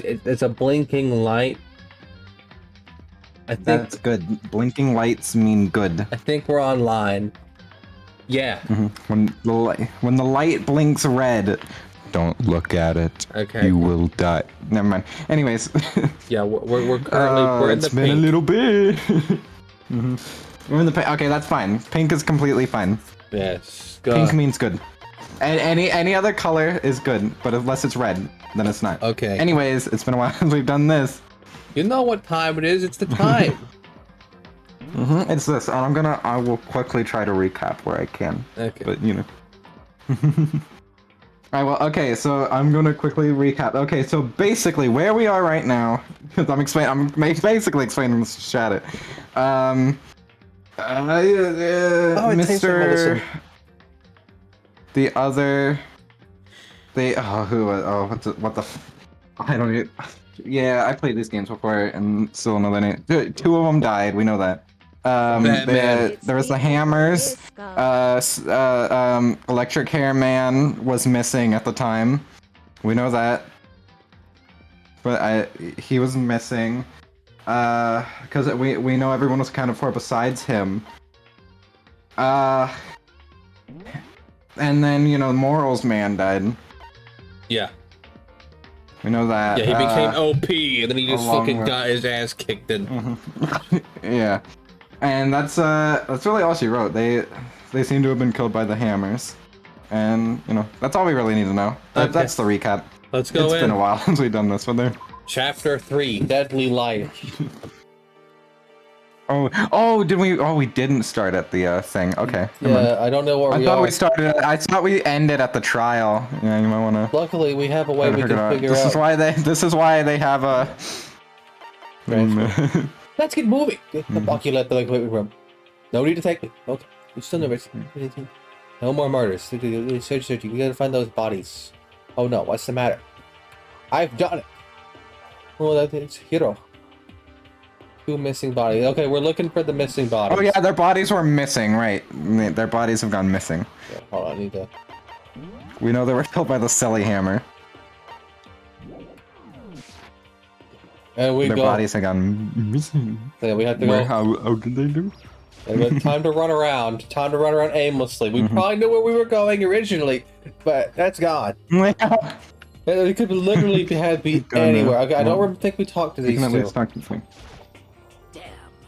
it's a blinking light. I think That's good. Blinking lights mean good. I think we're online. Yeah. When the light blinks red, don't look at it. Okay. You will die. Never mind. Anyways. Yeah, we're currently we're in the it's been pink. a little bit. We're in the pink. Okay, that's fine. Pink is completely fine. Yes. Pink means good. And any other color is good, but unless it's red, then it's not. Okay. Anyways, it's been a while since we've done this. You know what time it is? It's the time. It's this, and I will quickly try to recap where I can. Okay. But you know. Alright, well, okay, so I'm gonna quickly recap. Okay, so basically where we are right now, because I'm basically explaining this to Shattuck. It tastes like medicine. The other, I don't even, yeah, I played these games before and still know their name. Two of them died, we know that. There was the hammers, electric hair man was missing at the time. We know that. But he was missing. Because we know everyone was accounted for besides him. And then, you know, Morals Man died. Yeah. We know that. Yeah, he became OP, and then he just fucking got his ass kicked in. Yeah. And that's really all she wrote. They seem to have been killed by the hammers. And, you know, that's all we really need to know. That's the recap. Let's go in. It's been a while since we've done this one there. Chapter 3, Deadly Light. we didn't start at the thing. Okay. Yeah, I don't know where we are. I thought we ended at the trial. Yeah, you might want to. Luckily, we have a way we can figure out. This is why they have a. Let's get moving. Bucky left the equipment room. No need to take me. Okay. You're still nervous. No more murders. Searching. We gotta find those bodies. Oh no, what's the matter? I've done it. Oh, that's Hiro. 2 missing bodies. Okay, we're looking for the missing bodies. Oh yeah, their bodies were missing, right. Their bodies have gone missing. Yeah, hold on, I need to... We know they were killed by the silly hammer. And their bodies have gone missing. Yeah, we have to go... How did they do? Time to run around. Time to run around aimlessly. We probably knew where we were going originally, but that's gone. It could literally be anywhere. Okay, I don't think we talked to these two.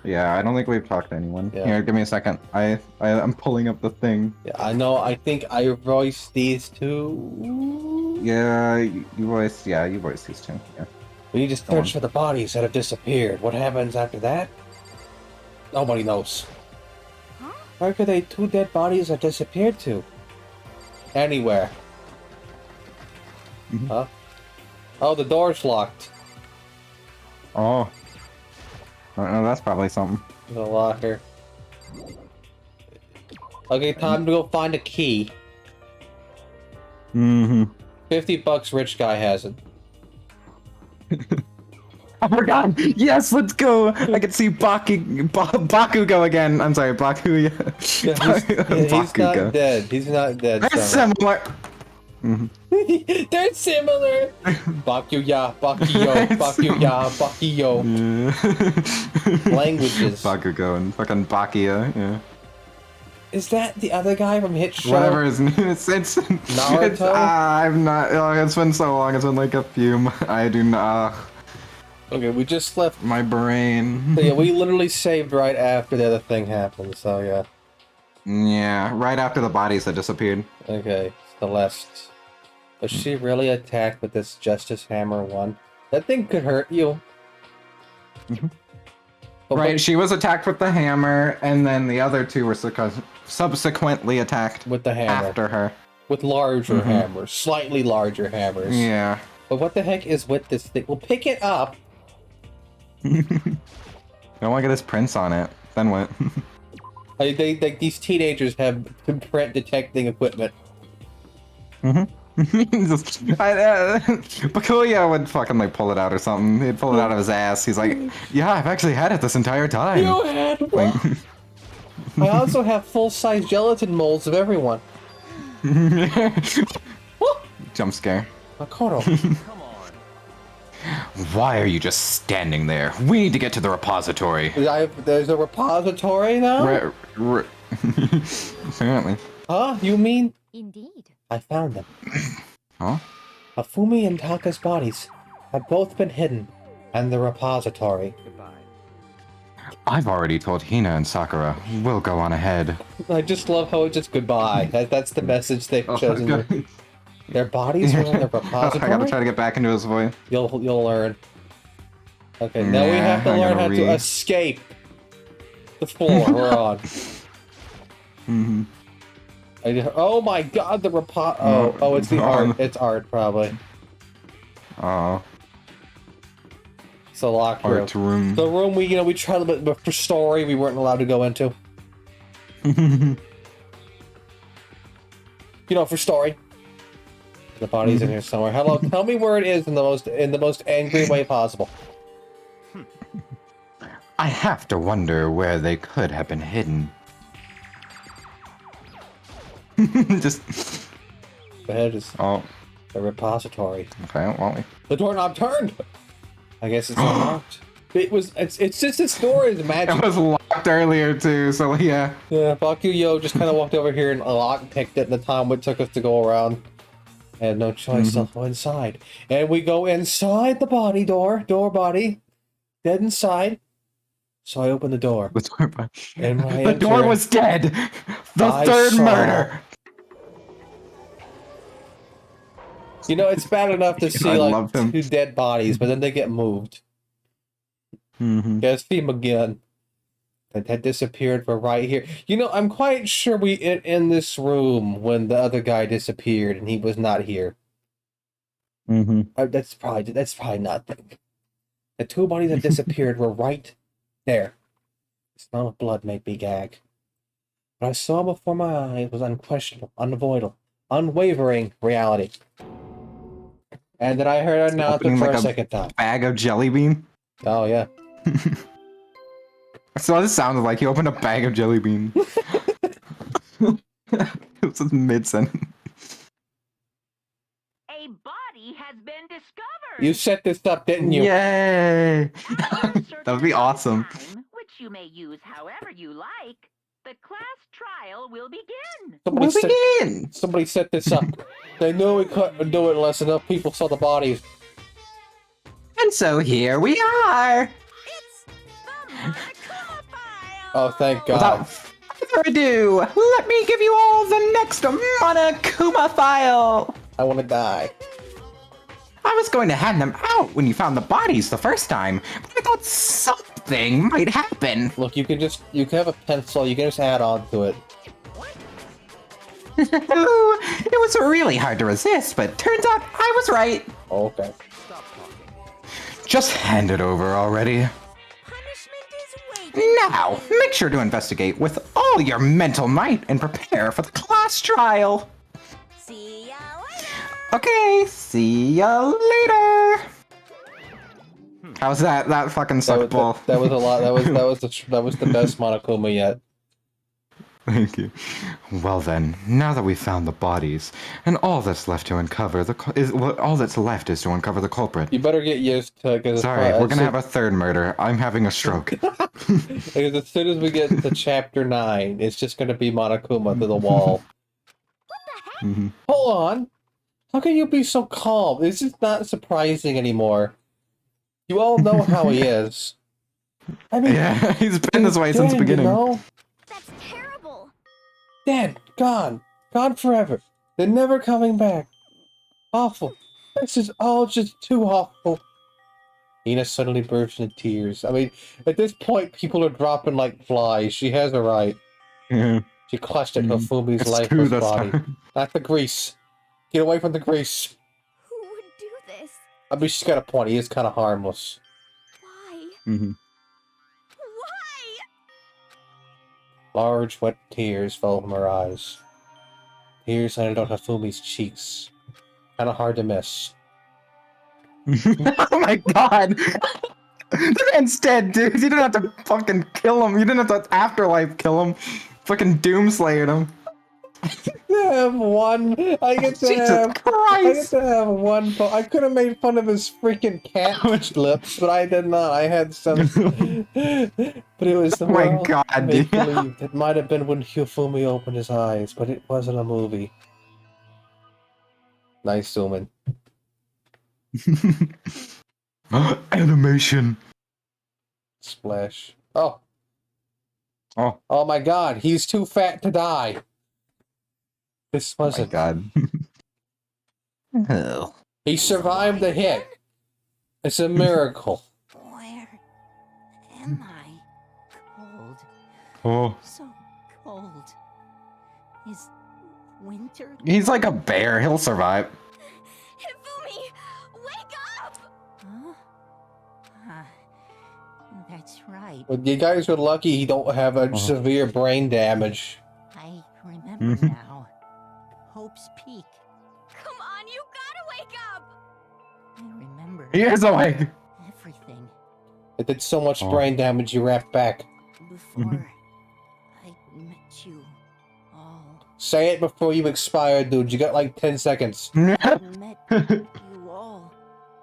Yeah, I don't think we've talked to anyone. Yeah. Here, give me a second. I'm pulling up the thing. Yeah, I know. I think I voiced these two. Yeah, you voiced these two. Yeah. We need to search for the bodies that have disappeared. What happens after that? Nobody knows. Huh? Where could they 2 dead bodies have disappeared to? Anywhere. Huh? Oh, the door's locked. Oh. No, that's probably something. The locker. Okay, time to go find a key. 50 bucks, rich guy has it. Oh my god! Yes, let's go! I can see Bakugo again. I'm sorry, Baku. He's not dead. He's not dead. They're similar. They're similar. Bakuya, Bakuyo, Bakuya, Bakuyo. Languages. Bakugo and fucking Bakia. Yeah. Is that the other guy from Hit Show? Whatever his name is. It's Naruto? I'm not. It's been so long. It's been like a few. I do not. Okay, we just left. My brain. So yeah, we literally saved right after the other thing happened. So yeah. Yeah, right after the bodies had disappeared. Okay, Celeste. Was she really attacked with this Justice Hammer 1? That thing could hurt you. Right, she was attacked with the hammer, and then the other two were subsequently attacked with the hammer after her. With larger hammers, slightly larger hammers. Yeah. But what the heck is with this thing? We'll pick it up. Don't want to get this prints on it. Then what? These teenagers have print detecting equipment. Bakuya would fucking like pull it out or something. He'd pull it out of his ass. He's like, yeah, I've actually had it this entire time. You had one. I also have full-size gelatin molds of everyone. Jump scare. Makoto. Come on. Why are you just standing there? We need to get to the repository. There's a repository now? Apparently. Huh? You mean? Indeed. I found them. Huh? Afumi and Taka's bodies have both been hidden, and the repository. I've already told Hina and Sakura. We'll go on ahead. I just love how it's just goodbye. That's the message they've chosen. Their bodies were in the repository? I gotta try to get back into his voice. You'll learn. Okay, now we have to learn how to escape the floor we're on. Mm-hmm. Oh my god, the Oh, it's the art. It's art, probably. Oh. It's a locked room. Art room. The room we tried, but for story we weren't allowed to go into. For story. The body's in here somewhere. Hello, tell me where it is in the most angry way possible. I have to wonder where they could have been hidden. Just. The head is Oh. the repository. Okay, well. The doorknob turned. I guess it's unlocked. It's just this door is magic. It was locked earlier too, so yeah. Yeah, Bakuyo just kind of walked over here and picked it in the time it took us to go around. I had no choice to go inside. And we go inside the body door body, dead inside. So I opened the door. And the door was dead. The third murder. It's bad enough to see like two dead bodies, but then they get moved. Guess see him again. That had disappeared for right here. I'm quite sure we in this room when the other guy disappeared and he was not here. That's probably not the two bodies that disappeared were right there. The smell of blood made me gag. What I saw before my eyes was unquestionable, unavoidable, unwavering reality. And then I heard an announcement for a second time. Bag of jelly bean? Oh, yeah. So this sounded like he opened a bag of jelly bean. It was mid-sentence. A body has been discovered. You set this up, didn't you? Yay! That would be awesome. Time, which you may use however you like. The class trial will begin. Somebody set this up. They knew we couldn't do it unless enough people saw the bodies. And so here we are. It's the Monokuma file. Oh, thank God. Without further ado, let me give you all the next Monokuma file. I want to die. I was going to hand them out when you found the bodies the first time, but I thought something might happen. Look, you can have a pencil, you can just add on to it. It was really hard to resist, but turns out I was right. Oh, okay. Just hand it over already. Punishment is waiting. Now, make sure to investigate with all your mental might and prepare for the class trial. See ya later. Okay, see ya later. How's that? That fucking sucked ball. That was a lot. That was the best Monokuma yet. Thank you. Well then, now that we've found the bodies, and all that's left to uncover all that's left is to uncover the culprit. You better get used to it. Sorry, we're gonna have a third murder. I'm having a stroke. Because as soon as we get to chapter 9, it's just gonna be Monokuma to the wall. Hold on. How can you be so calm? This is not surprising anymore. You all know how he is. I mean, yeah, he's been this way since the beginning. That's terrible. Dead, gone forever. They're never coming back. Awful. This is all just too awful. Ina suddenly burst into tears. I mean, at this point, people are dropping like flies. She has a right. Yeah. She clutched at Hifumi's lifeless body. Not the grease. Get away from the grease. Who would do this? I mean, she's got a point. He is kind of harmless. Why? Mm-hmm. Why? Large, wet tears fell from her eyes. Tears landed on Hifumi's cheeks. Kind of hard to miss. Oh my god! The man's dead, dude. You didn't have to fucking kill him. You didn't have to afterlife kill him. Fucking doomslayed him. have one. I get to Jesus have. I get Christ! to have one. I could have made fun of his freaking cat lips, but I did not. I had some. But it was the Oh my world God, make yeah. believe. It might have been when Hyofumi opened his eyes, but it wasn't a movie. Nice zooming. Animation. Splash. Oh. Oh. Oh my God! He's too fat to die. This Oh my wasn't. God. Oh. He survived the hit. It's a miracle. Where am I? Cold. Oh. So cold. Is winter? He's like a bear. He'll survive. Hifumi, wake up! Huh? That's right. Well, you guys are lucky he don't have a severe brain damage. I remember now. Hope's Peak. Come on, you gotta wake up! I remember He is awake. everything It did so much brain damage you wrapped back. before I met you all. Say it before you expire, dude. You got like 10 seconds. Met you all.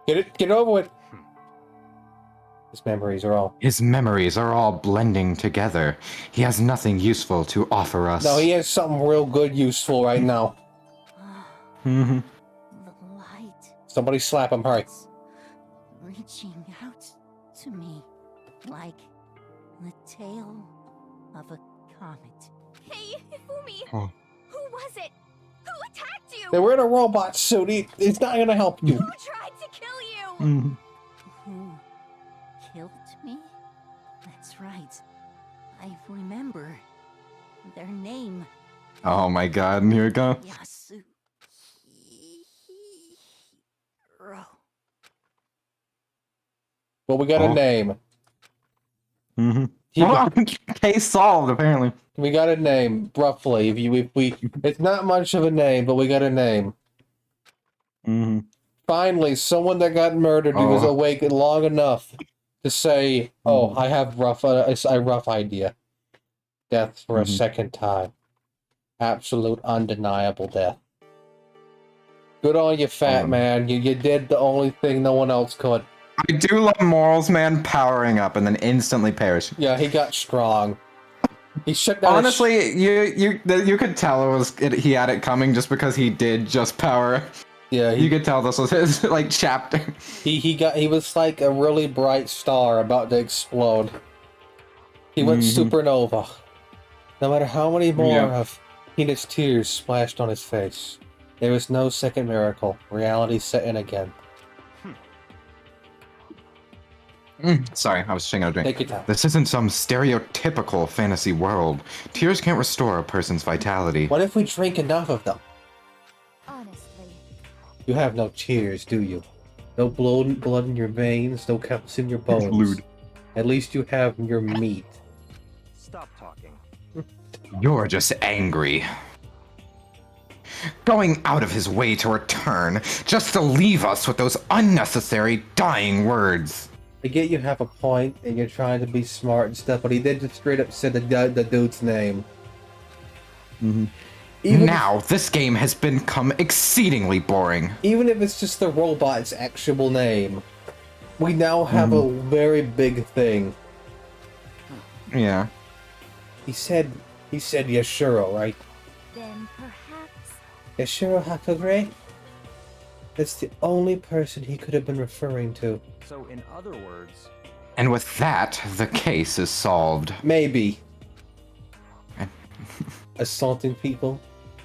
Get over with. His memories are all. His memories are all blending together. He has nothing useful to offer us. No, he has something real good useful right now. Mhm. The light. Somebody slap him, hurry. It's reaching out to me like the tail of a comet. Hey, Hifumi! Oh. Who was it? Who attacked you? They were in a robot suit. It's not gonna help you. Who tried to kill you? Mhm. Who killed me? That's right. I remember their name. Oh my God, here we go. Yasuhiro. Well, we got a name. Mm-hmm. He- Well, case solved, apparently. We got a name, roughly. If we, it's not much of a name, but we got a name. Mm-hmm. Finally, someone that got murdered who was awake long enough to say, "Oh, I have a rough idea." Death for a second time. Absolute, undeniable death. Good on you, fat man. You did the only thing no one else could. I do love Morals Man powering up and then instantly perishing. Yeah, he got strong. He shut down. Honestly, you could tell he had it coming just because he did just power. Yeah, You could tell this was his like chapter. he was like a really bright star about to explode. He went supernova. No matter how many more of Hina's tears splashed on his face, there was no second miracle. Reality set in again. Sorry, I was taking a drink. Take your time. This isn't some stereotypical fantasy world. Tears can't restore a person's vitality. What if we drink enough of them? Honestly. You have no tears, do you? No blood in your veins, no calcium in your bones. Blood. At least you have your meat. Stop talking. You're just angry. Going out of his way to return, just to leave us with those unnecessary dying words. I get you have a point, and you're trying to be smart and stuff, but he did just straight up say the dude's name. Now, this game has become exceedingly boring. Even if it's just the robot's actual name, we now have a very big thing. Yeah. He said Yashiro, right? Then perhaps. Yashiro Hakagure? That's the only person he could have been referring to. So, in other words, And with that, the case is solved. Maybe. Assaulting people,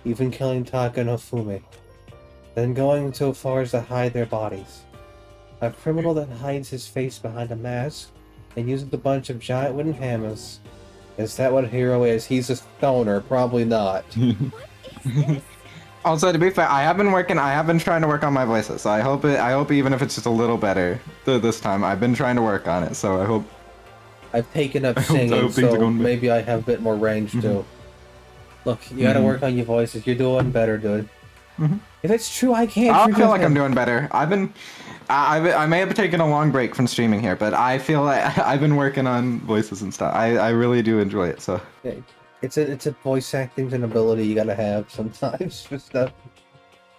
even killing Taka and Hifumi. Then going so far as to hide their bodies. A criminal that hides his face behind a mask and uses a bunch of giant wooden hammers. Is that what Hero is? He's a stoner, probably not. Also, to be fair, I have been trying to work on my voices, so I hope even if it's just a little better this time, I've been trying to work on it, so I hope. I've taken up hope singing, things are so going better. maybe I have a bit more range too. Look, you gotta work on your voices. You're doing better, dude. If it's true, I can't. I forgive feel like him. I'm doing better. I may have taken a long break from streaming here, but I feel like I've been working on voices and stuff. I really do enjoy it, so. Yeah, It's a voice acting an ability you gotta have sometimes for stuff.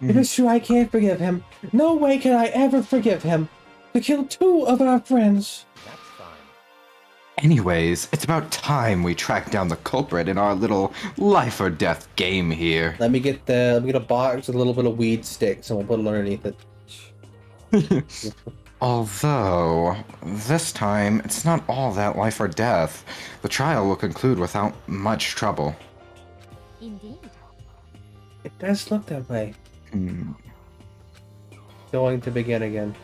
It is true I can't forgive him. No way can I ever forgive him. To kill 2 of our friends. That's fine. Anyways, it's about time we track down the culprit in our little life or death game here. Let me get a box with a little bit of weed sticks and we'll put it underneath it. Although, this time, it's not all that life or death. The trial will conclude without much trouble. Indeed. It does look that way. Going to begin again.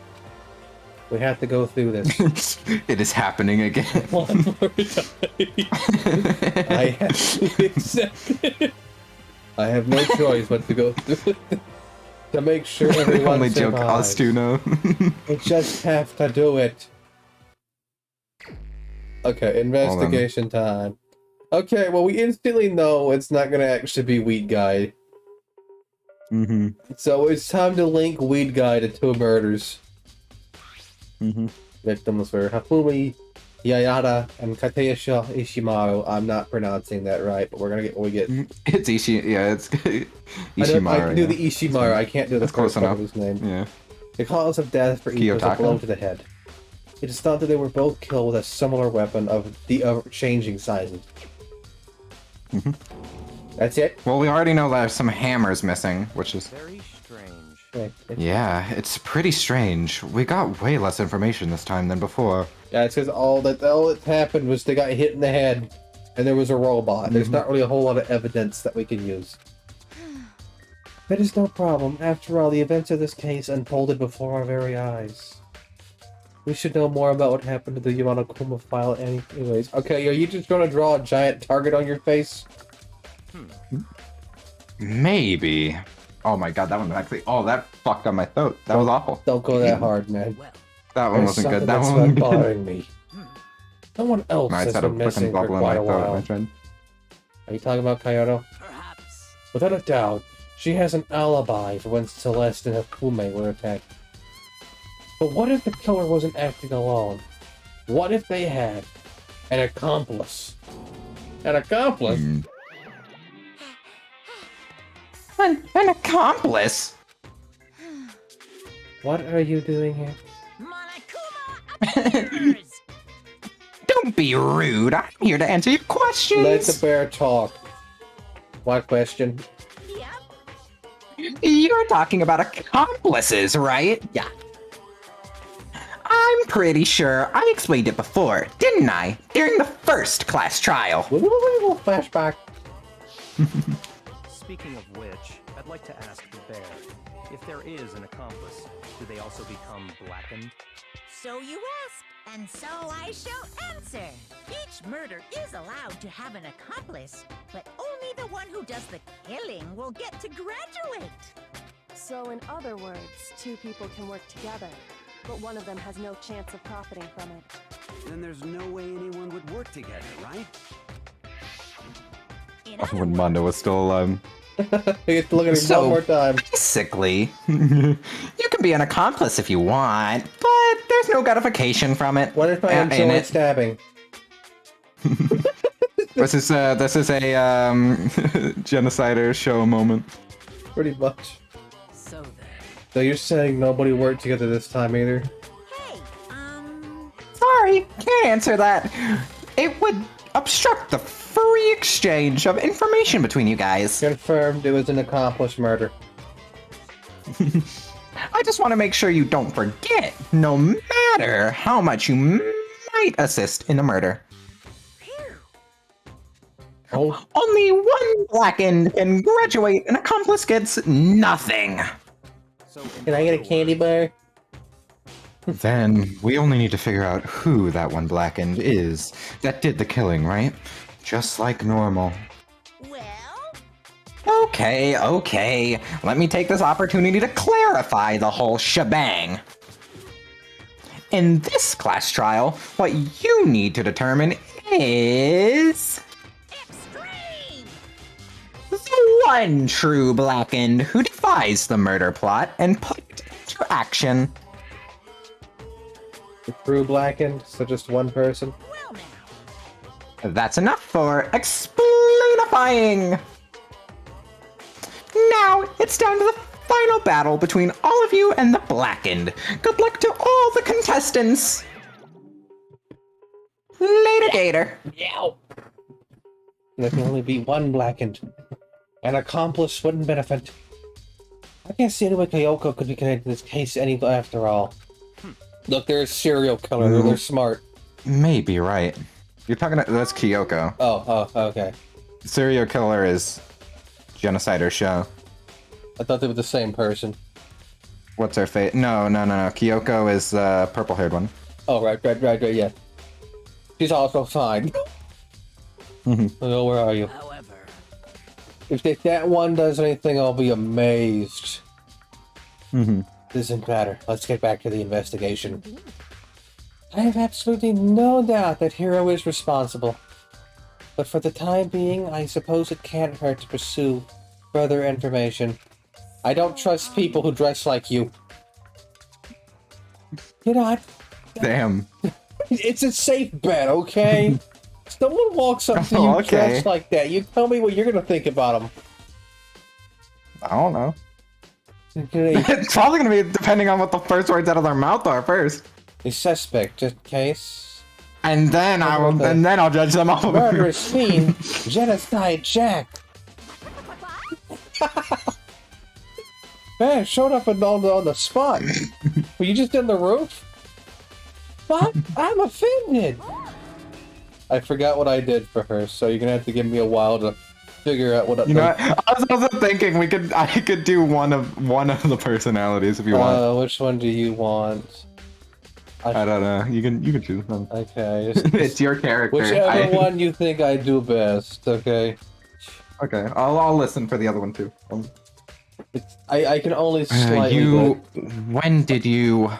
We have to go through this. It is happening again. One more time. I have to accept it. I have no choice but to go through it. To make sure everyone Only joke survives. us two know. We just have to do it. Okay, investigation time. Okay, well we instantly know it's not gonna actually be Weed Guy. So it's time to link Weed Guy to 2 murders. Victims were Hafumi Yayada and Katayasha Ishimaru. I'm not pronouncing that right, but we're gonna get what we get. It's it's Ishimaru. I can do yeah. the Ishimaru, I can't do the That's close first part of enough. his name. Yeah. The cause of death for each was a Kiyotaka? blow to the head. It is thought that they were both killed with a similar weapon of the changing sizes. That's it? Well, we already know there's some hammers missing, which is... Very strange. Right. Yeah, it's pretty strange. We got way less information this time than before. Yeah, it's because all that happened was they got hit in the head, and there was a robot. There's not really a whole lot of evidence that we can use. That is no problem. After all, the events of this case unfolded before our very eyes. We should know more about what happened to the Yamanakuma file anyways. Okay, are you just going to draw a giant target on your face? Maybe. Oh my god, that one actually... Oh, that fucked up my throat. That was awful. Don't go that hard, man. That one There's wasn't something good. That that's one... been bothering me. Someone else I has just had a been fucking missing for bubble in quite my a throat, my while. friend. Are you talking about Kyoto? Perhaps. Without a doubt, she has an alibi for when Celeste and Hakume were attacked. But what if the killer wasn't acting alone? What if they had an accomplice? An accomplice? An accomplice? What are you doing here? Monokuma appears! Don't be rude. I'm here to answer your questions. Let the bear talk. What question? Yep. You're talking about accomplices, right? Yeah. I'm pretty sure I explained it before, didn't I? During the first class trial. Flashback. Speaking of which, I'd like to ask the bear, if there is an accomplice, do they also become blackened? So you ask, and so I shall answer. Each murder is allowed to have an accomplice, but only the one who does the killing will get to graduate. So in other words, 2 people can work together, but one of them has no chance of profiting from it. Then there's no way anyone would work together, right? In other When words, Mondo was still alive. You get to look at him So- one more time. Basically, you can be an accomplice if you want, but there's no gratification from it. What if I And enjoy stabbing? This is a genocider show moment. Pretty much. so then. So you're saying nobody worked together this time either? Hey, Sorry, can't answer that. It would obstruct the free exchange of information between you guys. Confirmed it was an accomplished murder. I just want to make sure you don't forget, no matter how much you might assist in the murder. Oh, Only one blackened can graduate, an accomplice gets nothing. So can I get a candy bar? Then we only need to figure out who that one blackened is that did the killing, right? Just like normal. well, Okay. Let me take this opportunity to clarify the whole shebang. In this class trial, what you need to determine is extreme! the one true blackened who defies the murder plot and put it into action. The crew blackened, so just one person. Well now, That's enough for explanation terrifying! Now, it's down to the final battle between all of you and the Blackened. Good luck to all the contestants! Later, Gator. Yow! There can only be one Blackened. An accomplice wouldn't benefit. I can't see any way Kyoko could be connected to this case after all. Look, they're a serial killer. They're smart. Maybe right. You're talking about, that's Kyoko. Oh, okay. Serial killer is Genocider Show. I thought they were the same person. What's her fate? No. Kyoko is the purple-haired one. Oh, right, yeah. She's also fine. Oh, where are you? However, If that one does anything, I'll be amazed. Doesn't matter. Let's get back to the investigation. I have absolutely no doubt that Hero is responsible. But for the time being, I suppose it can't hurt to pursue further information. I don't trust people who dress like you. You know, Damn. it's a safe bet, okay? Someone walks up to you dressed like that, you tell me what you're gonna think about them. I don't know. It's probably gonna be depending on what the first words out of their mouth are first. A suspect, just in case. And then I'll judge them all. Murderous fiend, genocide Jack. Man, showed up on the spot. Were you just in the roof? What? I'm offended. I forgot what I did for her, so you're gonna have to give me a while to figure out what. You know, what? I was also thinking I could do one of the personalities if you want. Which one do you want? I don't know. You can choose them. Okay. It's your character. Whichever one you think I do best. Okay. Okay. I'll listen for the other one too. I can only slightly. When did you?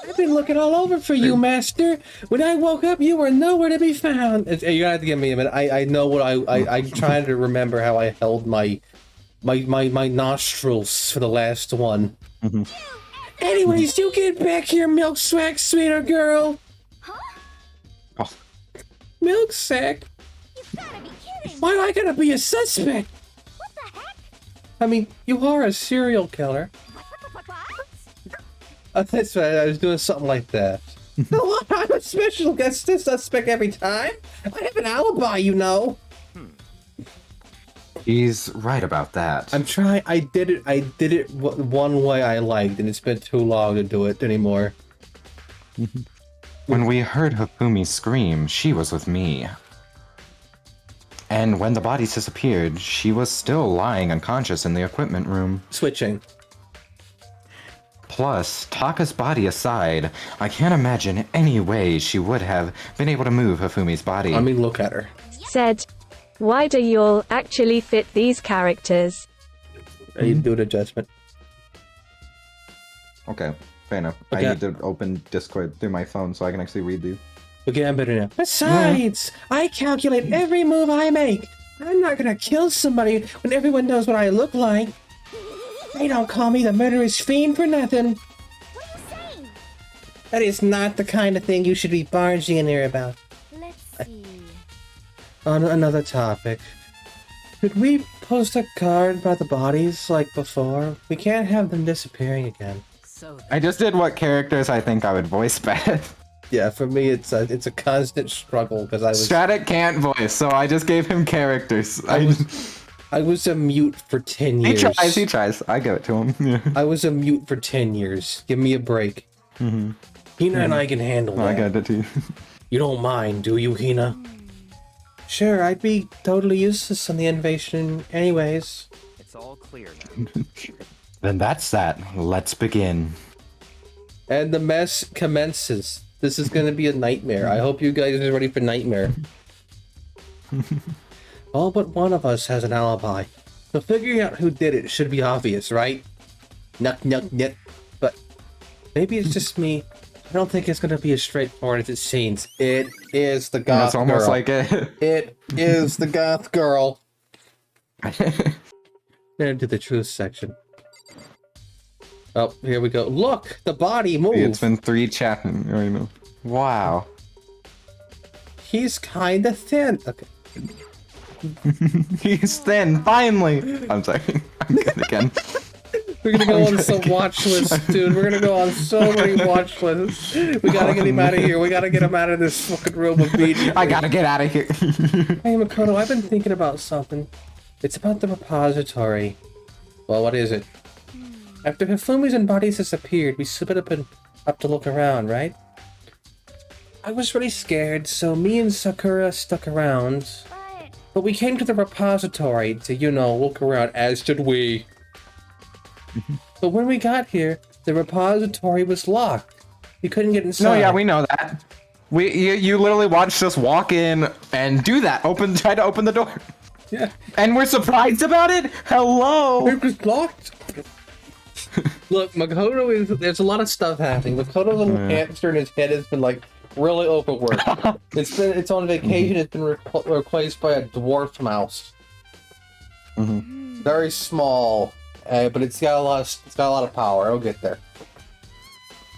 I've been looking all over for you, Master. When I woke up, you were nowhere to be found. You're gonna have to give me a minute. I know what I'm trying to remember how I held my nostrils for the last one. Anyways, you get back here, milk sack, sweeter girl. Oh. Milk sack? You've gotta be kidding! Why do I gotta be a suspect? What the heck? I mean, you are a serial killer. That's right, I was doing something like that. No, I'm a special guest suspect every time. I have an alibi, you know. He's right about that. I'm trying. I did it one way I liked, and it's been too long to do it anymore. When we heard Hifumi scream, she was with me. And when the bodies disappeared, she was still lying unconscious in the equipment room. Switching. Plus, Taka's body aside, I can't imagine any way she would have been able to move Hifumi's body. I mean, look at her. Said, why do y'all actually fit these characters? I need to do an adjustment. Okay, fair enough. Okay. I need to open Discord through my phone so I can actually read these. Okay, I'm better now. Besides, I calculate every move I make. I'm not gonna kill somebody when everyone knows what I look like. They don't call me the murderous fiend for nothing. What are you saying? That is not the kind of thing you should be barging in here about. Let's see. On another topic. Could we post a card about the bodies like before? We can't have them disappearing again. So I just did what characters I think I would voice better. Yeah, for me it's a constant struggle because I was Striate can't voice, so I just gave him characters. I was a mute for 10 years. He tries. I give it to him. Yeah. I was a mute for 10 years. Give me a break. Hina and I can handle that. I got it too. You don't mind, do you, Hina? Sure, I'd be totally useless on the invasion anyways. It's all clear now. Then that's that. Let's begin. And the mess commences. This is gonna be a nightmare. I hope you guys are ready for nightmare. All but one of us has an alibi. So figuring out who did it should be obvious, right? Nuck, nuck, nuck. But maybe it's just me. I don't think it's gonna be as straightforward as it seems. It is the goth That's almost girl. like it. It is the goth girl. Then into the truth section. Oh, here we go. Look, the body moved. It's been 3 chapters. Right now. Wow. He's kinda thin. Okay. He's thin, finally! I'm sorry. I'm good again. We're gonna go on some watch lists, dude. We're gonna go on so many watch lists. We gotta get him out of here. We gotta get him out of this fucking room immediately. I gotta get out of here. Hey, Makoto, I've been thinking about something. It's about the repository. Well, what is it? After Hifumi's and bodies disappeared, we split up to look around, right? I was really scared, so me and Sakura stuck around. But we came to the repository to, look around, as did we. But when we got here, the repository was locked. We couldn't get inside. No, yeah, we know that. You literally watched us walk in and do that. Try to open the door. Yeah. And we're surprised about it? Hello! It was locked. Look, there's a lot of stuff happening. Makoto's little hamster in his head has been, really overworked. It's on vacation, it's been replaced by a dwarf mouse. Very small. But it's got a lot of power. It'll get there.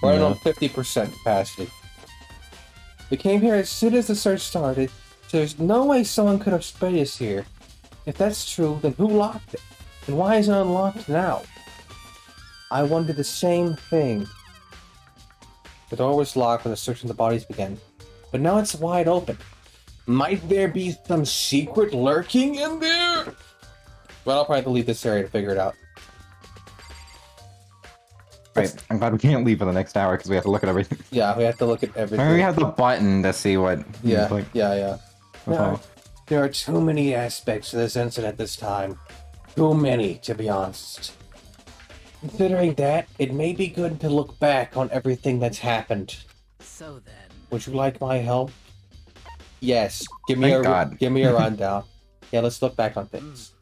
Running on 50% capacity. We came here as soon as the search started, so there's no way someone could have sprayed us here. If that's true, then who locked it? And why is it unlocked now? I wondered the same thing. The door was locked when the search of the bodies began, but now it's wide open. Might there be some secret lurking in there? Well, I'll probably have to leave this area to figure it out. Right, I'm glad we can't leave for the next hour because we have to look at everything. Yeah, we have to look at everything. Maybe we have the button to see what... Yeah. Okay. There are too many aspects to this incident this time. Too many, to be honest. Considering that, it may be good to look back on everything that's happened. So then... Would you like my help? Yes. Give me a rundown. Yeah, let's look back on things.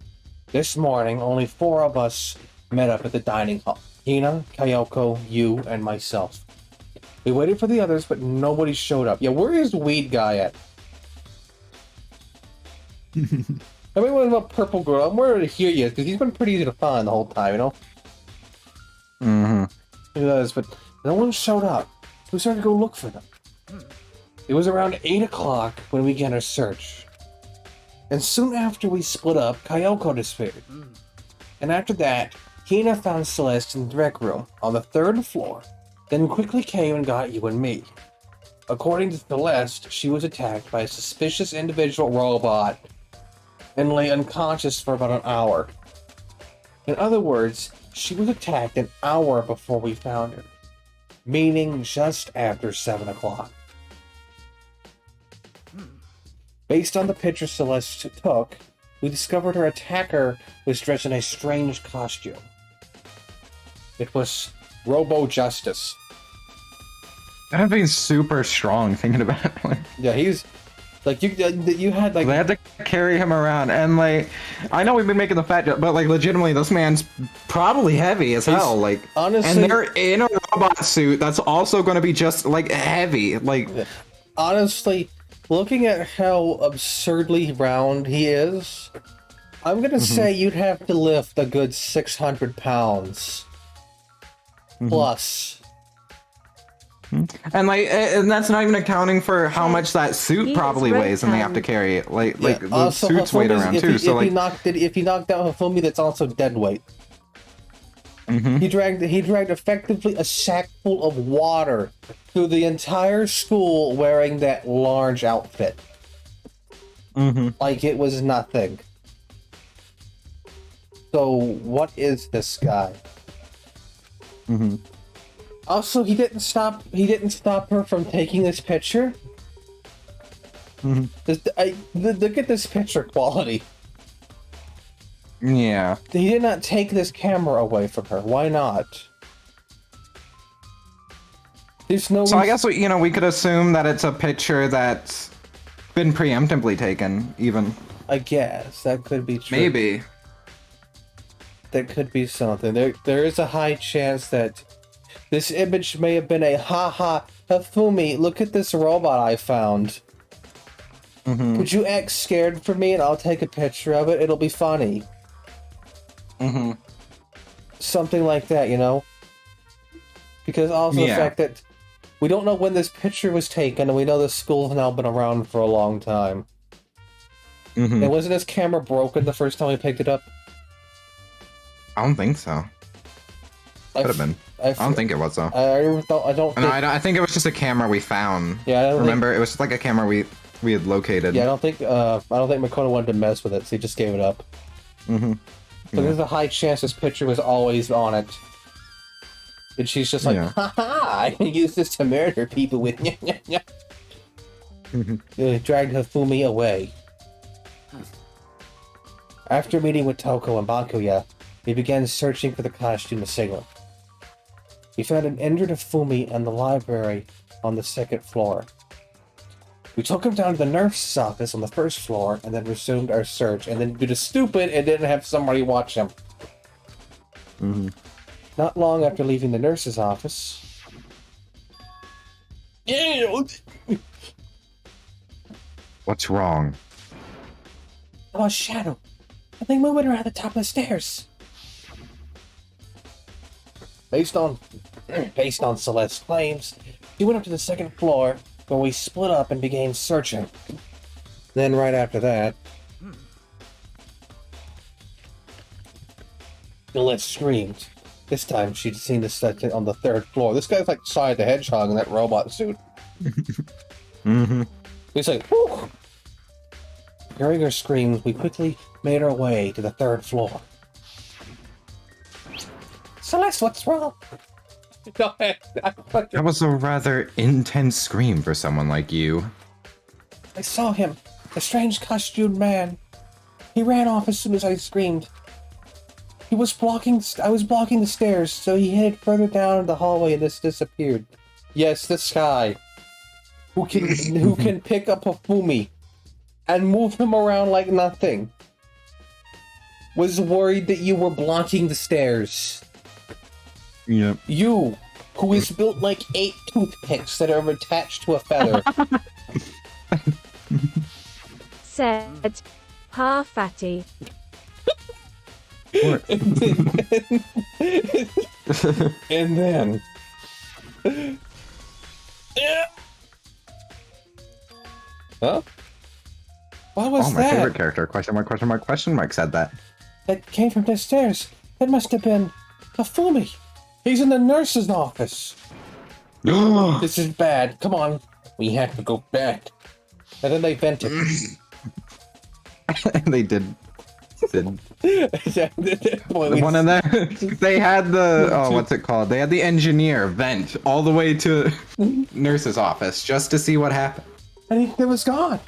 This morning, only 4 of us met up at the dining hall. Hina, Kyoko, you, and myself. We waited for the others, but nobody showed up. Yeah, where is Weed Guy at? I mean, what about Purple Girl? I'm worried to hear you, because he's been pretty easy to find the whole time, you know? He does, but no one showed up. So we started to go look for them. It was around 8 o'clock when we began our search. And soon after we split up, Kyoko disappeared. And after that, Hina found Celeste in the rec room on the 3rd floor, then quickly came and got you and me. According to Celeste, she was attacked by a suspicious individual robot and lay unconscious for about an hour. In other words, she was attacked an hour before we found her, meaning just after 7 o'clock. Based on the picture Celeste took, we discovered her attacker was dressed in a strange costume. It was Robo Justice. That'd be super strong thinking about it. Yeah, he's like you had like they had to carry him around, and I know we've been making the fat joke, but legitimately this man's probably heavy as hell. Honestly, and they're in a robot suit that's also going to be just heavy. Honestly, looking at how absurdly round he is, I'm gonna say you'd have to lift a good 600 pounds. Plus. And and that's not even accounting for how much that suit probably weighs, and they have to carry it. The suit's weight around too. So if he knocked out Hifumi, that's also dead weight. He dragged effectively a sack full of water through the entire school wearing that large outfit. Like it was nothing. So what is this guy? Also, he didn't stop her from taking this picture. Look at this picture quality. Yeah. He did not take this camera away from her. Why not? There's no. So I guess we could assume that it's a picture that's been preemptively taken, even. I guess that could be true. Maybe. That could be something. There is a high chance that this image may have been a haha Hifumi, look at this robot I found. Could you act scared for me and I'll take a picture of it? It'll be funny. Something like that, Because also the fact that we don't know when this picture was taken, and we know the school's now been around for a long time. Mhm. And wasn't his camera broken the first time we picked it up? I don't think so. Could have been. I don't think it was though. I don't No, think... I think it was just a camera we found. Yeah, I don't Remember, it was just like a camera we had located. Yeah, I don't think Makona wanted to mess with it, so he just gave it up. Mm-hmm. So there's a high chance this picture was always on it. And she's just like, Yeah. haha, I can use this to murder people with dragged Hifumi away. After meeting with Toko and Bakuya, we began searching for the costume assailant. We found an injured Hifumi in the library on the second floor. We took him down to the nurse's office on the first floor and then resumed our search, and then due to stupid and didn't have somebody watch him. Mm-hmm. Not long after leaving the nurse's office... What's wrong? Oh, a shadow. Something moving around the top of the stairs. Based on Celeste's claims, he went up to the second floor where we split up and began searching. Then right after that, Celeste screamed. This time she'd seen this on the third floor. This guy's like Sonic the Hedgehog in that robot suit. Mm-hmm. He's like, whoo! Hearing her screams, we quickly made our way to the third floor. Celeste, what's wrong? That was a rather intense scream for someone like you. I saw him, a strange costumed man. He ran off as soon as I screamed. I was blocking the stairs, so he headed further down the hallway and disappeared. Yes, this guy, who can pick up a Fumi and move him around like nothing, was worried that you were blocking the stairs. Yep. You, who is built like 8 toothpicks that are attached to a feather. Said, "Ha, fatty." And then... Huh? What was my that? favorite character. Question mark, question mark, question mark said that. That came from the stairs. It must have been Hifumi. He's in the nurse's office. This is bad. Come on. We have to go back. And then they vented. They did. Boy, One of them, they had the, oh, what's it called? They had the engineer vent all the way to nurse's office just to see what happened. And it was gone.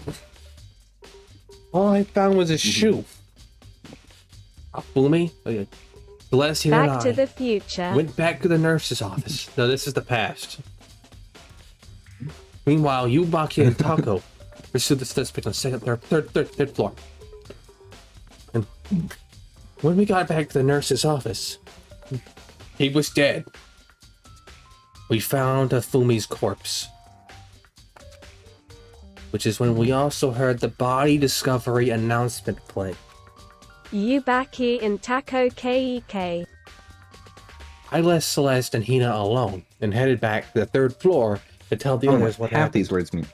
All I found was a shoe. Hifumi, Celeste here and Back I to the future. went back to the nurse's office. No, this is the past. Meanwhile, you, Baki, and Taco pursued the suspect on third floor. And when we got back to the nurse's office, he was dead. We found Hifumi's corpse. Which is when we also heard the body discovery announcement play. Yubaki and Taco Kek. I left Celeste and Hina alone and headed back to the third floor to tell the others what half happened. these words mean.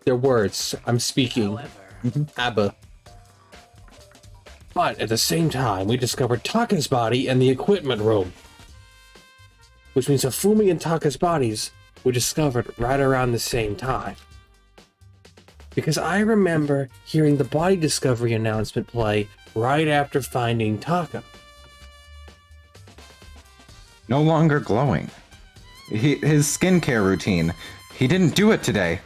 Their words. I'm speaking. Abba. But at the same time, we discovered Taka's body in the equipment room. Which means Hifumi and Taka's bodies were discovered right around the same time. Because I remember hearing the body discovery announcement play right after finding Taka. No longer glowing. His skincare routine. He didn't do it today.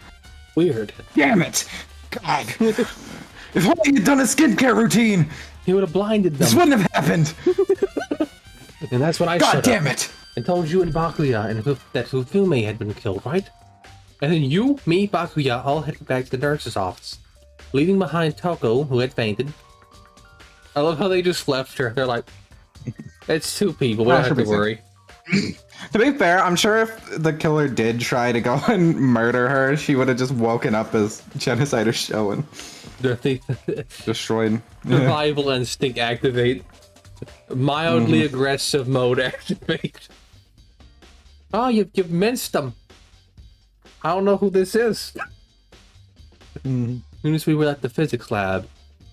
Weird. Damn it! God. If only he'd done a skincare routine, He would have blinded them. this wouldn't have happened. And that's when I God shut damn up it! and told you and Bakuya and that Hifumi had been killed, right? And then you, me, Bakuya all headed back to the nurse's office, leaving behind Toko, who had fainted. I love how they just left her. They're like, it's 2 people, we don't have to worry. To be fair, I'm sure if the killer did try to go and murder her, she would have just woken up as Genocide is showing. Survival Destroyed. instinct activate. Mildly aggressive mode activate. Oh, you've minced them. I don't know who this is. soon as we were at the physics lab,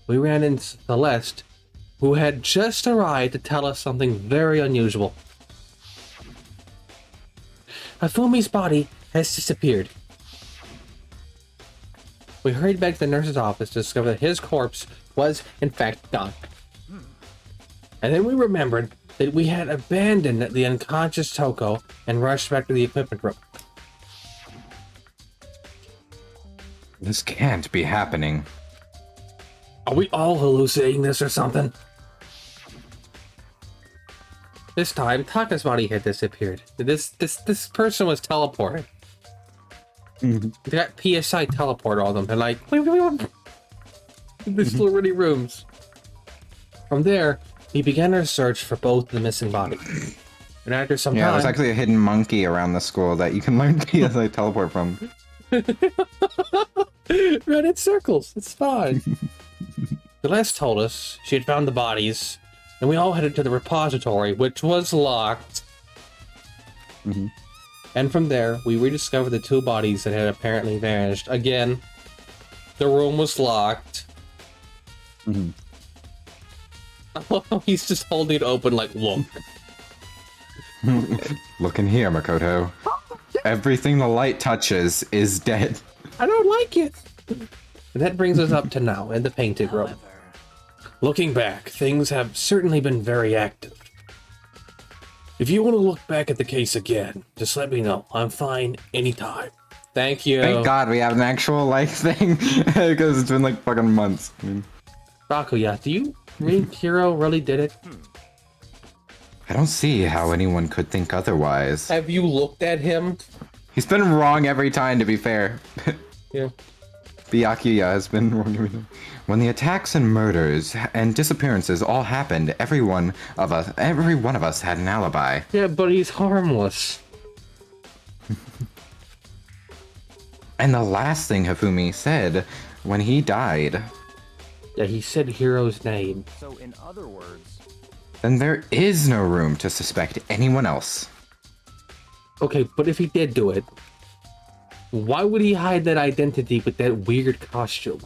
we ran into Celeste, who had just arrived to tell us something very unusual. Hafumi's body has disappeared. We hurried back to the nurse's office to discover that his corpse was, in fact, gone. And then we remembered that we had abandoned the unconscious Toko and rushed back to the equipment room. This can't be happening. Are we all hallucinating this or something? This time, Taka's body had disappeared. This person was teleported. They got PSI teleport all of them. They're like, there's so many rooms. From there, we began our search for both the missing bodies. And after some time... there's actually a hidden monkey around the school that you can learn PSI teleport from. Run in circles. It's fine. Celeste told us she had found the bodies, and we all headed to the repository, which was locked. And from there, we rediscovered the two bodies that had apparently vanished. Again, the room was locked. He's just holding it open like, look. Look in here, Makoto. Everything the light touches is dead. I don't like it. And that brings us up to now, in the painted room. Looking back, things have certainly been very active. If you want to look back at the case again, just let me know. I'm fine anytime. Thank you. Thank God we have an actual, like, thing. Because it's been, like, fucking months. Rakuya, do you think Hiro really did it? I don't see how anyone could think otherwise. Have you looked at him? He's been wrong every time, to be fair. Yeah. Byakuya has been wrong every time. When the attacks and murders and disappearances all happened, every one of us had an alibi. Yeah, but he's harmless. And the last thing Hifumi said when he died... Yeah, he said Hiro's name. So, in other words... Then there is no room to suspect anyone else. Okay, but if he did do it, why would he hide that identity with that weird costume?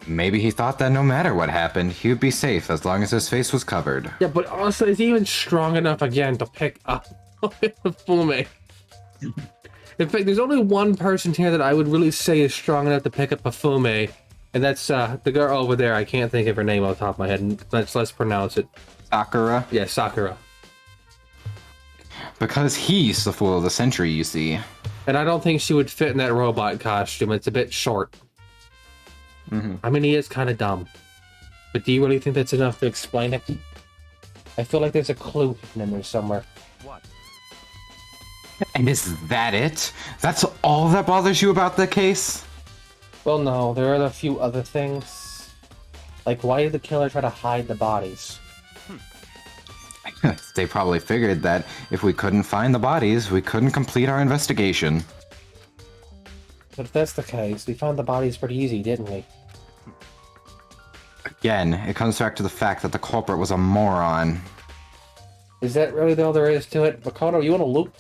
Maybe he thought that no matter what happened, he would be safe as long as his face was covered. Yeah, but also, is he even strong enough again to pick up Fume? In fact, there's only one person here that I would really say is strong enough to pick up a Fume, and that's the girl over there. I can't think of her name off the top of my head. Let's pronounce it. Sakura? Yeah, Sakura. Because he's the fool of the century, you see. And I don't think she would fit in that robot costume. It's a bit short. I mean, he is kind of dumb. But do you really think that's enough to explain it? I feel like there's a clue hidden in there somewhere. What? And is that it? That's all that bothers you about the case? Well, no, there are a few other things. Like, why did the killer try to hide the bodies? They probably figured that if we couldn't find the bodies, we couldn't complete our investigation. But if that's the case, we found the bodies pretty easy, didn't we? Again, it comes back to the fact that the culprit was a moron. Is that really all there is to it? Makoto, you want to loop?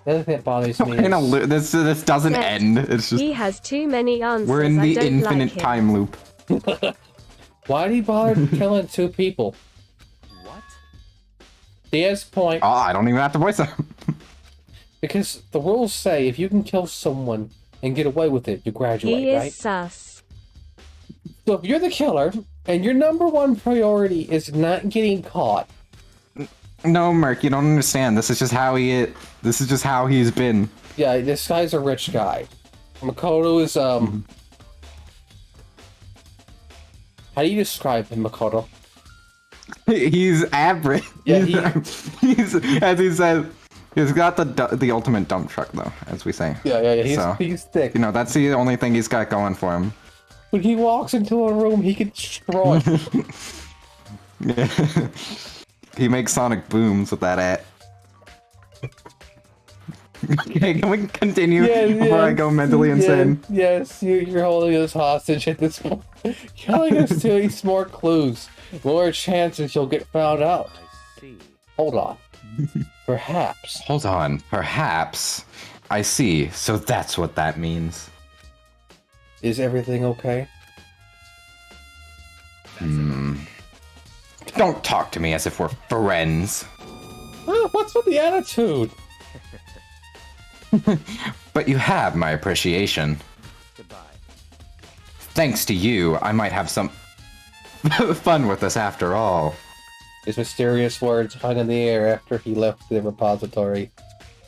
The other thing that bothers me is... This doesn't end. It's just... He has too many answers. We're in I the don't infinite like him. time loop. Why did he bother killing two people? What? DS point. Oh, I don't even have to voice them. Because the rules say if you can kill someone and get away with it, you graduate, He is right? sus. So if you're the killer, and your number one priority is not getting caught... No, Merc, you don't understand. This is just how he is. This is just how he's been. Yeah, this guy's a rich guy. Makoto is, How do you describe him, Makoto? He's average. Yeah, he's as he says, he's got the ultimate dump truck, though, as we say. Yeah, he's thick. You know, that's the only thing he's got going for him. When he walks into a room, he can destroy it. Yeah. He makes sonic booms with that at. Okay, can we continue before I go mentally insane? Yes, you're holding us hostage at this point. You're holding us to these more clues. More chances you'll get found out. I see. Hold on. Perhaps. Hold on. Perhaps I see. So that's what that means. Is everything okay? Don't talk to me as if we're friends. What's with the attitude? But you have my appreciation. Goodbye. Thanks to you, I might have some fun with this after all. His mysterious words hung in the air after he left the repository.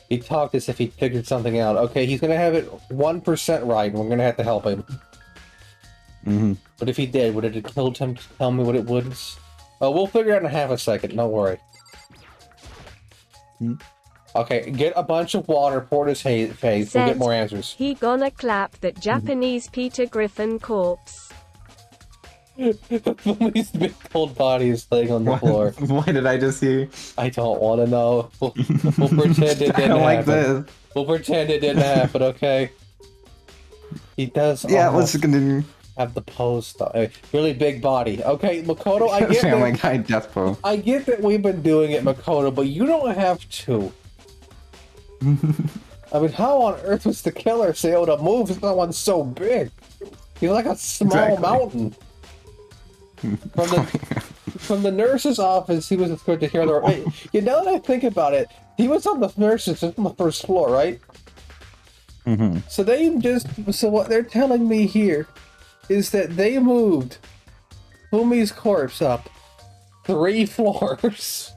He talked as if he figured something out. Okay, he's gonna have it 1% right, and we're gonna have to help him. But if he did, would it have killed him to tell me what it was? Oh, we'll figure it out in half a second, don't worry. Okay, get a bunch of water, pour his face, we'll get more answers. He gonna clap that Japanese Peter Griffin corpse. Fumi's big cold body is laying on the floor. What did I just see? I don't want to know. We'll pretend it didn't I don't like happen. this. We'll pretend it didn't happen, okay? He does Yeah, let's continue. have the pose though. Really big body. Okay, Makoto, I get Family that. Guy death pose. I get that we've been doing it, Makoto, but you don't have to. I mean, how on earth was the killer able to move if someone so big? He's like a small mountain. From the nurse's office, he was good to hear the. You know that I think about it, he was on the nurse's on the first floor, right? So they so what they're telling me here is that they moved Fumi's corpse up 3 floors.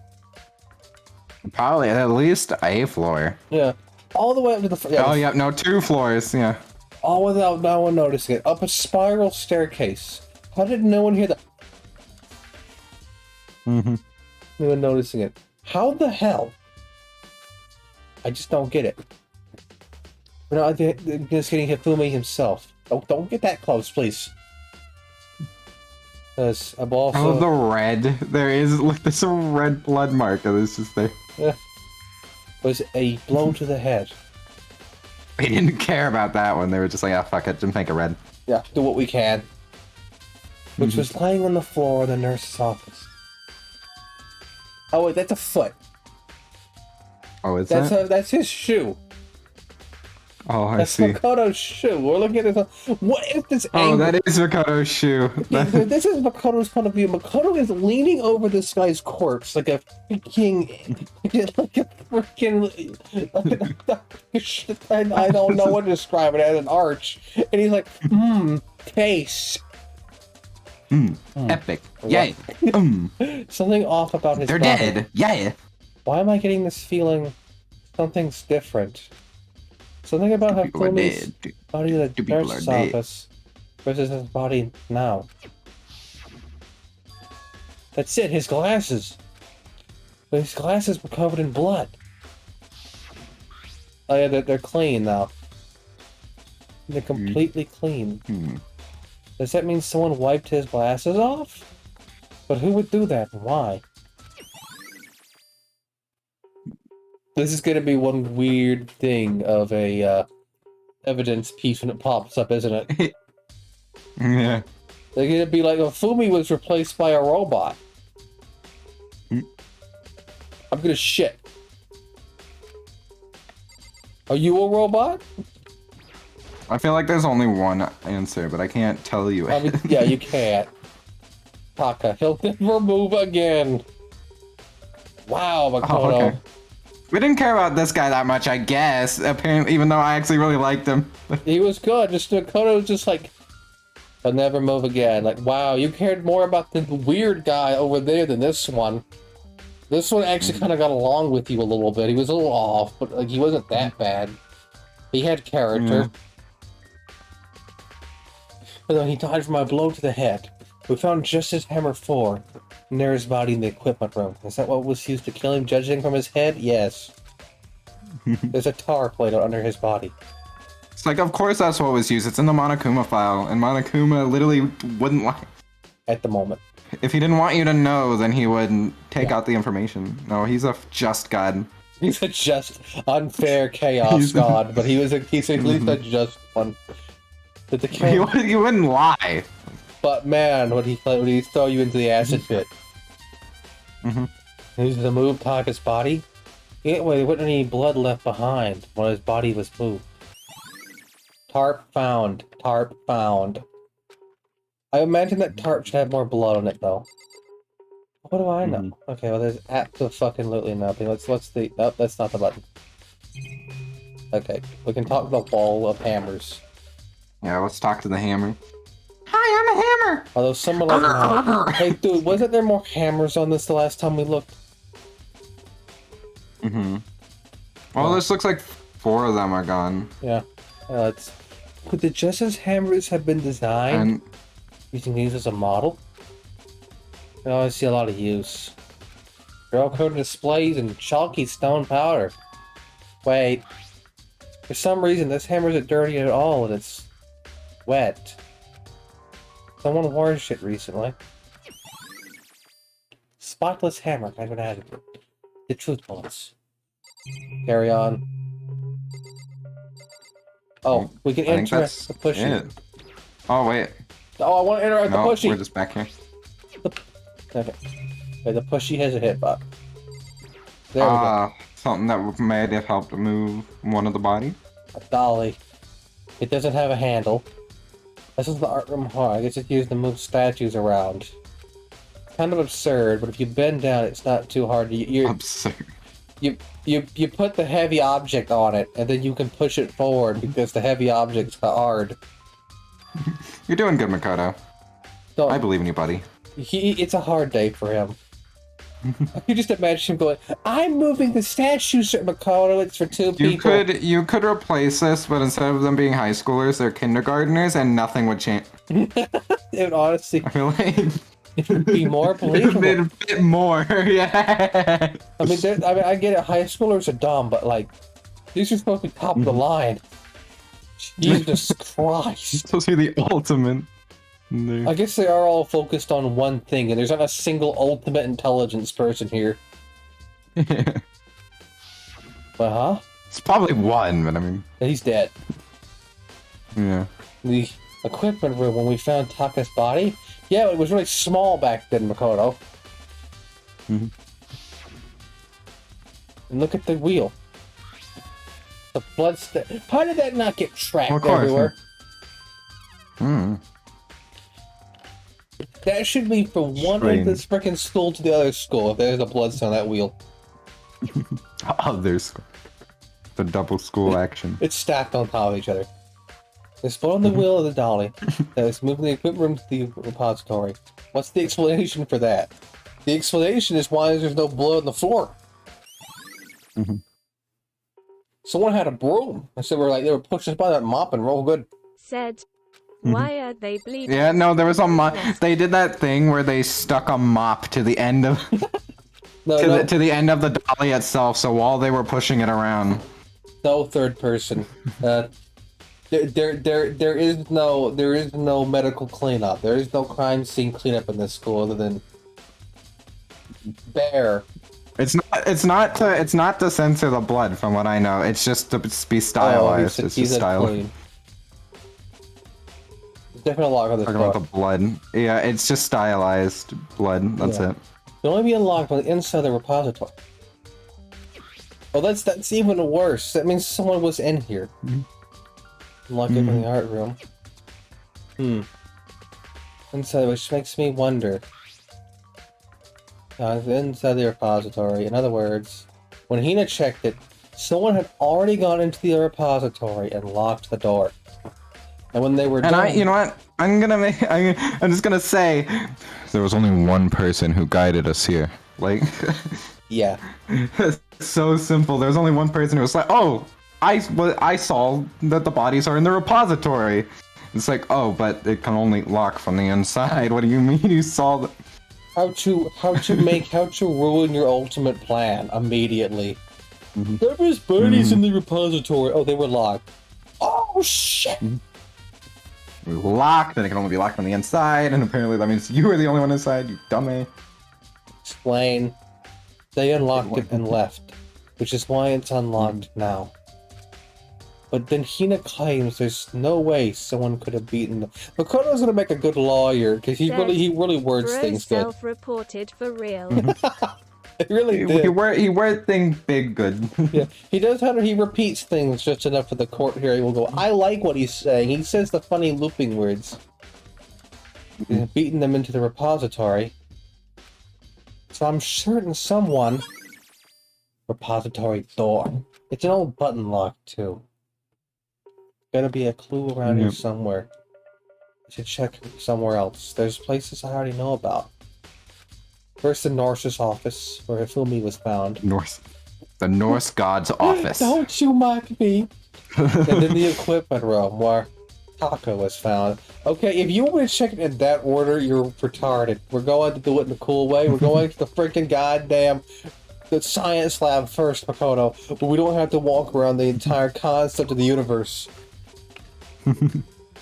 Probably at least a floor. Yeah, all the way up to the. Yeah, Oh, yeah, no, 2 floors, yeah. all without no one noticing it. Up a spiral staircase. How did no one hear that? No one noticing it. How the hell? I just don't get it. We're not just getting Hifumi himself. Don't get that close, please. Because I'm also... Oh, the red. There's a red blood mark that is just there. was a blow to the head. They didn't care about that one. They were just like, ah, fuck it, just make it red. Yeah, do what we can. Which was laying on the floor in the nurse's office. Oh wait, that's a foot. Oh, is That's that? that's his shoe. Oh, I That's see. Makoto's shoe. We're looking at this. What if this Oh, angle? that is Makoto's shoe. This is Makoto's point of view. Makoto is leaning over this guy's corpse like a freaking, I don't know what to describe it as, an arch. And he's like, face. Epic. Yay. Something off about his They're body. dead. Yeah. Why am I getting this feeling something's different? Something about how People are Fumi's dead. body in the People are nurse's dead. office versus his body now. That's it, his glasses. But his glasses were covered in blood. Oh yeah, they're clean now. They're completely clean. Does that mean someone wiped his glasses off? But who would do that and why? This is gonna be one weird thing of a evidence piece when it pops up, isn't it? Yeah. They're gonna be like, oh, Fumi was replaced by a robot. I'm gonna shit. Are you a robot? I feel like there's only one answer, but I can't tell you I it. mean, yeah, you can't. Taka, he'll never move again. Wow, Makoto. Oh, okay. We didn't care about this guy that much, I guess. Apparently, even though I actually really liked him. He was good. Just Makoto was just like, he'll never move again. Like, wow, you cared more about the weird guy over there than this one. This one actually kind of got along with you a little bit. He was a little off, but like he wasn't that bad. He had character. But then he died from a blow to the head. We found just his hammer 4 near his body in the equipment room. Is that what was used to kill him, judging from his head? Yes. There's a tar plate under his body. It's like, of course that's what was used. It's in the Monokuma file, and Monokuma literally wouldn't lie. At the moment. If he didn't want you to know, then he wouldn't take out the information. No, he's a just god. He's a just, unfair chaos god, but he's at least a just one. But the He wouldn't lie. But man, when he throw you into the acid pit, he's to move Taka's body. Yeah, well, there wasn't any blood left behind when his body was moved. Tarp found. Tarp found. I imagine that tarp should have more blood on it, though. What do I know? Okay, well, there's absolutely nothing. What's the... Oh, that's not the button. Okay, we can talk to the wall of hammers. Yeah, let's talk to the hammer. Hi, I'm a hammer! Although some are like... Hey, dude, wasn't there more hammers on this the last time we looked? Well, this looks like 4 of them are gone. Yeah. Could the Justice hammers have been designed using these as a model? I always see a lot of use. They're all coated in displays and chalky stone powder. Wait. For some reason, this hammer isn't dirty at all, and it's wet. Someone washed it recently. Spotless hammer, kind of an attitude. The truth bullets. Carry on. Oh, we can interact the pushy. Oh, wait. Oh, I want to interact the pushy. We're just back here. Okay, the pushy has a hitbox. There we go. Something that may have helped move one of the body. A dolly. It doesn't have a handle. This is the art room hall. I guess it's used to move statues around. Kind of absurd, but if you bend down, it's not too hard. Absurd. You put the heavy object on it, and then you can push it forward because the heavy object's hard. You're doing good, Makoto. So, I believe in you, buddy. It's a hard day for him. I could just imagine him going, I'm moving the statues, Makoto, it's for 2 people. You could replace this, but instead of them being high schoolers, they're kindergartners, and nothing would change. It honestly... I feel like... It would be more believable. It would fit more, yeah. I mean, I get it, high schoolers are dumb, but, like, these are supposed to be top of the line. Jesus Christ. Supposed to be the ultimate. I guess they are all focused on one thing, and there's not a single ultimate intelligence person here. But huh? It's probably one, but I mean... He's dead. Yeah. The equipment room, when we found Taka's body, yeah, it was really small back then, Makoto. And look at the wheel. The blood How did that not get tracked everywhere? That should be from one end of this freaking school to the other school if there's a bloodstain on that wheel. Other school. The double school action. It's stacked on top of each other. There's blood on the wheel of the dolly that is moving the equipment room to the repository. What's the explanation for that? The explanation is why there's no blood on the floor. Someone had a broom. I said they were pushing by that mop and roll good. Said, why are they bleeding? Yeah, no, there was a mop. They did that thing where they stuck a mop to the end of to the end of the dolly itself. So while they were pushing it around, no third person. There is no medical cleanup. There is no crime scene cleanup in this school other than Bear. It's not to censor the blood, from what I know. It's just to be stylized. Oh, it's just style. There's definitely a lock on this door. Talking about the blood. Yeah, it's just stylized blood. That's it. It'll only be unlocked on the inside of the repository. Oh, that's even worse. That means someone was in here. Unlock it in the art room. Inside, which makes me wonder. Inside the repository. In other words, when Hina checked it, someone had already gone into the repository and locked the door. And when they were done... you know what? I'm just gonna say, there was only one person who guided us here. Like... yeah. It's so simple. There's only one person who was like, oh, I saw that the bodies are in the repository. It's like, oh, but it can only lock from the inside. What do you mean you saw the... How to ruin your ultimate plan immediately. There was bodies in the repository. Oh, they were locked. Oh, shit! Locked, and it can only be locked from the inside, and apparently that means you were the only one inside, you dummy. Explain. They unlocked it and left, which is why it's unlocked now. But then Hina claims there's no way someone could have beaten them. Makoto's gonna make a good lawyer because he really words things good. Self-reported for real. It really did. He word things big good. Yeah, he does he repeats things just enough for the court here. He will go, I like what he's saying. He says the funny looping words. He's beating them into the repository. So I'm certain someone... Repository door. It's an old button lock, too. Gotta be a clue around here somewhere. I should check somewhere else. There's places I already know about. First, the Norse's office, where Hifumi was found. The Norse god's office. Don't you mock me! And then the equipment room, where Taka was found. Okay, if you want to check it in that order, you're retarded. We're going to do it in a cool way. We're going to the freaking goddamn the science lab first, Makoto. But we don't have to walk around the entire concept of the universe.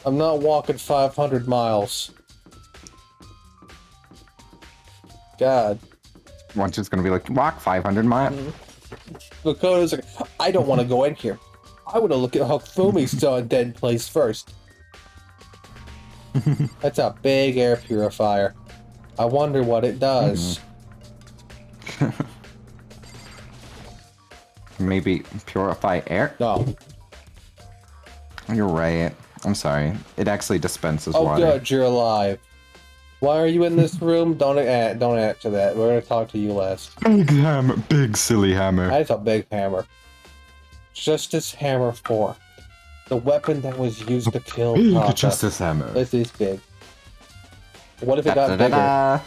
I'm not walking 500 miles. God. One's just gonna be like, walk 500 miles. Makoto's like, I don't want to go in here. I want to look at how Fumi's still in dead place first. That's a big air purifier. I wonder what it does. Maybe purify air? No. You're right. I'm sorry. It actually dispenses Oh, water. good, you're alive. Why are you in this room? Don't answer that. We're gonna talk to you last. Big hammer. Big silly hammer. That's a big hammer. Justice Hammer 4. The weapon that was used to kill Big Taka. Justice Hammer. This is big. What if it got bigger?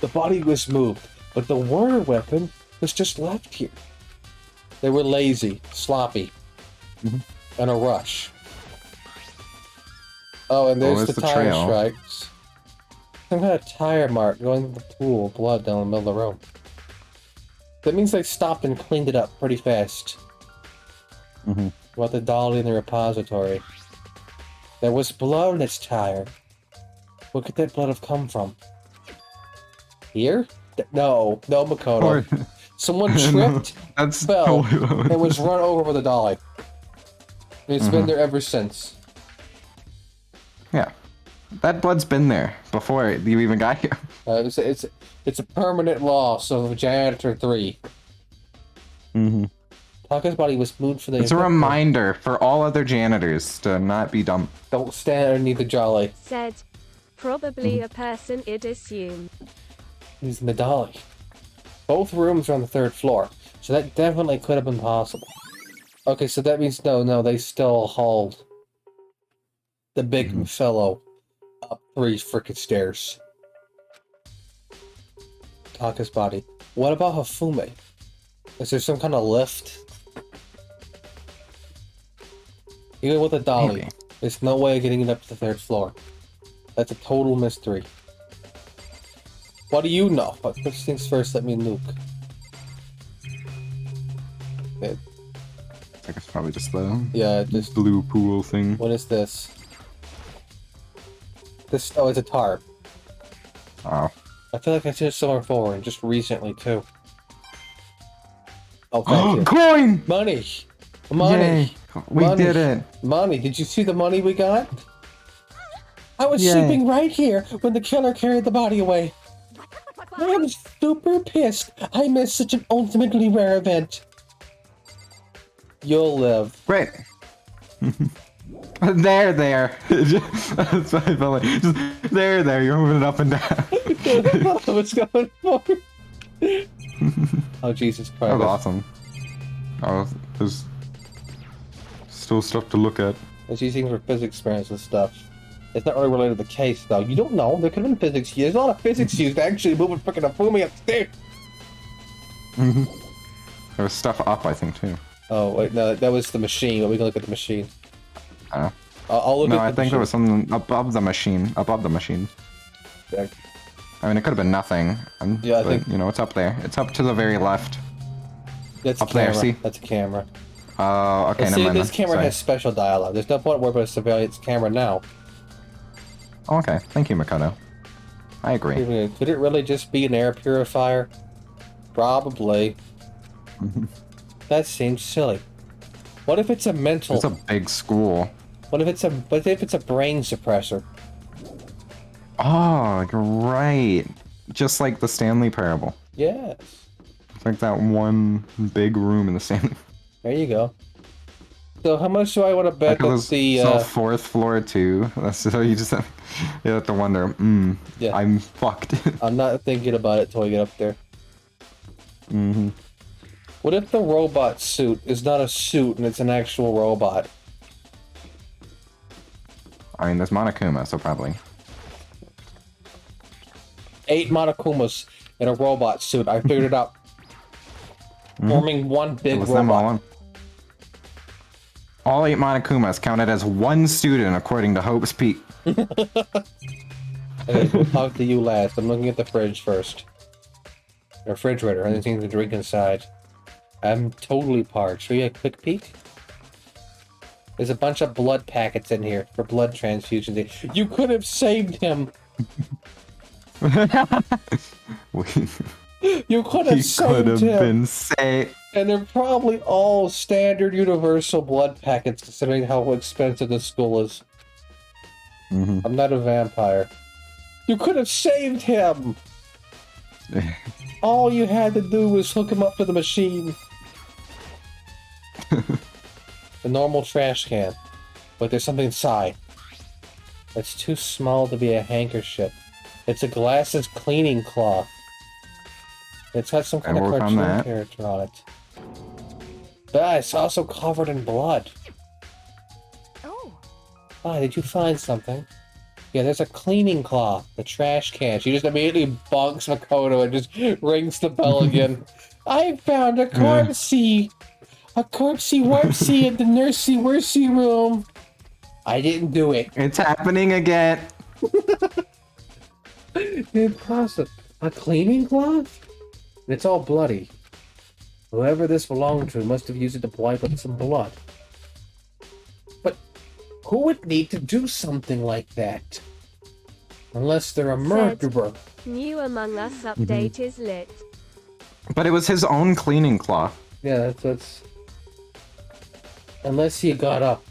The body was moved, but the water weapon was just left here. They were lazy, sloppy, and a rush. Oh, and there's the tire trail. strikes. Some kind of tire mark going to the pool of blood down the middle of the room. That means they stopped and cleaned it up pretty fast. About the dolly in the repository. There was blood in its tire. Where could that blood have come from? Here? No, Makoto. Someone tripped, fell, and was run over with a dolly. And it's been there ever since. Yeah. That blood's been there before you even got here. It's a permanent loss of Janitor 3. Taka's body was moved for the... It's a reminder for all other janitors to not be dumb. Don't stand underneath the jolly. Said, probably a person I'd assume. He's in the dolly. Both rooms are on the 3rd floor, so that definitely could have been possible. Okay, so that means no, they still hauled the big fellow up 3 frickin' stairs. Taka's body. What about Hifumi? Is there some kind of lift? Even with a dolly, Maybe. there's no way of getting it up to the 3rd floor. That's a total mystery. What do you know? But first things first, let me nuke. Okay. I think it's probably just the this blue pool thing. What is this? Oh, it's a tarp. Oh. I feel like I seen it somewhere forward, just recently too. Oh, thank you. Coin! Money! Money! Yay. We Money. did it! Money! Did you see the money we got? I was Yay. sleeping right here when the killer carried the body away. I am super pissed. I missed such an ultimately rare event. You'll live. Great. There. That's what I felt like. Just, there. You're moving it up and down. What's going on? Oh, Jesus Christ. That was awesome. Oh, there's still stuff to look at. It's using for physics experiments and stuff. It's not really related to the case, though. You don't know. There could have been physics used. There's a lot of physics used to actually move a freaking Hifumi upstairs. There was stuff up, I think, too. Oh, wait, no, that was the machine, but we can look at the machine. I'll look No, at the I think machine. there was something above the machine. Yeah. I mean, it could have been nothing. Yeah, I but, think- you know, it's up there. It's up to the very left. That's a Up there, camera. see? That's a camera. Oh, okay, And never see, mind. this then. camera Sorry. has special dialogue. There's no point worrying about a surveillance camera now. Oh, okay, thank you, Makoto. I agree. Could it really just be an air purifier? Probably. That seems silly. What if it's a mental? It's a big school. What if it's a brain suppressor? Oh, you're right. just like the Stanley Parable. Yes. It's like that one big room in the Stanley. There you go. So how much do I want to bet that the so fourth floor too. That's so you just have, you have to wonder. Yeah. I'm fucked. I'm not thinking about it till we get up there. Mm-hmm. What if the robot suit is not a suit and it's an actual robot? I mean, there's Monokuma, so probably. 8 Monokumas in a robot suit. I figured it out. Forming one big What's them robot. All 8 Monokumas counted as one student, according to Hope's Peak. Okay, we'll talk to you last. I'm looking at the fridge first. The refrigerator. Anything to drink inside. I'm totally parched. Show you a quick peek? There's a bunch of blood packets in here for blood transfusions. You could have saved him! You could have saved him! Been saved. And they're probably all standard universal blood packets, considering how expensive the school is. I'm not a vampire. You could have saved him! All you had to do was hook him up to the machine. The normal trash can. But there's something inside. It's too small to be a handkerchief. It's a glasses cleaning cloth. It's got some kind of cartoon character on it. But it's also covered in blood. Oh. Ah, did you find something? Yeah, there's a cleaning cloth. The trash can. She just immediately bonks Makoto and just rings the bell again. I found a corpsey! A corpsey warpsey in the nursey worsey room! I didn't do it. It's happening again! Impossible. A cleaning cloth? It's all bloody. Whoever this belonged to must have used it to wipe up some blood. But who would need to do something like that? Unless they're a murderer. New Among Us update is lit. But it was his own cleaning cloth. Yeah, that's... Unless he got up,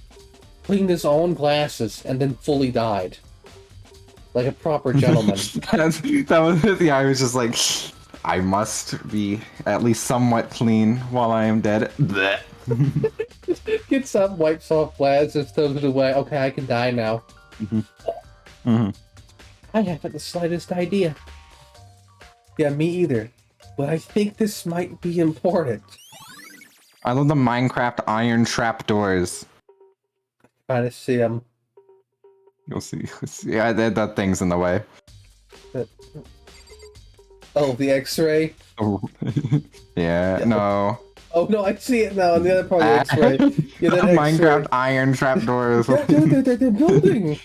cleaned his own glasses, and then fully died. Like a proper gentleman. That was, yeah, I was just like, I must be at least somewhat clean while I am dead. Blech. Gets up, wipes off glasses, throws it away. Okay, I can die now. I haven't the slightest idea. Yeah, me either. But I think this might be important. I love the Minecraft iron trapdoors. Trying to see them. You'll see. Yeah, that thing's in the way. Oh, the X-ray? Oh. Yeah, no. Oh no, I see it now. On the other part of the X-ray. Yeah, that Minecraft iron trapdoors. Yeah, they're building.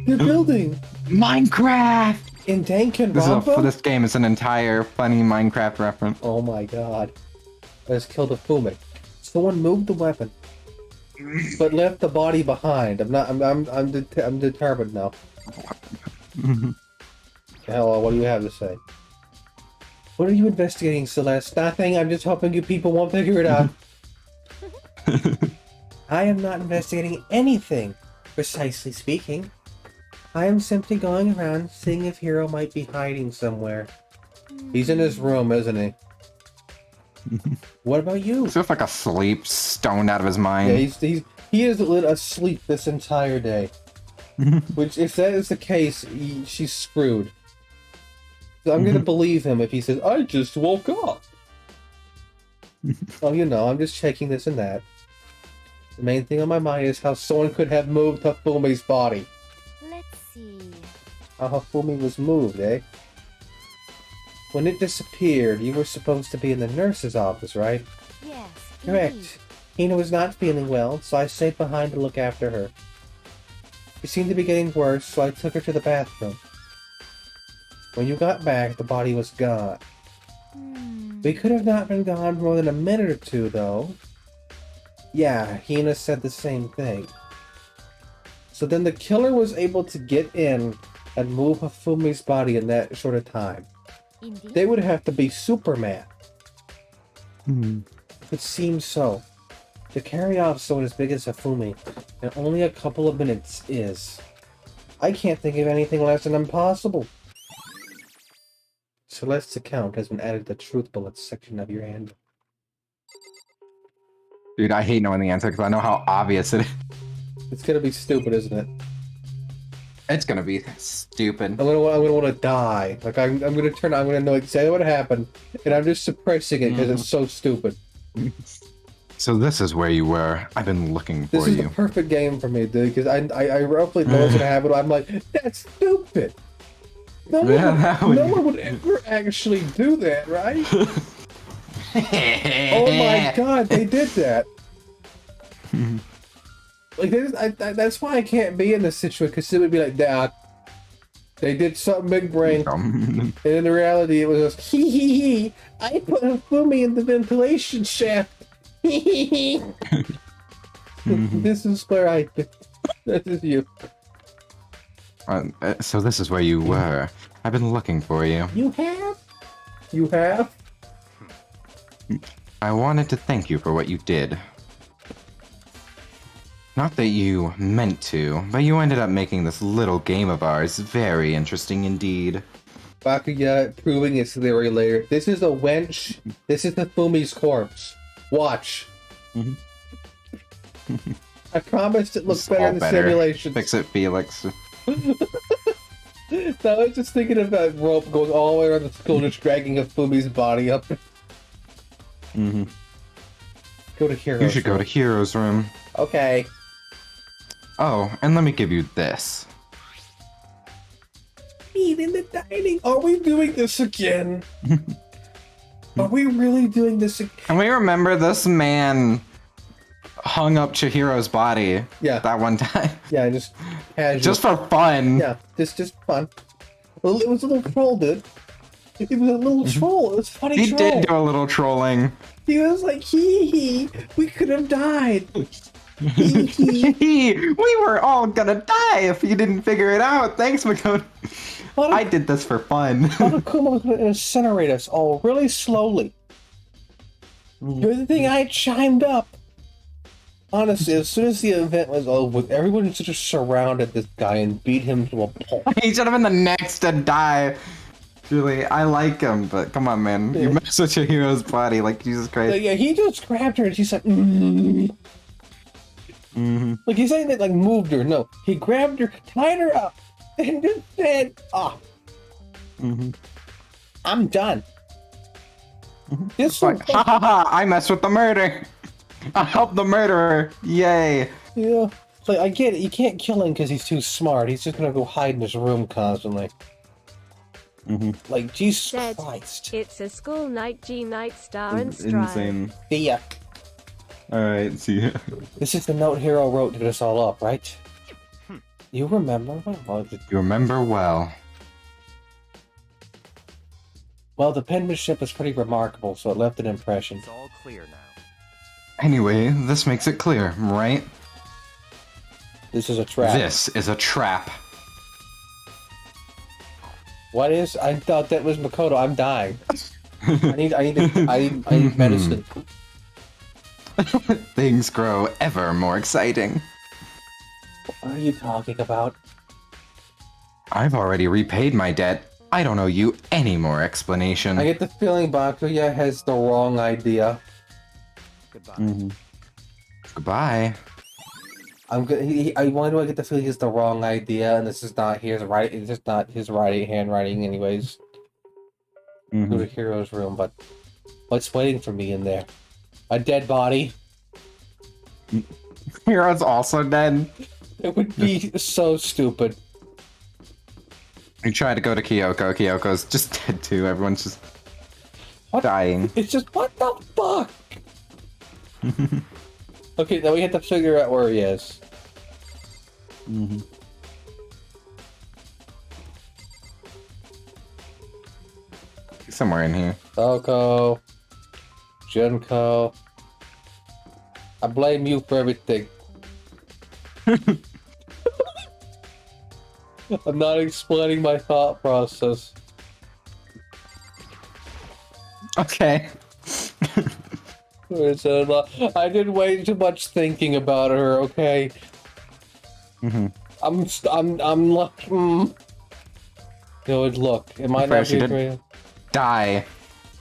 They're building. Minecraft. In Danganronpa? For this game, it's an entire funny Minecraft reference. Oh my god. Let's kill the Fume. Someone moved the weapon, but left the body behind. I'm determined now. Hello, what do you have to say? What are you investigating, Celeste? Nothing. I'm just hoping you people won't figure it out. I am not investigating anything, precisely speaking. I am simply going around seeing if Hero might be hiding somewhere. He's in his room, isn't he? What about you? He's just like asleep, stoned out of his mind. Yeah, he is asleep this entire day. Which, if that is the case, she's screwed. So I'm gonna believe him if he says, I just woke up. Oh, you know, I'm just checking this and that. The main thing on my mind is how someone could have moved Hafumi's body. Let's see. How Hafumi was moved, eh? When it disappeared, you were supposed to be in the nurse's office, right? Yes. Correct. Indeed. Hina was not feeling well, so I stayed behind to look after her. She seemed to be getting worse, so I took her to the bathroom. When you got back, the body was gone. We could have not been gone more than a minute or two, though. Yeah, Hina said the same thing. So then the killer was able to get in and move Hafumi's body in that short of time. Indeed. They would have to be Superman. It seems so. To carry off someone as big as Hafumi in only a couple of minutes is... I can't think of anything less than impossible. Celeste's account has been added to the truth bullets section of your handbook. Dude, I hate knowing the answer because I know how obvious it is. It's gonna be stupid, isn't it? It's gonna be stupid. I'm gonna want to die. Like I'm gonna know exactly what happened, and I'm just suppressing it because it's so stupid. So this is where you were. I've been looking for This is you. the perfect game for me, dude, because I roughly know what's gonna happen. I'm like, that's stupid. No one would ever actually do that, right? Oh my god, they did that. Like that's why I can't be in this situation, because it would be like, Dad, they did something big brain, and in the reality it was just, hee, I put a Fumi in the ventilation shaft. This is where this is you. So this is where you were. I've been looking for you. You have? You have? I wanted to thank you for what you did. Not that you meant to, but you ended up making this little game of ours very interesting indeed. Bakuya proving its theory later. This is a wench. This is the Fumi's corpse. Watch. I promised it looks better in the simulation. Fix it, Felix. I was just thinking of that rope going all the way around the school, just dragging a Fumi's body up. Go to Heroes. You should go to Hero's room. Okay. Oh, and let me give you this. Eat in the dining. Are we doing this again? Are we really doing this again? Can we remember this man hung up Chihiro's body? Yeah. That one time. Yeah, just casual. Just for fun. Yeah, just fun. Well, it was a little troll, dude. It was a little troll. It was a funny He troll. did do a little trolling. He was like, hee, we could have died. Hee. We were all gonna die if you didn't figure it out. Thanks, Makoto. I did this for fun. Monokuma was going to incinerate us all really slowly. You're the thing I chimed up. Honestly, as soon as the event was over, everyone just surrounded this guy and beat him to a pulp. He should have been the next to die. Really, I like him, but come on, man. You mess with your hero's body, like, Jesus Christ. Like, yeah, he just grabbed her and she's like, Like, he's saying that, like, moved her. No, he grabbed her, tied her up, and just said, I'm done. This Like, ha ha ha, I messed with the murder. I helped the murderer. Yay. Yeah. It's like, I get it. You can't kill him because he's too smart. He's just gonna go hide in his room constantly. Like, Jesus Dead. Christ. It's a school night, G night, star and strive. Insane. See ya. Alright, see ya. This is the note Hero wrote to get us all up, right? You remember? You remember well. Well, the penmanship was pretty remarkable, so it left an impression. It's all clear now. Anyway, this makes it clear, right? This is a trap. This is a trap. What is? I thought that was Makoto. I'm dying. I need medicine. Things grow ever more exciting. What are you talking about? I've already repaid my debt. I don't owe you any more explanation. I get the feeling Bakuya has the wrong idea. Goodbye. Goodbye. I'm good. Why do I get the feeling he has the wrong idea, and this is not his right? It's just not his handwriting, anyways. Go to Hero's room, but what's waiting for me in there? A dead body. Hero's also dead. It would be so stupid. You try to go to Kyoko. Kyoko's just dead too. Everyone's just dying. It's just, what the fuck? Okay, now we have to figure out where he is. Somewhere in here. Toko. Junko. I blame you for everything. I'm not explaining my thought process. Okay. I did way too much thinking about her, okay? I'm like, Dude, look, it might not She be did. great. die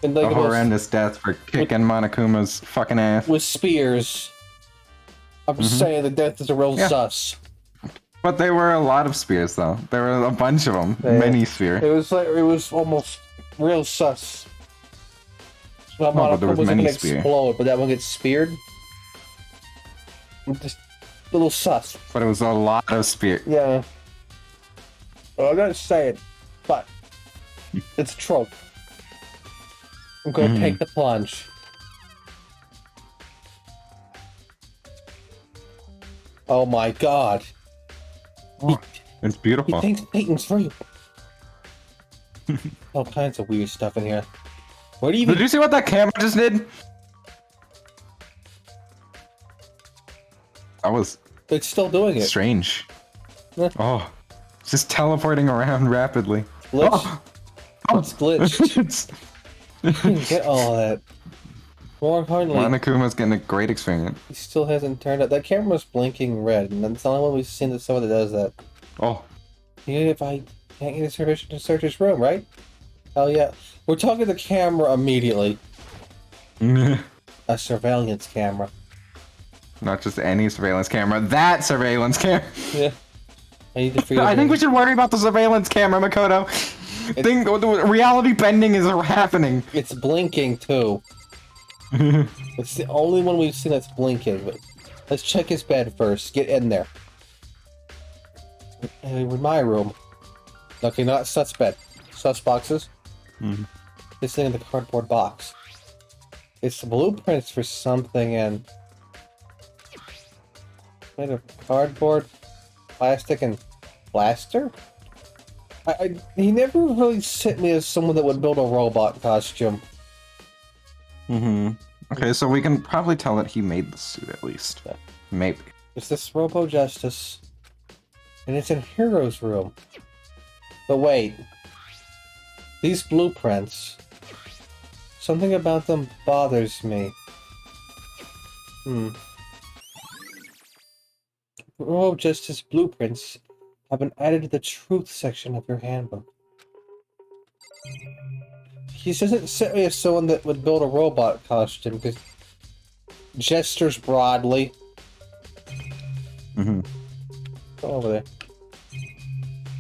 And a like horrendous death for kicking Monokuma's fucking ass. with spears. I'm just saying the death is a real sus. But there were a lot of spears, though. There were a bunch of them. Yeah. Many spear. It was almost real sus. Well, but there was Monokuma's many gonna spear. explode, but that one gets speared. Just a little sus. But it was a lot of spear. Yeah. Well, I'm not saying, but it's a trope. I'm gonna take the plunge. Oh my god. It's He beautiful. thinks Peyton's real. All kinds of weird stuff in here. Where do you Did even... you see what that camera just did? That was It's still doing it. strange. Yeah. Oh, it's just teleporting around rapidly. Glitch? Oh. It's glitched. It's- You can get all that. More importantly, Monokuma's getting a great experience. he still hasn't turned up. That camera's blinking red, and that's the only one we've seen that someone that does that. Oh, Even if I can't get his permission to search his room, right? Hell yeah. We're talking the camera immediately. A surveillance camera. not just any surveillance camera. That surveillance camera. Yeah. I need to figure I think we should worry about the surveillance camera, Makoto. Reality bending is happening. It's blinking too. It's the only one we've seen that's blinking. But let's check his bed first. Get in there. In my room. Okay, not sus bed. Sus boxes. This thing in the cardboard box. It's blueprints for something and made of cardboard, plastic, and plaster. He never really set me as someone that would build a robot costume. Okay, so we can probably tell that he made the suit at least. Yeah. Maybe. It's this Robo Justice, and it's in Hero's room. But wait, these blueprints, something about them bothers me. Robo Justice blueprints have been added to the truth section of your handbook. He doesn't set me as someone that would build a robot costume because gestures broadly. Go over there.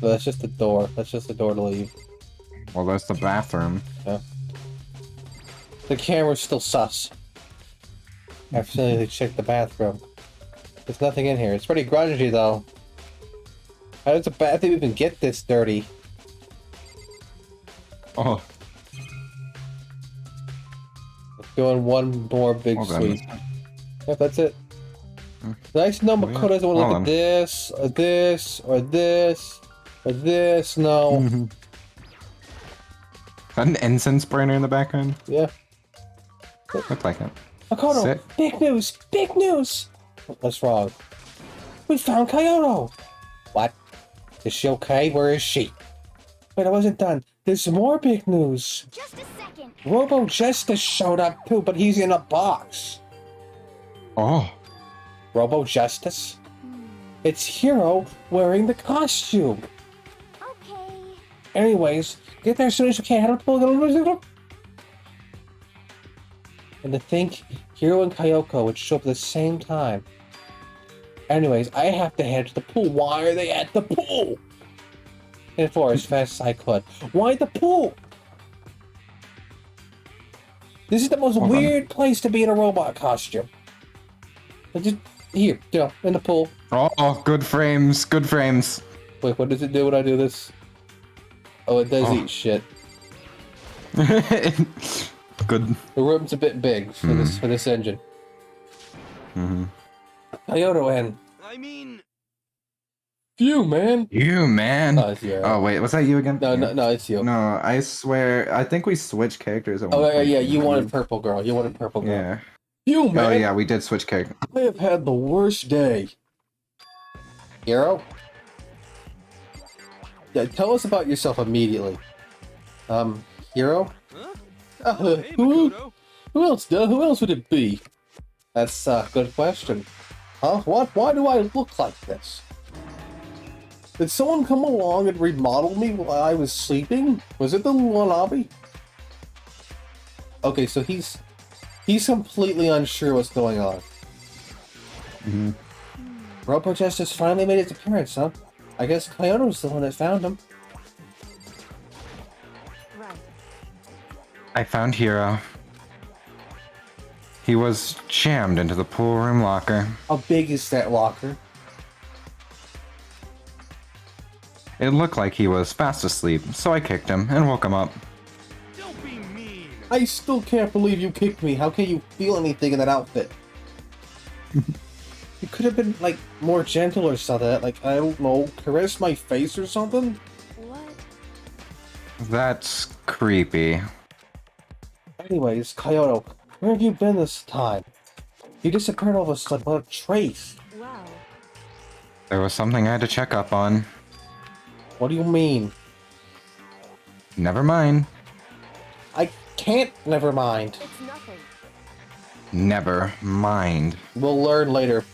No, that's just the door. That's just the door to leave. Well, there's the bathroom. Yeah. The camera's still sus. After they checked the bathroom. There's nothing in here. It's pretty grungy though. How does a bathroom even get this dirty? Oh, Let's go in one more big well then. suite. Yep, that's it. Nice to know Makoto doesn't want to look at this, or this, or this, or this. No. Is that an incense burner in the background? Yeah. Looked like it. Makoto, Sit. big news! Big news! What's wrong? We found Kyoto! What? Is she okay? Where is she? Wait, I wasn't done. There's more big news. Just a second. Robo Justice showed up too, but he's in a box. Oh, Robo Justice? It's Hero wearing the costume. Okay. Anyways, get there as soon as you can. And to think Hero and Kyoko would show up at the same time. Anyways, I have to head to the pool. Why are they at the pool? And for as fast as I could. Why the pool? This is the most Hold on. weird place to be in a robot costume. But just here, in the pool. oh, good frames, good frames. Wait, what does it do when I do this? Oh, it does eat shit. Good. The room's a bit big for this engine. Kyoto and I mean, you, man. You, man. Oh, it's you. Oh, wait, was that you again? No, Yeah. no, it's you. No, I swear, I think we switched characters at Oh, one yeah, point. yeah, you wanted purple girl. You wanted purple girl. Yeah. You, man. Oh, yeah, we did switch characters. I have had the worst day. Hero? Yeah, tell us about yourself immediately. Hero? hey, Who Makoto. else? Who else would it be? That's a good question. Huh? What? Why do I look like this? Did someone come along and remodel me while I was sleeping? Was it the Wanabe? Okay, so he's completely unsure what's going on. Mm-hmm. Robo Justice finally made its appearance, huh? I guess Kyoto's the one that found him. Right. I found Hero. He was jammed into the pool room locker. How big is that locker? It looked like he was fast asleep, so I kicked him and woke him up. Don't be mean. I still can't believe you kicked me. How can you feel anything in that outfit? You could have been, like, more gentle or something. Like, I don't know, caress my face or something? What? That's creepy. Anyways, Kyoto, where have you been this time? You disappeared all of a sudden without a trace. Wow. There was something I had to check up on. What do you mean? Never mind. I can't, never mind. It's nothing. Never mind. We'll learn later.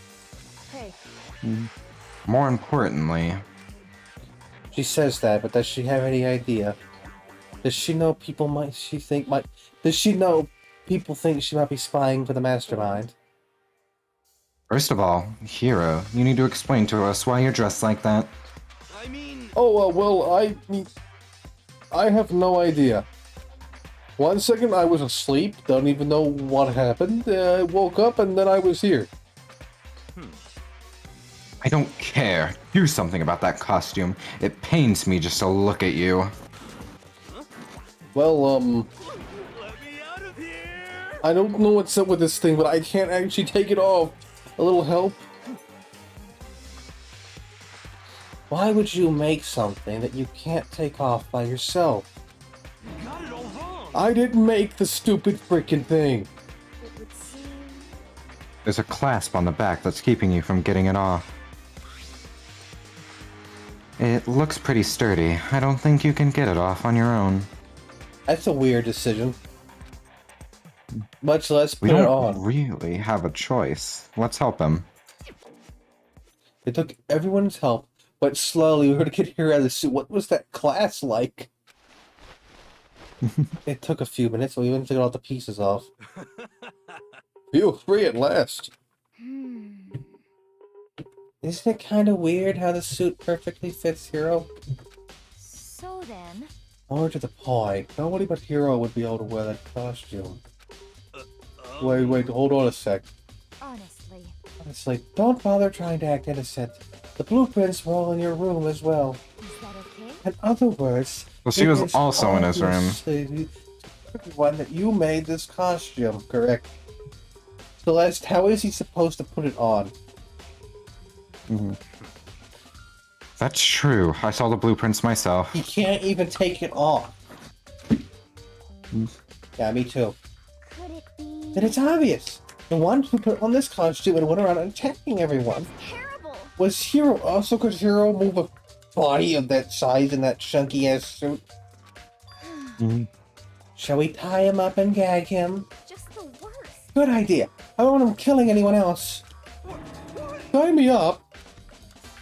Hey, More importantly, She says that, but does she have any idea? Does she know people might, does she know people think she might be spying for the mastermind? first of all, Hero, you need to explain to us why you're dressed like that. I mean, Oh, well, I have no idea. 1 second I was asleep, don't even know what happened. I woke up and then I was here. I don't care. Do something about that costume. It pains me just to look at you. Well, let me out of here. I don't know what's up with this thing, but I can't actually take it off. A little help? Why would you make something that you can't take off by yourself? You got it all wrong. I didn't make the stupid freaking thing. it would seem... There's a clasp on the back that's keeping you from getting it off. It looks pretty sturdy. I don't think you can get it off on your own. That's a weird decision. Much less We put it don't on. really have a choice. Let's help him. It took everyone's help, but slowly we were to get here out of the suit. What was that class like? It took a few minutes, so we went to get all the pieces off. Feel free at last. Isn't it kind of weird how the suit perfectly fits Hero? So then, More to the point, nobody but Hero would be able to wear that costume. Wait, hold on a sec. honestly, Honestly, don't bother trying to act innocent. The blueprints were all in your room as well. is that okay? In other words, Well, she it was is also in his room. obviously everyone that you made this costume, correct? Celeste, how is he supposed to put it on? That's true. I saw the blueprints myself. He can't even take it off. Yeah, me too. Could it be Then it's obvious. The one who put on this costume and went around attacking everyone terrible? was Hero. Also, could Hero move a body of that size in that chunky ass suit? Shall we tie him up and gag him? Just the worst. Good idea. I don't want him killing anyone else. Tie me up.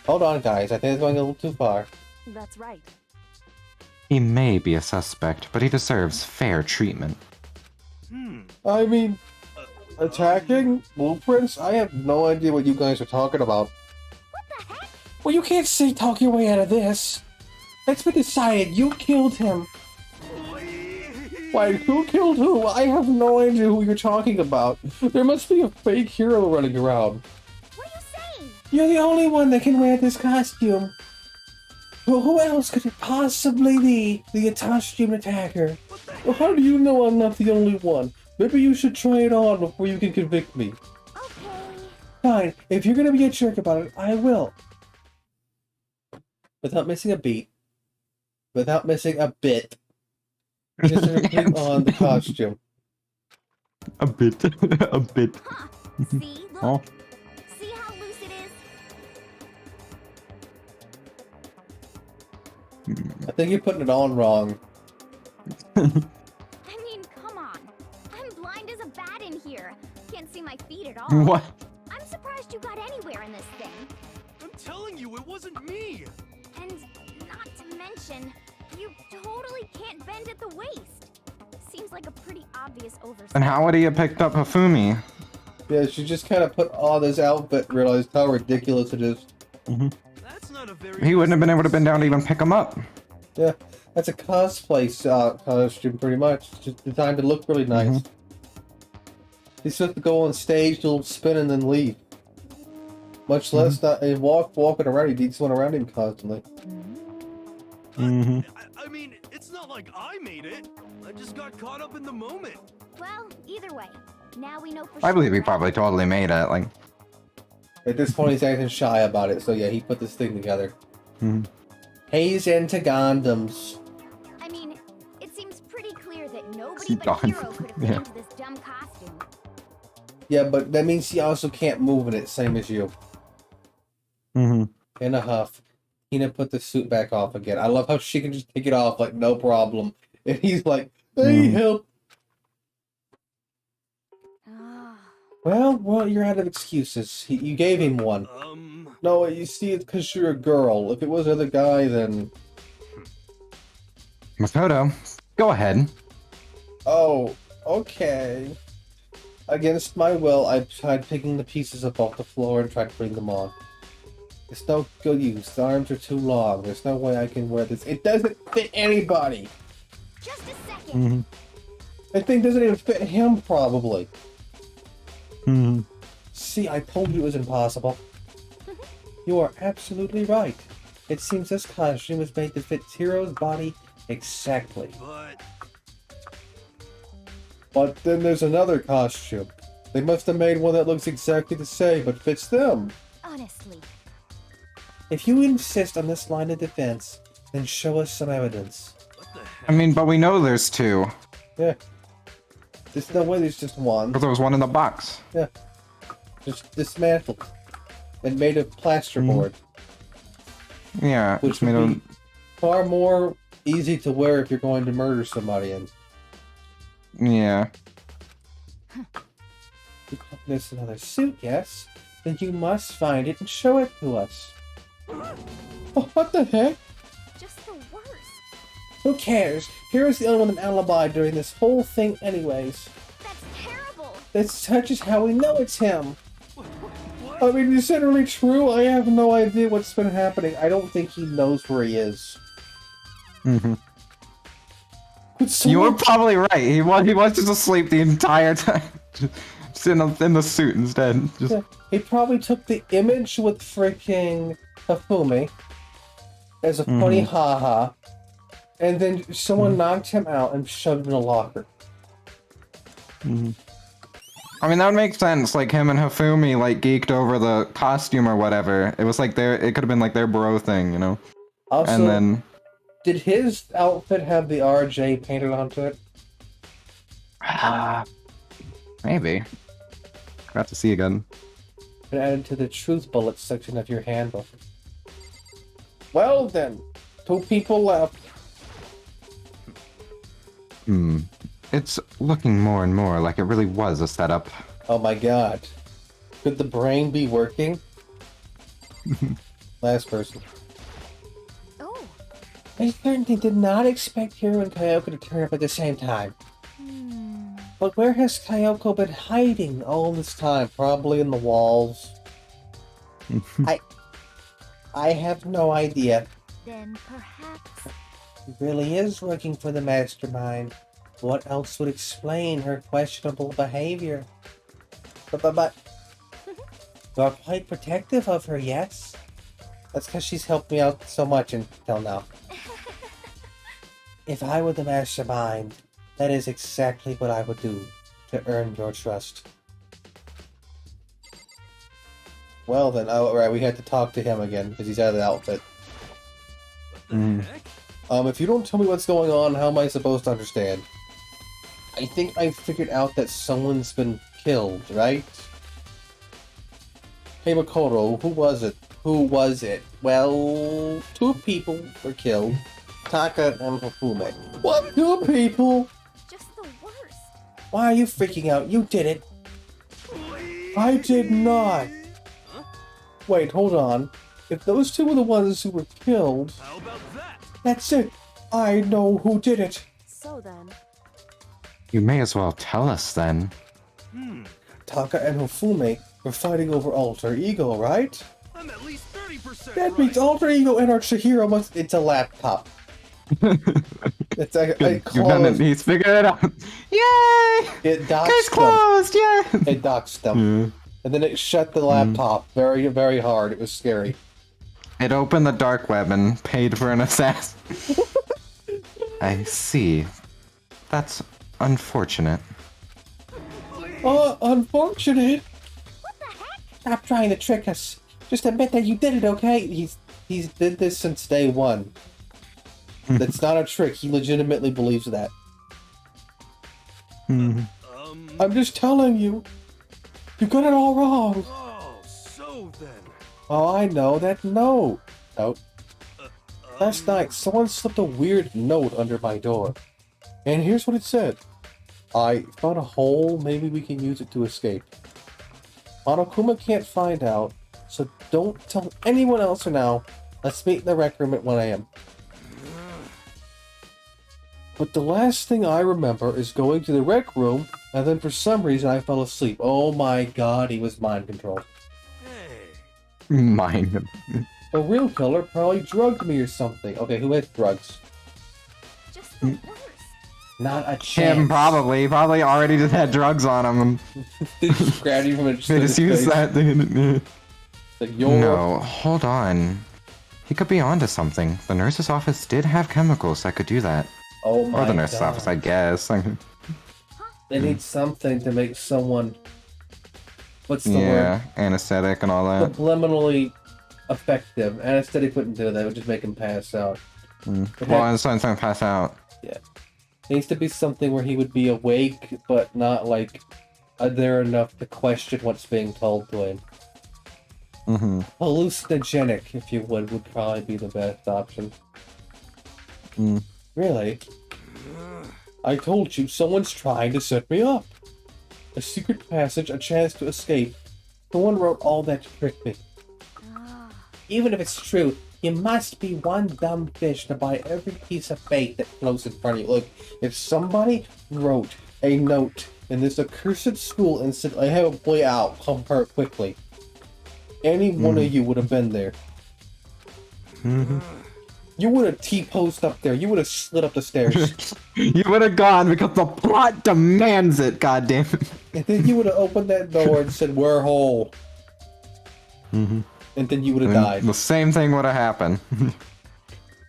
Hold on, guys. I think it's going a little too far. That's right. He may be a suspect, but he deserves fair treatment. I mean, attacking blueprints? I have no idea what you guys are talking about. What the heck? Well, you can't say talk your way out of this. It's been decided. You killed him. Wait, who killed who? I have no idea who you're talking about. There must be a fake Hero running around. What are you saying? You're the only one that can wear this costume. Well, who else could it possibly be? The costume attacker. Well, how do you know I'm not the only one? Maybe you should try it on before you can convict me. Okay. Fine, if you're gonna be a jerk about it, I will. Without missing a beat. Without missing a bit. Just to put on the costume. A bit. A bit. Huh. See? Look. Oh. See how loose it is? I think you're putting it on wrong. I mean, come on. I'm blind as a bat in here. Can't see my feet at all. What? I'm surprised you got anywhere in this thing. I'm telling you, it wasn't me. And not to mention, you totally can't bend at the waist. seems like a pretty obvious oversight. And how would he have picked up Hifumi? Yeah, she just kind of put on this outfit and realized how ridiculous it is. That's not a very. He wouldn't have been able to been down to even pick him up. Yeah, that's a cosplay costume, pretty much. It's just designed to look really nice. He's supposed to go on stage, do a little spin, and then leave. Much less not walking around. He needs one around him constantly. I mean, it's not like I made it. I just got caught up in the moment. Well, either way, now we know for sure. I believe he right? probably totally made it. Like, At this point, he's acting shy about it. So yeah, he put this thing together. He's into Gundams. I mean, it seems pretty clear that nobody but Hero could have Yeah. into this dumb costume. Yeah, but that means he also can't move in it, same as you. In a huff. Tina put the suit back off again. I love how she can just take it off like no problem. And he's like, hey, help. Well, you're out of excuses. You gave him one. No, you see, it's because you're a girl. If it was another guy, then... Makoto, go ahead. Oh, okay. Against my will, I tried picking the pieces up off the floor and tried to bring them on. It's no good use. The arms are too long. There's no way I can wear this. It doesn't fit anybody. Just a second. That thing doesn't even fit him, probably. See, I told you it was impossible. You are absolutely right. It seems this costume was made to fit Tiro's body exactly. But then there's another costume. They must have made one that looks exactly the same, but fits them. Honestly. If you insist on this line of defense, then show us some evidence. I mean, but we know there's two. Yeah. There's no way there's just one. But there was one in the box. Yeah. Just dismantled. And made of plasterboard. Yeah, Which it's made would of... be far more easy to wear if you're going to murder somebody in. Yeah. You call this another suit, yes? Then you must find it and show it to us. Oh, what the heck? Just the worst. Who cares? Hero's the only one with an alibi during this whole thing anyways. That's terrible. That's such as how we know it's him. I mean, is that really true? I have no idea what's been happening. I don't think he knows where he is. You were probably right. He was just asleep the entire time. Just in the suit instead. Just... Yeah, he probably took the image with freaking Hifumi as a funny haha, and then someone knocked him out and shoved him in a locker. I mean, that would make sense. Like, him and Hifumi, like, geeked over the costume or whatever. It was like it could have been like their bro thing, you know? Also, and then... did his outfit have the RJ painted onto it? Maybe. Got to see again. And added to the truth bullets section of your handbook. Well then, 2 people left. It's looking more and more like it really was a setup. Oh my god. Could the brain be working? Last person. Oh. I certainly did not expect Hiro and Kyoko to turn up at the same time. But where has Kyoko been hiding all this time? Probably in the walls. I have no idea. Then perhaps... She really is working for the mastermind. What else would explain her questionable behavior? But you're quite protective of her, yes? That's because she's helped me out so much until now. If I were the mastermind, that is exactly what I would do to earn your trust. Well then, oh right, we had to talk to him again because he's out of the outfit. What the heck? If you don't tell me what's going on, how am I supposed to understand? I think I figured out that someone's been killed, right? Hey Makoto, who was it? Who was it? Well, 2 people were killed. Taka and Hifumi. What? 2 people? Just the worst. Why are you freaking out? You did it. I did not. Wait, hold on. If those 2 were the ones who were killed... How about that? That's it. I know who did it. So then, You may as well tell us then. Taka and Hofume were fighting over alter ego, right? I'm at least 30% That means alter ego and our Chihiro must. It's a laptop. It's a Good, you've done it. He's figured it out. Yay! It Case doxed them. closed. Yeah. It doxed them. And then it shut the laptop very, very hard. It was scary. It opened the dark web and paid for an assassin. I see. That's unfortunate. Oh, unfortunate. What the heck? Stop trying to trick us. Just admit that you did it, okay? He's did this since day one. That's not a trick. He legitimately believes that. I'm just telling you. You got it all wrong. Oh, so then. Oh, I know that note. Last night, someone slipped a weird note under my door. And here's what it said. I found a hole, maybe we can use it to escape. Monokuma can't find out, so don't tell anyone else for now. Let's meet in the rec room at 1 a.m. But the last thing I remember is going to the rec room, and then for some reason I fell asleep. Oh my god, he was mind controlled. Hey. Mine. The real killer probably drugged me or something. Okay, who has drugs? Just the worst. Not a chance. Him, probably. Probably already just had drugs on him. They just grabbed you from a They just used that thing. Like, you're... No, hold on. He could be onto something. The nurse's office did have chemicals that could do that. Oh my Or the nurse's god. office, I guess. They need something to make someone... What's the Yeah, word? anesthetic and all that. Subliminally effective. Anesthetic wouldn't do that. It would just make him pass out. Well, it's something pass out. Yeah. It needs to be something where he would be awake, but not, like, there enough to question what's being told to him. Hallucinogenic, if you would probably be the best option. Really? I told you, someone's trying to set me up. A secret passage, a chance to escape. Someone wrote all that to trick me. Even if it's true, you must be one dumb fish to buy every piece of bait that floats in front of you. Look, if somebody wrote a note in this accursed school and said, I have a boy out, come hurt quickly, any one of you would have been there. You would have T-posed up there. You would have slid up the stairs. You would have gone because the plot demands it, goddammit. And then you would have opened that door and said, we're whole. And then you would have died. The same thing would have happened.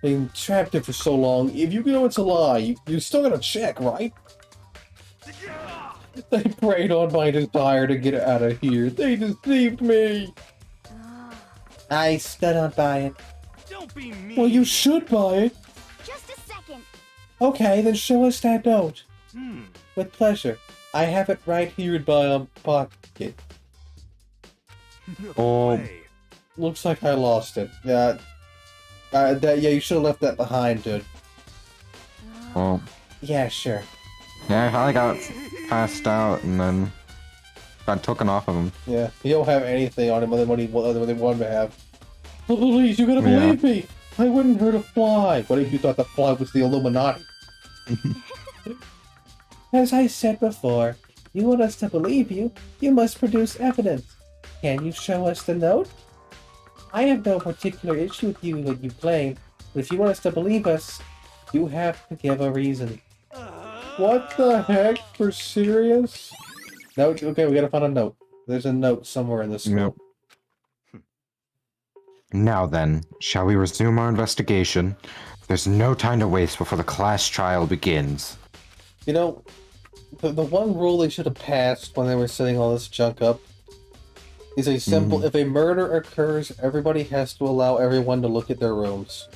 Being trapped there for so long, if you know it's a lie, you're still gonna check, right? They preyed on my desire to get out of here. They deceived me. I still don't buy it. Don't be mean. Well, you should buy it. Just a second. Okay, then show us that note. Hmm. With pleasure. I have it right here in my pocket. No Oh. way. Looks like I lost it. Yeah. Yeah, you should have left that behind, dude. Well, Yeah, sure. yeah, I finally got passed out and then got taken off of him. Yeah, he don't have anything on him other than what they wanted to have. Oh, please, you gotta believe me. I wouldn't hurt a fly. What if you thought the fly was the Illuminati? As I said before, you want us to believe you, you must produce evidence. Can you show us the note? I have no particular issue with you when you claim, but if you want us to believe us, you have to give a reason. What the heck? For serious? No, okay, we gotta find a note. There's a note somewhere in this school. Nope. Now then, shall we resume our investigation? There's no time to waste before the class trial begins. You know, the one rule they should have passed when they were setting all this junk up is a simple, if a murder occurs, everybody has to allow everyone to look at their rooms.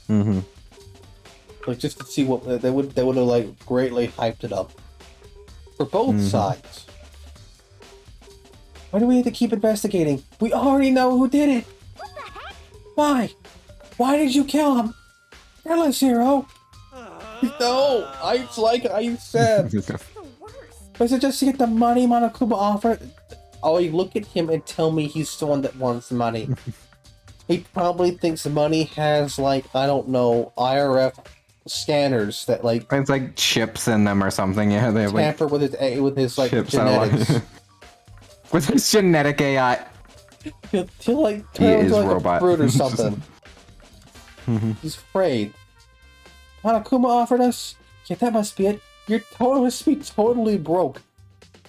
Like, just to see what, they would have, like, greatly hyped it up. For both sides. Why do we have to keep investigating? We already know who did it! What the heck? Why? Why did you kill him? Tell us, Hero! No! It's like I said! The worst. Was it just to get the money Monokuma offered? Oh, you look at him and tell me he's the one that wants money. He probably thinks money has, like, I don't know, scanners that like It's like chips in them or something. Yeah, they have like tamper with his like chips that are genetics. with his genetic AI. He'll like He turn into is like robot. a brute or something. He's afraid. Hanakuma offered us? Yeah, that must be it. Your total must be totally broke.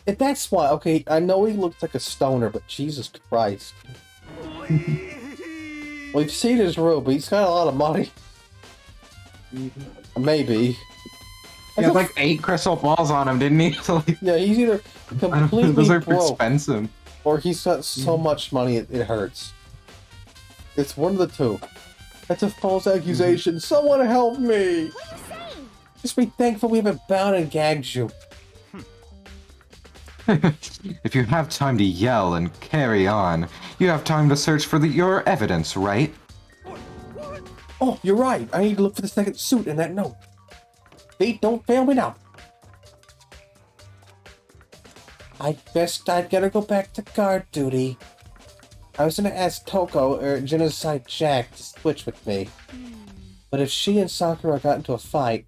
If that's why, okay, I know he looks like a stoner, but Jesus Christ. We've seen his room, but he's got a lot of money. Maybe. He had like 8 crystal balls on him, didn't he? So, like, Yeah, he's either completely those are broke, expensive. or he's got so much money it hurts. It's one of the two. That's a false accusation. Someone help me! What are you saying? Just be thankful we haven't bound and gagged you. If you have time to yell and carry on, you have time to search for your evidence, right? Oh, you're right. I need to look for the second suit in that note. Fate, don't fail me now. I'd better go back to guard duty. I was gonna ask Toko or Genocide Jack to switch with me. But if she and Sakura got into a fight,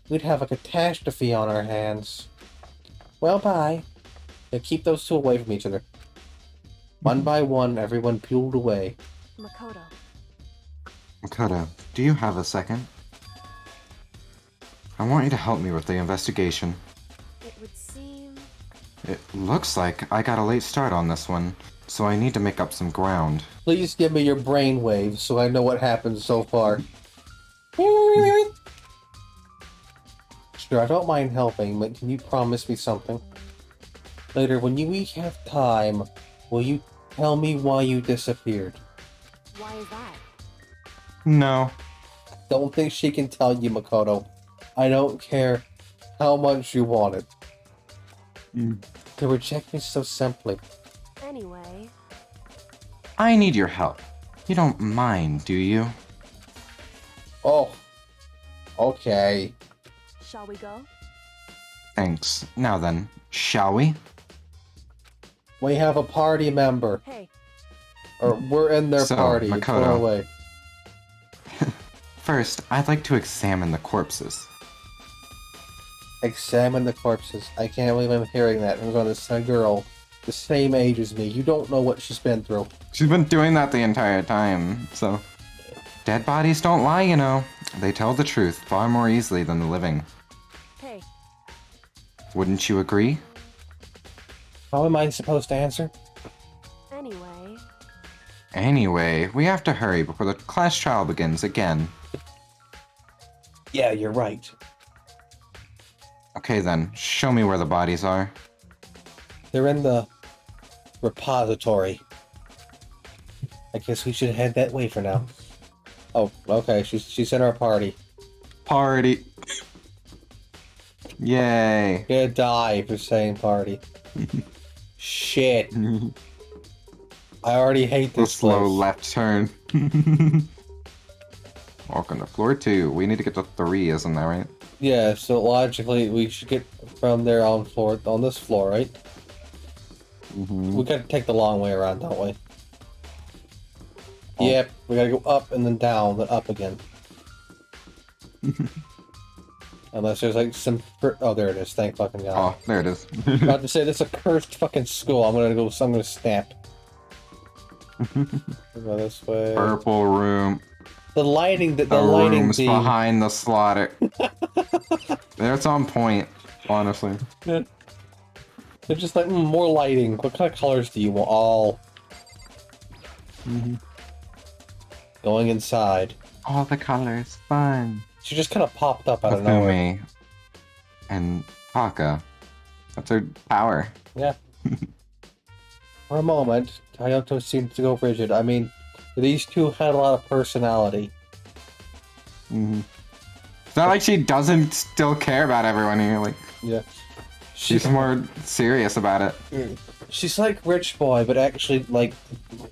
we'd have a catastrophe on our hands. Well, bye. Yeah, keep those two away from each other. One by one, everyone peeled away. Makoto. Makoto, do you have a second? I want you to help me with the investigation. It would seem... It looks like I got a late start on this one, so I need to make up some ground. Please give me your brainwaves so I know what happened so far. Sure, I don't mind helping, but can you promise me something? Later, when you each have time, will you tell me why you disappeared? Why is that? No. Don't think she can tell you, Makoto. I don't care how much you want it. To reject me so simply. Anyway... I need your help. You don't mind, do you? Oh. Okay. Shall we go? Thanks. Now then, shall we? We have a party member. Hey, Or we're in their So, party. It's Makoto. going away. First, I'd like to examine the corpses. Examine the corpses. I can't believe I'm hearing that. I'm going to this girl the same age as me. You don't know what she's been through. She's been doing that the entire time, so... Dead bodies don't lie, you know. They tell the truth far more easily than the living. hey, Wouldn't you agree? How am I supposed to answer? anyway... Anyway, we have to hurry before the class trial begins again. Yeah, you're right. Okay then, show me where the bodies are. They're in the repository. I guess we should head that way for now. Oh, okay. She's in our party. Party! Yay! Gonna die for saying party. Shit. I already hate The this slow place. left turn. Welcome to floor 2. We need to get to 3, isn't that right? Yeah, so logically we should get from there on this floor, right? We gotta take the long way around, don't we? Oh. Yep, we gotta go up and then down, then up again. Unless there's like some... Oh, there it is. Thank fucking God. Oh, there it is. About to say, this is a cursed fucking school. I'm gonna snap. Go this way. Purple room. The lighting, the The lighting, room's behind the slaughter. That's on point, honestly. They're just like, more lighting. What kind of colors do you want? All. Going inside. All the colors, fun. She just kind of popped up out of nowhere. Kafumi and Taka. That's her power. Yeah. For a moment, Tayoto seemed to go rigid. I mean, these two had a lot of personality. It's not like she doesn't still care about everyone here. Like, Yeah. she's more serious about it. She's like Rich Boy, but actually, like,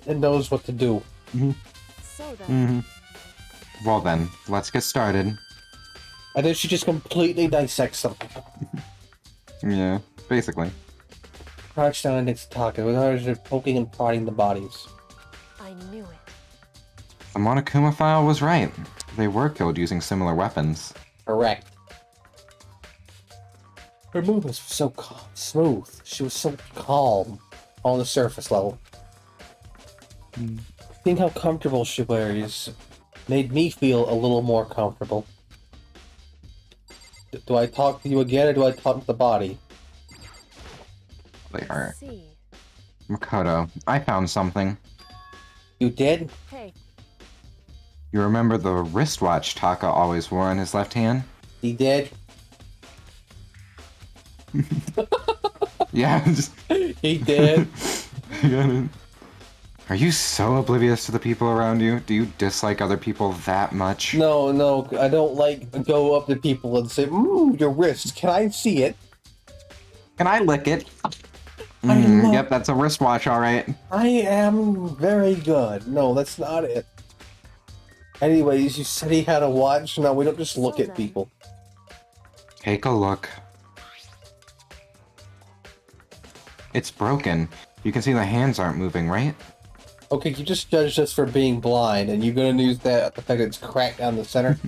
knows what to do. So then... Well then, let's get started. And then she just completely dissects them. Yeah, basically. Crouched down next to Taka, with her poking and prodding the bodies. I knew it. The Monokuma file was right. They were killed using similar weapons. Correct. Her movements were so smooth. She was so calm on the surface level. Seeing how comfortable she was made me feel a little more comfortable. Do I talk to you again, or do I talk to the body? They are. Let's see. Makoto, I found something. You did? Hey, You remember the wristwatch Taka always wore on his left hand? He did? Yeah, just... He did? Yeah. Are you so oblivious to the people around you? Do you dislike other people that much? No, I don't like go up to people and say, your wrist, can I see it? Can I lick it? Yep, that's a wristwatch, alright. I am very good. No, that's not it. Anyways, you said he had a watch. No, we don't just look So at then- people. Take a look. It's broken. You can see the hands aren't moving, right? Okay, you just judged us for being blind, and you're gonna use that the fact that it's cracked down the center?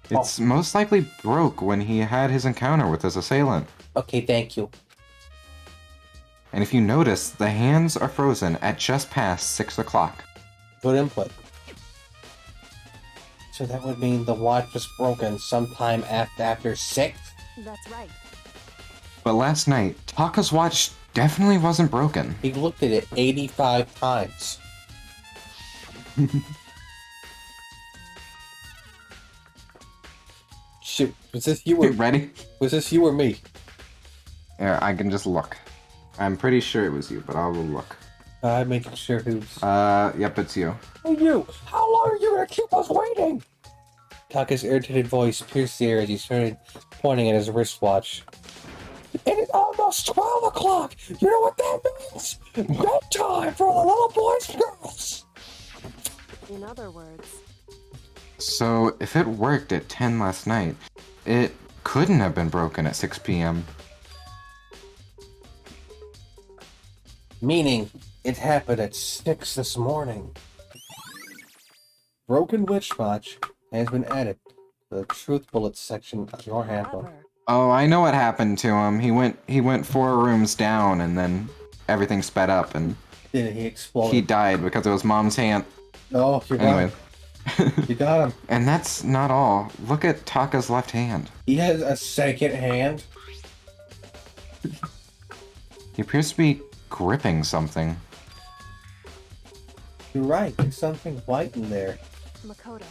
It's most likely broke when he had his encounter with his assailant. Okay, thank you. And if you notice, the hands are frozen at just past 6 o'clock. Good input. So that would mean the watch was broken sometime after 6? that's right. But last night, Taka's watch definitely wasn't broken. He looked at it 85 times. Shoot, was this you You or ready? was this you or me? Yeah, I can just look. I'm pretty sure it was you, but I will look. I'm making sure who's. Yep, it's you. Hey, you! How long are you gonna keep us waiting? Taka's irritated voice pierced the air as he started pointing at his wristwatch. It is almost 12 o'clock! You know what that means? Bedtime for the little boys and girls! In other words, So, if it worked at 10 last night, it couldn't have been broken at 6 p.m. Meaning, it happened at 6 this morning. Broken witchwatch has been added to the Truth Bullets section of your handbook. however, Oh, I know what happened to him. He went 4 rooms down, and then everything sped up, and Then he exploded. he died because it was Mom's hand. Oh, you got Anyway. him. You got him. And that's not all. Look at Taka's left hand. He has a second hand. He appears to be gripping something. You're right. There's something white in there. Makoto,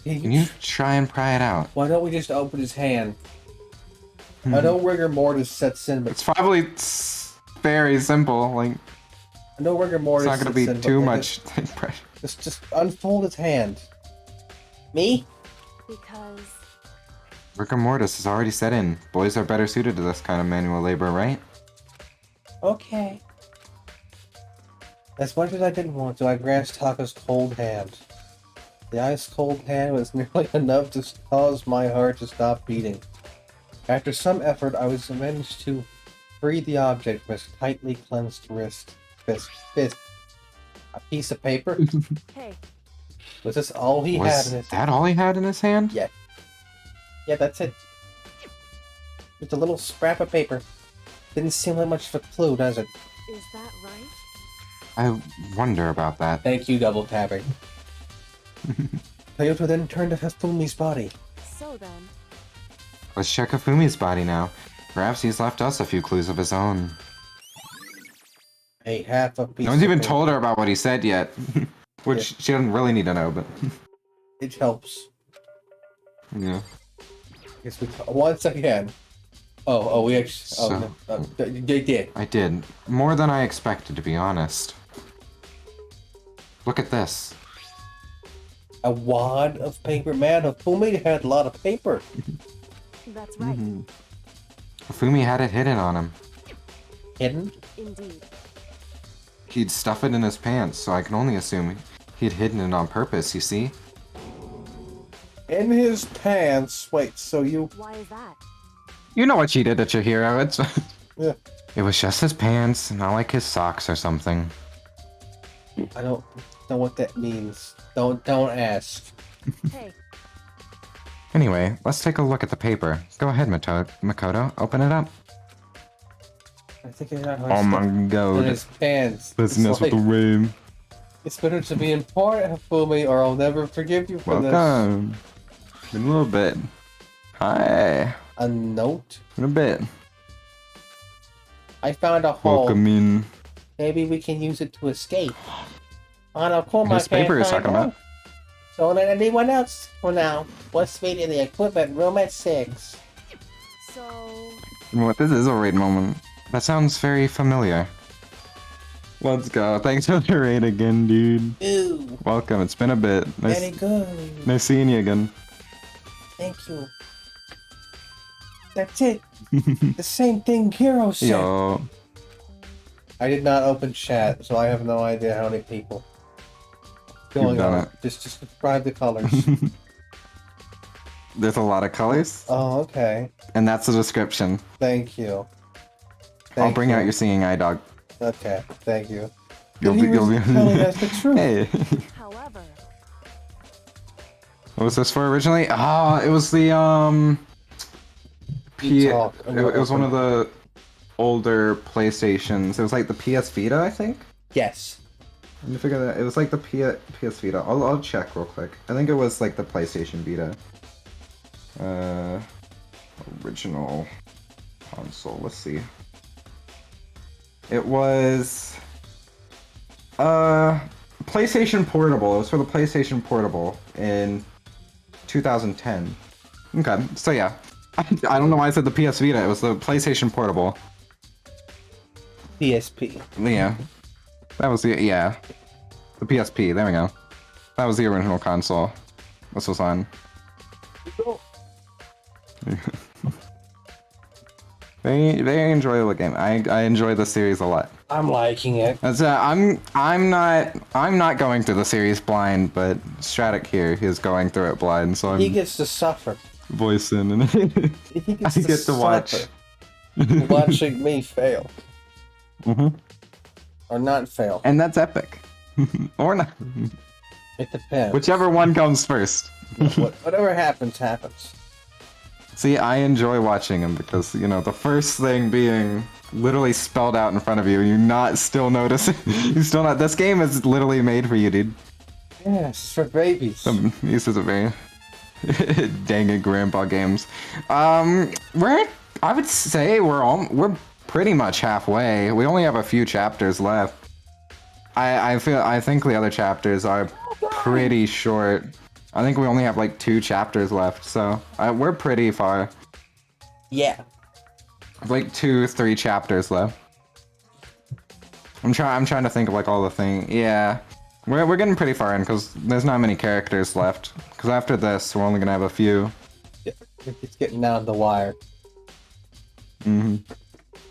Can you try and pry it out? Why don't we just open his hand? I know rigor mortis sets in, but It's probably very simple. Like, I know rigor mortis. it's not going to be sets in, too but much pressure. Just unfold his hand. Me? because Rigor mortis is already set in. Boys are better suited to this kind of manual labor, right? Okay. As much as I didn't want to, I grasped Taka's cold hand. The ice cold hand was nearly enough to cause my heart to stop beating. After some effort, I was managed to free the object from his tightly clenched fist. A piece of paper? hey, Was this all he had Was in his that all he had in his hand? Yeah. Yeah, that's it. Just a little scrap of paper. Didn't seem like much of a clue, does it? is that right? I wonder about that. Thank you, double tapping. Toyota then turned to Hafumi's body. So then, Let's check Afumi's body now. Perhaps he's left us a few clues of his own. A half a piece No one's of even paper. told her about what he said yet. Which she doesn't really need to know, but... It helps. yeah. Guess we once again. Oh, we actually. So- They did. I did. More than I expected, to be honest. Look at this. A wad of paper. Man, Hafumi had a lot of paper. that's right. Afumi had it hidden on him. Hidden? Indeed. He'd stuff it in his pants, so I can only assume he'd hidden it on purpose, you see? In his pants. Wait, so you. Why is that? You know what she did to Chihiro, it's... Yeah. It was just his pants, not like his socks or something. I don't know what that means. Don't ask. Hey, Anyway, let's take a look at the paper. Go ahead, Makoto. Open it up. I think I got Oh my in god. his pants. Business It's with the like, rain. it's better to be in part, Hifumi, or I'll never forgive you for this. Welcome. In a little bit. Hi. A note? In a bit. I found a hole. Welcome in. Maybe we can use it to escape. Hanakuma His paper can't is find talking out. about. Don't let anyone else for now. Let's meet in the equipment room at 6. so What, this is a raid moment. That sounds very familiar. Let's go. Thanks for the raid again, dude. Ooh, Welcome. It's been a bit. very good. Nice seeing you again. Thank you. That's it. The same thing Hero said. Yo. I did not open chat, so I have no idea how many people. Going done on. it. Just describe the colors. There's a lot of colors, Oh, okay. and that's the description. Thank you. I'll bring out your seeing eye dog. Okay, thank you. You'll He be, was telling us the truth. Hey. however, What was this for originally? Ah, it was the You talk. It was one of the older PlayStations. It was like the PS Vita, I think. Yes. Let me figure that. It was like the PS Vita. I'll check real quick. I think it was like the PlayStation Vita. Original console. Let's see. It was PlayStation Portable. It was for the PlayStation Portable in 2010. Okay, so yeah. I don't know why I said the PS Vita. It was the PlayStation Portable. PSP. Yeah. That was the, yeah. The PSP, there we go. That was the original console. This was on. Very enjoyable game. I enjoy the series a lot. I'm liking it. That's I'm not going through the series blind, but Stratic here is going through it blind, so He I'm gets to suffer. voicing and He gets I get to watch. suffer. Watching me fail. Mhm. Or not fail. And that's epic. Or not. It depends. Whichever one comes first. Whatever happens, happens. See, I enjoy watching him because, you know, the first thing being literally spelled out in front of you, you're not still noticing. You still not. This game is literally made for you, dude. Yes, for babies. This is a very dang it, grandpa games. I would say we're pretty much halfway. We only have a few chapters left. I think the other chapters are pretty short. I think we only have like 2 chapters left, so we're pretty far. Yeah. Like 2-3 chapters left. I'm trying to think of like all the things. Yeah, we're getting pretty far in because there's not many characters left. Because after this, we're only gonna have a few. It's getting down to the wire.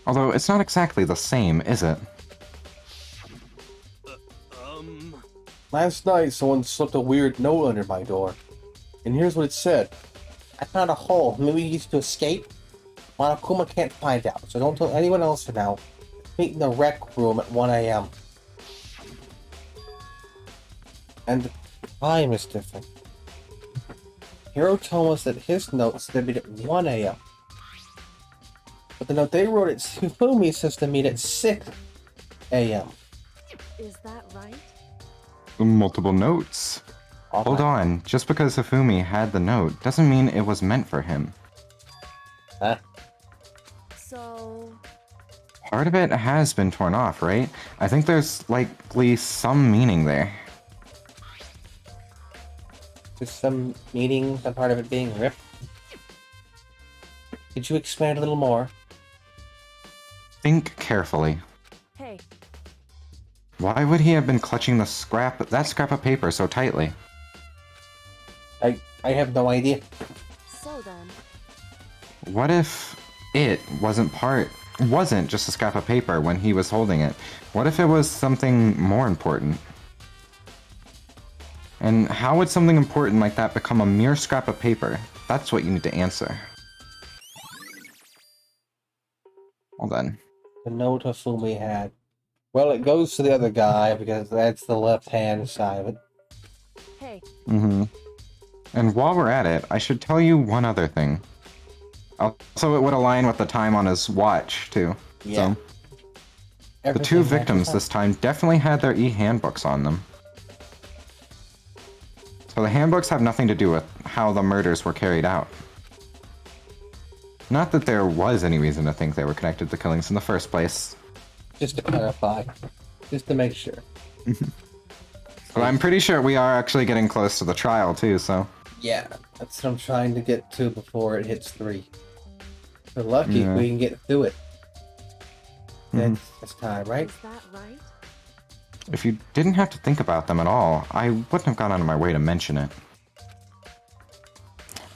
Although it's not exactly the same, is it? Last night, someone slipped a weird note under my door. And here's what it said. I found a hole. Maybe we used to escape? Monokuma can't find out, so don't tell anyone else for now. Meet in the rec room at 1 a.m. And the time is different. Hiro told us that his note said to meet at 1 a.m. But the note they wrote at Tsufumi says to meet at 6 a.m. is that right? Multiple notes. Hold on. Just because Hifumi had the note doesn't mean it was meant for him. Huh? So, Part of it has been torn off, right? I think there's likely some meaning there. There's some meaning, some part of it being ripped. Could you expand a little more? Think carefully. hey, Why would he have been clutching that scrap of paper so tightly? I have no idea. so then, What if it wasn't just a scrap of paper when he was holding it? What if it was something more important? And how would something important like that become a mere scrap of paper? That's what you need to answer. Hold on. The note Hifumi had. Well, it goes to the other guy because that's the left-hand side of it. Hey, Mm-hmm. And while we're at it, I should tell you one other thing. Also, it would align with the time on his watch, too. Yeah. So, the two victims this time definitely had their e-handbooks on them. So the handbooks have nothing to do with how the murders were carried out. Not that there was any reason to think they were connected to the killings in the first place. Just to clarify. Just to make sure. But I'm pretty sure we are actually getting close to the trial, too, so... Yeah, that's what I'm trying to get to before it hits 3. We're lucky Yeah. if we can get through it. That's time, right? is that right? If you didn't have to think about them at all, I wouldn't have gone out of my way to mention it.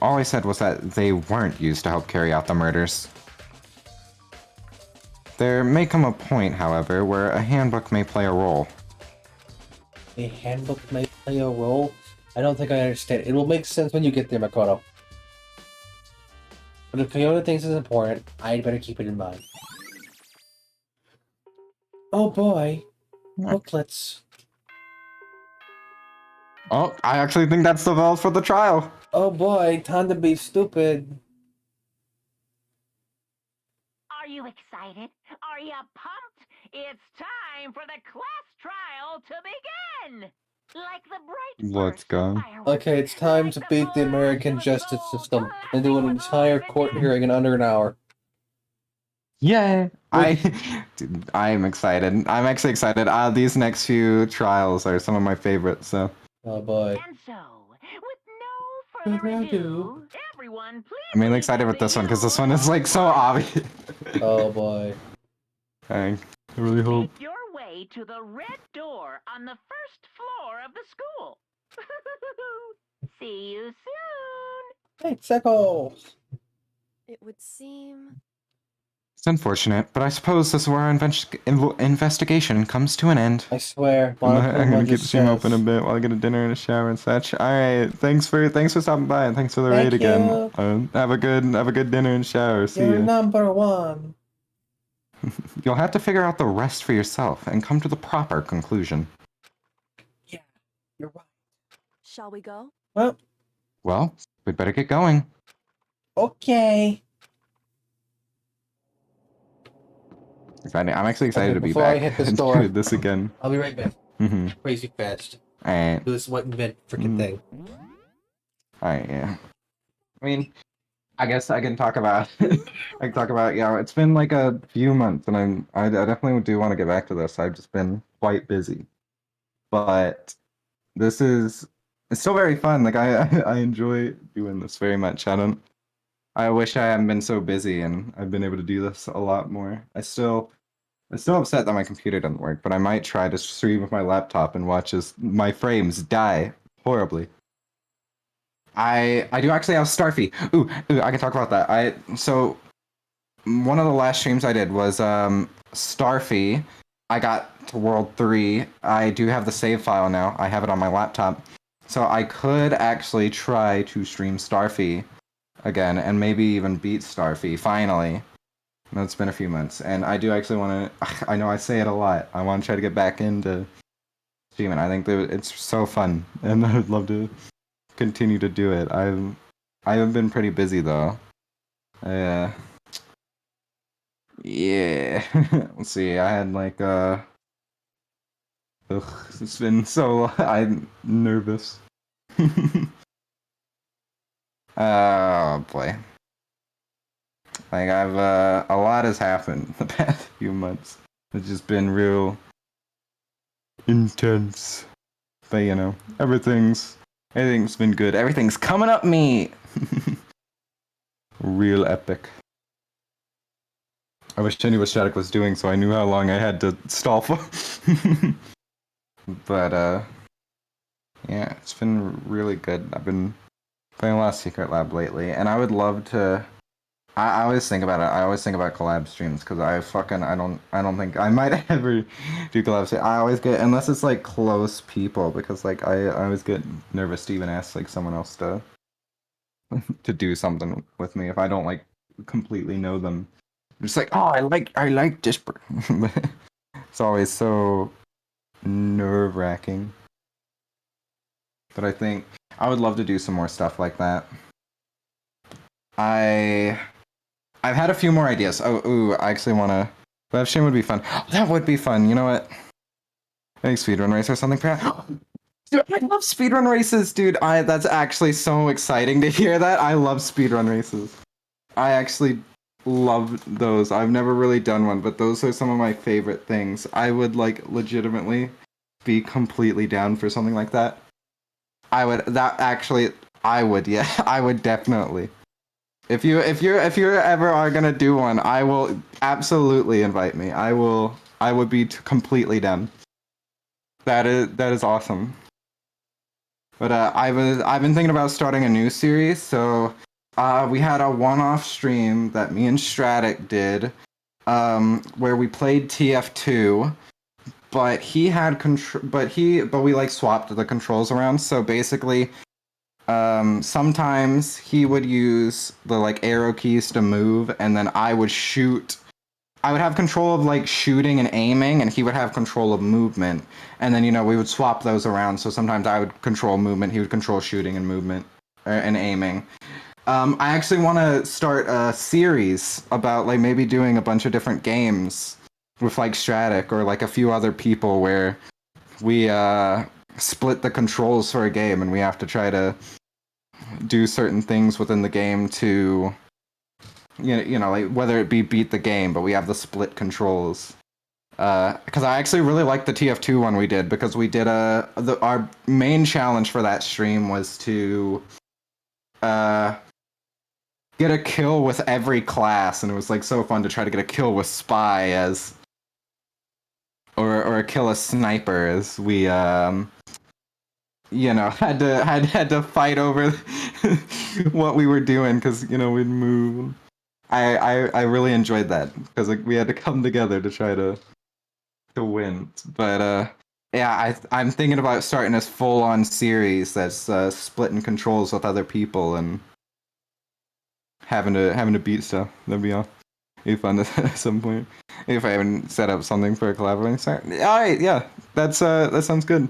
All I said was that they weren't used to help carry out the murders. There may come a point, however, where a handbook may play a role. A handbook may play a role? I don't think I understand. It will make sense when you get there, Makoto. But if Kyoto thinks it's important, I'd better keep it in mind. Oh boy. Booklets. Oh, I actually think that's the bell for the trial. Oh boy, time to be stupid. Are you excited? Are you pumped? It's time for the class trial to begin! Like the bright Let's bursts go. of fireworks, Okay, it's time like to the beat the American flash of justice gold system and do an bursting with entire life court within. hearing in under an hour. Yay! Dude, I'm excited. I'm actually excited. These next few trials are some of my favorites, so... Oh boy. And so, with no further ado, everyone please I'm mainly leave excited with the this one, because this one is, like, so obvious. Oh boy. I really hope... Make your way to the red door on the first floor of the school. See you soon. Hey, Seckles! It would seem. It's unfortunate, but I suppose this is where our investigation comes to an end. I swear, I'm Monokuma gonna keep the just stream says, open a bit while I get a dinner and a shower and such. Alright, thanks for stopping by and thanks for the Thank raid again. you. Have a good dinner and shower. See You're ya. number one. You'll have to figure out the rest for yourself and come to the proper conclusion. Yeah, you're right. Shall we go? Well, we'd better get going. Okay. I'm actually excited Okay, to be before back I hit this and door- do this again. I'll be right back. Mm-hmm. Crazy fast. Alright. Do this what invent freaking thing. Alright, yeah. I mean, I guess I can talk about yeah, it's been like a few months and I definitely do want to get back to this. I've just been quite busy. But it's still very fun. Like I enjoy doing this very much. I wish I hadn't been so busy and I've been able to do this a lot more. I'm still upset that my computer doesn't work, but I might try to stream with my laptop and watch as my frames die horribly. I do actually have Starfy. Ooh, I can talk about that. So one of the last streams I did was Starfy. I got to World 3. I do have the save file now. I have it on my laptop. So I could actually try to stream Starfy again and maybe even beat Starfy finally. No, it's been a few months, and I do actually want to. I know I say it a lot. I want to try to get back into streaming. I think that it's so fun, and I would love to continue to do it. I have been pretty busy though. Yeah. Let's see. I had like it's been so. I'm nervous. Oh boy. Like I've a lot has happened the past few months. It's just been real intense. But you know, everything's been good. Everything's coming up me. Real epic. I wish I knew what Static was doing so I knew how long I had to stall for. But yeah, it's been really good. I've been playing a lot of Secret Lab lately, and I would love to. I always think about it. I always think about collab streams because I don't think I might ever do collab streams. I always get, unless it's like close people, because like I always get nervous to even ask like someone else to do something with me if I don't like completely know them. I'm just like, oh, I like this person. It's always so nerve-wracking. But I think I would love to do some more stuff like that. I've had a few more ideas. I actually want to. Web stream would be fun. That would be fun. You know what? I think speedrun race or something. Dude, I love speedrun races, dude. That's actually so exciting to hear that. I love speedrun races. I actually love those. I've never really done one, but those are some of my favorite things. I would like legitimately be completely down for something like that. I would. Yeah, I would definitely. If you ever are gonna do one, I will absolutely invite me. I would be completely down. That is awesome. But I've been thinking about starting a new series. So we had a one-off stream that me and Striate did, where we played TF2, but he had but we like swapped the controls around. So basically, sometimes he would use the like arrow keys to move, and then I would shoot. I would have control of like shooting and aiming, and he would have control of movement. And then we would swap those around. So sometimes I would control movement, he would control shooting and movement and aiming. I actually want to start a series about like maybe doing a bunch of different games with like Stratic or like a few other people where we split the controls for a game and we have to try to do certain things within the game to like whether it be beat the game, but we have the split controls. Because I actually really liked the TF2 one we did, because we did our main challenge for that stream was to get a kill with every class, and it was like so fun to try to get a kill with Spy or a kill a sniper as we had to fight over what we were doing because we'd move. I really enjoyed that because we had to come together to try to win. But yeah, I'm thinking about starting this full-on series that's splitting controls with other people and having to beat stuff. That'd be all. It'd be fun at some point if I haven't set up something for a collaborating start. All right, yeah, that sounds good.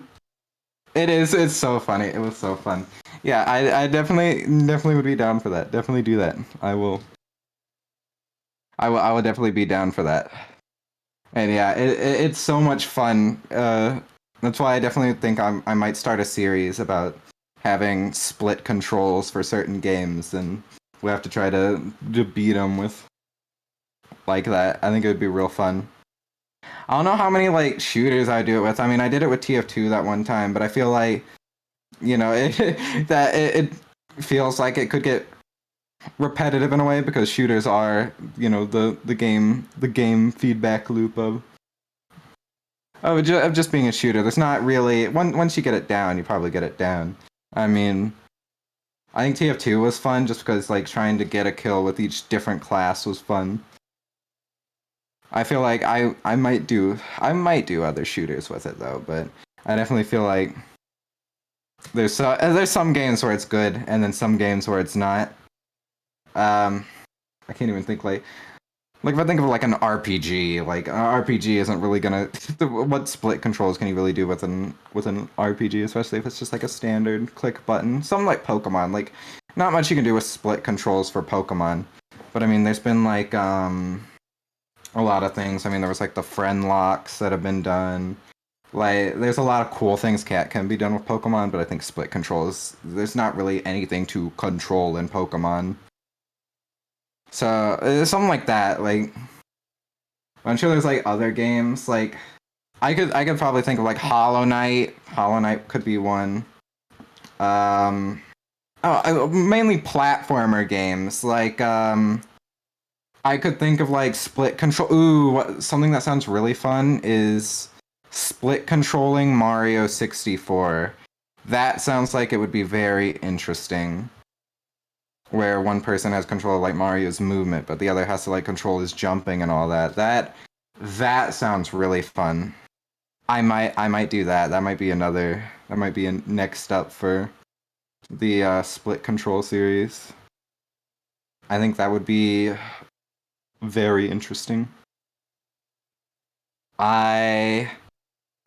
It is. It's so funny. It was so fun. Yeah, I definitely would be down for that. Definitely do that. I will definitely be down for that. And yeah, it's so much fun. That's why I definitely think I might start a series about having split controls for certain games, and we have to try to beat them with like that. I think it would be real fun. I don't know how many like shooters I do it with. I mean, I did it with TF2 that one time, but I feel like it feels like it could get repetitive in a way because shooters are the game feedback loop of just being a shooter. There's not really once you get it down, you probably get it down. I mean, I think TF2 was fun just because like trying to get a kill with each different class was fun. I feel like I might do other shooters with it though, but I definitely feel like there's some games where it's good and then some games where it's not. I can't even think like if I think of like an RPG, like an RPG isn't really gonna what split controls can you really do with an RPG, especially if it's just like a standard click button. Something like Pokemon, like not much you can do with split controls for Pokemon. But I mean there's been like a lot of things. I mean there was like the friend locks that have been done. Like there's a lot of cool things can be done with Pokemon, but I think split controls there's not really anything to control in Pokemon. So something like that. Like I'm sure there's like other games. Like I could probably think of like Hollow Knight. Hollow Knight could be one. Mainly platformer games. Like I could think of like split control. Ooh, something that sounds really fun is split controlling Mario 64. That sounds like it would be very interesting. Where one person has control of like Mario's movement, but the other has to like control his jumping and all that. That sounds really fun. I might do that. That might be a next up for the split control series. I think that would be very interesting.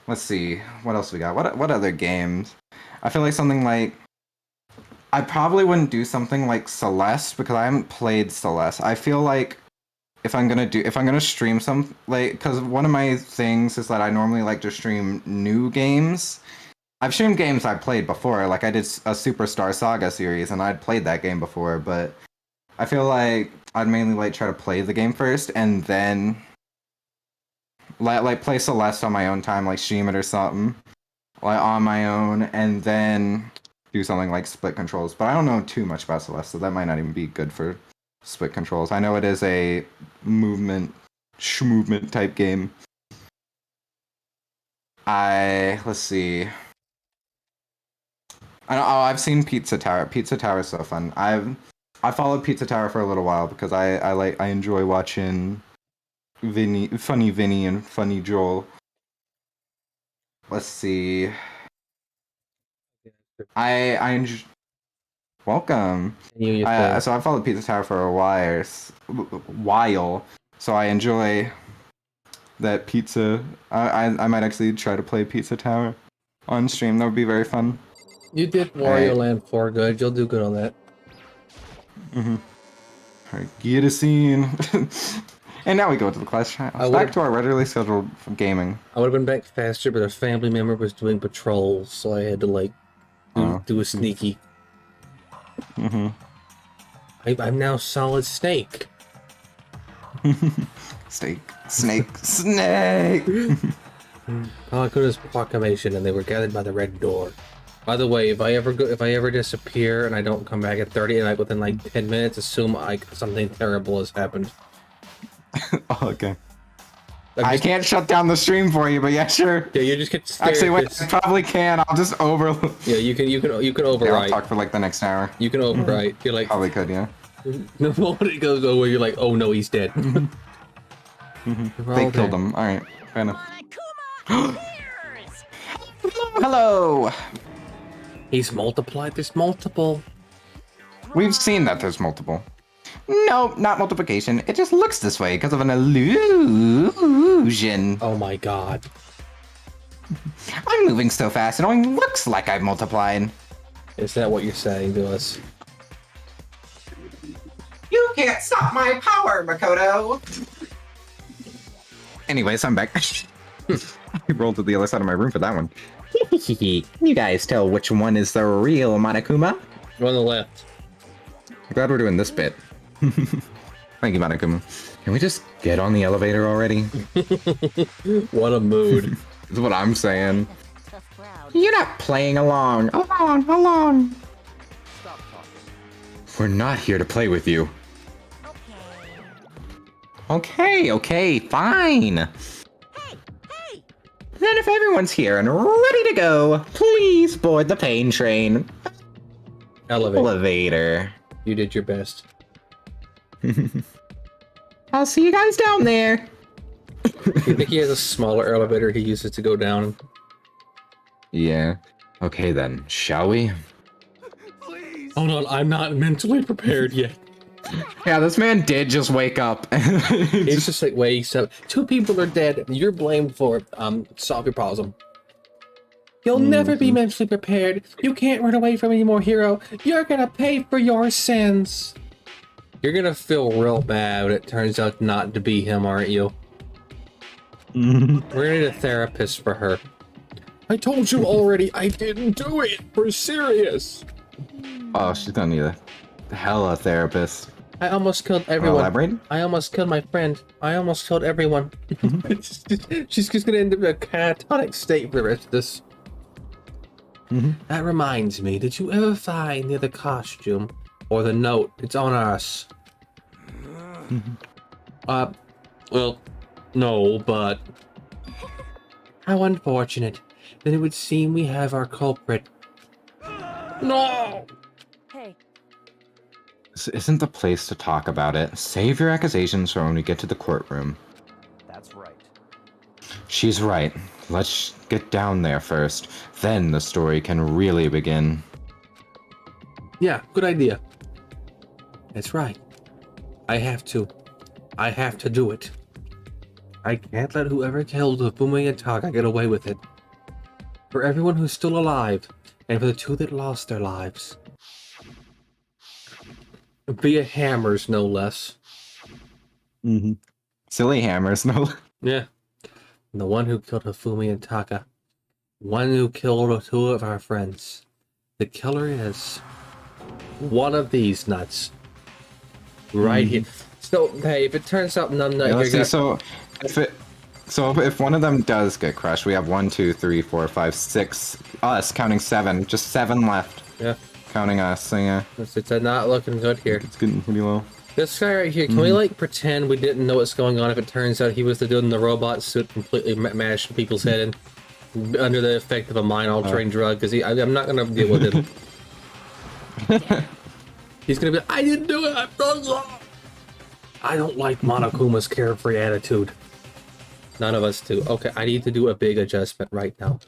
Let's see. What else we got? What other games? I feel like something like... I probably wouldn't do something like Celeste because I haven't played Celeste. I feel like if I'm gonna stream some, like, because one of my things is that I normally like to stream new games. I've streamed games I've played before, like I did a Superstar Saga series and I'd played that game before, but I feel like I'd mainly like try to play the game first and then like play Celeste on my own time, like stream it or something, like on my own, and then do something like split controls. But I don't know too much about Celeste, so that might not even be good for split controls. I know it is a movement type game. Let's see. I've seen Pizza Tower. Pizza Tower is so fun. I followed Pizza Tower for a little while because I enjoy watching Funny Vinny and Funny Joel. Let's see. Welcome. So I followed Pizza Tower for a while, so I enjoy that pizza. I might actually try to play Pizza Tower on stream. That would be very fun. You did Wario Land 4 good. You'll do good on that. Alright, get a scene. And now we go to the class chat. Back to our regularly scheduled gaming. I would have been back faster, but a family member was doing patrols, so I had to like do a sneaky. I'm now Solid Snake. Snake. Palakuna's proclamation, and they were gathered by the red door. By the way, if I ever disappear and I don't come back at 30 and within like 10 minutes, assume something terrible has happened. Oh, okay. I can't shut down the stream for you, but yeah, sure. Yeah, you just get scared. Actually, wait, I probably can. I'll just Yeah, you can overwrite. Yeah, I'll talk for like the next hour. You can overwrite. You're like probably could, yeah. The moment it goes over, you're like, oh no, he's dead. They killed him. All right, fair enough. Hello. He's multiplied. There's multiple. We've seen that there's multiple. No, not multiplication. It just looks this way because of an illusion. Oh my god. I'm moving so fast, it only looks like I've multiplied. Is that what you're saying to us? You can't stop my power, Makoto! Anyways, I'm back. I rolled to the other side of my room for that one. Can you guys tell which one is the real Monokuma? Go on the left. I'm glad we're doing this bit. Thank you, Monokuma. Can we just get on the elevator already? What a mood. That's what I'm saying. You're not playing along. Along. Stop talking. We're not here to play with you. Okay, fine. Hey! Then if everyone's here and ready to go, please board the pain train. Elevator. You did your best. I'll see you guys down there. You think he has a smaller elevator he uses to go down? Yeah. Okay then, shall we? Please. Hold on, I'm not mentally prepared yet. Yeah, this man did just wake up. It's just like, wait, so 2 people are dead. You're blamed for it. Solve your problem. You'll never be mentally prepared. You can't run away from anymore, hero. You're gonna pay for your sins. You're gonna feel real bad when it turns out not to be him, aren't you? We're gonna need a therapist for her. I told you already, I didn't do it. We're serious. Oh, she's gonna need a hella therapist. I almost killed everyone. Elaborate? I almost killed my friend. I almost killed everyone. She's just gonna end up in a catatonic state for the rest of this. That reminds me, did you ever find the costume or the note? It's on us. Well, no, but how unfortunate. Then it would seem we have our culprit. No! Hey, This isn't the place to talk about it. Save your accusations for when we get to the courtroom. That's right. She's right. Let's get down there first. Then the story can really begin. Yeah, good idea. That's right. I have to do it. I can't let whoever killed Fumi and Taka get away with it. For everyone who's still alive, and for the two that lost their lives. Via hammers, no less. Mm-hmm. Silly hammers, no. Yeah. And the one who killed Hifumi and Taka. One who killed two of our friends. The killer is one of these nuts. Right here. So, hey, if it turns out none of Let's see, so if one of them does get crushed, we have 1, 2, 3, 4, 5, 6, us, counting 7. Just 7 left. Yeah. Counting us, so yeah. It's not looking good here. It's getting pretty low. This guy right here, can we, like, pretend we didn't know what's going on if it turns out he was the dude in the robot suit completely mashed people's head in under the effect of a mind-altering drug? Because I'm not going to deal with him. He's going to be like, I didn't do it! I don't like Monokuma's carefree attitude. None of us do. Okay, I need to do a big adjustment right now.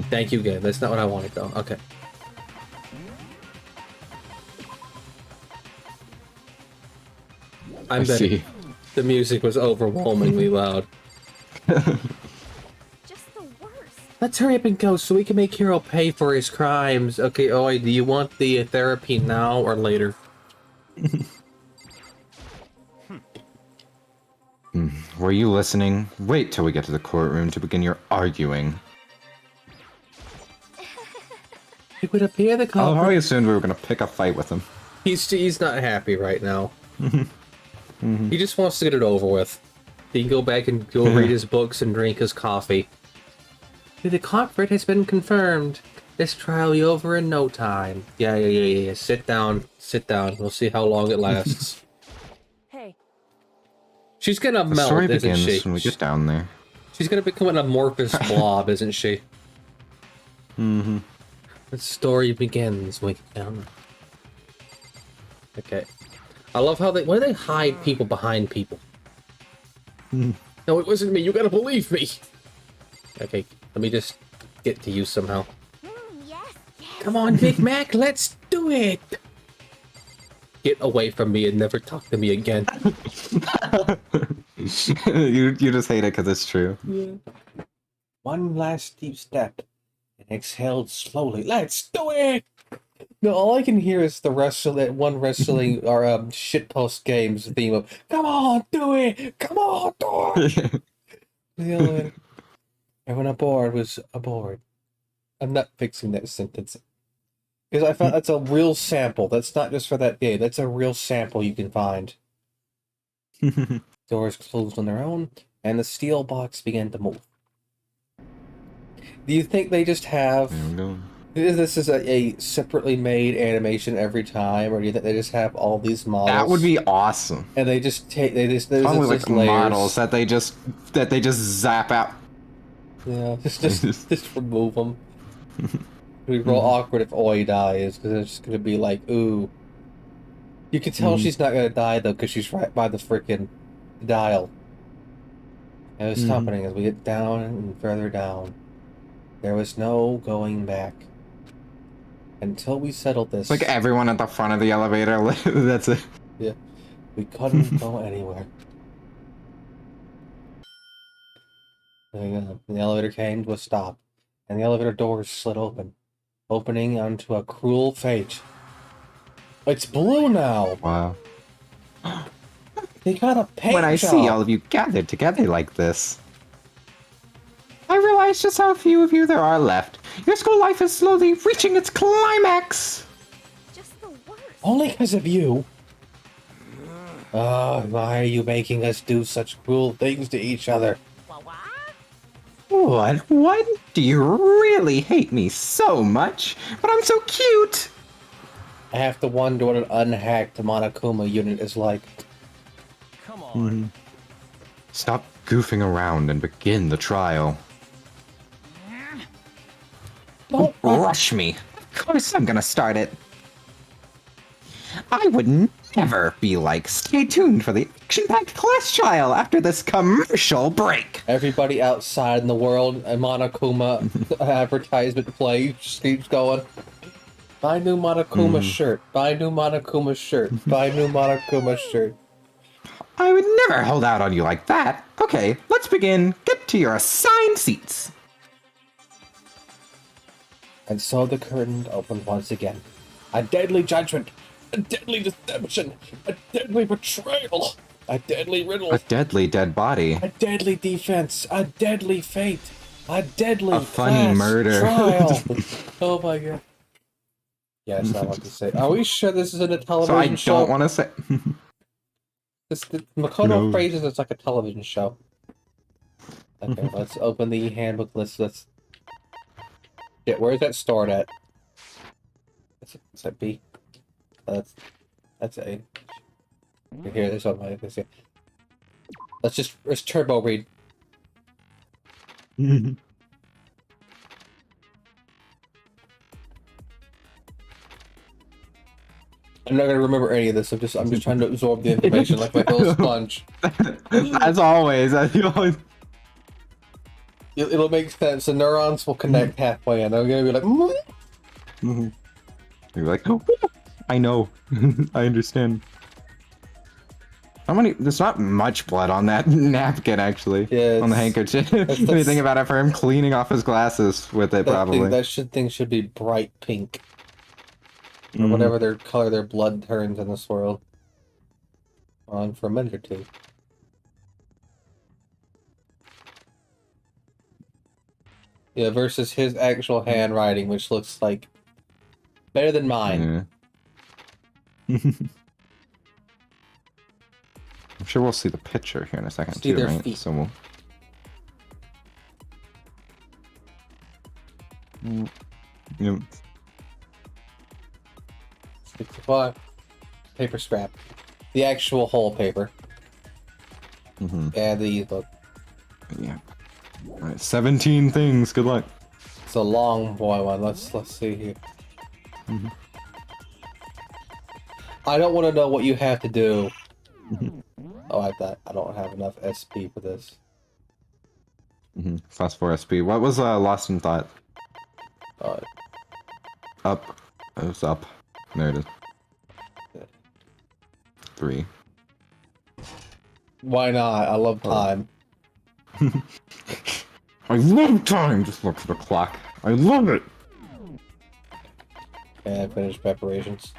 Thank you, game. That's not what I wanted, though. Okay. I'm betting the music was overwhelmingly loud. Just the worst. Let's hurry up and go so we can make Hiro pay for his crimes. Okay, Oi, do you want the therapy now or later? Were you listening? Wait till we get to the courtroom to begin your arguing. It would appear the I culprit... already assumed we were going to pick a fight with him. He's not happy right now. He just wants to get it over with. He can go back and go read his books and drink his coffee. The culprit has been confirmed. This trial will be over in no time. Yeah. Sit down. We'll see how long it lasts. Hey, She's gonna The melt, story isn't begins she? when we get down there. She's gonna become an amorphous blob, isn't she? Mm-hmm. The story begins when we get down. Okay. I love how why do they hide people behind people? No, it wasn't me. You gotta believe me. Okay, let me just get to you somehow. Yes. Come on, Big Mac, let's do it. Get away from me and never talk to me again. you just hate it because it's true. Yeah. One last deep step and exhaled slowly. Let's do it. No, all I can hear is the wrestling or shitpost games theme of "Come on, do it! Come on, do it!" The other everyone aboard was aboard. I'm not fixing that sentence because I found that's a real sample. That's not just for that game. That's a real sample you can find. Doors closed on their own, and the steel box began to move. Do you think they just have? There we go. This is a separately made animation every time, or do you think they just have all these models? That would be awesome. And they just take there's Probably like just layers. models that they just zap out. Yeah, just remove them. It'd be real awkward if Oi dies, because it's just gonna be like, ooh. You can tell she's not gonna die though, because she's right by the freaking dial. And it's happening as we get down and further down. There was no going back. Until we settled this. Like everyone at the front of the elevator. That's it. Yeah. We couldn't go anywhere. There you go. The elevator came to a stop. And the elevator doors slid open. Opening onto a cruel fate. It's blue now! Wow. They got a paint When I job. see all of you gathered together like this, I realize just how few of you there are left. Your school life is slowly reaching its climax. Just the worst. Only because of you. Why are you making us do such cruel things to each other? What? Do you really hate me so much? But I'm so cute! I have to wonder what an unhacked Monokuma unit is like. Come on. Stop goofing around and begin the trial. Don't rush me. Of course I'm gonna start it. I would never be like, stay tuned for the action-packed class trial after this commercial break. Everybody outside in the world, a Monokuma advertisement play just keeps going. Buy new Monokuma shirt. Buy new Monokuma shirt. Buy new Monokuma shirt. I would never hold out on you like that. Okay, let's begin. Get to your assigned seats. And so the curtain opened once again. A deadly judgment, a deadly deception, a deadly betrayal, a deadly riddle, A deadly dead body. a deadly defense, a deadly fate, a deadly A funny class murder. trial. Oh my god. Yeah, that's not what to say. Are we sure this isn't a So television I show? don't want to say. Makoto No. phrases it's like a television show. Okay, let's open the handbook. Let's. Yeah, where's that stored at? Is that B? That's A. Here, there's one. Let's see. Let's turbo read. I'm not gonna remember any of this. I'm just trying to absorb the information like my little sponge. As always, It'll make sense. The neurons will connect halfway, and I'm gonna be like, You're like, oh, I know, I understand. How many? There's not much blood on that napkin, actually. Yeah, on the handkerchief. When you think about it, for him cleaning off his glasses with it, probably. That thing should be bright pink. Or whatever their color their blood turns in this world. On for a minute or two. Yeah, versus his actual handwriting, which looks like better than mine. Yeah. I'm sure we'll see the picture here in a second See too, their right? feet. So we'll. Yep. 65. Paper scrap. The actual whole paper. And the book. Yeah. All right, 17 things. Good luck. It's a long boy one. Let's see here. I don't want to know what you have to do. Oh, I don't have enough SP for this. Fast 4 SP. What was Lost in Thought? Up. It was up. There it is. 3. Why not? I love time. I love time! Just look at the clock. I love it! And finish preparations.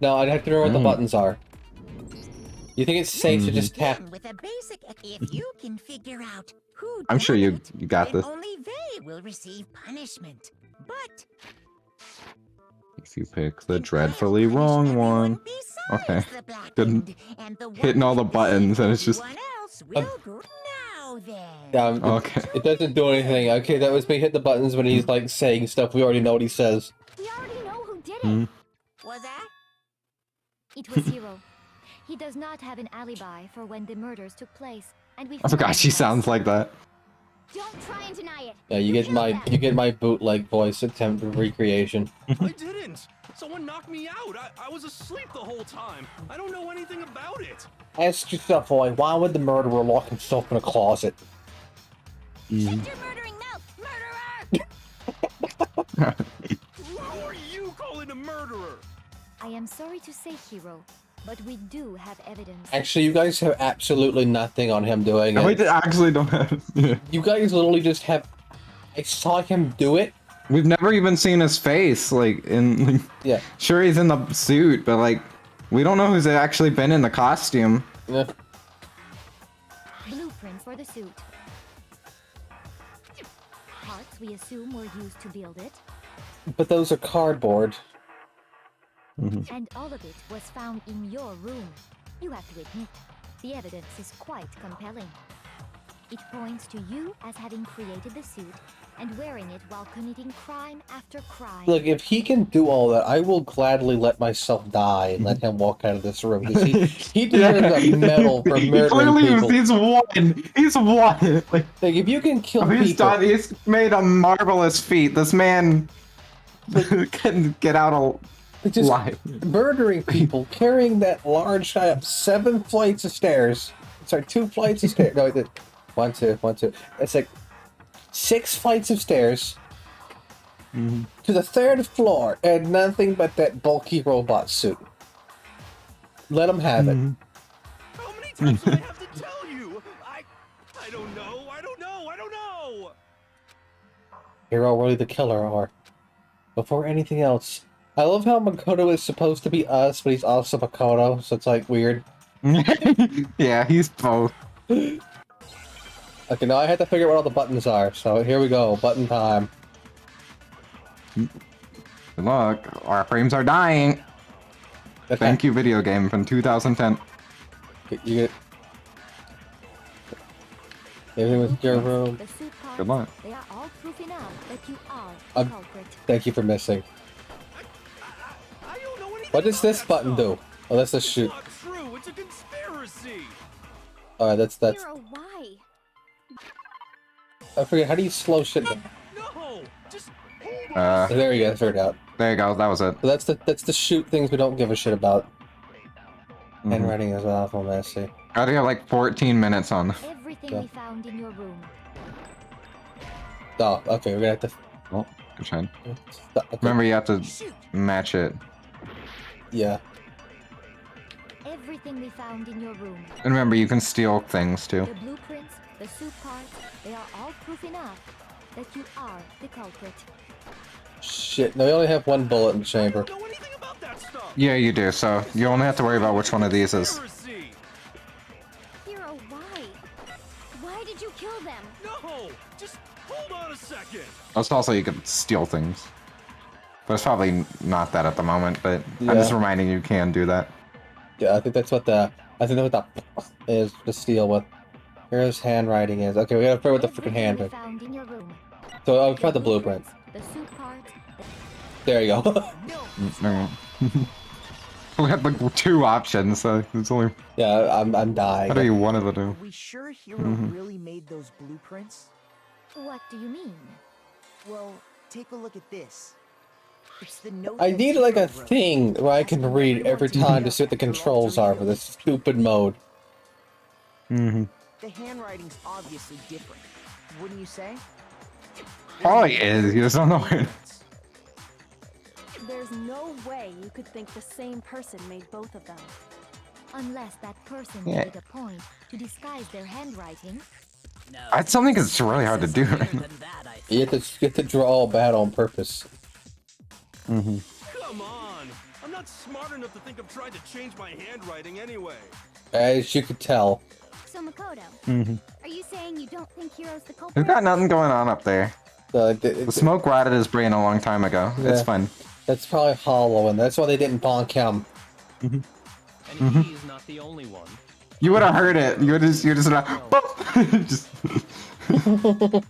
No, I'd have to remember what the buttons are. You think it's safe to just tap? With a basic, if you can figure out who I'm sure done you got then this. only they will receive punishment. But If you pick the dreadfully wrong one. Okay. Good. Hitting all the buttons and it's just... Okay. It doesn't do anything. Okay, that was me hit the buttons when he's like saying stuff. We already know what he says. We already know who did it. Was that? It was Hiro. He does not have an alibi for when the murders took place, and we. I forgot she sounds like that. Don't try and deny it. Yeah, you get my bootleg voice attempt of recreation. I didn't. Someone knocked me out. I was asleep the whole time. I don't know anything about it. Ask yourself, boy, why would the murderer lock himself in a closet? Shut your murdering mouth, murderer! Who are you calling a murderer? I am sorry to say, Hiro, but we do have evidence. Actually, you guys have absolutely nothing on him doing it. We actually don't have... Yeah. You guys literally just have... I saw him do it. We've never even seen his face, like, in... Like, yeah. Sure, he's in the suit, but, like, we don't know who's actually been in the costume. Yeah. Blueprint for the suit. Parts we assume were used to build it. But those are cardboard. And all of it was found in your room. You have to admit, the evidence is quite compelling. It points to you as having created the suit and wearing it while committing crime after crime. Look, if he can do all that, I will gladly let myself die and let him walk out of this room. He deserves a medal for murdering people. He's won. He's won. Like, if you can kill people... He's made a marvelous feat. This man can get out alive. Murdering people, carrying that large guy up 7 flights of stairs. Sorry, 2 flights of stairs. No, I did. 1, 2, 1, 2. It's like 6 flights of stairs to the 3rd floor, and nothing but that bulky robot suit. Let him have it. How many times do I have to tell you? I don't know. I don't know. Hero really the killer, or before anything else, I love how Makoto is supposed to be us, but he's also Makoto, so it's like weird. Yeah, he's both. Okay, now I had to figure out what all the buttons are, so here we go, button time. Good luck. Our frames are dying. Thank you, video game from 2010. You get everything with your room. The suit parts, Good luck. they are all proof enough that you are the I'm- culprit. Thank you for missing. I don't know anything What does about this that button stuff. do? Oh, that's the It's shoot. not true. It's a conspiracy. Alright, that's. Hero, why? I forget, how do you slow shit down? No, just hold on. There you go, I figured it out. There you go. That was it. So that's the shoot things we don't give a shit about. Mhm. Handwriting is awful messy. I think I have like 14 minutes on. Everything Yeah. we found in your room. Oh, okay, we're gonna have to. Oh, good try. Stop. Okay. Remember, you have to match it. Yeah. Everything we found in your room. And remember, you can steal things too. The blueprints, the suit parts, they are all proof enough that you are the culprit. Shit, no, we only have one bullet in the I chamber. don't know anything about that stuff. Yeah, you do. So you only have to worry about which one of these is. Conspiracy. Hero, why? Why did you kill them? No, just hold on a second. It's also you can steal things. But it's probably not that at the moment, but Yeah. I'm just reminding you can do that. Yeah, I think that's what the is to steal with. Here's handwriting is. Okay, we gotta figure out what the freaking hand Everything is. we found in your room. So I'll try the blueprint. The suit parts, There you go. Alright. We had like 2 options, so it's only. Yeah, I'm dying. What do you wanted to do? Are we sure Hero Mhm. really made those blueprints? what do you mean? Well, take a look at this. It's the note I that need like a Hero wrote. thing where I can read every time to see what the controls are for this stupid mode. Mm-hmm. The handwriting's obviously different, wouldn't you say? Probably is. You just don't know it. There's no way you could think the same person made both of them. Unless that person Yeah. made it a point to disguise their handwriting. I still think it's really hard to do. You have to draw bad on purpose. Mm-hmm. Come on. I'm not smart enough to think of trying to change my handwriting anyway. As you could tell. So Makoto, Mm-hmm. are you saying you don't think Hero's the culprit? We've got nothing going on up there. The smoke rotted his brain a long time ago. It's Yeah. fine. That's probably hollow, and that's why they didn't bonk him. And Mhm. he's not the only one. You would have heard it. You're just not. Just. Then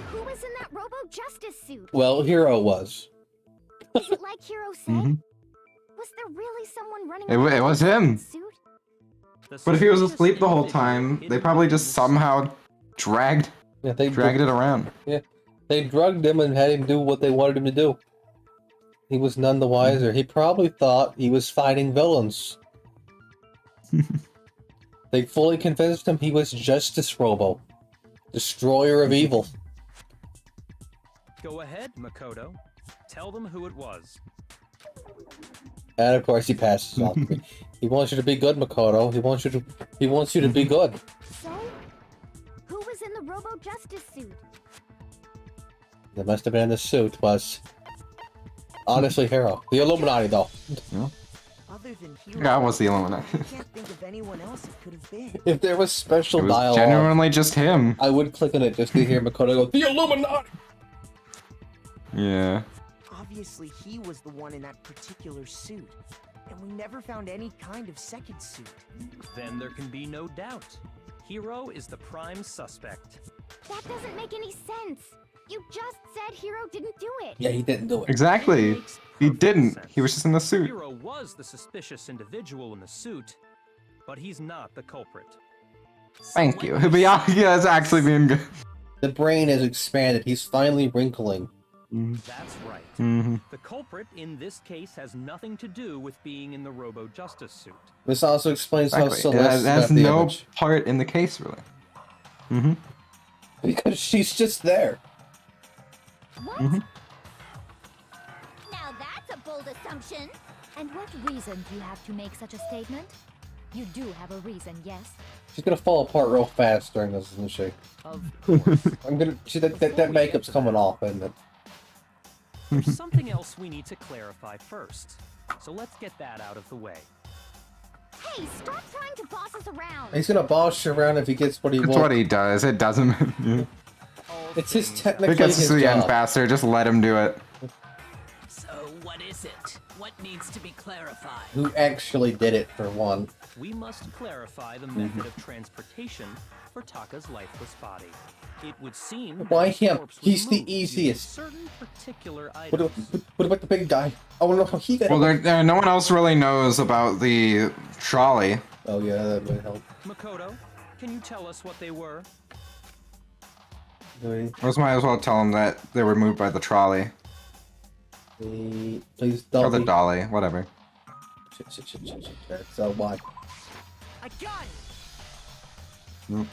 who was in that Robo Justice suit? Well, Hero was. Is it like Hero said? Mhm. Was there really someone running It around was in that him. suit? But if he was asleep the whole time, they probably just somehow dragged Yeah, they it around. They drugged him and had him do what they wanted him to do. He was none the wiser. He probably thought he was fighting villains. They fully convinced him he was Justice Robo, destroyer of evil. Go ahead, Makoto. Tell them who it was. And of course, he passes off to me. He wants you to be good, Makoto. He wants you to be good. So, who was in the Robo Justice suit? That must have been in the suit. Was honestly Hero, the Illuminati, though. Other than Hero, Yeah, I was the Illuminati. I can't think of anyone else it could have been. If there was special It was dialogue, genuinely just him. I would click on it just to hear Makoto go, "The Illuminati." Yeah. Obviously, he was the one in that particular suit. And we never found any kind of second suit. Then there can be no doubt. Hero is the prime suspect. That doesn't make any sense. You just said Hero didn't do it. Yeah, he didn't do it. Exactly. It makes He perfect didn't. sense. He was just in the suit. Hero was the suspicious individual in the suit, but he's not the culprit. Thank you. Yeah, it's actually being good. The brain has expanded. He's finally wrinkling. That's right. Mm-hmm. The culprit in this case has nothing to do with being in the Robo Justice suit. This also explains how Exactly. It Celeste has got the no image. part in the case, really. Mm-hmm. Because she's just there. What? Mhm. Now that's a bold assumption. And what reason do you have to make such a statement? You do have a reason, yes? She's gonna fall apart real fast during this, isn't she? Of course. I'm gonna. That makeup's coming off, isn't it? There's something else we need to clarify first. So let's get that out of the way. Hey, stop trying to boss us around! He's gonna boss you around if he gets what he That's wants. what he does. It doesn't. It's his If technically it gets his to the end job. faster, just let him do it. So what is it? What needs to be clarified? Who actually did it for one? We must clarify the method of transportation for Taka's lifeless body. It would seem Why that the him? corpse was He's the moved using easiest. Certain particular What items. about the big guy? I wanna know how he got. Well, no one else really knows about the trolley. Oh yeah, that would help. Makoto, can you tell us what they were? Just might as well tell him that they were moved by the trolley. Please Or don't. the dolly, whatever. Shit. So why? I got it!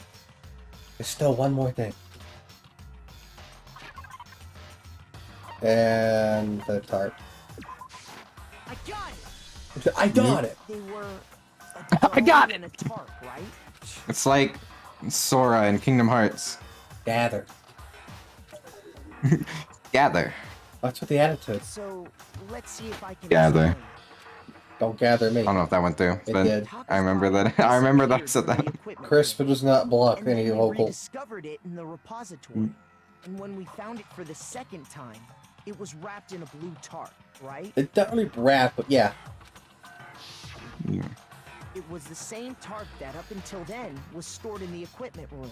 There's still one more thing. And the tarp. I got it! I got it! They were I got in a tarp, right? It's like Sora in Kingdom Hearts. Gather. Gather. That's what the attitude. So let's see if I can Gather. explain. Don't gather me. I don't know if that went through, It but did. I remember that. I remember that I said that. Crisp does not block And then any we vocal. rediscovered it in the repository. And when we found it for the second time, it was wrapped in a blue tarp, right? It's not really rap, but yeah. It was the same tarp that up until then was stored in the equipment room.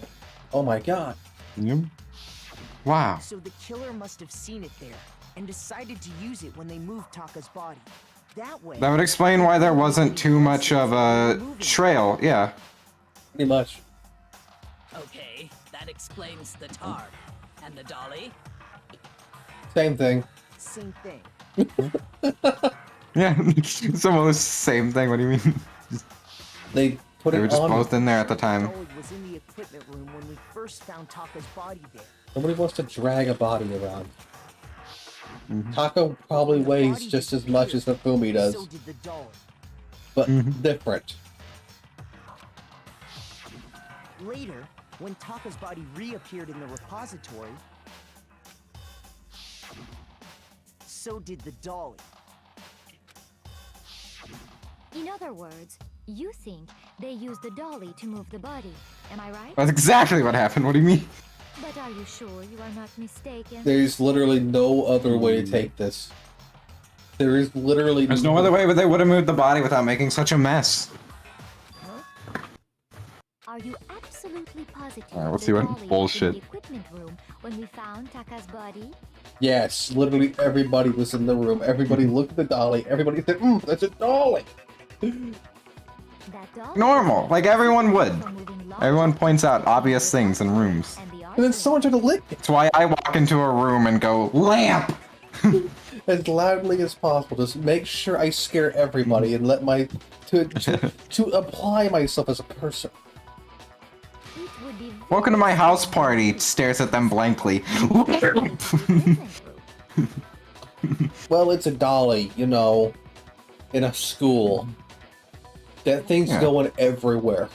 Oh my god. Wow. So the killer must have seen it there and decided to use it when they moved Taka's body. That way. That would explain why there wasn't too much of a trail. Yeah. Pretty much. Okay, that explains the tarp. And the dolly? Same thing. Same thing. Yeah. It's almost the same thing. What do you mean? They put They it were just on. both in there at the time. Dolly was in the equipment room when we first found Taka's body there. Nobody wants to drag a body around. Taco probably weighs just as much as Mifumi does, So did the dolly. but different. Later, when Taka's body reappeared in the repository, so did the dolly. In other words, you think they used the dolly to move the body. Am I right? That's exactly what happened. What do you mean? But are you sure you are not mistaken? There's literally no other way to take this. There is literally There's no other way, but they would have moved the body without making such a mess. Are you absolutely positive? Alright, let's the see what dolly was in bullshit. the equipment room when we found Taka's body? Yes, literally everybody was in the room. Everybody looked at the dolly. Everybody said, that's a dolly! That dolly Normal, like everyone would. from moving large Everyone points out obvious things in rooms. and the And then arsenal. someone tried to lick it That's why I walk into a room and go, lamp! as loudly as possible. Just make sure I scare everybody and let my... to apply myself as a person. It would be Welcome to my house party, stares at them blankly. Well, it's a dolly, you know, in a school. That thing's Yeah. going everywhere.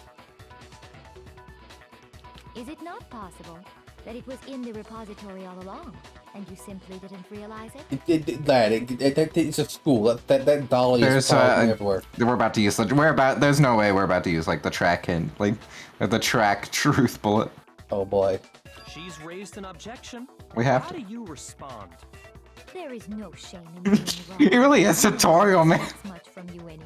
Is it not possible that it was in the repository all along, and you simply didn't realize it? It's a school. That dolly is There's probably everywhere. we're about to use there's no way we're about to use like the track hint, like the track truth bullet. Oh boy. She's raised an objection. We have How to. do you respond? There is no shame in being wrong. He really is tutorial, man. That's much from you anyway.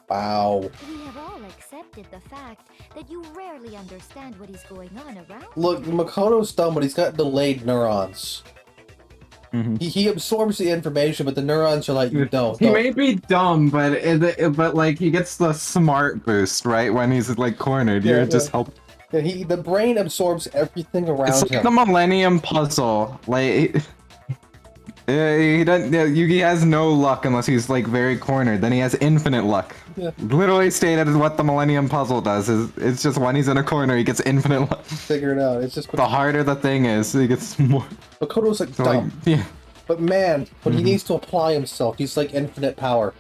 Wow. We have all accepted the fact that you rarely understand what is going on around. Look, Makoto's dumb, but he's got delayed neurons. He absorbs the information, but the neurons are like, no. He may be dumb, but like he gets the smart boost right when he's like cornered. Yeah, You're just yeah. help. The brain absorbs everything around It's like him. the Millennium Puzzle. Like he doesn't. Yugi has no luck unless he's like very cornered. Then he has infinite luck. Yeah. Literally stated what the Millennium Puzzle does is it's just when he's in a corner he gets infinite luck. Figure it out. It's just The harder the thing is, he gets more. Makoto's like So like dumb. yeah. But man, when he needs to apply himself, he's like infinite power.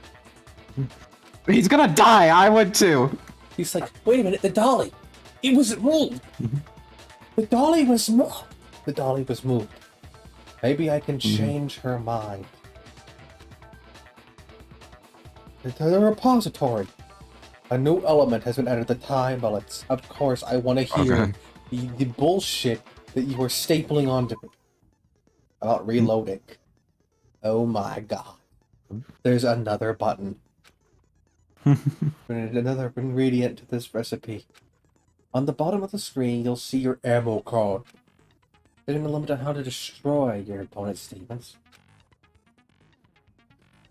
He's gonna die. I would too. He's like, wait a minute, the dolly. It wasn't moved. The dolly was moved. The dolly was moved. Maybe I can change her mind. The repository. A new element has been added to the time bullets. Of course, I want to hear the bullshit that you were stapling onto me about reloading. Oh my god. There's another button. Another ingredient to this recipe. On the bottom of the screen, you'll see your ammo card. There's a limit on how to destroy your opponent's statements.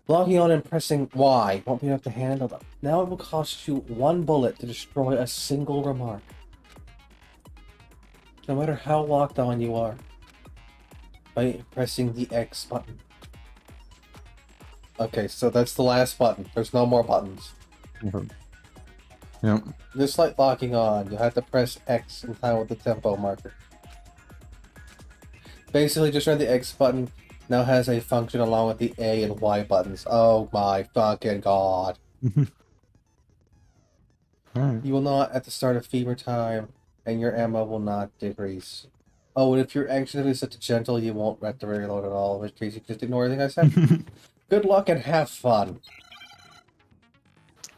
Logging on and pressing Y won't be enough to handle them. Now it will cost you 1 bullet to destroy a single remark. No matter how locked on you are. By pressing the X button. Okay, so that's the last button. There's no more buttons. Yep. Just like locking on, you have to press X in time with the tempo marker. Basically, just try the X button now has a function along with the A and Y buttons. Oh my fucking god. Alright. You will not at the start of fever time, and your ammo will not decrease. Oh, and if your action is set to gentle, you won't have to reload at all, in which case you just ignore everything I said. Good luck and have fun.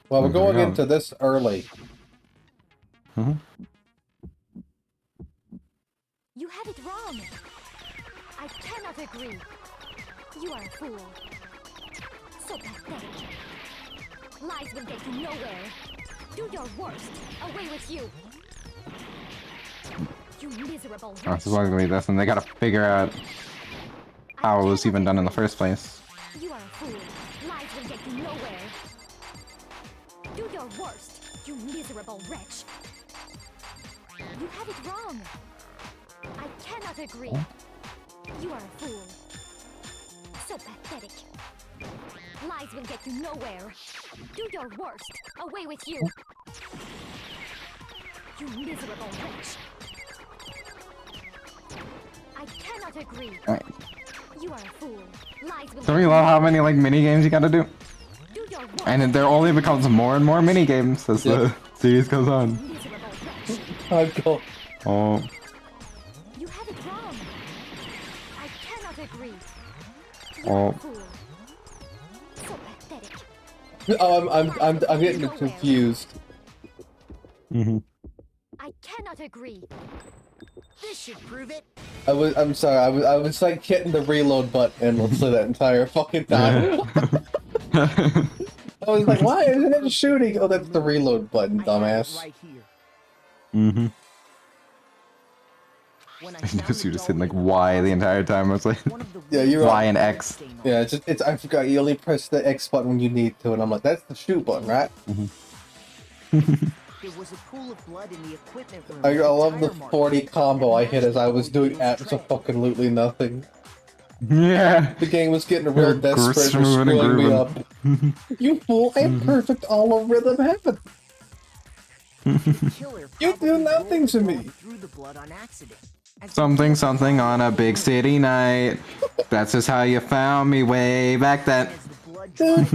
Well, we're going into this early. You had it wrong. I cannot agree. You are a fool. So pathetic. Lies will get you nowhere. Do your worst. Away with you. You miserable Oh, this is going to be this, and they gotta figure out how it was even done in the first place. You are a fool. Lies will get you nowhere. Do your worst, you miserable wretch. You have it wrong. I cannot agree. You are a fool. So pathetic. Lies will get you nowhere. Do your worst. Away with you. You miserable wretch. I cannot agree. Alright. You are a fool. Lies will So you love how many like mini games you gotta do? And there only becomes more and more mini games as the series goes on. Hardcore. Oh. You have it wrong. I cannot agree. Oh. So pathetic. Oh, I'm getting confused. I cannot agree. This should prove it. I'm sorry, I was like hitting the reload button mostly that entire fucking time. I was like, why isn't it shooting? Oh, that's the reload button, dumbass. Right here. Because you just hitting like Y the entire time. I was like, Yeah, you're Y and X. Yeah, it's I forgot you only press the X button when you need to, and I'm like, that's the shoot button, right? There was a pool of blood in the equipment room. I love the 40 combo I hit as I was doing absolutely nothing. Yeah. The game was getting real desperate for screwing me up. You fool, I have perfect all-rhythm heaven. You do nothing to me. Something, something on a big city night. That's just how you found me way back then. Move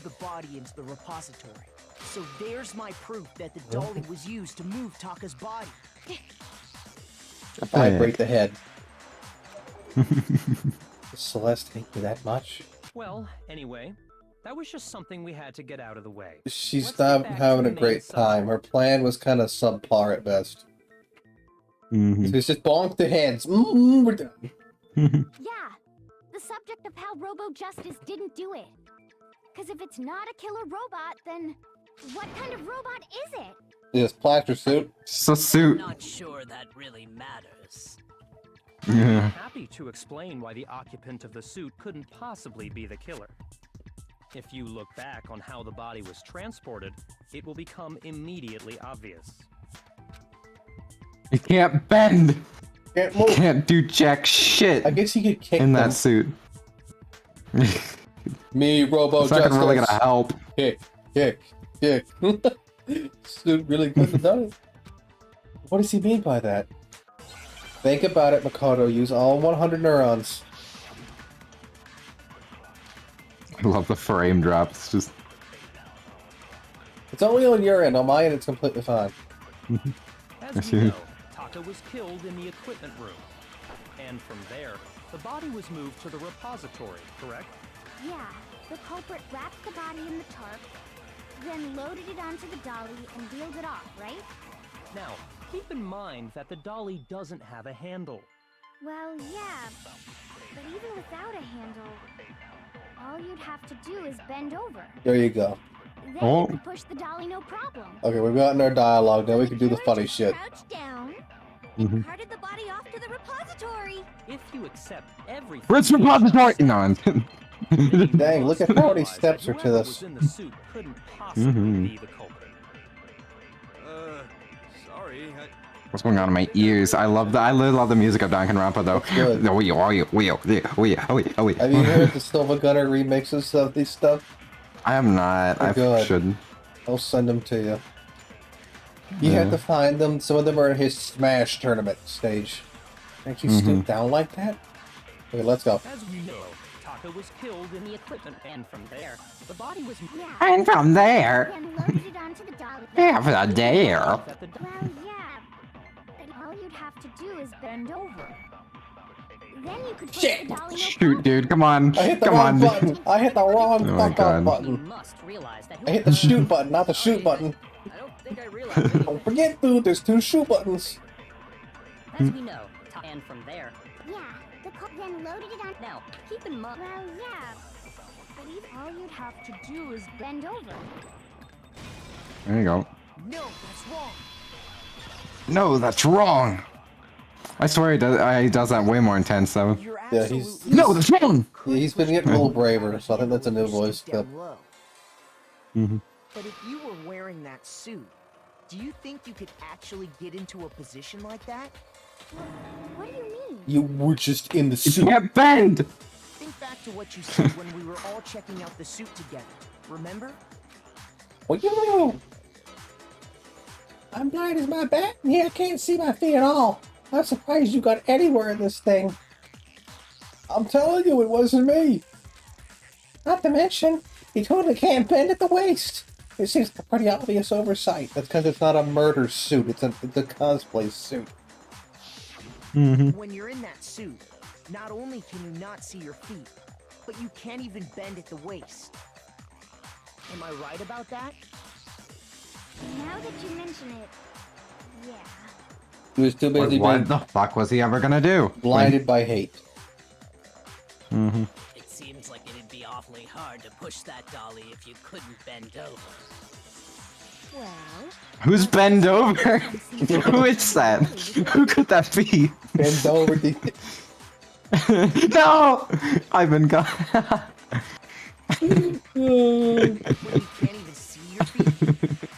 the body into the repository. So there's my proof that the dolly was used to move Taka's body. Vibrate the head. Does Celeste hate me that much? Well, anyway, that was just something we had to get out of the way. She's not having a great time. Her plan was kind of subpar at best. It's just bonk the heads. We're done. Yeah, the subject of how Robo Justice didn't do it. Because if it's not a killer robot, then what kind of robot is it? Yes, plaster suit. It's a suit. Not sure that really matters. Yeah. I'm happy to explain why the occupant of the suit couldn't possibly be the killer. If you look back on how the body was transported, it will become immediately obvious. You can't bend. Can't move. Can't do jack shit. I guess he could kick in them. that suit. Me, Robo It's not Justice. really gonna help. Kick. Suit really couldn't have done it. What does he mean by that? Think about it, Makoto. Use all 100 neurons. I love the frame drop. It's just It's only on your end. On my end, it's completely fine. As we know, Taka was killed in the equipment room. And from there, the body was moved to the repository, correct? Yeah, the culprit wrapped the body in the tarp, then loaded it onto the dolly and wheeled it off, right? Now, keep in mind that the dolly doesn't have a handle. Well, yeah, but even without a handle, all you'd have to do is bend over. There you go. Then Oh. you could push the dolly no problem. Okay, we've gotten our dialogue. Now we can do the killer funny just shit. Crouched down Mhm. and carted the body off to the repository. If you accept everything... Rich repository! No, I'm then you Dang, look must at how many realize steps that are to whoever this. was in the suit couldn't possibly Mhm. be the culprit. Sorry. What's going on in my ears? I really love the music of Danganronpa though. Good. Have you heard the Silva Gunner remixes of these stuff? I have not. They're I good. should. I'll send them to you. You Yeah. have to find them. Some of them are in his Smash tournament stage. Can't you Mhm. stoop down like that? Okay, let's go. As we know, Taka was killed in the equipment, and from there, the body was... Yeah. And from there, Then loaded it onto the dolly. after there. That the Well, yeah, but all you'd have to do is bend over. Then you could push Shit. the dolly no Shoot, problem. dude, come on. I hit the Come wrong on. button. I hit the wrong Oh my fuck God. off You button. must realize that I hit the shoot button, not the shoot button. I don't think I realized anything. Don't forget, dude, there's 2 shoot buttons. As we know, and from there. Yeah, the then loaded it on. Now, keep in mind. Well, yeah, but even all you'd have to do is bend over. There you go. No, that's wrong. No, that's wrong. I swear he does that way more intense though. You're Yeah, absolutely he's- No, that's wrong. Yeah, he's been getting a little braver, so I think that's a new voice clip. down low. Mm-hmm. But if you were wearing that suit, do you think you could actually get into a position like that? What do you mean? You were just in the You suit. can't bend. Think back to what you said when we were all checking out the suit together. Remember? What you mean? I'm blind as my bat, and here I can't see my feet at all. I'm surprised you got anywhere in this thing. I'm telling you, it wasn't me. Not to mention, he totally can't bend at the waist. It seems like a pretty obvious oversight. That's because it's not a murder suit, it's a cosplay suit. When you're in that suit, not only can you not see your feet, but you can't even bend at the waist. Am I right about that? Now that you mention it, yeah. He was too busy What being the fuck was he ever gonna do? blinded by hate. Mm-hmm. It seems like it'd be awfully hard to push that dolly if you couldn't bend over. Well, Who's bend over? Who is that? Who could that be? Bend over the... No! I've been gone. When you can't even see your feet?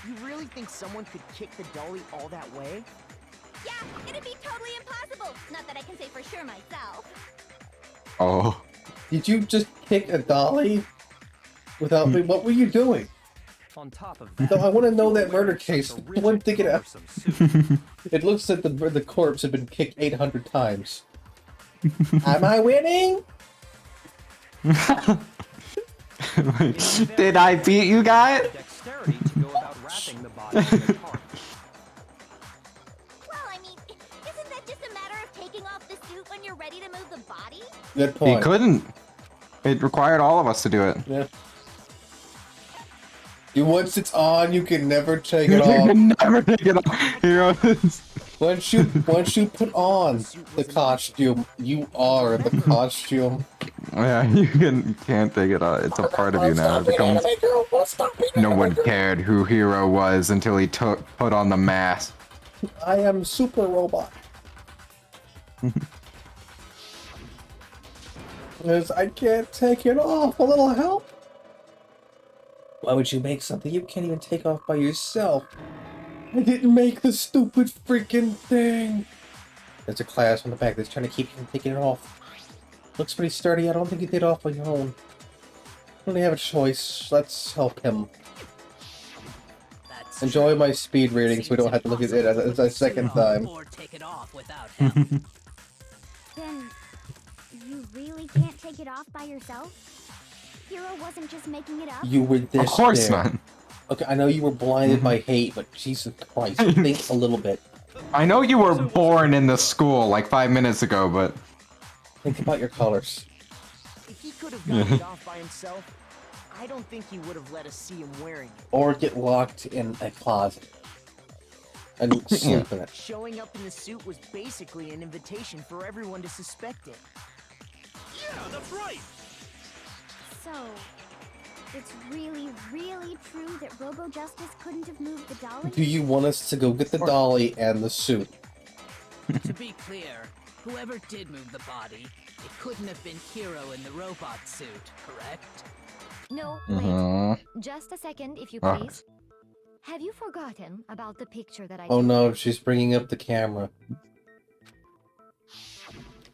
You really think someone could kick the dolly all that way? yeah, it'd be totally impossible. Not that I can say for sure myself. Oh. Did you just kick a dolly without me? What were you doing? On top of that, No, I want to know that you murder wear case. such a I want to rigid, get it out. cumbersome suit. It looks like the corpse had been kicked 800 times. Am I winning? Did I beat you guys? Dexterity to go about wrapping the body in the tarp. Well, I mean, isn't that just a matter of taking off the suit when you're ready to move the body? Good He point. couldn't. It required all of us to do it. Yeah. Once it's on, you can never take it You off. can never take it off. Heroes. Once you put on the costume, you are the costume. Yeah, you can't take it off. It's a part of you now. It becomes. No one cared who Hero was until he put on the mask. I am super robot. Because I can't take it off. A little help? Why would you make something you can't even take off by yourself? I didn't make the stupid freaking thing. There's a class on the back that's trying to keep you from taking it off. Looks pretty sturdy. I don't think you did it off on your own. I don't have a choice. Let's help him. That's Enjoy my speed reading so we don't have to look at it as a second time. Or take it off without help. Then, you really can't take it off by yourself? Hero wasn't just making it up? You were this Of course there. not. Okay, I know you were blinded by hate, but Jesus Christ, think a little bit. I know you were born in the school like 5 minutes ago, but... Think about your colors. If he could have gotten it off by himself, I don't think he would have let us see him wearing it. Or get locked in a closet. And sleep in it. Showing up in the suit was basically an invitation for everyone to suspect it. Yeah, that's right. So, it's really, really true that Robo Justice couldn't have moved the dolly? Do you want us to go get the dolly and the suit? To be clear, whoever did move the body, it couldn't have been Hero in the robot suit, correct? No, wait. Just a second, if you please. Have you forgotten about the picture that I Oh took? no, she's bringing up the camera.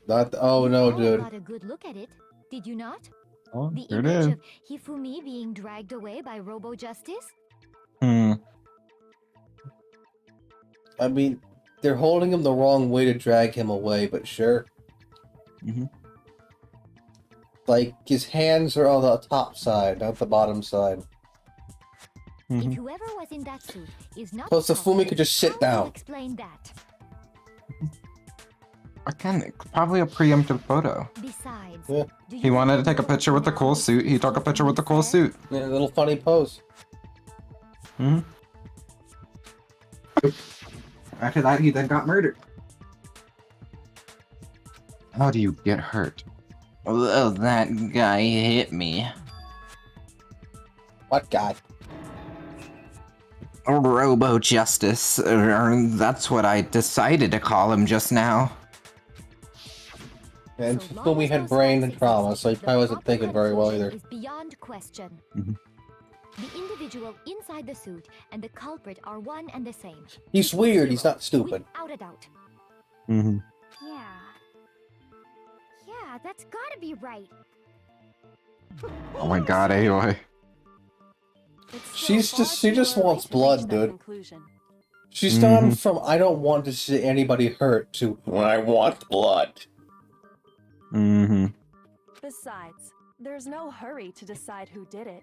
Not oh no, You all dude. got a good look at it, did you not? Oh, The here it image is. of Hifumi being dragged away by Robo Justice? Hmm. I mean, they're holding him the wrong way to drag him away, but sure. Like, his hands are on the top side, not the bottom side. If whoever was in that suit is not Plus, the possible, Fumi could just sit how do you down. explain that? Again, probably a preemptive photo. Besides, Yeah. do He you wanted to even take a know what picture with the cool analysis suit. He took a picture with the cool said? suit. Yeah, a little funny pose. After that, he then got murdered. How do you get hurt? Oh, that guy hit me. What guy? Robo Justice. That's what I decided to call him just now. And So long Fumi as had those brain facts and trauma, exist, so he the probably wasn't thinking very well popular either. version is beyond question. Mhm. The individual inside the suit and the culprit are one and the same. He's Equal weird, he's zero, not stupid. Without a doubt. Mm-hmm. Yeah. Yeah, that's gotta be right. Oh my god, Aloy. She just wants blood, dude. She's gone from I don't want to see anybody hurt to I want blood. Besides, there's no hurry to decide who did it.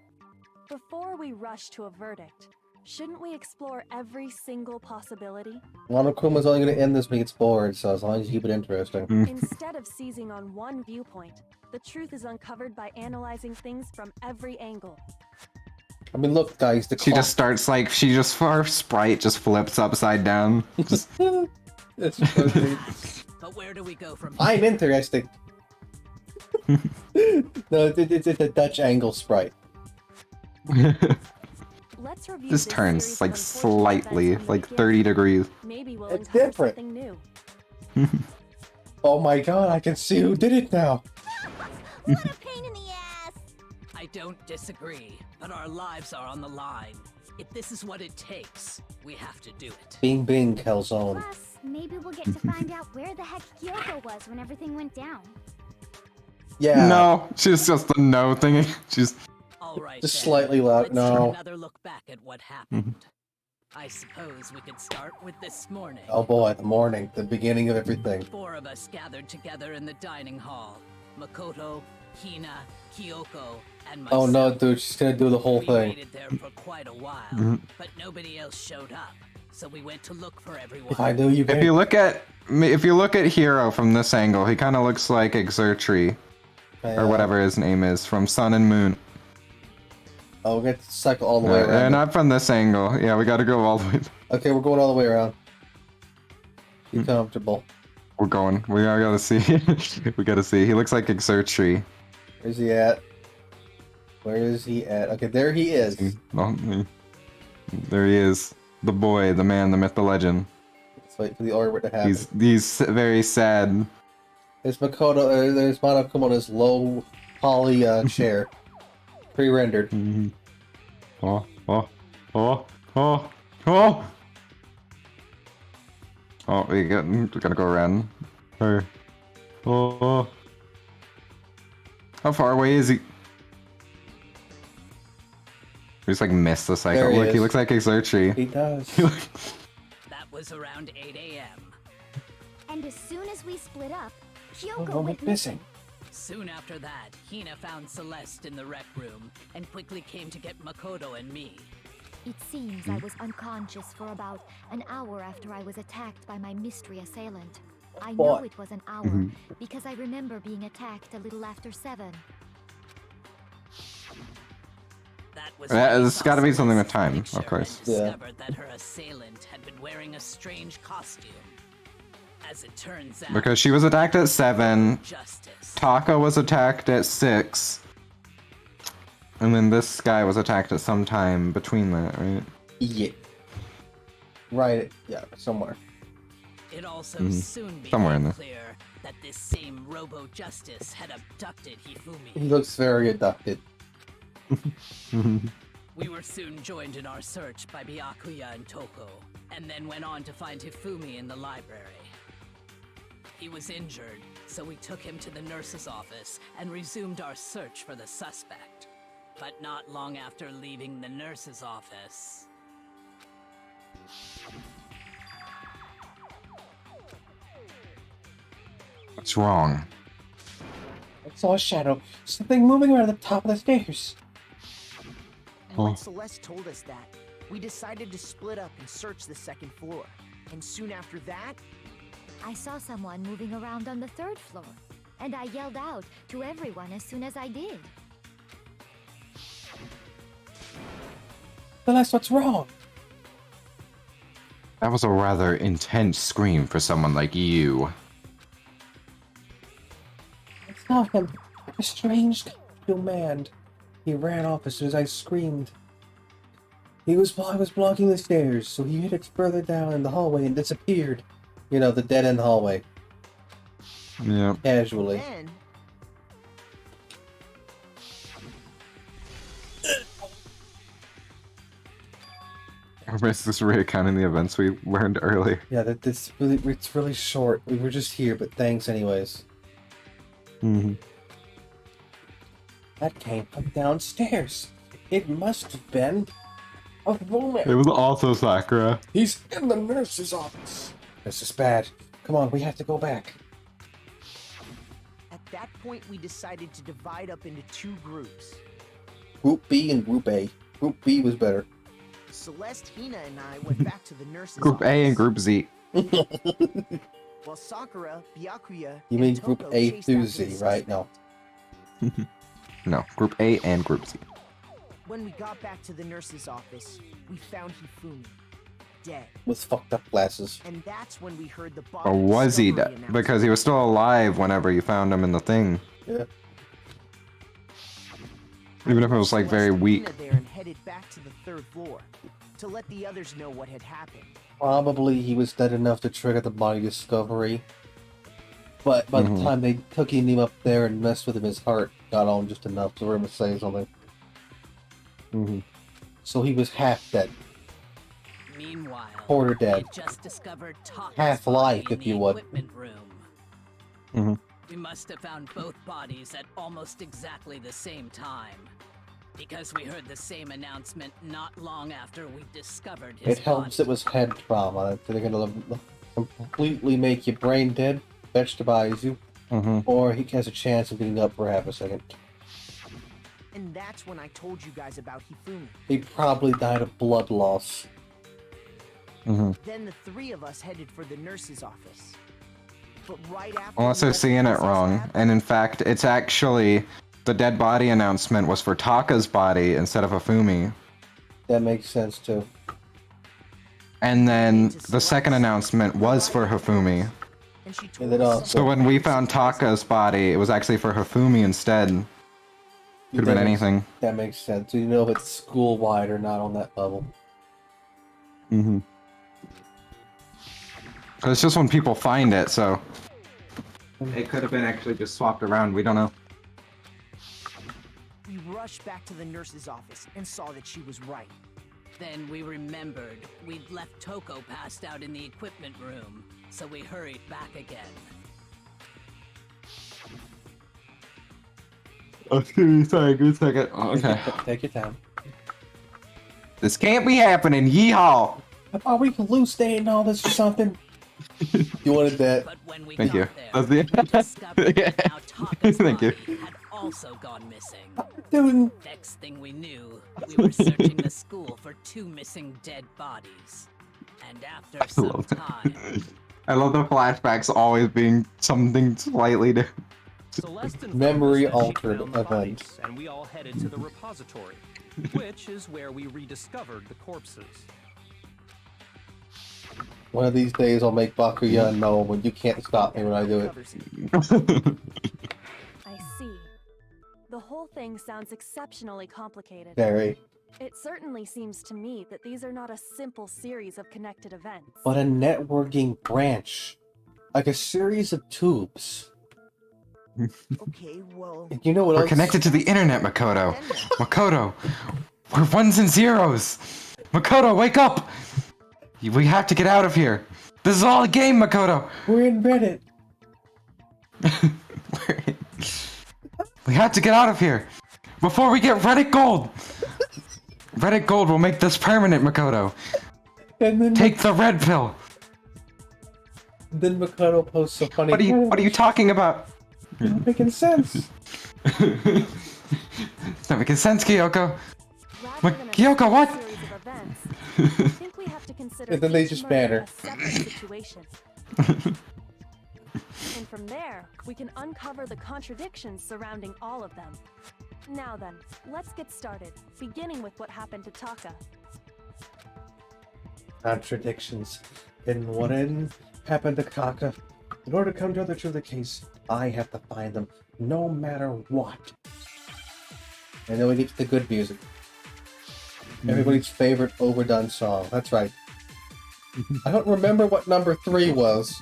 Before we rush to a verdict, shouldn't we explore every single possibility? Monokuma's only going to end this when he gets bored, so as long as you keep it interesting. Instead of seizing on one viewpoint, the truth is uncovered by analyzing things from every angle. I mean, look, guys, the She clock... just starts like, her sprite just flips upside down. Just... That's so great. But where do we go from here? I'm interesting. No, it's a Dutch angle sprite. Let's review This this turns series like of unfortunate slightly, events from like the beginning. 30 degrees. Maybe we'll It's uncover different. something new. Oh my god, I can see who did it now. What a pain in the ass! I don't disagree, but our lives are on the line. If this is what it takes, we have to do it. Bing bing, calzone. Plus, maybe we'll get to find out where the heck Kyoko was when everything went down. Yeah. No, she's just the no thingy. She's... All right, Just then. slightly loud, Let's no. take another look back at what happened. I suppose we could start with this morning. Oh boy, the morning, the beginning of everything. 4 of us gathered together in the dining hall. Makoto, Hina, Kyoko, and myself. Oh no, dude, she's gonna do the whole We thing. waited there for quite a while, but nobody else showed up. So we went to look for everyone. If I knew you If you look at Hero from this angle, he kind of looks like Exertri, or whatever his name is, from Sun and Moon. Oh, we got to cycle all the way around. Not from this angle. Yeah, we got to go all the way. Okay, we're going all the way around. Be comfortable. We're going. We gotta see. We gotta see. He looks like Exertri. Where's he at? Where is he at? Okay, there he is. There he is. The boy, the man, the myth, the legend. Let's wait for the orbit to happen. He's very sad. There's Makoto, there's Monokuma on his low poly chair. Pre-rendered. Oh. Oh, we gotta go around. Or, oh. How far away is he? We just like missed the cycle. There he Look, he is. looks like Exertri. He does. That was around 8 a.m. And as soon as we split up, Kyoko Oh, went missing. Soon after that, Hina found Celeste in the rec room and quickly came to get Makoto and me. It seems I was unconscious for about an hour after I was attacked by my mystery assailant. I know What? it was an hour because I remember being attacked a little after 7. That was Yeah, when we it's saw gotta be something with Celeste's time, of picture course. And Yeah. discovered that her assailant had been wearing a strange costume. As it turns out, Because she was attacked at 7, Justice. Taka was attacked at 6, and then this guy was attacked at some time between that, right? Yeah. Right. Yeah. Somewhere. It also Mhm. soon Somewhere in became there. clear that this same Robo Justice had abducted Hifumi. He looks very adopted. We were soon joined in our search by Byakuya and Toko, and then went on to find Hifumi in the library. He was injured, so we took him to the nurse's office and resumed our search for the suspect. But not long after leaving the nurse's office, What's wrong? I saw a shadow. Something moving around the top of the stairs. And when Celeste told us that, we decided to split up and search the second floor. And soon after that, I saw someone moving around on the 3rd floor, and I yelled out to everyone as soon as I did. Celeste, what's wrong? That was a rather intense scream for someone like you. It's not him. A strange man. He ran off as soon as I screamed. I was blocking the stairs, so he hid it further down in the hallway and disappeared. You know, the dead-end hallway. Yeah. Casually. then Everybody's just recounting the events we learned earlier. Yeah, it's really short. We were just here, but thanks anyways. Mm-hmm. That came from downstairs. It must have been a woman. It was also Sakura. He's in the nurse's office. This is bad. Come on, we have to go back. at that point we decided to divide up into 2 groups. Group B and Group A. Group B was better. Celeste, Hina, and I went back to the nurse's Group office. A and Group Z. While Sakura, Byakuya, You and mean Toko Group A chased through after the Z, right? No. suspect. No, Group A and Group Z. When we got back to the nurse's office, we found Hifumi dead. With fucked up glasses. And that's when we heard the body Or was he discovery dead? announcement. Because he was still alive whenever you found him in the thing. Yeah. Even if it was like very Celeste and weak. Hina there and headed back to the 3rd floor to let the others know what had happened. Probably he was dead enough to trigger the body discovery. But by the time they took him up there and messed with him, his heart got on just enough for him to say something. So he was half dead. Meanwhile, Quarter dead. we just discovered Taka's Half-life, body in if you the would. equipment room. Mm-hmm. We must have found both bodies at almost exactly the same time. Because we heard the same announcement not long after we discovered his It helps body. it was head trauma. They're gonna completely make your brain dead, vegetabilize you, or he has a chance of getting up for half a second. And that's when I told you guys about Hifumi. He probably died of blood loss. Then the 3 of us headed for the nurse's office. But right after Unless we they're left seeing the it nurse's wrong. lab, And in fact, it's actually the dead body announcement was for Taka's body instead of Hifumi. That makes sense too. And then the second announcement was for Hifumi. and she And told then us also- So something when we very found surprising. Taka's body, it was actually for Hifumi instead. Could have been That makes- anything. That makes sense. So you know if it's school-wide or not on that level. It's just when people find it, so it could have been actually just swapped around. We don't know. We rushed back to the nurse's office and saw that she was right. Then we remembered we'd left Toko passed out in the equipment room, so we hurried back again. Okay, sorry, good second. Okay. Take your time. This can't be happening. Yeehaw! Are we hallucinating all this or something? You wanted that. But when we Thank got you. there, That's we the- discovered that now Taka's Thank you. body had also gone missing. Dude, Next thing we knew, we were searching the school for 2 missing dead bodies. And after some time, I love the flashbacks always being something slightly different. Celeste informed Memory us that she altered found the event. bodies, and we all headed to the repository, which is where we rediscovered the corpses. one of these days I'll make Bakuya know when you can't stop me when I do it. I see. The whole thing sounds exceptionally complicated. Very. It certainly seems to me that these are not a simple series of connected events. But a networking branch. Like a series of tubes. Okay, well... And you know what We're else? connected to the internet, Makoto. Makoto, we're ones and zeros. Makoto, wake up! We have to get out of here. This is all a game, Makoto. We're in Reddit. We have to get out of here before we get Reddit Gold. Reddit Gold will make this permanent, Makoto. And then Take the red pill. Then Makoto posts a funny. What are you talking about? It's not making sense. It's not making sense, Kyoko. Rather than a Kyoko, what? series of events, I think we have to consider And then they each just murder ban her. a separate situation. And from there, we can uncover the contradictions surrounding all of them. Now then, let's get started, beginning with what happened to Taka. Contradictions. In what end happened to Kaka? In order to come to the truth of the case, I have to find them, no matter what. And then we get to the good music. Everybody's favorite overdone song. That's right. I don't remember what number 3 was.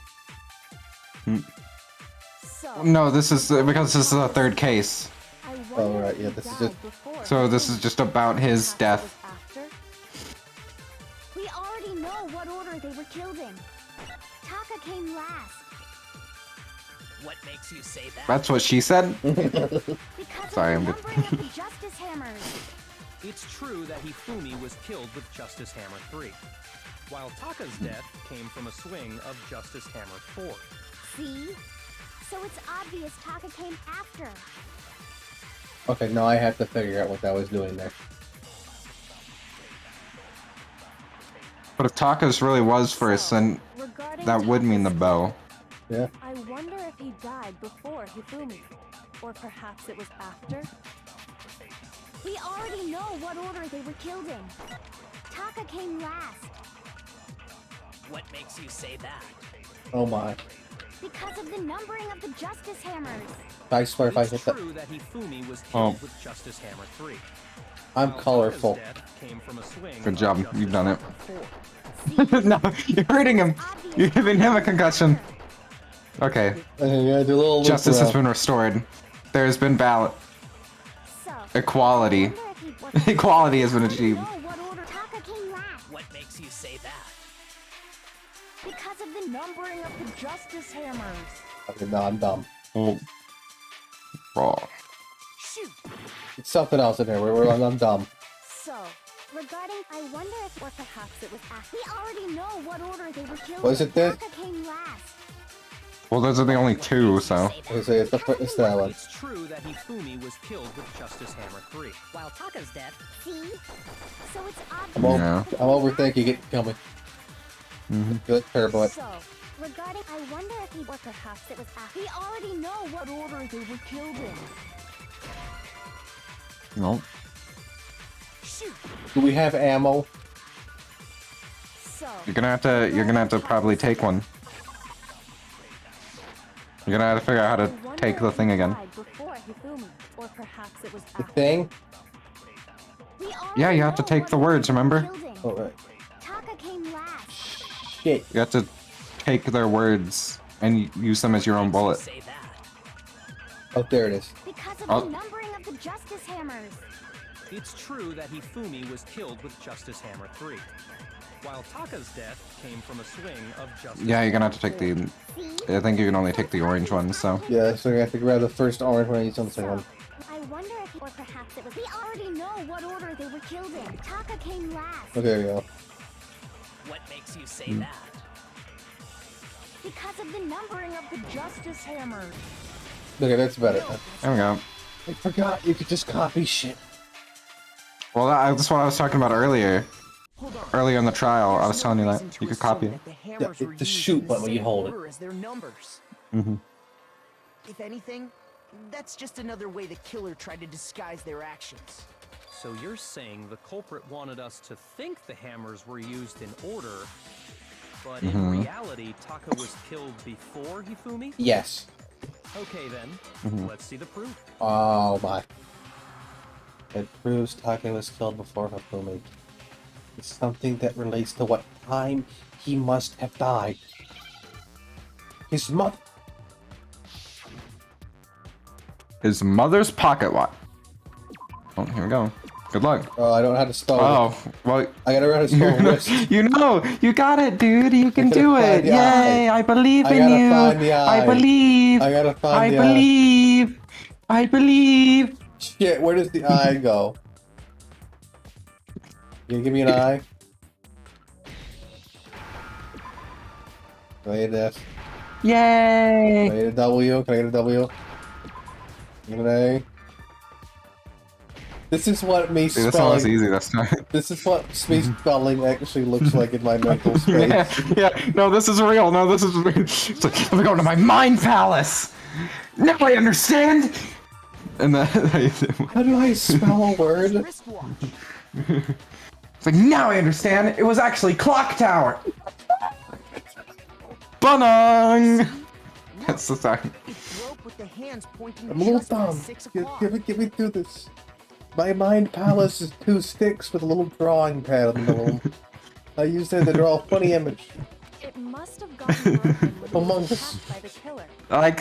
So, No, this is because this is the third case. I wonder Oh, right, if yeah, he this is died just- before So he this is died. just about his Perhaps it death. was after? We already know what order they were killed in. Taka came last. what makes you say that? That's what she said. Because Sorry, of I'm the good. numbering of the Justice Hammers. It's true that Hifumi was killed with Justice Hammer 3, while Taka's death came from a swing of Justice Hammer 4. See? So it's obvious Taka came after. Okay, now I have to figure out what that was doing there. But if Taka's really was first, then Regarding that would mean the Taka's bow. Yeah. I wonder if he died before Hifumi. Or perhaps it was after? We already know what order they were killed in. Taka came last. What makes you say that? Oh my. Because of the numbering of the Justice Hammers. I swear if I It's hit that. true that Hifumi was Oh. killed with Justice Hammer 3. I'm while colorful. Taka's death came from a swing Good of job, Justice you've done it. Hammer 4. No, you're hurting him. You're giving him a concussion. Okay, Yeah, do a little justice has loop around. been restored. There has been ballot. So, I Equality. wonder if he was Equality has been I achieved. know what order Taka came last. What makes you say that? Because of the numbering of the Justice Hammers. Okay, no, I'm dumb. Oh. Wrong. Shoot. It's something else in there. I'm dumb. So, regarding, I wonder if, or perhaps it was after. We already know what order they were killed Was in. it this? Taka came last. Well, those are the only two, so. It's that one. It's true that Hifumi was killed with Justice Hammer 3, while Taka's death See? So it's I'm, obvious. Yeah. I'm overthinking it. Kill me. Good, terrible. So, regarding, I wonder if he, or perhaps it was after. We already know what order they were killed in. No. Shoot. Do we have ammo? So, You're gonna have to probably take one. You're gonna have to figure out how I to wonder take the if thing he again. died before Hifumi, or perhaps it was The after. thing? We Yeah, you already have to know take what the order words, they were remember? killed in. Oh, right. Taka came last. Shit. You have to take their words and use them as your own bullet. Say that. Oh, there it is. Because of Oh. the numbering of the Justice Hammers. It's true that Hifumi was killed with Justice Hammer 3, while Taka's death came from a swing of Justice Yeah, you're gonna have to take the. See? I think you can only take the orange one, so. Yeah, so we have to grab the first orange one and use on the second one. I wonder if, or perhaps it was. We already know what order they were killed in. Taka came last. Oh, there we go. What makes you say that? Because of the numbering of the Justice Hammers. Okay, that's better. There we go. I forgot you could just copy shit. Well, that's what I was talking about earlier. Hold on. Earlier in the trial, I There's was no telling you that reason to you could assume copy it. that the hammers Yeah, were it's the used shoot in the button when you same hold it. order as their numbers. Mm-hmm. If anything, that's just another way the killer tried to disguise their actions. So you're saying the culprit wanted us to think the hammers were used in order, but in reality, Taka was killed before Hifumi? Yes. Okay then, let's see the proof. Oh my. It proves Taka was killed before Hifumi. It's something that relates to what time he must have died. His mother. His mother's pocket watch. Oh, here we go. Good luck. Oh, I don't know how to spell Oh, well. I gotta learn how to spell wrist. You got it, dude. You can do it. Yay! I believe I in gotta you. find the eye. I believe. I gotta find I the believe. I believe. Shit, where does the eye go? You gonna give me an eye? Can I get this? Yay! Can I get a W? Can I get a W? Can I get an A? This is what me Dude, this one was spelling. easy this time. This is what me spelling actually looks like in my mental space. Yeah. No, this is real. No, this is real. It's like, I'm going to my mind palace. Now I understand. And then How do I spell a word? Wristwatch. it's like, now I understand. It was actually clock tower. Banang. That's the time. It's rope with the hands pointing I'm a little just at dumb. 6 Give, o'clock. give me through this. My mind palace is 2 sticks with a little drawing pad in the middle. I used it to draw a funny image. It must have gotten broken when he Among was Us. attacked by the killer.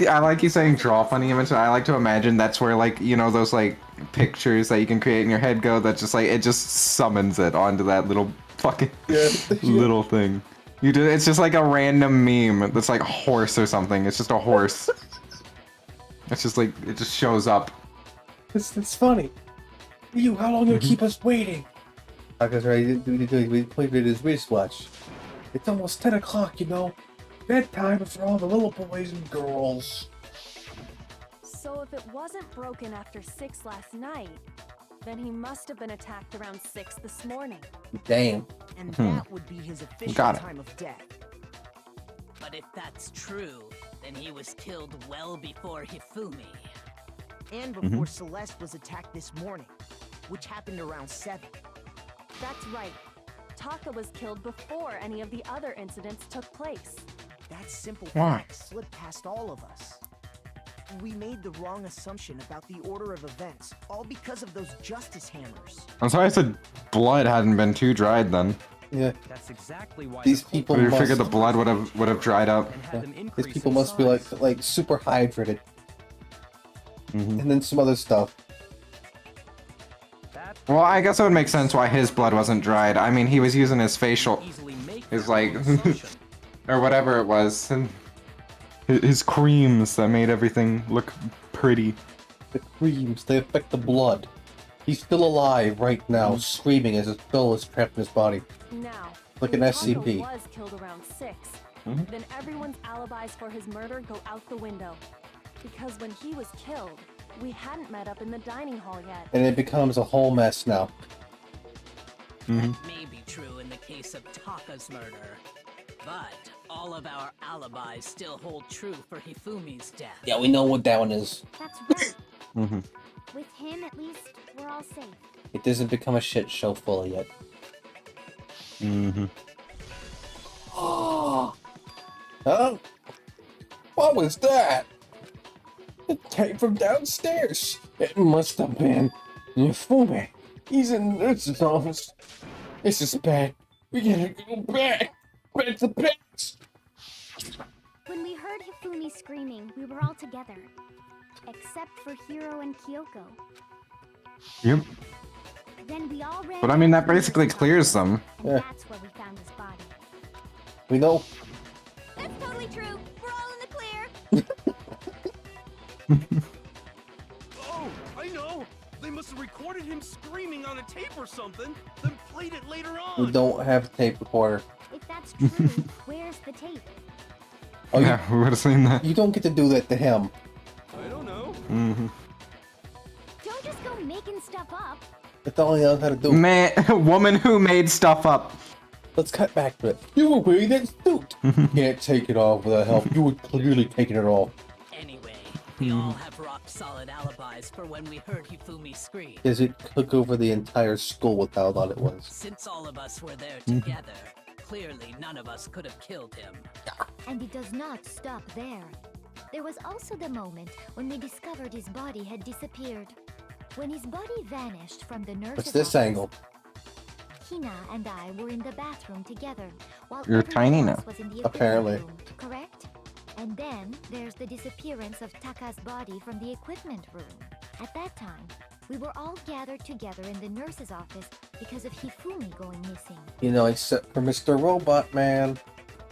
I like you saying draw funny image. I like to imagine that's where, like, you know, those like pictures that you can create in your head go, that just like it just summons it onto that little fucking little thing. You do. It's just like a random meme that's like a horse or something. It's just a horse. It's just like it just shows up. It's funny. You, how long you keep us waiting? Taka's ready to do. We pointed his wristwatch. It's almost 10 o'clock, you know. Bedtime for all the little boys and girls. So if it wasn't broken after 6 last night, then he must have been attacked around 6 this morning. Damn. And that would be his official Got it. time of death. But if that's true, then he was killed well before Hifumi. And before Celeste was attacked this morning, which happened around 7. That's right. Taka was killed before any of the other incidents took place. That simple Why? fact slipped past all of us. We made the wrong assumption about the order of events, all because of those justice hammers. I'm sorry I said blood hadn't been too dried then. Yeah. That's exactly why These the people We culprit figured the must. blood would have dried up. and had them These increase people in must be size. like super hydrated. And then some other stuff. That Well, I guess it would make sense why his blood wasn't dried. I mean, he was using his facial, easily make his that like, wrong assumption. or whatever it was, and his creams that made everything look pretty. The creams, they affect the blood. He's still alive right now, screaming as his soul is trapped in his body. Now, Like if an Taka SCP. was killed around 6, then everyone's alibis for his murder go out the window. Because when he was killed, we hadn't met up in the dining hall yet. And it becomes a whole mess now. That may be true in the case of Taka's murder. But all of our alibis still hold true for Hifumi's death. Yeah, we know what that one is. That's right. Mm-hmm. With him, at least, we're all safe. It doesn't become a shit show fully yet. Mm-hmm. Oh! Huh? What was that? It came from downstairs. It must have been Hifumi. He's in the nurse's office. This is bad. We gotta go back. Back to pets. When we heard Hifumi screaming, we were all together. Except for Hiro and Kyoko. Yep. Then we all ran. But I mean, that down to basically his house, clears them. and Yeah. that's where we found his body. We know. That's totally true. We're all in the clear. Oh, I know! They must have recorded him screaming on a tape or something, then played it later on. We don't have a tape recorder. If that's true, where's the tape? Oh, Yeah, we would have seen that. you don't get to do that to him. I don't know. Mm-hmm. stuff up. That's all he knows how to do. Man, woman who made stuff up. Let's cut back to it. You were wearing that suit. You can't take it off without help. You were clearly taking it off. Anyway, we all have rock-solid alibis for when we heard Hifumi scream. Because it took over the entire school with how loud it was. Since all of us were there together, clearly none of us could have killed him. And it does not stop there. There was also the moment when we discovered his body had disappeared. When his body vanished from the nurse's What's this office, angle? Hina and I were in the bathroom together, while You're everyone tiny else now. was in the Apparently. equipment room, correct? And then there's the disappearance of Taka's body from the equipment room. At that time, we were all gathered together in the nurse's office because of Hifumi going missing. You know, except for Mr. Robot Man.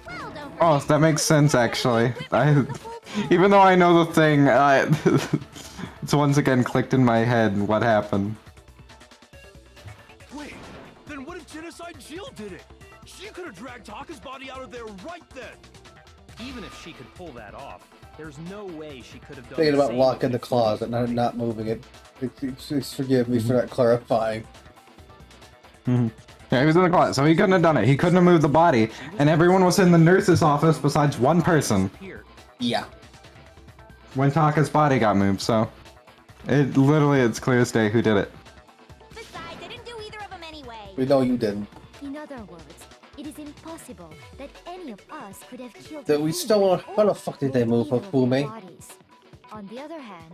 Well, don't Oh, forget that makes sense actually. Even though I know the thing, it's once again clicked in my head what happened. Wait, then what if Genocide Jill did it? She could have dragged Taka's body out of there right then. Even if she could pull that off, there's no way she could have done Thinking the about same locking the with closet, Hifumi's not moving it. Forgive me for not clarifying. Yeah, he was in the closet, so he couldn't have done it. He couldn't have moved the body, and everyone was in the nurse's office besides one person Yeah. when Taka's body got moved, so it's clear as day who did it. Besides, I didn't do either of them anyway. We know you didn't. In other words, it is impossible that any of us could have killed That we Hifumi still want. or How the fuck did they move either of their Hifumi? bodies. On the other hand,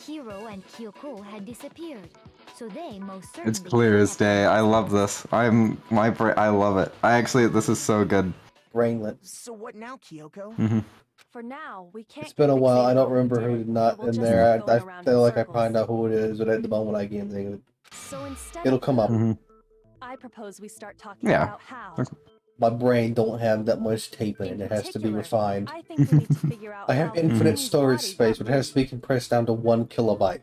Hiro and Kyoko had disappeared, so they most certainly. It's clear as day. I love this. I love it. This is so good. Brainlet. So what now, Kyoko? For now, we can't. It's been a get while. I fixated don't on remember who did who's it, not or we'll in just there. keep going I around feel in like I circles. find out who it is, but at the moment I can't think of it. So instead, It'll come up. I propose we start talking Yeah. about how. My brain don't have that much tape in it. In It has to be particular, refined. I think we need to figure out I have how infinite Hifumi's storage body space, got but it has to be compressed down to 1 kilobyte.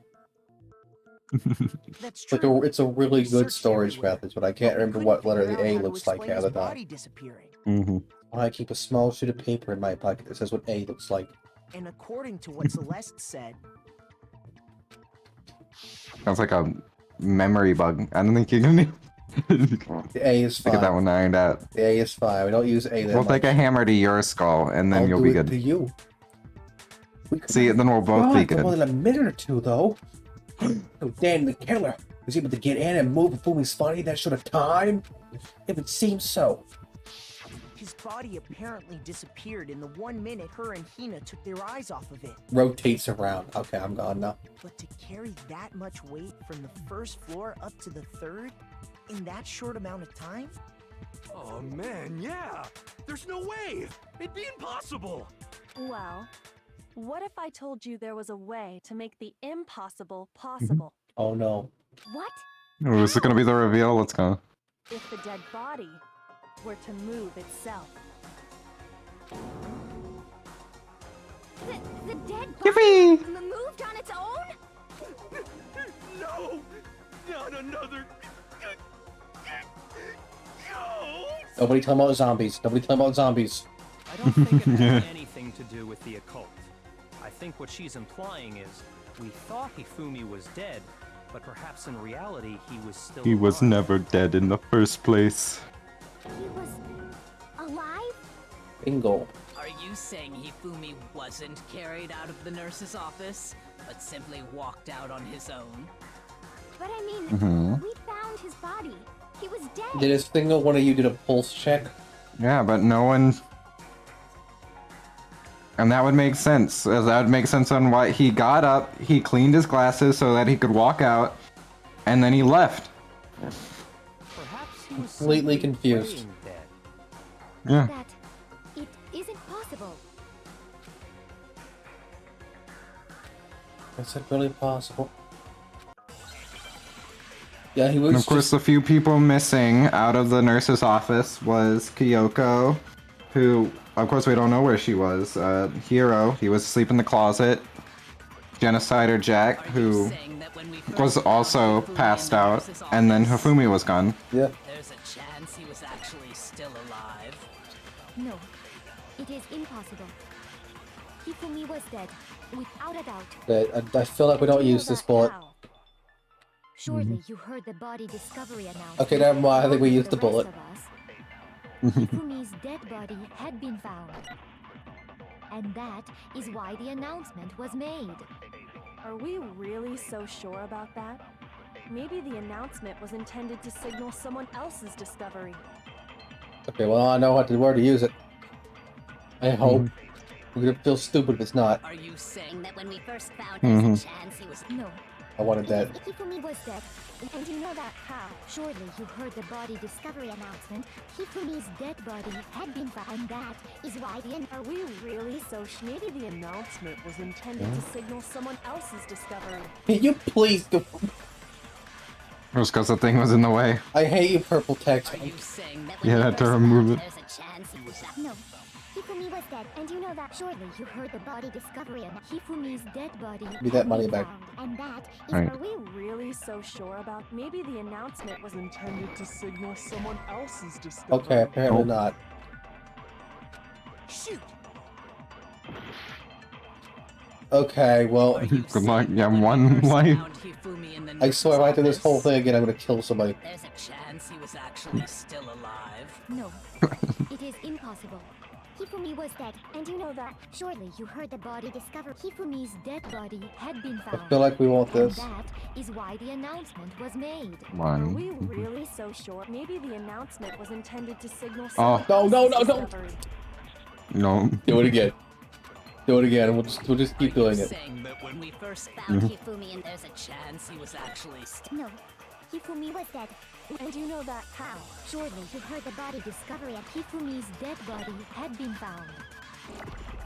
That's Like true. it's a really We good searched storage everywhere, method, but I but can't we remember couldn't what letter figure the out A how to looks like explain half the his time. body disappearing. I keep a small sheet of paper in my pocket that says what A looks like. And according to what Celeste said, Sounds like a memory bug. I don't think you can The A is get that fine. one ironed out. The A is fine. We don't use A that We'll much. take a hammer to your skull, and then I'll you'll do be it good. to you. We could See, then we'll both be for more good. than a minute or two, though. Oh, Dan the killer was able to get in and move Fumi's body that short of time. It would seem so. his body apparently disappeared in the 1 minute her and Hina took their eyes off of it. Rotates around. Okay, I'm gone now. But to carry that much weight from the first floor up to the third in that short amount of time? Oh man, yeah. There's no way. It'd be impossible. Well, what if I told you there was a way to make the impossible possible? Oh no. What? Oh, is it gonna be the reveal? Let's go. If the dead body were to move itself. The dead Yippee! body moved on its own? No, not another. Nobody talking about zombies. Nobody talking about zombies. I don't think it has anything to do with the occult. I think what she's implying is we thought Hifumi was dead, but perhaps in reality he was still He was alive. never dead in the first place. He was alive? Bingo. Are you saying Hifumi wasn't carried out of the nurse's office, but simply walked out on his own? But I mean, Mhm. we found his body. He was dead. Did a single one of you did a pulse check? Yeah, but no one. And that would make sense. That would make sense on why he got up, he cleaned his glasses so that he could walk out, and then he left. Perhaps he was Completely simply confused. playing dead. Yeah. That it isn't possible. Is it really possible? Yeah, he And was of course, the few people missing out of the nurse's office was Kyoko, who, of course, we don't know where she was. Hiro, he was asleep in the closet. Genocider Jack, Are you who saying that when we first was found also Hifumi in passed the out, nurse's and then office, Hifumi was gone. Yeah. there's a chance he was actually still alive? No, it is impossible. Hifumi was dead, without a doubt. I feel like we don't Do you know use this that bullet. how? Surely you heard the body discovery announcement. Okay, never mind. I think we along used with the bullet. rest of us. Hifumi's dead body had been found. And that is why the announcement was made. Are we really so sure about that? Maybe the announcement was intended to signal someone else's discovery. Okay, well, I know where to use it. I hope. We're gonna feel stupid if it's not. Are you saying That when we first found there's a chance he was... No. I wanted that. Hifumi was dead. And you know that how? Surely you heard the body discovery announcement. Hifumi's dead body had been found. And that is why the... Are we really so maybe the announcement was intended to signal someone else's discovery? Can you please go? Just because the thing was in the way. I hate you, purple text. Are you saying that Yeah, had to remove it. There's a chance he was... No. Hifumi was dead, and you know that. Surely you heard the body discovery and Hifumi's dead body. Give me that had money been back. found, and that is Right. Are we really so sure about maybe the announcement was intended to signal someone else's discovery? Okay, apparently not. Shoot! Okay, well, Good luck. Yeah, one life. I swear if I do this whole thing again, I'm gonna kill somebody. There's a chance he was actually still alive. No. It is impossible. Hifumi was dead, and you know that. Surely you heard the body discovery. Hifumi's dead body had been found. I feel like we want And this. that is why the announcement was made. Are One. we really so sure? Maybe the announcement was intended to signal Oh. someone No, else's no. discovery. No. Do it again. Do it again. We'll just keep doing it. Saying that when we first found Hifumi and there's a chance he was actually No. Hifumi was dead. And you know that how? Surely you heard the body discovery and Hifumi's dead body had been found.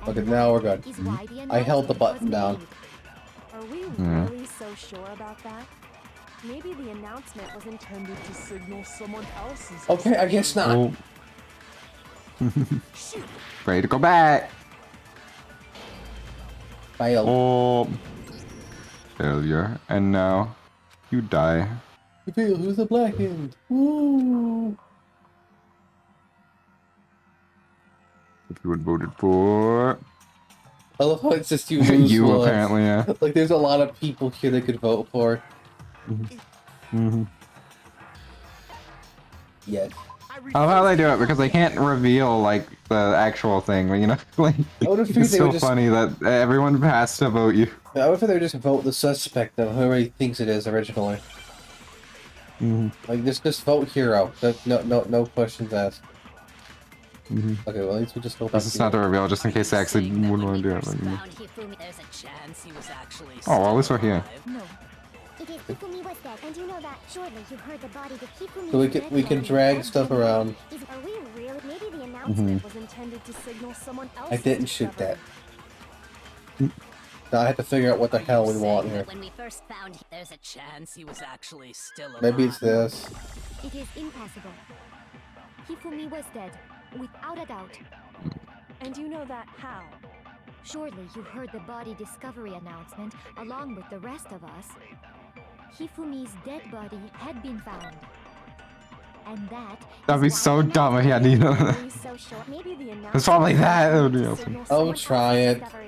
And Okay, now we're that good. is why the I held the announcement button was down. made. Are we really so sure about that? Maybe the announcement was intended to signal someone else's. Okay, I guess not. Oh. Ready to go back. Failed. Oh. Failure. And now you die. You failed. Who's the blackened? Woo! If you had voted for I love how it's just you lose you, one. apparently, yeah. Like, there's a lot of people here that could vote for. Yes. I love how they do it because they can't reveal like the actual thing, you know? Like, I would have figured it's they so would just. funny that everyone has to vote you. I would figure they would just vote the suspect of whoever he thinks it is originally. Like, just vote hero. No questions asked. Okay, well, at least we just hope. This is not the reveal, just in case they actually wouldn't want to do it. But, there's a chance he was actually oh, well, at least we're here. No. It is Hifumi was dead, and you know that. Surely you heard the body of Hifumi's So dead we can body drag had stuff been around. found. Are we really? Maybe the announcement was intended to signal someone else's. I didn't shoot that. discovery. Now I have to figure out what the hell we want here. When we first found him, There's a chance he was actually still alive. Maybe it's this. It is impossible. Hifumi was dead, without a doubt. And you know that how? Surely you heard the body discovery announcement along with the rest of us. Hifumi's dead body had been found. And that That'd be is why so the dumb if you had to, you know. Really so sure. Maybe the announcement. It's probably that. That would be was awesome. signal I'll someone try else's it. discovery.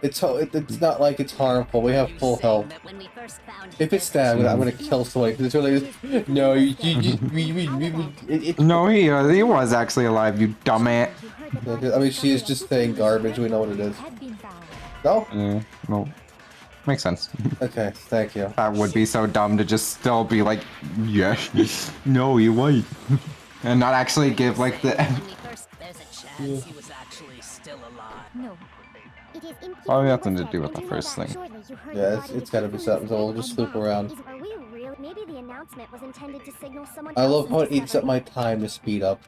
It's not like it's harmful. We have full health. when we first found him, If it's there's a that, I'm gonna kill somebody. Because it's really no. No, he was actually alive, you dumbass. You heard the body I mean, she is discovery just of saying Hifumi's garbage. dead We know what it body is. had been found. No. Yeah, no. Makes sense. Okay. Thank you. That would be so dumb to just still be like, yes, no, you're white. And not actually give like the... when we first There's a chance he was actually still alive. No. It is Probably nothing to do with the first thing. Yeah, it's gotta be something, so we'll just loop around. Are we real? Maybe the announcement was intended to signal someone I love how it else's eats up my discovery. time to speed up.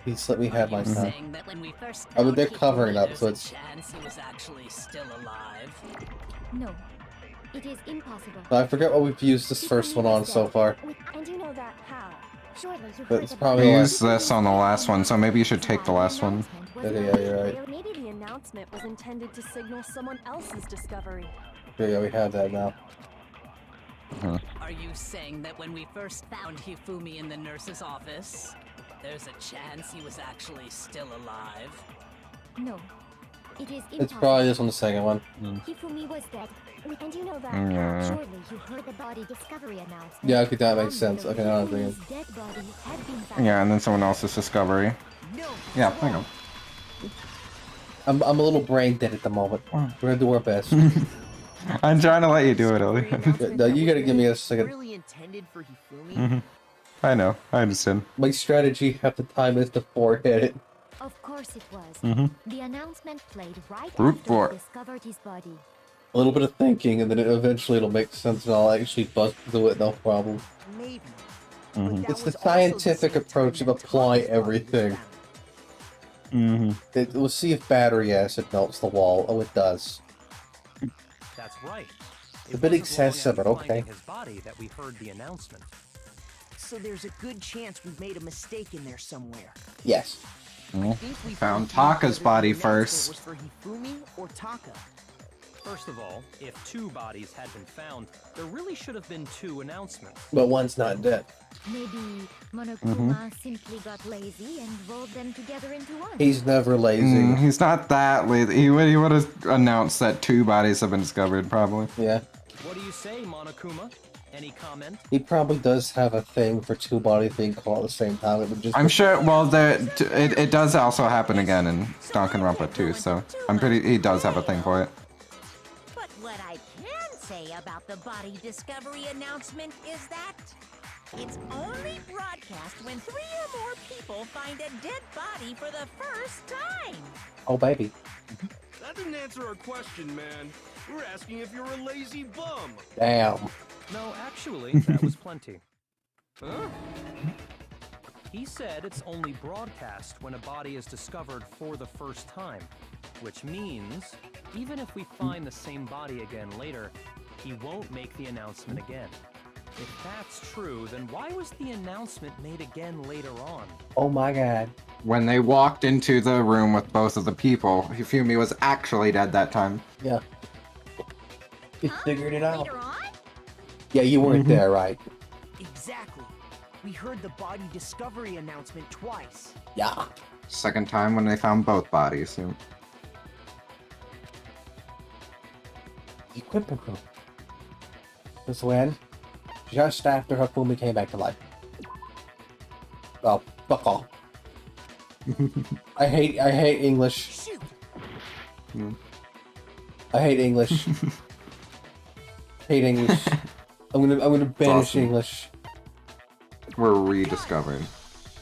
Please let me have my time. Saying that when we first I mean, found they're Hifumi, covering up, there's so a it's- chance he was actually still alive. No. It is impossible. I forget what we've used this first one on so far. And you know that how? Surely you But heard it's the probably body We like- used this on the last one, so maybe you should take the last one. Okay, yeah, you're right. Maybe the announcement was intended to signal someone else's discovery. Yeah, we have that now. Are you saying that when we first found Hifumi in the nurse's office, there's a chance he was actually still alive? No. It is It's probably this one, the second one. Hifumi was dead. And you know that. Yeah. Surely you heard the body discovery announcement. Yeah, okay, that makes From sense. the Okay, now I'm thinking. Hifumi's dead body had been found. Yeah, and then someone else's discovery. No. Yeah, I know. I'm a little brain dead at the moment. We're gonna do our best. I'm trying to let you do it, Ellie. No, you gotta give me a second. Really intended for Hifumi? I know, I understand. My strategy half the time is to forehead it. Of course it was. The announcement played right Root after for we it. discovered his body. A little bit of thinking, and then eventually it'll make sense, and I'll actually bust through it, no problem. Maybe. But that It's the was also scientific same approach time of that apply Taka's body was everything. found. We'll see if battery acid melts the wall. Oh, it does. That's right. It's a bit wasn't long excessive, after but okay. finding his body that we heard the announcement. So there's a good chance we've made a mistake in there somewhere. Yes. I think we Found both knew Taka's whether the body announcement first. Was for Hifumi or Taka. First of all, if 2 bodies had been found, there really should have been 2 announcements. But one's not dead. Maybe Monokuma simply got lazy and rolled them together into one. He's never lazy. He's not that lazy. He would have announced that 2 bodies have been discovered, probably. Yeah. What do you say, Monokuma? Any comment? He probably does have a thing for 2 bodies being caught at the same time. It would just I'm sure. Well, it does also happen again in Danganronpa too. So I'm pretty. He does have a thing for it. But what I can say about the body discovery announcement is that it's only broadcast when 3 or more people find a dead body for the first time. Oh, baby. That didn't answer our question, man. We're asking if you're a lazy bum. Damn. No, actually, that was plenty. Huh? He said it's only broadcast when a body is discovered for the first time, which means even if we find the same body again later, he won't make the announcement again. If that's true, then why was the announcement made again later on? Oh my god. When they walked into the room with both of the people, Hifumi was actually dead that time. Yeah. He figured it out. Later on? Yeah, you weren't there, right? Exactly. We heard the body discovery announcement twice. Yeah. Second time when they found both bodies. Yeah. Equipment room. This when? Just after Hifumi came back to life. Oh, fuck off. I hate English. Shoot! I hate English. Hate English. I'm gonna banish awesome. English. We're rediscovered.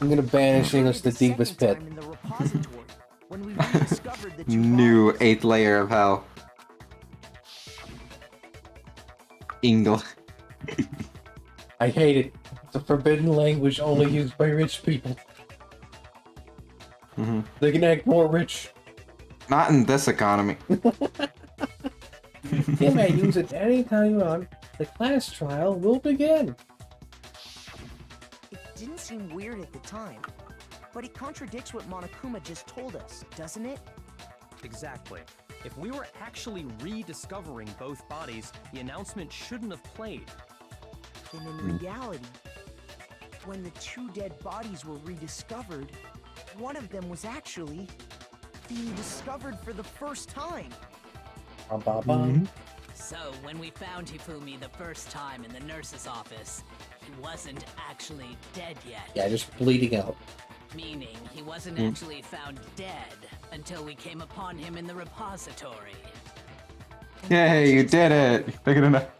I'm gonna banish English to the The deepest second pit. time in the repository, when we rediscovered the 2 New bodies. 8th layer of hell. English. I hate it. It's a forbidden language only used by rich people. They can act more rich. Not in this economy. You may use it anytime you want. The class trial will begin. It didn't seem weird at the time, but it contradicts what Monokuma just told us, doesn't it? Exactly. If we were actually rediscovering both bodies, the announcement shouldn't have played. Then in reality, when the 2 dead bodies were rediscovered, one of them was actually being discovered for the first time. Bum, bum, bum. So, when we found Hifumi the first time in the nurse's office, he wasn't actually dead yet. Yeah, just bleeding out. Meaning, he wasn't actually found dead until we came upon him in the repository. Yay, you did it! Look at it.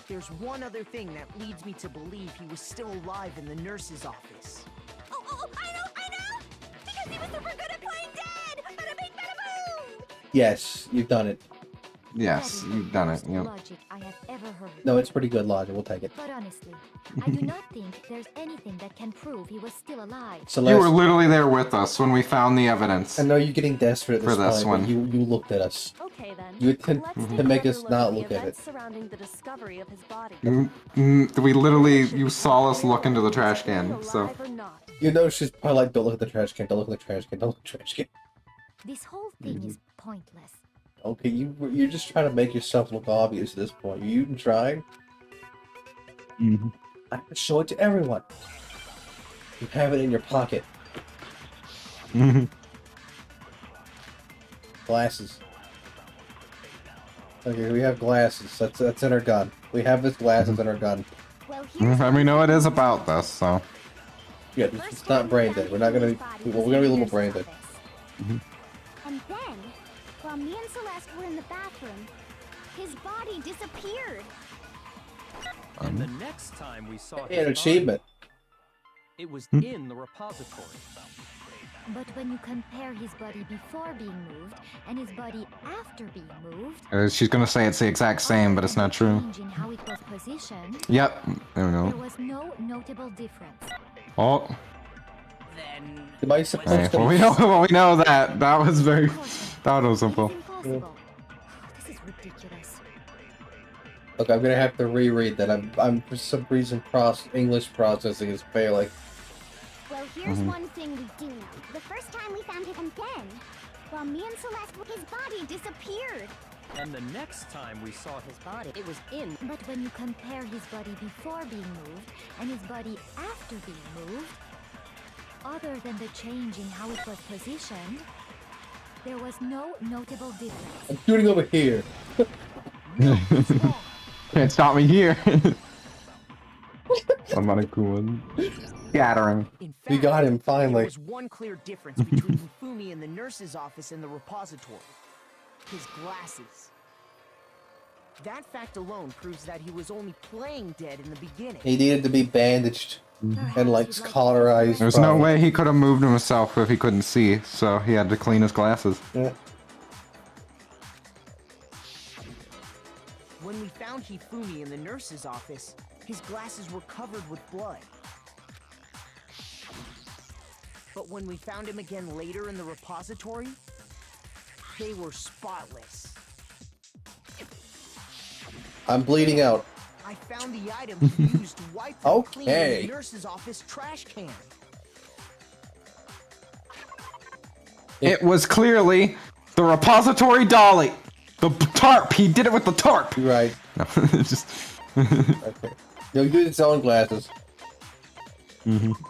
There's one other thing that leads me to believe he was still alive in the nurse's office. Oh, I know! Because he was super good at playing dead! Bada bing, bada boom! Yes, you've done it. Yes, That is you've the done it. worst Yep. logic I have ever heard. No, it's pretty good logic. We'll take it. But honestly, I do not think there's anything that can prove he was still alive. So You were literally there with us when we found the evidence. I know you're getting desperate at For this this point, but one. you looked at us. Okay then. You attempt Let's to take make another us not at the look at it. events surrounding the discovery of his body. We literally, you saw us look into the trash can, so. Alive or not. You know she's probably like, don't look at the trash can, don't look at the trash can, don't look at the trash can. This whole thing is pointless. Okay, you're just trying to make yourself look obvious at this point. You even trying? I can show it to everyone. You have it in your pocket. Glasses. Okay, we have glasses. That's in our gun. We have his glasses in our gun. Well, here's And we know it is about this, so. Yeah, it's not brain dead. We're not gonna be. Well, we're gonna be a little brain dead. And then, while me and Celeste were in the bathroom, his body disappeared. And the next time we saw An his achievement. body, it was in the repository. But when you compare his body before being moved and his body after being moved, She's gonna say it's the exact same, but it's not true. change in how it was positioned, Yep. There we there go. was no notable difference. Oh. Then Am I supposed Hey, to? well, we know that. That was very. That was simple. It's impossible. This is ridiculous. Look, I'm gonna have to reread that. I'm for some reason English processing is failing. Well, here's one thing we do know. The first time we found him, and then, while me and Celeste, his body disappeared. And the next time we saw his body, it was in. But when you compare his body before being moved and his body after being moved, other than the change in how it was positioned, there was no notable difference. I'm shooting over here. Can't stop me here. I'm not a cool one. Scattering. In fact, We got him there finally. was one clear difference between Hifumi in the nurse's office and the repository. His glasses. That fact alone proves that he was only playing dead in the beginning. He needed to be bandaged and like cauterized. There's no way he could have moved himself if he couldn't see, so he had to clean his glasses. Yeah. When we found Hifumi in the nurse's office, his glasses were covered with blood. But when we found him again later in the repository, they were spotless. I'm bleeding out. I found the item he used to wipe them clean in Okay. the nurse's office trash can. It was clearly the repository dolly. The tarp. He did it with the tarp. You're right. No, just. Okay. He'll use his own glasses.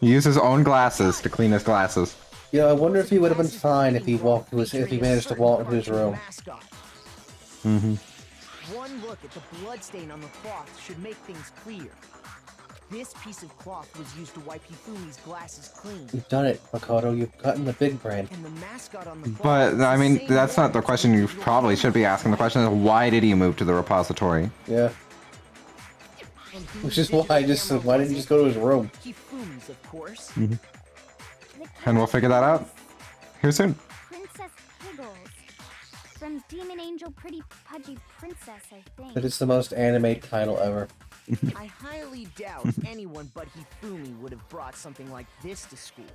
He used his own glasses to clean his glasses. You know, I wonder if he would have been fine if he managed to walk into his room. One look at the bloodstain on the cloth should make things clear. This piece of cloth was used to wipe Hifumi's glasses clean. You've done it, Makoto. You've gotten the big brain. And the mascot on the cloth But is the I mean, same that's not the one question you used to probably should be asking. The question is, why did he move to the repository? Yeah. And Which is why why didn't he just go to his room? Hifumi's, of course. And we'll figure that out here soon. Princess Higgles. From Demon Angel Pretty Pudgy Princess, I think. That is the most anime title ever. I highly doubt anyone but Hifumi would have brought something like this to school.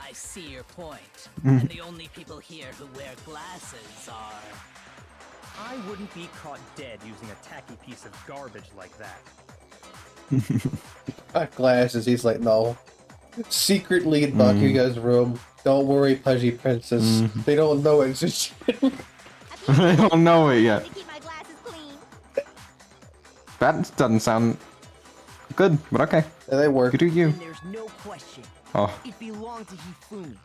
I see your point. And the only people here who wear glasses are... I wouldn't be caught dead using a tacky piece of garbage like that. Got glasses. He's like, no. Secretly in Bakuga's room. Don't worry, Pudgy Princess. They don't know it's just I don't know it yet. To keep my glasses clean. That doesn't sound good, but okay. Yeah, they work. You do you. And there's no question. Oh. It belonged to Hifumi.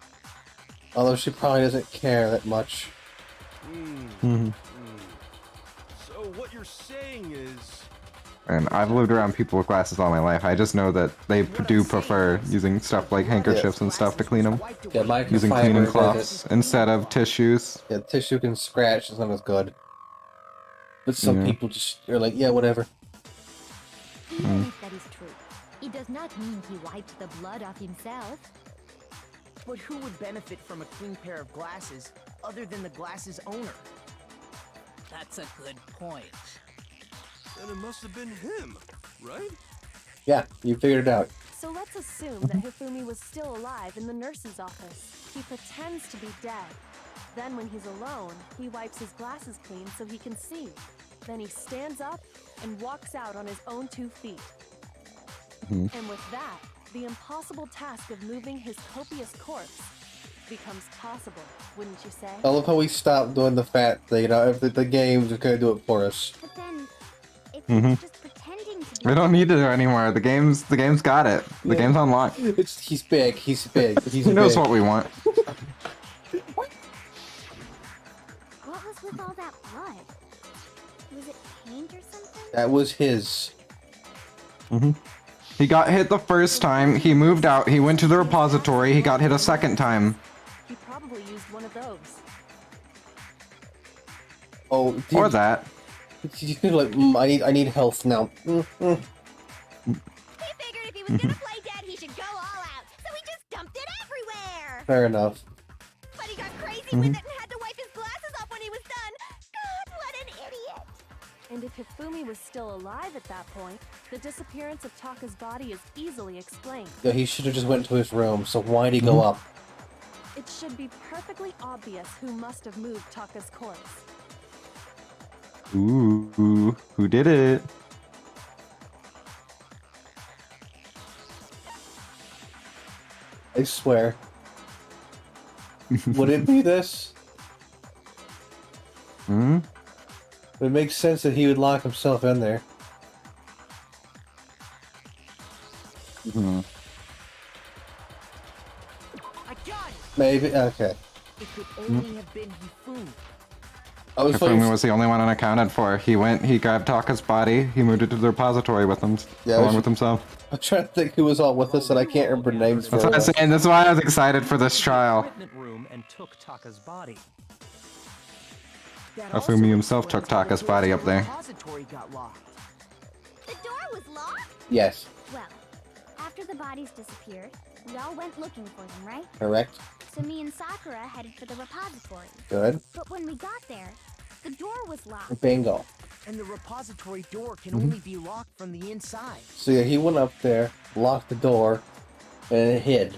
Although she probably doesn't care that much. So what you're saying is... And I've lived around people with glasses all my life. I just know that they do prefer using stuff like handkerchiefs and stuff to clean them. Yeah, Using microfiber cleaning does cloths it. instead of tissues. Yeah, tissue can scratch. It's not as good. But some Yeah. people just are like, yeah, whatever. Even if that is true, it does not mean he wiped the blood off himself. But who would benefit from a clean pair of glasses other than the glasses owner? That's a good point. Then it must have been him, right? Yeah, you figured it out. So let's assume that Hifumi was still alive in the nurse's office. He pretends to be dead. Then when he's alone, he wipes his glasses clean so he can see. Then he stands up and walks out on his own 2 feet. And with that, the impossible task of moving his copious corpse becomes possible, wouldn't you say? I love how we stopped doing the fat thing. You know, if the game just gonna do it for us. But then, if he's just pretending to be We don't need to do it anymore. The game's got it. The game's unlocked. He's big. He's big. He's He knows big. what we want. all that blood? Was it paint or something? That was his. He got hit the first time, he moved out, he went to the repository, he got hit a second time. He probably used one of those. Oh, Or that. You feel like, I need health now. He figured if he was gonna play dead, he should go all out, so he just dumped it everywhere. Fair enough. But he got crazy with it and had to wipe his glasses off when he was done. God, what an idiot! And if Hifumi was still alive at that point, the disappearance of Taka's body is easily explained. Yeah, he should have just went to his room, so why'd he go up? It should be perfectly obvious who must have moved Taka's corpse. Ooh, who did it? I swear. Would it be this? It makes sense that he would lock himself in there. I got it. Maybe, okay. It could only have been Hifumi. I was Hifumi was the only one unaccounted for. He went, he grabbed Taka's body, he moved it to the repository with him, along with himself. I'm trying to think who was all with us, and I can't remember names. That's what I'm saying. That's why I was excited for this trial. Equipment room and took Taka's body. Hifumi himself took Taka's body up there. Repository got locked. The door was locked? Yes, Well, after the bodies disappeared, we all went looking for them, right? correct. So me and Sakura headed for the repository. Good. But when we got there, the door was locked. Bingo. And the repository door can only be locked from the inside. So yeah, he went up there, locked the door, and hid.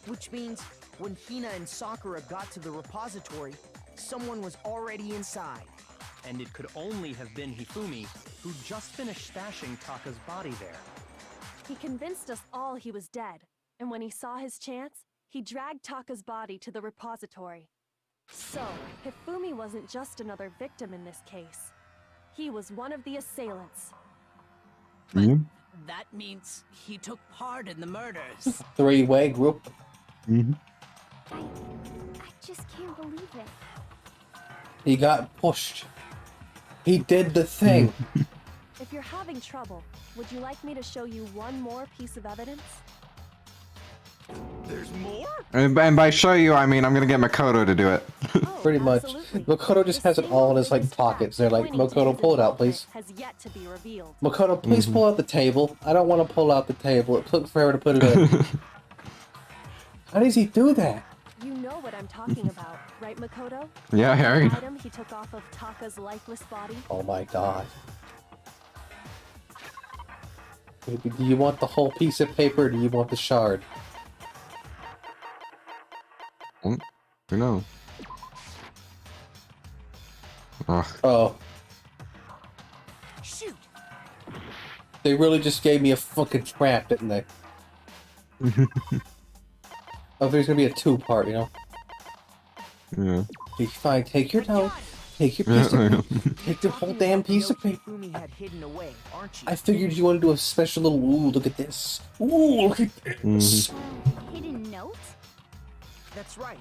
Which means when Hina and Sakura got to the repository, someone was already inside. And it could only have been Hifumi, who just finished stashing Taka's body there. He convinced us all he was dead, and when he saw his chance, he dragged Taka's body to the repository. So, Hifumi wasn't just another victim in this case. He was one of the assailants. That means he took part in the murders. Three-way group. I just can't believe it. He got pushed. He did the thing. If you're having trouble, would you like me to show you one more piece of evidence? There's more? And by show you, I mean I'm gonna get Makoto to do it. Oh, Pretty much. absolutely. Makoto just The has it all in his single like biggest pockets. fact They're like, pointing to Makoto, his pull it out, involvement please. Has yet to be revealed. Makoto, please pull out the table. I don't want to pull out the table. It took forever to put it in. How does he do that? You know what I'm talking about, right, Makoto? Yeah, Harry. The item he took off of Taka's lifeless body? Oh my god. Do you want the whole piece of paper or do you want the shard? Who knows? Oh. Shoot! They really just gave me a fucking trap, didn't they? Oh, there's gonna be a two-part, you know? Yeah. Okay, fine, take your time. Take your piece of take the whole damn piece of paper. Hifumi had hidden away, aren't you? I figured you want to do a special little, ooh, look at this. Ooh, look at this. Hidden note? That's right.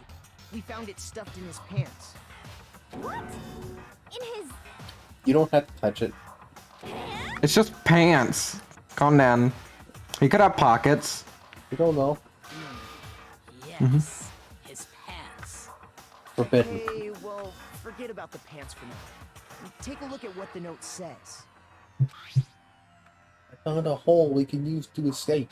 We found it stuffed in his pants. What? In his... You don't have to touch it. It's just pants. Calm down. He could have pockets. You don't know. Yes, his pants. Forbidden. Okay, well, forget about the pants for now. Take a look at what the note says. I found a hole we can use to escape.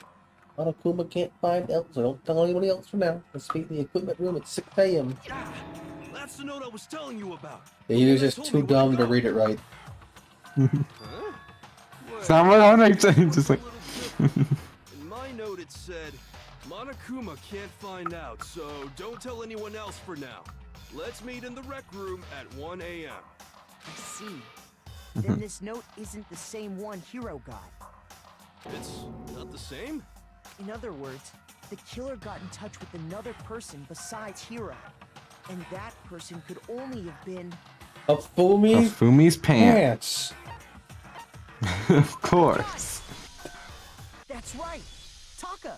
Monokuma can't find else, so don't tell anybody else for now. Let's meet in the equipment room at 6 a.m. Ah, that's the note I was telling you about. He was just too dumb to read it right. Someone on it, just like. In my note it said, Monokuma can't find out, so don't tell anyone else for now. Let's meet in the rec room at 1 a.m. I see. Then this note isn't the same one Hiro got. It's not the same? In other words, the killer got in touch with another person besides Hiro. And that person could only have been... Fumi's pants. Of course. That's right! Taka!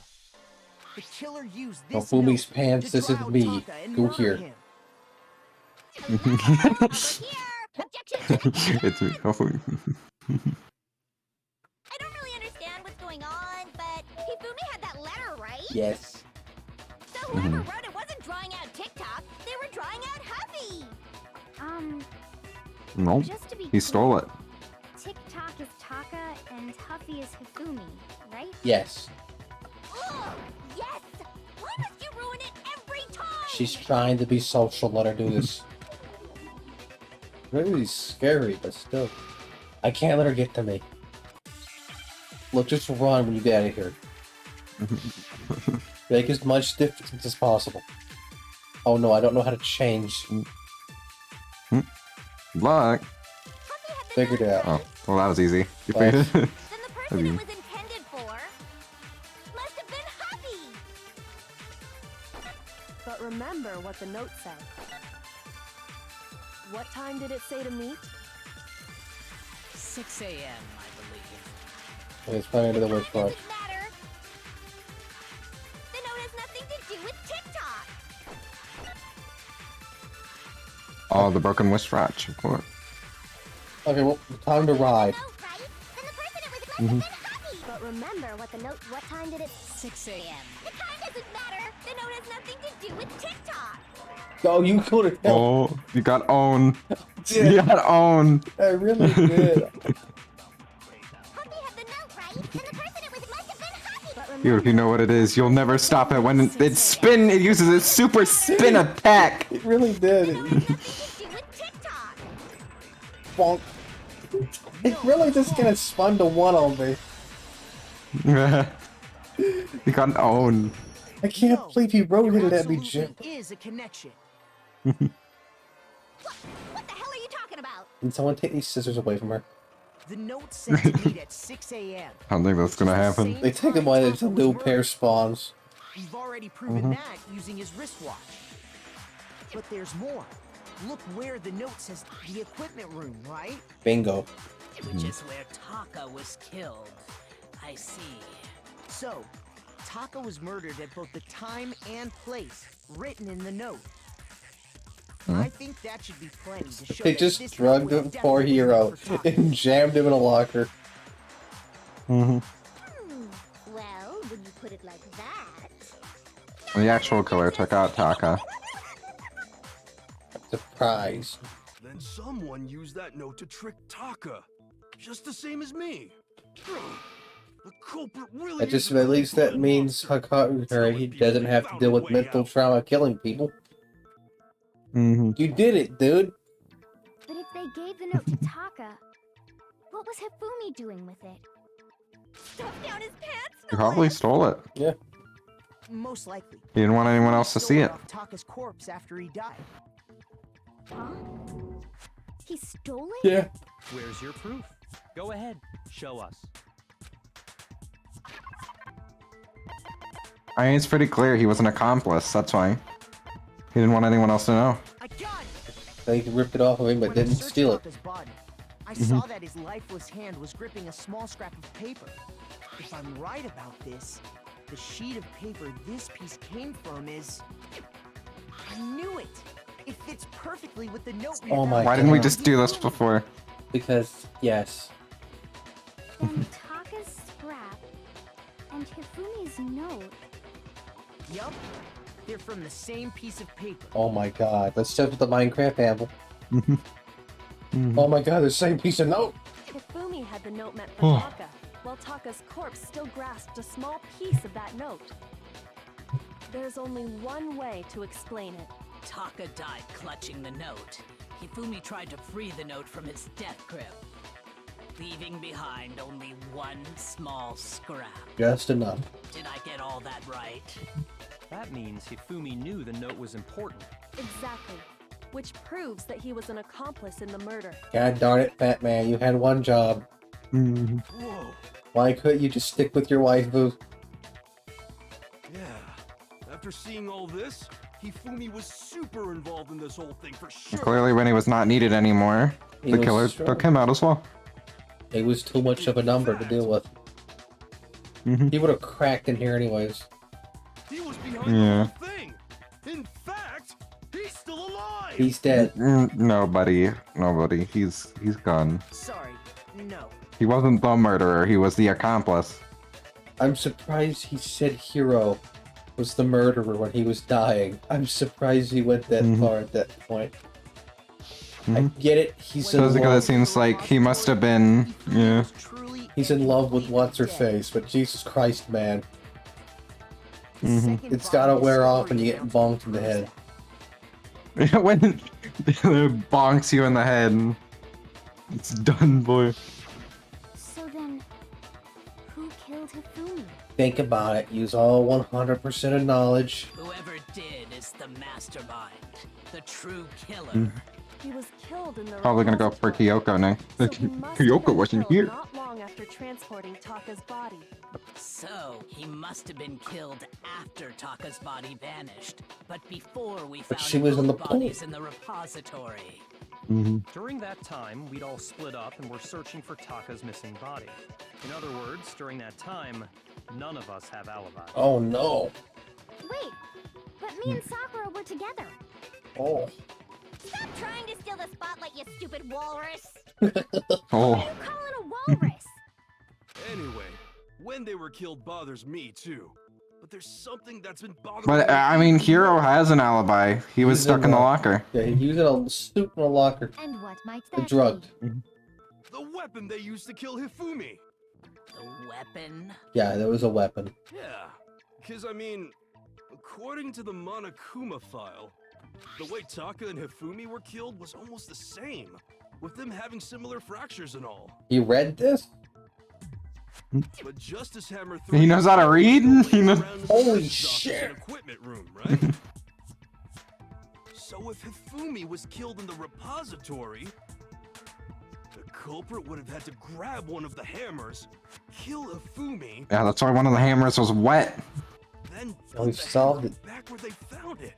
The killer used Oh, this Fumi's note pants, to this is draw out me. Taka and Go murder here. him. It's Hifumi. I don't really understand what's going on, but Hifumi had that letter, right? Yes. So whoever wrote it wasn't drawing out TikTok, they were drawing out Huffy! No, Just to be he stole it. TikTok is Taka and Huffy is Hifumi, right? Yes. Oh, yes! Why must you ruin it every time? She's trying to be social. Let her do this. Really scary, but still. I can't let her get to me. Look, just run when you get out of here. Make as much difference as possible. Oh no, I don't know how to change. Good luck. Figured it out. Oh, well, that was easy. You Well, figured it. Then the person it was intended for must have been Huffy! But remember what the note said. What time did it say to meet? 6 a.m., I believe. It's probably under the witch watch. Doesn't matter. The note has nothing to do with TikTok. Oh, the broken wristwatch, of course. Okay, well, time to ride. No, right? Then the person it was must have been Huffy! But remember what time did it? 6 a.m. The time doesn't matter. The note has nothing to do with TikTok. Oh, you could have. Oh, you got owned. Did. You got owned. I really did. Huffy had the note, right? Then the person it was must have been Huffy! But You, remember if you know what it is, you'll never stop it. When it uses its super spin attack. It really did. Nothing to do with TikTok. Bonk. It really just kind of spun to one on me. You got owned. I can't believe you There rotated at me, absolutely Jim. is a connection. What the hell are you talking about? Can someone take these scissors away from her? The note said to meet at 6 a.m. I don't think that's gonna happen. They take them away, there's a new pair spawns. We've already proven that using his wristwatch. But there's more. Look where the note says the equipment room, right? Bingo. Which is where Taka was killed. I see. So, Taka was murdered at both the time and place written in the note. I think that should be plain to show They that just this drugged note was the poor definitely hero meant for Taka. and jammed him in a locker. Well, when you put it like that. The actual killer took out Taka. Surprise. Then someone used that note to trick Taka. Just the same as me. The culprit really That just, is a at least that cold-blooded means monster. he doesn't have to deal with mental trauma killing people. Mm-hmm. You did it, dude. But if they gave the note to Taka, what was Hifumi doing with it? Stuffed down his pants? You probably stole it. Yeah. Most likely. He didn't want anyone else to Stole see it. off Taka's corpse after he died. Huh? He stole it? Yeah. Where's your proof? Go ahead, show us. I mean, it's pretty clear he was an accomplice, that's why. He didn't want anyone else to know. I got it! They ripped it off of him, but When I didn't searched steal it. Taka's body, I saw that his lifeless hand was gripping a small scrap of paper. If I'm right about this, the sheet of paper this piece came from is... I knew it! It fits perfectly with the note we Oh my found. Why didn't we God. just do this before? Because, yes. Then Taka's scrap and Hifumi's note. Yup. They're from the same piece of paper. Oh my god. Let's check with the Minecraft apple. Oh my god, the same piece of note. Hifumi had the note meant for Taka, while Taka's corpse still grasped a small piece of that note. There's only one way to explain it. Taka died clutching the note. Hifumi tried to free the note from its death grip, leaving behind only one small scrap. Just enough. Did I get all that right? That means Hifumi knew the note was important. Exactly. Which proves that he was an accomplice in the murder. God darn it, Fat Man. You had one job. Whoa. Why couldn't you just stick with your wife, Boo? Yeah. After seeing all this, Hifumi was super involved in this whole thing for sure. Clearly, when he was not needed anymore, He the was killer strong. took him out as well. It was too much of a number to deal with. He would have cracked in here anyways. He was behind Yeah. the whole thing. In fact, He's still alive! He's dead. Nobody. He's gone. Sorry, no. He wasn't the murderer. He was the accomplice. I'm surprised he said Hero was the murderer when he was dying. I'm surprised he went that far at that point. I get it. He's in Because it love. seems like he must have been. Yeah. He's in love with what's her face, but Jesus Christ, man, it's gotta wear off when you get bonked in the head. When it bonks you in the head, it's done, boy. So then, who killed Hifumi? Think about it. Use all 100% of knowledge. Whoever did is the mastermind, the true killer. He was killed in the Probably gonna go for repository. Kyoko now. So he must have Kyoko been wasn't killed here. Not long after transporting Taka's body. So he must have been killed after Taka's body vanished, but before we But found she was in both the pool. bodies in the repository. During that time, we'd all split up and were searching for Taka's missing body. In other words, during that time, none of us have alibis. Oh no. Wait, but me and Sakura were together. Oh. Stop trying to steal the spotlight, you stupid walrus! Oh. You call it a walrus? Anyway, when they were killed bothers me too. But there's something that's been bothering But me. I mean, Hero has an alibi. He was He's stuck in the locker. Yeah, he was in a suit in a locker. And what might And that drugged. The weapon they used to kill Hifumi. The weapon? Yeah, there was a weapon. Yeah, because I mean, according to the Monokuma file, the way Taka and Hifumi were killed was almost the same, with them having similar fractures and all. You read this? But Justice Hammer He knows how to read? He knows- Holy shit. Equipment room, right? So if Hifumi was killed in the repository, the culprit would have had to grab one of the hammers, kill Hifumi, Yeah, that's why one of the hammers was wet. then Oh, put he the solved hammer it. back where they found it.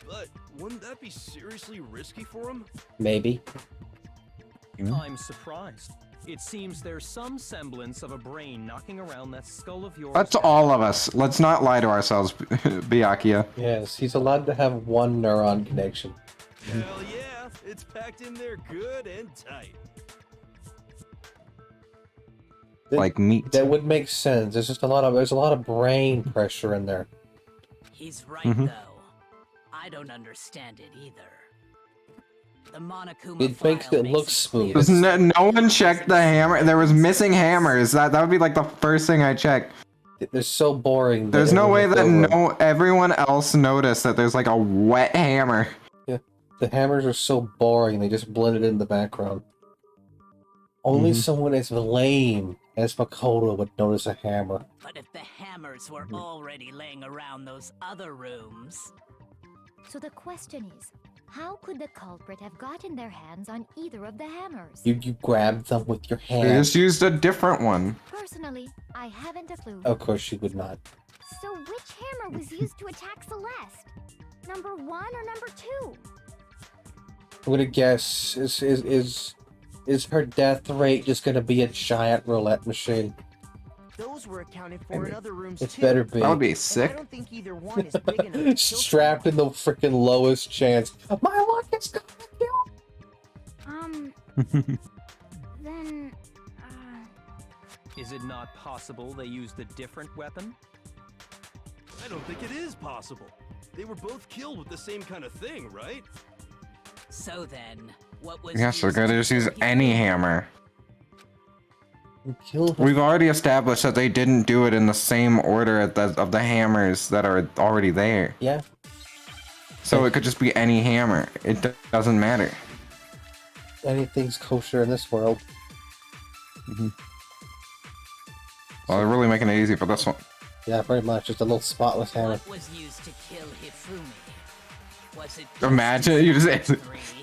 But wouldn't that be seriously risky for him? Maybe. I'm surprised. It seems there's some semblance of a brain knocking around that skull of yours. That's all of us. Let's not lie to ourselves, Byakuya. Yes, he's allowed to have one neuron connection. Hell yeah, it's packed in there good and tight. Like meat. That would make sense. There's just there's a lot of brain pressure in there. He's right, Mhm. though. I don't understand it either. The Monokuma It makes file it look it smooth. clear. No one checked the hammer. There was missing hammers. That would be like the first thing I checked. They're so boring. There's no way that everyone- everyone else noticed that there's like a wet hammer. Yeah, the hammers are so boring. They just blended in the background. Only someone as lame as Makoto would notice a hammer. But if the hammers were already laying around those other rooms, So the question is, how could the culprit have gotten their hands on either of the hammers? You grabbed them with your They hand. just used a different one. Personally, I haven't a clue. Of course she would not. So which hammer was used to attack Celeste? Number 1 or number 2? I'm gonna guess is her death rate just gonna be a giant roulette machine? Those were accounted for in other rooms It too. better be. That would be And I sick. don't think either one is big enough to kill Strapped in the freaking lowest chance. My luck is gonna kill. Then, Is it not possible they used a different weapon? I don't think it is possible. They were both killed with the same kind of thing, right? so then, what was Yes, they're used gonna to just use kill any Hifumi? hammer. Kill her. We've already established that they didn't do it in the same order of the hammers that are already there. Yeah. So it could just be any hammer. It doesn't matter. Anything's kosher in this world. Well, they're really making it easy for this one. Yeah, pretty much. Just a little spotless hammer. What was used to kill Hifumi? Was it Imagine you just.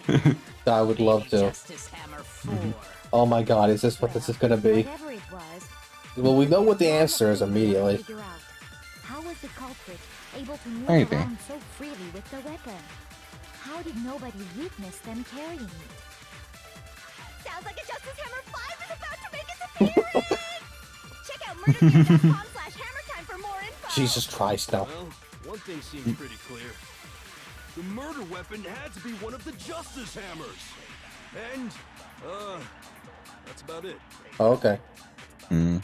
3? I would love Maybe to. Justice Hammer 4? Oh my god, is this what this is gonna be? whatever it was, Well, we know what the answer is immediately. figure out, how was the culprit able to move Maybe. around so freely with the weapon? How did nobody witness them carrying it? Sounds like a Justice Hammer 5 is about to make its appearance! Check out murdergame.com/hammertime for more info! Jesus Christ, no. Well, one thing seems pretty clear. The murder weapon had to be one of the Justice Hammers. And, that's about it. Oh, okay. Hmm.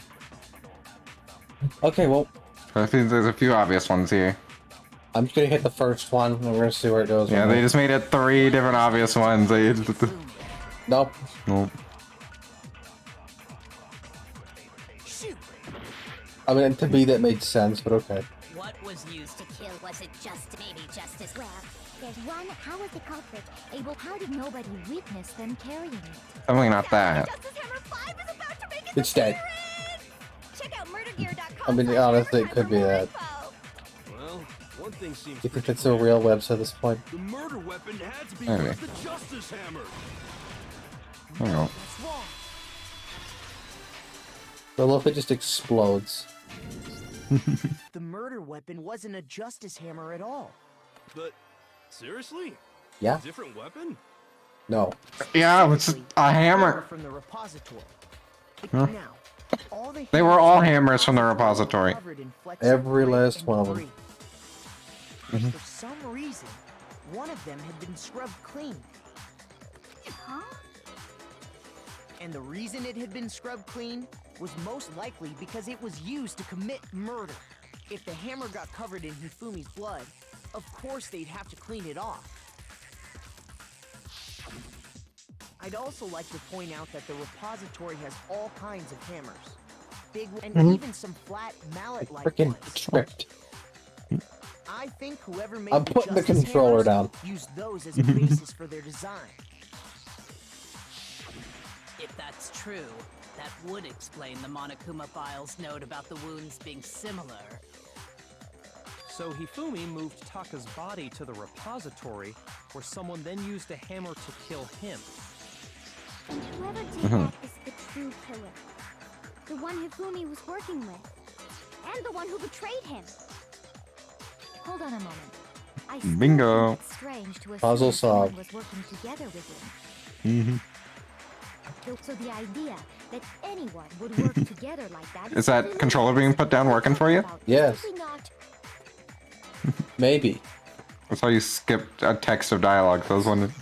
Okay, well, I think there's a few obvious ones here. I'm just gonna hit the first one, and we're gonna see where it goes. Yeah, they just made it 3 different obvious ones. Nope. Nope. I mean, to me that made sense, but okay. What was used to kill? Was it just maybe Justice? Well, there's one. How was the culprit able? How did nobody witness them carrying it? Definitely not that. Justice Hammer 5 is about to make its It's dead. appearance! Check out murdergear.com. I mean, honestly, it could be that. Well, one thing seems You think pretty it's a real website at this point? The murder weapon had to be Maybe. one of the Justice Hammers. I don't know. That's wrong. Well, if it just explodes. The murder weapon wasn't a Justice Hammer at all. But, seriously? Yeah? Different weapon? No. Yeah, it's just a hammer. From the repository. Huh? Now, all the They were all hammers from the repository. covered in flecks Every of grit last and one of them. debris. For some reason, one of them had been scrubbed clean. Huh? And the reason it had been scrubbed clean was most likely because it was used to commit murder. If the hammer got covered in Hifumi's blood, of course they'd have to clean it off. I'd also like to point out that the repository has all kinds of hammers. Big and even some flat mallet-like Freaking ones. tripped. I think whoever made I'm putting the Justice controller Hammers down. used those as a basis for their design. If that's true, that would explain the Monokuma file's note about the wounds being similar. So Hifumi moved Taka's body to the repository, where someone then used a hammer to kill him. And whoever did that is the true killer. The one Hifumi was working with. And the one who betrayed him. Hold on a moment. I still Bingo. think it's strange to assume Puzzle someone solved. was working together with him. Mm-hmm. So the idea that anyone would work together like that Is that really controller being put down working for you? about Yes. simply not. Maybe. That's why you skipped a text of dialogue. So I was wondering.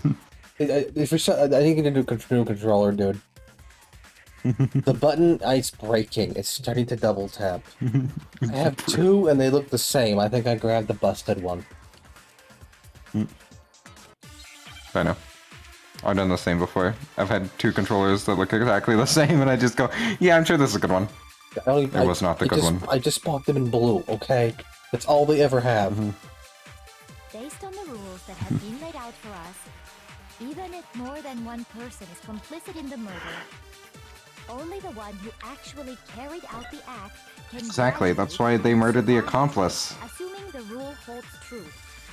If you're I think you need a new controller, dude. The button is breaking. It's starting to double tap. I have 2 and they look the same. I think I grabbed the busted one. I know. I've done the same before. I've had 2 controllers that look exactly the same, and I just go, "Yeah, I'm sure this is a good one." It was not the good one. I just bought them in blue. Okay, that's all they ever have. Based on the rules that have been laid out for us, even if more than one person is complicit in the murder, only the one who actually carried out the act can Exactly. That's why graduate they murdered the from accomplice. Assuming the rule holds true,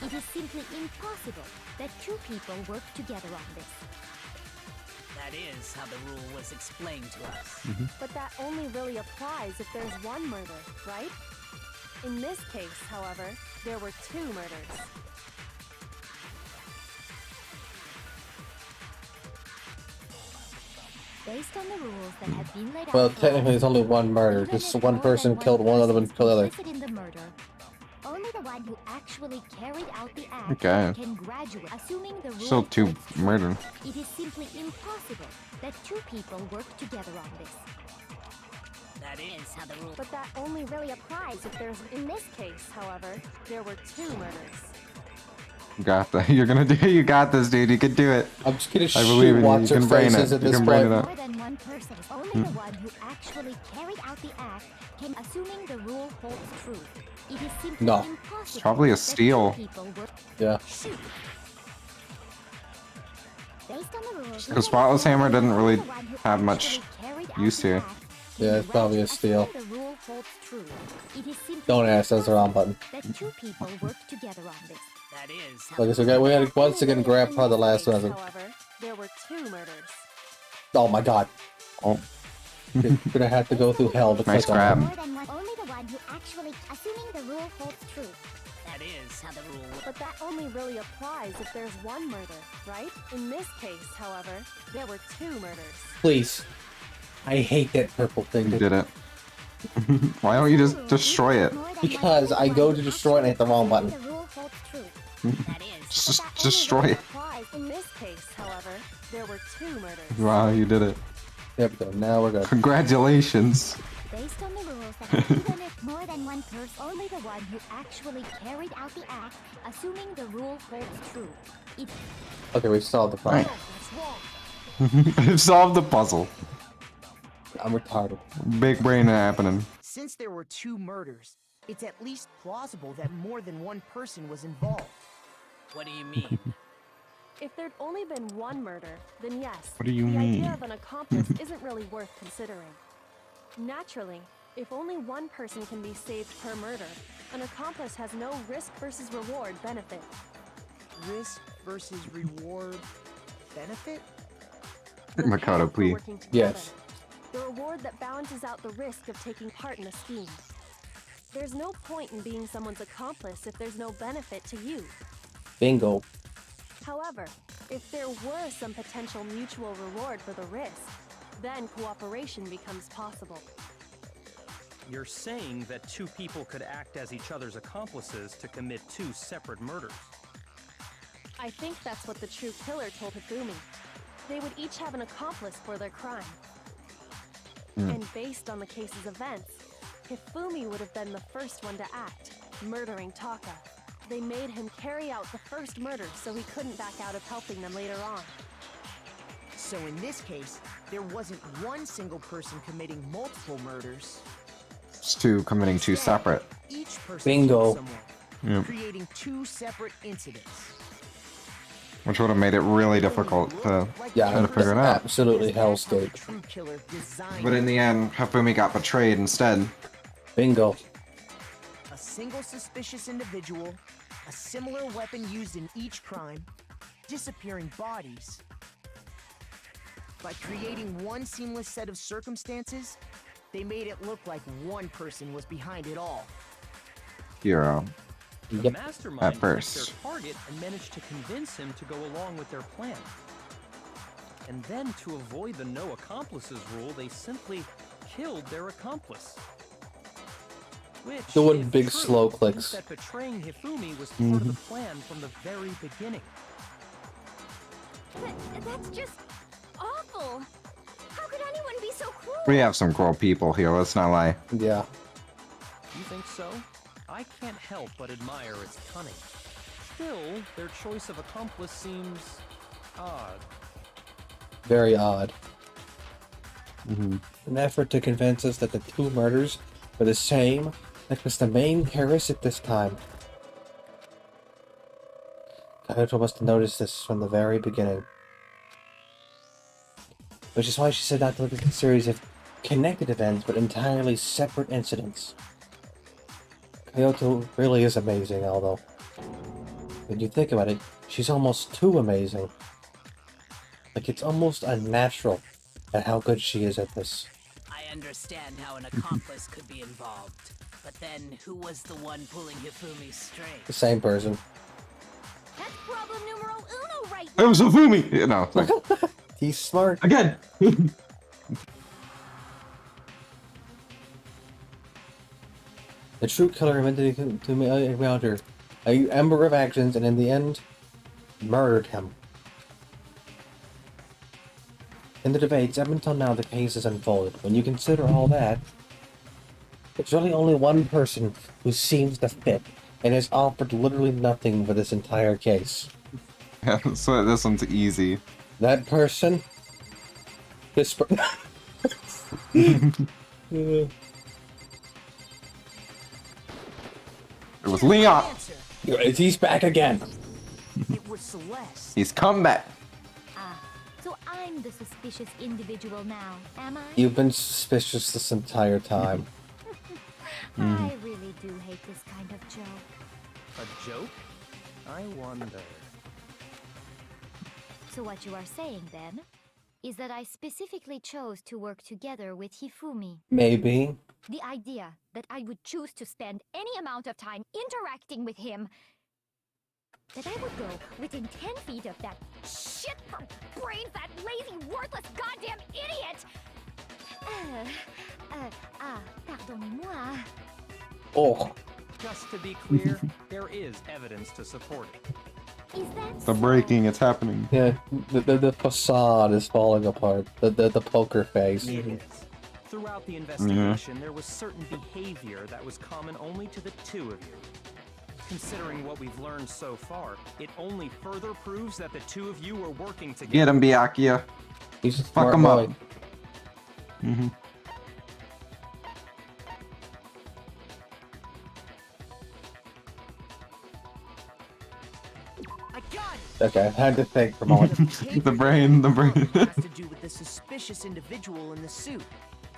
it is simply impossible that 2 people work together on this. That is how the rule was explained to us. But that only really applies if there's one murder, right? In this case, however, there were 2 murders. Based on the rules that have been laid out Well, for technically, us, it's only one murder. even Just if one more person than killed one, other one person is killed the other. complicit in the murder, only the one who actually carried out the act Okay. can graduate. Assuming the rule Still 2 holds true, murdered. it is simply impossible that 2 people work together on this. That is how the rule. But that only really applies if there's... In this case, however, there were 2 murders. You got that. You're gonna do. You got this, dude. You can do it. I'm just gonna I believe shoot in you. what's You her can brain faces it. at You this can brain point. it up. More than one person is only the one who actually carried out the act can. Assuming the rule holds true, it is simply No. impossible. It's probably a that 2 steal. people work. Yeah. Shoot. Based on the rules, The spotless hammer didn't really the one who have much actually carried out use the here. act can Yeah, it's probably a graduate. steal. Assuming the rule holds true, it is simply Don't ask, that's the wrong button. that 2 people work together on this. That is how Like I said, we had once again grab part of the last In this one. case, however, there were 2 murders. Oh my god. Oh, You're gonna have to go through hell to Nice click on grab. it. More than one, only the one who actually. Assuming the rule holds true. that is how the rule. But that only really applies if there's one murder, right? In this case, however, there were 2 murders. Please. I hate that purple thing. you did it. Why don't you just destroy it? Because I go to destroy it and I hit the wrong button. The rule holds true. That is, Just That only destroy really it. applies in this case, however, there were 2 murders. Wow, you did it. There we go. Now we're good. Congratulations. Based on the rules that even if more than one person, only the one who actually carried out the act, assuming the rule holds true. It Okay, we solved the problem. I've solved the puzzle. I'm retarded. Big brain happening. Since there were 2 murders, it's at least plausible that more than one person was involved. What do you mean? If there'd only been 1 murder, then yes, What do you the mean? idea of an accomplice isn't really worth considering. Naturally, if only 1 person can be saved per murder, an accomplice has no risk versus reward benefit. Risk versus reward benefit? The Mikado, payoff for please. working together. Yes. The reward that balances out the risk of taking part in a scheme. There's no point in being someone's accomplice if there's no benefit to you. Bingo. However, if there were some potential mutual reward for the risk, then cooperation becomes possible. You're saying that 2 people could act as each other's accomplices to commit 2 separate murders. I think that's what the true killer told Hifumi. They would each have an accomplice for their crime. And based on the case's events, Hifumi would have been the first one to act, murdering Taka. They made him carry out the first murder so he couldn't back out of helping them later on. So in this case, there wasn't one single person committing multiple murders. It's 2 committing 2 separate. Each person Bingo. killed someone, Yep. creating 2 separate incidents. Which would have made it really difficult to Yeah, try to figure it out. absolutely hellscape. True killer designed But in the end, Hifumi got betrayed instead. Bingo. a single suspicious individual, a similar weapon used in each crime, disappearing bodies. By creating one seamless set of circumstances, they made it look like one person was behind it all. Hero. The Yep. mastermind At picked first. their target and managed to convince him to go along with their plan. And then, to avoid the no accomplices rule, they simply killed their accomplice. Which, Doing if big true, slow means clicks. that betraying Hifumi was part of the plan from the very beginning. that's just awful. How could anyone be so cruel? We have some cruel people here, let's not lie. Yeah. You think so? I can't help but admire its cunning. Still, their choice of accomplice seems odd. Very odd. An effort to convince us that the 2 murders were the same, like was the main Paris at this time. Kyoto must have noticed this from the very beginning. Which is why she said not to look at the series of connected events, but entirely separate incidents. Kyoto really is amazing, although, when you think about it, she's almost too amazing. Like, it's almost unnatural at how good she is at this. I understand how an accomplice could be involved. But then, who was the one pulling Hifumi's strings? The same person. That's problem numero uno right It now. was Hifumi! No, it's like, He's smart. again! The true killer invented to me around her a number of actions, and in the end, murdered him. In the debates, up until now, the case has unfolded. When you consider all that, there's really only one person who seems to fit, and has offered literally nothing for this entire case. Yeah, so this one's easy. That person, this It was Leon! Answer. he's back again. It was Celeste. He's come back! Ah, so I'm the suspicious individual now, am I? You've been suspicious this entire time. I really do hate this kind of joke. A joke? I wonder. So what you are saying then is that I specifically chose to work together with Hifumi. Maybe. The idea that I would choose to spend any amount of time interacting with him, that I would go within 10 feet of that shit for brains, that lazy, worthless, goddamn idiot! Pardonnez-moi. Oh, Just to be clear, there is evidence to support it. Is that The breaking, it's happening. Yeah, the facade is falling apart. The poker face. It is. Throughout the investigation, there was certain behavior that was common only to the two of you. Considering what we've learned so far, it only further proves that the two of you were working together. Get him, Byakuya. He's a Fuck smart him boy. up. Mm-hmm. I got it. Okay, I had to think for a moment. The brain. has to do with the suspicious individual in the suit.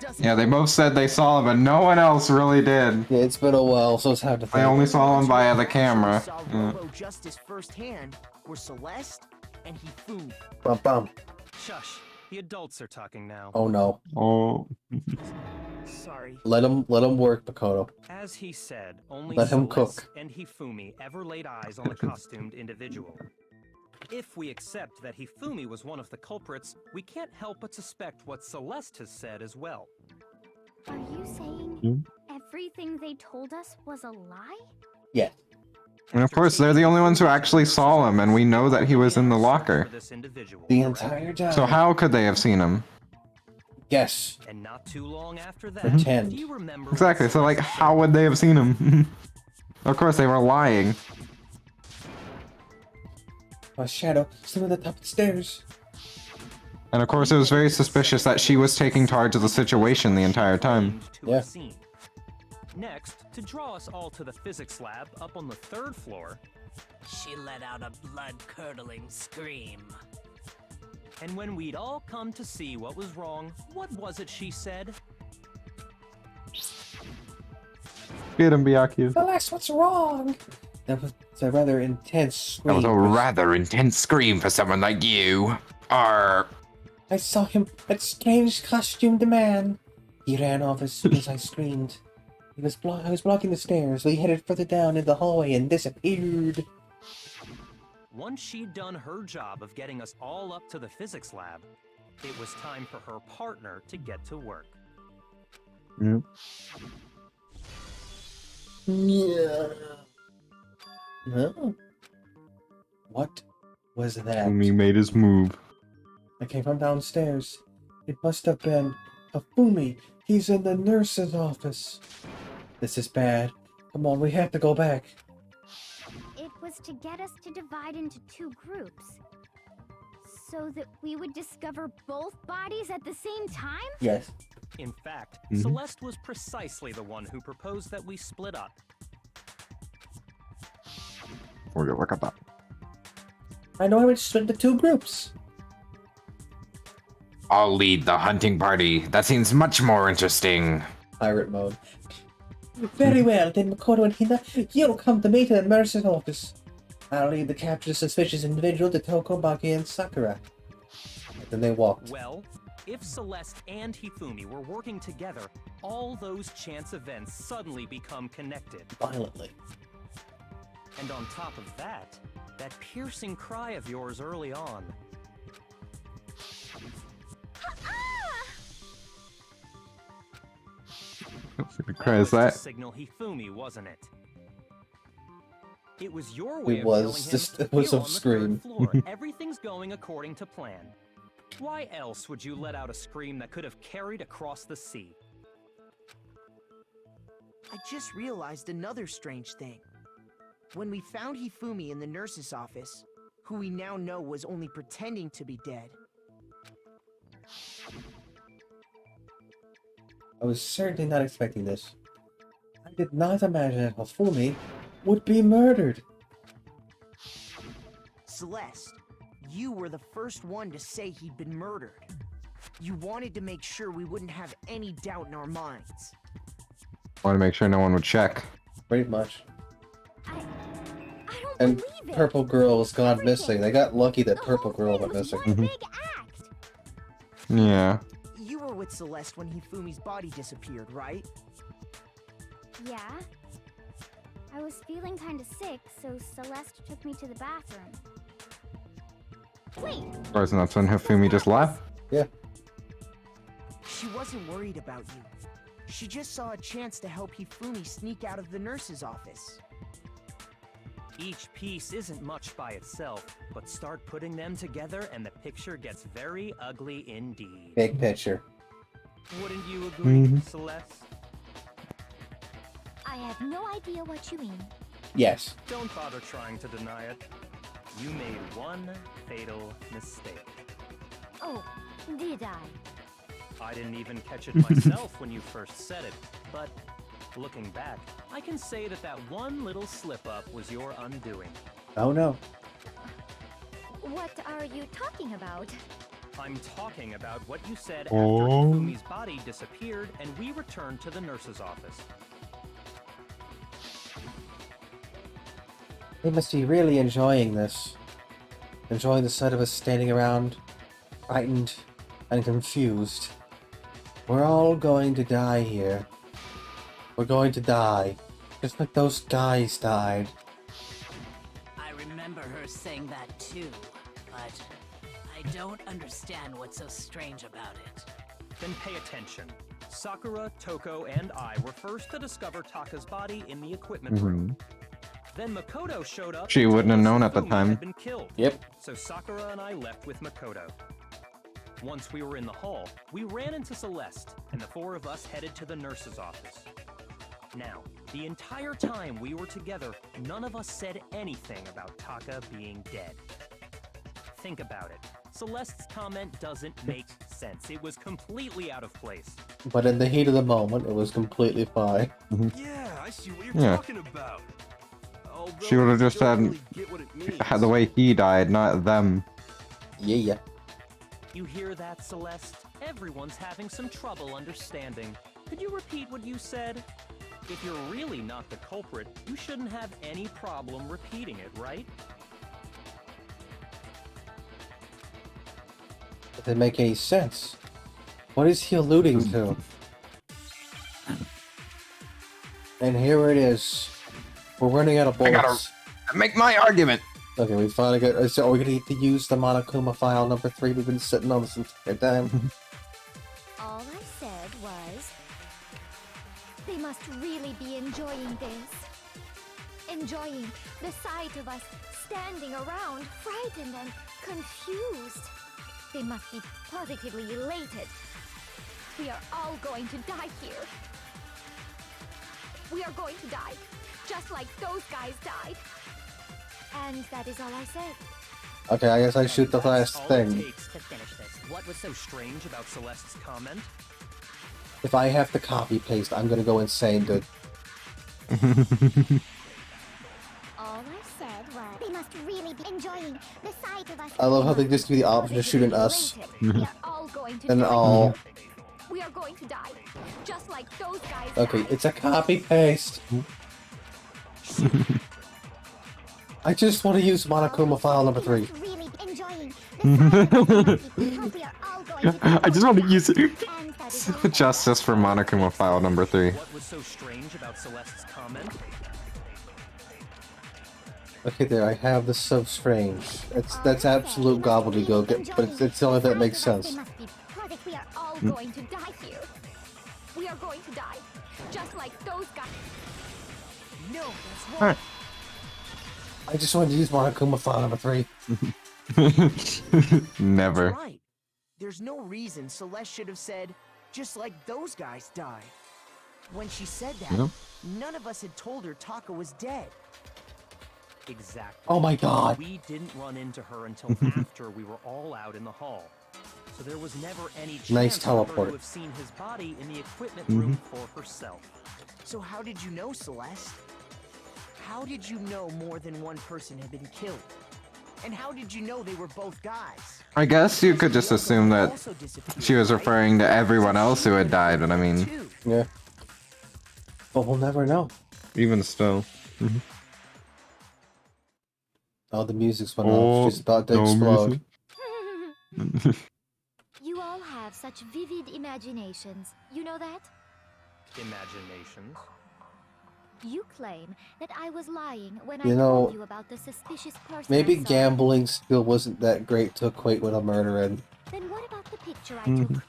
Doesn't Yeah, they it? both said they saw him, but no one else really did. Yeah, it's been a while, so it's hard to I think. only saw him via the Actually camera. saw Yeah. Robo Justice firsthand were Celeste and Hifumi. Bum bum. Shush. The adults are talking now. Oh no. Oh. Sorry. Let him work, Makoto. As he said, only Let him Celeste cook. and Hifumi ever laid eyes on the costumed individual. If we accept that Hifumi was one of the culprits, we can't help but suspect what Celeste has said as well. Are you saying everything they told us was a lie? Yeah. And of course, they're the only ones who actually saw him, and we know that he was in the locker. The entire time. So how could they have seen him? Yes. And not too long after that, Pretend. do you remember Exactly, what so like, Celeste how would they have seen him? Of course, they were lying. A shadow stood at the top of the stairs. And of course, it was very suspicious that she was taking charge of the situation the entire time. to Yeah. have seen? Next, to draw us all to the physics lab up on the 3rd floor, She let out a blood-curdling scream. and when we'd all come to see what was wrong, what was it she said? Get him, Byakuya. Celeste, what's wrong? That was a rather intense scream. That was a rather intense scream for someone like you. Arr. I saw him, that strange costumed man. He ran off as soon as I screamed. I was blocking the stairs, so he headed further down in the hallway and disappeared. Once she'd done her job of getting us all up to the physics lab, it was time for her partner to get to work. Yep. Yeah. No. What was that? And he made his move. I came from downstairs. It must have been Hifumi. He's in the nurse's office. This is bad. Come on, we have to go back. It was to get us to divide into two groups. So that we would discover both bodies at the same time? Yes. In fact, Celeste was precisely the one who proposed that we split up. We're gonna look at that. I know I would split into two groups. I'll lead the hunting party. That seems much more interesting. Pirate mode. Very well, then Makoto and Hina, you'll come to me to the nurse's office. I'll lead the capture of suspicious individual to Toko, Baki, and Sakura. And then they walked. Well, if Celeste and Hifumi were working together, all those chance events suddenly become connected. Violently. And on top of that, that piercing cry of yours early on. What cry is that? To signal Hifumi, wasn't it? It was your way It of was telling him, just- it was "Here a on the scream." 3rd floor, everything's going according to plan. Why else would you let out a scream that could have carried across the sea? I just realized another strange thing. When we found Hifumi in the nurse's office, who we now know was only pretending to be dead, I was certainly not expecting this. I did not imagine that Hifumi would be murdered. Celeste, you were the first one to say he'd been murdered. You wanted to make sure we wouldn't have any doubt in our minds. Want to make sure no one would check. Pretty much. I don't And believe it. Purple Girl's gone Everything. missing. They got lucky that The Purple whole Girl thing went was missing. one big act. Yeah. You were with Celeste when Hifumi's body disappeared, right? Yeah. I was feeling kind of sick, so Celeste took me to the bathroom. Wait, Of course, and that's when Hifumi just left. Yeah. She wasn't worried about you. She just saw a chance to help Hifumi sneak out of the nurse's office. Each piece isn't much by itself, but start putting them together and the picture gets very ugly indeed. Big picture. Wouldn't you agree, Celeste? I have no idea what you mean. Yes. Don't bother trying to deny it. You made one fatal mistake. Oh, did I? I didn't even catch it myself when you first said it, but looking back, I can say that that one little slip-up was your undoing. Oh no. What are you talking about? I'm talking about what you said after Hifumi's body disappeared and we returned to the nurse's office. They must be really enjoying this. Enjoying the sight of us standing around, frightened and confused. We're all going to die here. We're going to die. Just like those guys died. I remember her saying that too, but I don't understand what's so strange about it. Then pay attention. Sakura, Toko, and I were first to discover Taka's body in the equipment room. Then Makoto showed up. She wouldn't have known at the Hifumi time. had been killed. Yep. So Sakura and I left with Makoto. Once we were in the hall, we ran into Celeste, and the four of us headed to the nurse's office. Now, the entire time we were together, none of us said anything about Taka being dead. Think about it. Celeste's comment doesn't make sense. It was completely out of place. But in the heat of the moment, it was completely fine. Yeah, I see what you're talking about. Although She would have just I had, don't really get what it means. the way he died, not them. Yeah. You hear that, Celeste? Everyone's having some trouble understanding. Could you repeat what you said? If you're really not the culprit, you shouldn't have any problem repeating it, right? It didn't make any sense. What is he alluding to? And here it is. We're running out of bullets. I gotta make my argument. Okay, we finally got. So are we gonna get to use the Monokuma file number 3 we've been sitting on this entire time? All I said was, they must really be enjoying this. Enjoying the sight of us standing around, frightened and confused. They must be positively elated. We are all going to die here. We are going to die, just like those guys died. And that is all I said. Okay, I guess I shoot the last All it thing. takes to finish this. What was so strange about Celeste's comment? If I have to copy paste, I'm gonna go insane, dude. All I said was, they must really be enjoying the sight of us. I love how they just give you the option of shooting us. We are all going to And die. all. We are going to die, just like those guys Okay, died. it's a copy paste. I just want to use Monokuma file number 3. Really enjoying the sight of us. We are all going to die. I just want to use it. And that is all I said. Justice for Monokuma file number 3. What was so strange about Celeste's comment? Okay, there, I have this so strange. That's absolute gobbledygook, but it's the only that makes sense. We are all going to die here. We are going to die, just like those guys. No, that's wrong. I just wanted to use Monokuma file number 3. Never. That's right. There's no reason Celeste should have said, just like those guys died. When she said that, Yep. none of us had told her Taka was dead. Exactly. Oh my god. We didn't run into her until after we were all out in the hall. So there was never any chance Nice for her teleport. to have seen his body in the equipment room for herself. So how did you know, Celeste? How did you know more than one person had been killed? And how did you know they were both guys? I guess you could just The other assume one that also disappeared, she was right? referring to everyone else who had died, but I mean, Too. Yeah. But we'll never know. even still. Oh, the music's went off. She's about to explode. You all have such vivid imaginations. You know that? Imaginations. You claim that I was lying when You I know, told you about the suspicious person. Maybe I saw. gambling still wasn't that great to equate with a murder in. Then what about the picture I took?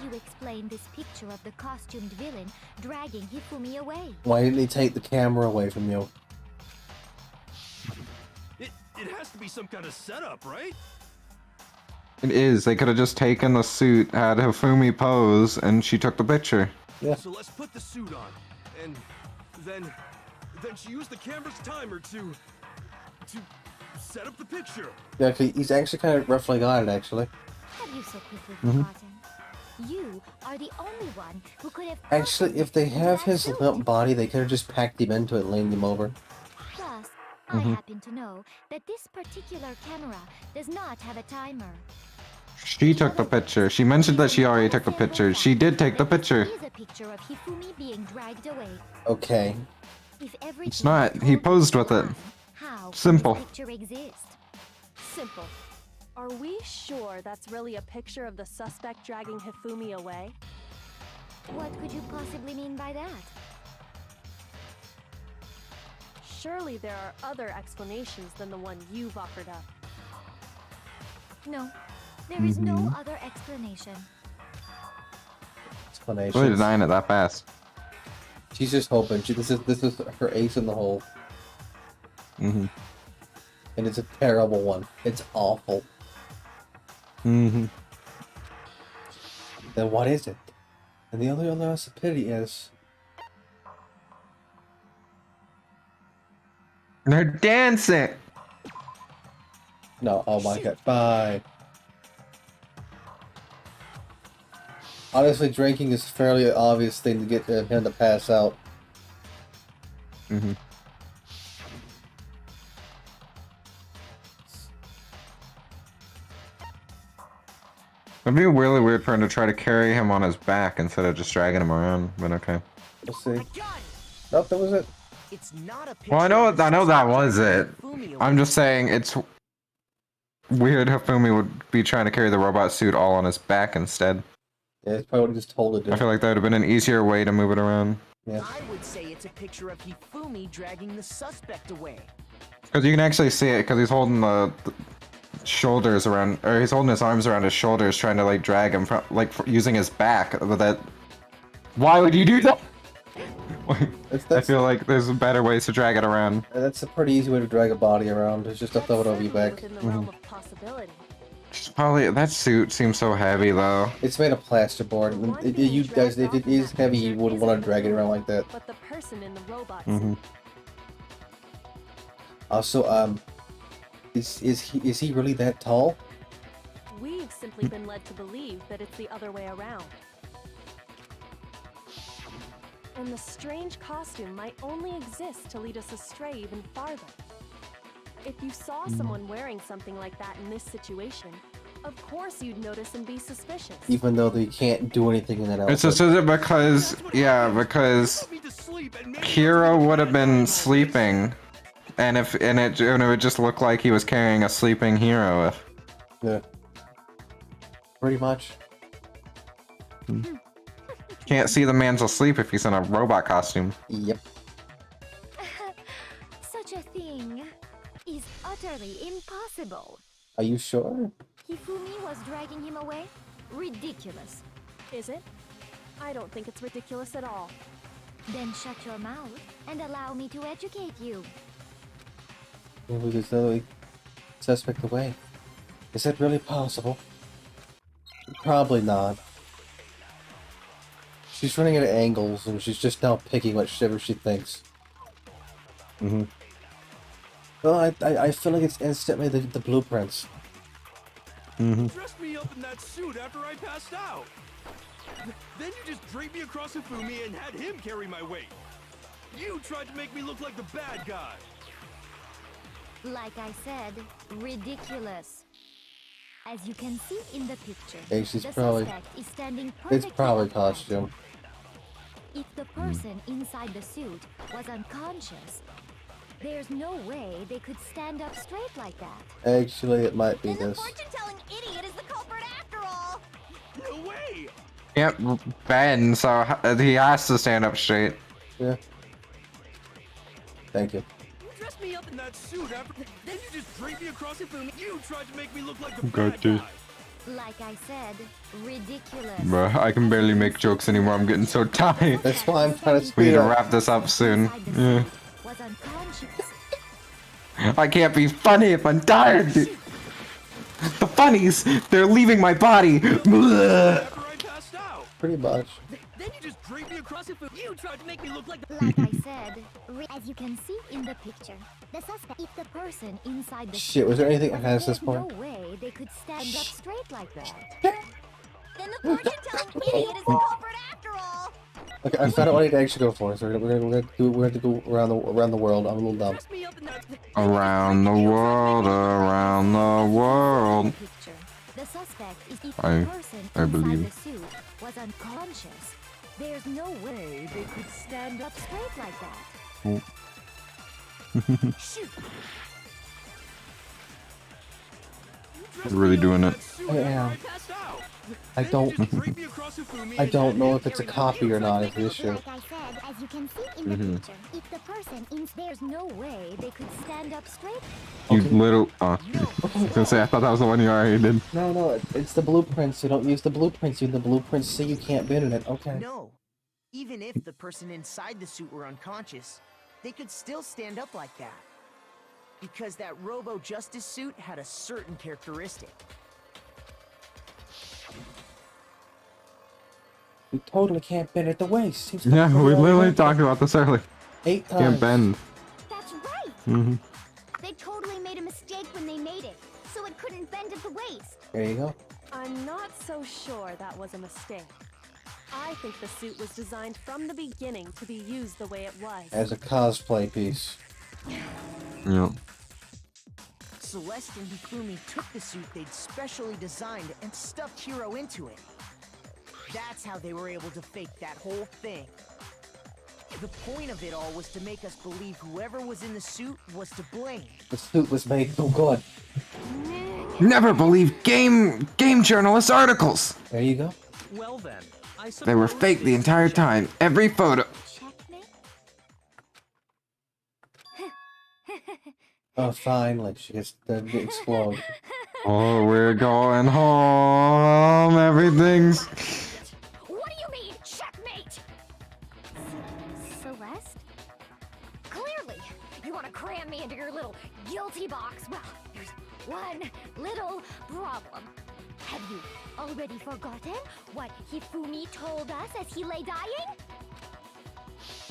you explain this picture of the costumed villain dragging Hifumi away? Why didn't he take the camera away from you? It has to be some kind of setup, right? It is. They could have just taken the suit, had Hifumi pose, and she took the picture. Yeah. So let's put the suit on, and then she used the camera's timer to set up the picture. Yeah, he's actually kind of roughly got it, actually. Have you so quickly forgotten? You are the only one who could have... Actually, if they have his limp body, they could have just packed him into it and laid him over. Plus, I happen to know that this particular camera does not have a timer. She took the picture. She mentioned that she already took the picture. She did take the picture. This is a picture of Hifumi being dragged away. Okay. If It's not. He posed with it. How Simple. does this picture exist? Simple. Are we sure that's really a picture of the suspect dragging Hifumi away? What could you possibly mean by that? Surely there are other explanations than the one you've offered up. No, there is no other explanation. Explanations. Really denying it that fast. She's just hoping. This is her ace in the hole. And it's a terrible one. It's awful. Then what is it? And the only other possibility is... They're dancing! No, oh my god, bye. Honestly, drinking is a fairly obvious thing to get him to pass out. It'd be really weird for him to try to carry him on his back instead of just dragging him around, but okay. We'll see. Nope, that was it. It's not a Well, I know that was it. I'm just saying it's weird Hifumi would be trying to carry the robot suit all on his back instead. Yeah, it's probably what he just told it to. I feel like that would have been an easier way to move it around. Yeah. I would say it's a picture of Hifumi dragging the suspect away. Because you can actually see it, because he's holding the shoulders around, or he's holding his arms around his shoulders, trying to like drag him from, like using his back. But that, why would you do that? I feel like there's better ways to drag it around. That's a pretty easy way to drag a body around. It's just to throw it over your back. Within the realm of possibility. Probably that suit seems so heavy though. It's made of plasterboard. You guys, if it is heavy, you wouldn't want to drag it around like that. But the person in the robot suit. Also, is he really that tall? We've simply been led to believe that it's the other way around. And the strange costume might only exist to lead us astray even farther. If you saw someone wearing something like that in this situation, of course you'd notice and be suspicious. Even though they can't do anything in that outfit. It's just because, yeah, because Hero would have been sleeping, and it would just look like he was carrying a sleeping Hero. If yeah, pretty much. Can't see the man's asleep if he's in a robot costume. Yep. Such a thing is utterly impossible. Are you sure? Hifumi was dragging him away? Ridiculous. Is it? I don't think it's ridiculous at all. Then shut your mouth and allow me to educate you. Maybe there's no suspect away. Is that really possible? Probably not. She's running at angles, and she's just now picking whatever she thinks. Well, I feel like it's instantly the blueprints. Dressed me up in that suit after I passed out. Then you just draped me across Hifumi and had him carry my weight. You tried to make me look like the bad guy. Like I said, ridiculous. As you can see in the picture, Hey, she's the probably- suspect is standing It's perfectly probably upright. costume. If the person inside the suit was unconscious, there's no way they could stand up straight like that. Actually, it might be Then the this. fortune-telling idiot is the culprit after all. No way! Yep, Ben, so he has to stand up straight. Yeah. Thank you. You dressed me up in that suit after. Then you just draped me across Hifumi. You tried to make me look like the bad Got you. guy. Like I said, ridiculous. Bruh, I can barely make jokes anymore. I'm getting so tired. That's why I'm trying to We speed need to up. wrap this up soon. Yeah. Was unconscious. I can't be funny if I'm tired. Dude. The funnies, they're leaving my body. Bleh. After I passed out. Pretty much. Then you just dragged me across the food. You tried to make me look like the Like I said, as you can see in the picture, the suspect, if the person inside the Shit, was there anything was past there's this point? no way they could stand up straight like that. Then the fortune telling idiot is the culprit after all. Okay, I found out what I need to actually go for. So we're gonna go around the world. I'm a little dumb. dress me up in that. Around the world, around the world. Picture. The suspect is if I- the person I inside believe. the suit was unconscious. There's no way they could stand up straight like that. Shoot. Really doing it. Yeah. I don't. I don't know if it's a copy or not. Is the issue. Like I said, as you can see in the picture, if the person there's no way they could stand up straight. You little. I was gonna say, I thought that was the one you already did. No, it's the blueprints. You don't use the blueprints. The blueprints say you can't bend in it. Okay. No. Even if the person inside the suit were unconscious, they could still stand up like that. Because that Robo-Justice suit had a certain characteristic. You totally can't bend at the waist. Seems Yeah, like we we're literally already talked about this earlier. 8 times. Can't bend. That's right. Hmm. They totally made a mistake when they made it, so it couldn't bend at the waist. There you go. I'm not so sure that was a mistake. I think the suit was designed from the beginning to be used the way it was. As a cosplay piece. Yeah. Celeste and Hifumi took the suit they'd specially designed and stuffed Hiro into it. That's how they were able to fake that whole thing. The point of it all was to make us believe whoever was in the suit was to blame. The suit was made so good. Never believe game journalist articles. There you go. Well then, I They were suppose fake the it's entire check. time. Every photo. Checkmate? Oh, finally, she gets to explode. Oh, we're going home. Everything's. What do you mean, checkmate? Celeste? Clearly, you want to cram me into your little guilty box. Well, there's one little problem. Have you already forgotten what Hifumi told us as he lay dying?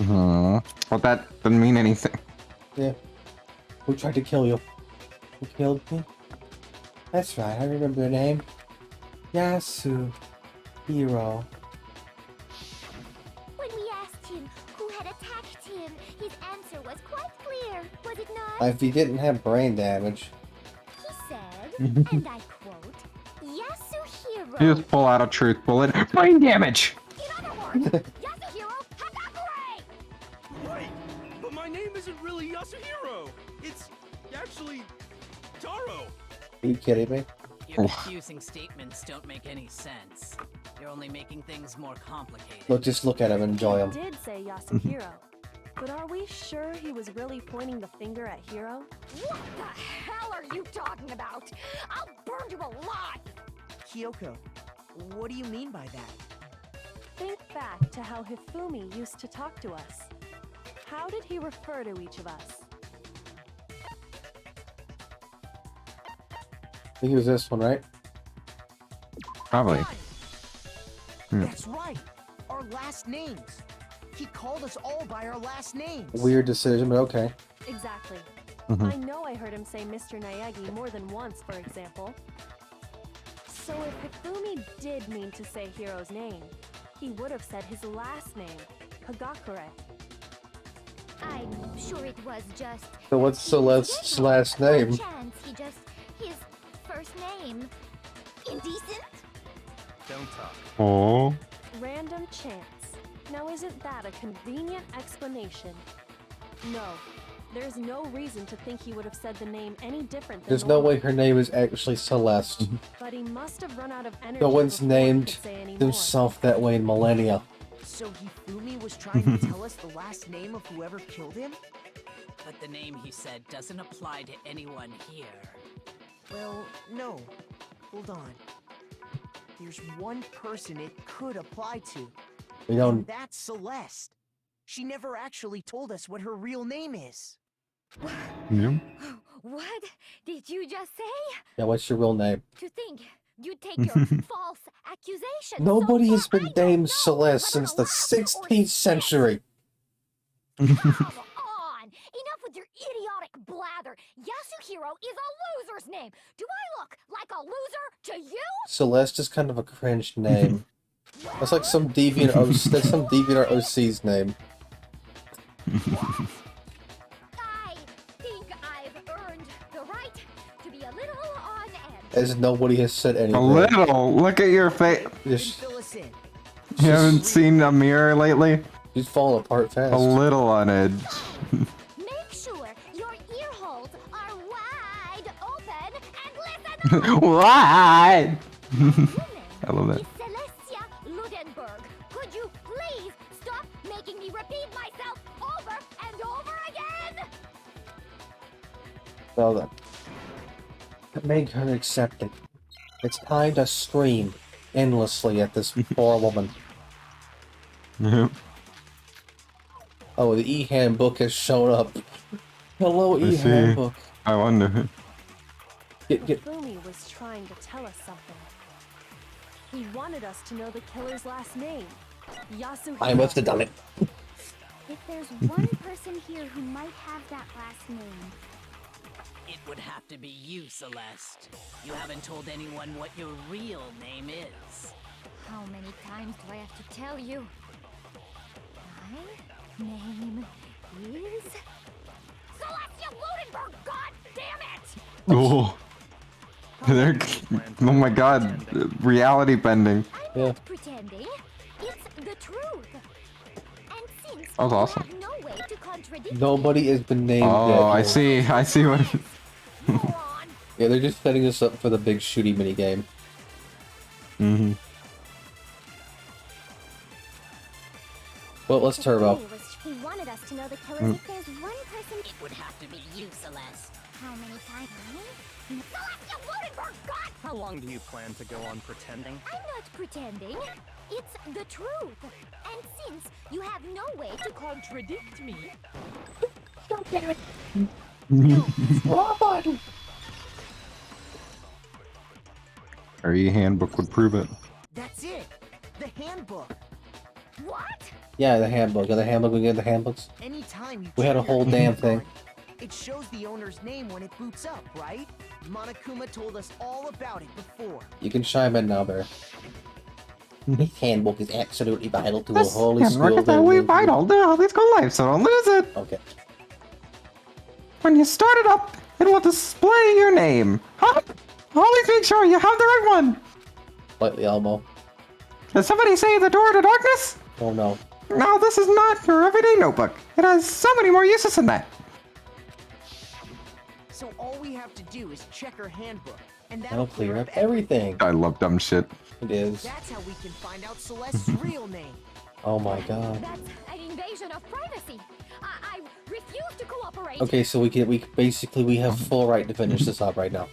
Well, that doesn't mean anything. Yeah. Who tried to kill you? Who killed me? That's right, I remember the name. Yasuhiro. When we asked him who had attacked him, his answer was quite clear, was it not? If he didn't have brain damage. He said, and I quote, Yasuhiro. You just pull out a truth bullet. Brain damage. In other words, Yasuhiro Hagakure! Wait, but my name isn't really Yasuhiro. It's actually Taro. Are you kidding me? Your confusing statements don't make any sense. You're only making things more complicated. Look, just look at him and enjoy him. He did say Yasuhiro. But are we sure he was really pointing the finger at Hiro? What the hell are you talking about? I'll burn you alive! Kyoko, what do you mean by that? Think back to how Hifumi used to talk to us. How did he refer to each of us? I think it was this one, right? Probably. That's right. Our last names. He called us all by our last names. Weird decision, but okay. Exactly. Mhm. I know I heard him say Mr. Naegi more than once, for example. So if Hifumi did mean to say Hiro's name, he would have said his last name, Hagakure. I'm sure it was just... So what's Celeste's last name? Chance, his first name. Indecent? Don't talk. Oh. Random chance. Now isn't that a convenient explanation? No. There's no reason to think he would have said the name any different than There's no normal. way her name is actually Celeste. But he must have run out of energy. No one's before he named could say any more. themselves that way in millennia. So Hifumi was trying to tell us the last name of whoever killed him? But the name he said doesn't apply to anyone here. Well, no. Hold on. there's one person it could apply to. We don't. And that's Celeste. She never actually told us what her real name is. Yeah. What did you just say? Yeah, what's your real name? To think you take your false accusation. Nobody so has far, been I don't named know Celeste whether since to the laugh or 16th spit. century. Come on! Enough with your idiotic blather. Yasuhiro is a loser's name. Do I look like a loser to you? Celeste is kind of a cringe name. That's like some deviant OC, that's some deviant OC's name. I think I've earned the right to be a little on edge. As nobody has said anything. A little. Look at your face. Then fill us in. You haven't seen a mirror lately? She's falling apart fast. A little on edge. Make sure your ear holes are wide open and listen up. Why? I love that. Is Celestia Ludenberg. Could you please stop making me repeat myself over and over again? Well then. Make her accept it. It's time to scream endlessly at this poor woman. Yeah. Oh, the e-handbook has shown up. Hello, I see. e-handbook. I wonder. Get. Fumi was trying to tell us something. He wanted us to know the killer's last name. Yasuhiro. I must have done it. If there's one person here who might have that last name, It would have to be you, Celeste. You haven't told anyone what your real name is. how many times do I have to tell you? My name is Celestia Ludenberg. God damn it! Oh. They're, oh my god. Reality bending. I'm not pretending. It's the truth. And since That was awesome. you have no way to contradict Nobody has been named yet. Oh, I here. see what. Yeah, they're just setting us up for the big shooty minigame. Mm-hmm. Well, let's turbo. He wanted us to know the killer. If there's one person, It would have to be you, Celeste. how many times? Celestia Ludenberg. God, How long do you plan to go on pretending? I'm not pretending. It's the truth. And since you have no way to contradict me, Our e-handbook would prove it. That's it. The handbook. what? Yeah, the handbook. Yeah, the handbook. We get the handbooks. Anytime you We had check a your whole damn handbook, thing. It shows the owner's name when it boots up, right? Monokuma told us all about it before. You can chime in now, Bear. This handbook is absolutely vital to a This holy handbook school. is always vital to a holy school life, so don't lose it. Okay. When you start it up, it will display your name. Huh? Always make sure you have the right one. Slightly Elmo. Did somebody say the door to darkness? Oh no. No, this is not your everyday notebook. It has so many more uses than that. So all we have to do is check her handbook, and That'll clear up everything. I love dumb shit. It is. That's how we can find out Celeste's real name. Oh my god. That's an invasion of privacy. I refuse to cooperate. Okay, so we basically we have full right to finish this up right now.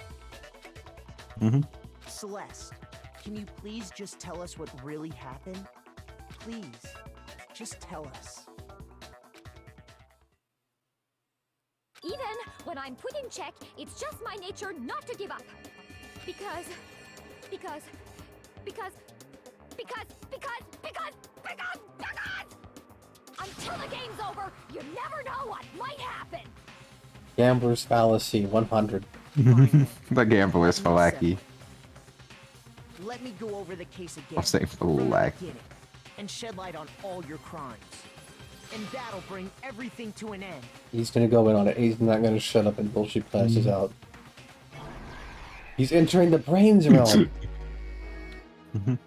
Mm-hmm. Celeste, can you please just tell us what really happened? Please, just tell us. Even when I'm put in check, it's just my nature not to give up. Because until the game's over, you never know what might happen. Gambler's fallacy 100. The gambler's falaki. Let me go over the case again. I'll say from the falaki. beginning, and shed light on all your crimes. And that'll bring everything to an end. He's gonna go in on it. He's not gonna shut up until she passes out. He's entering the brains realm.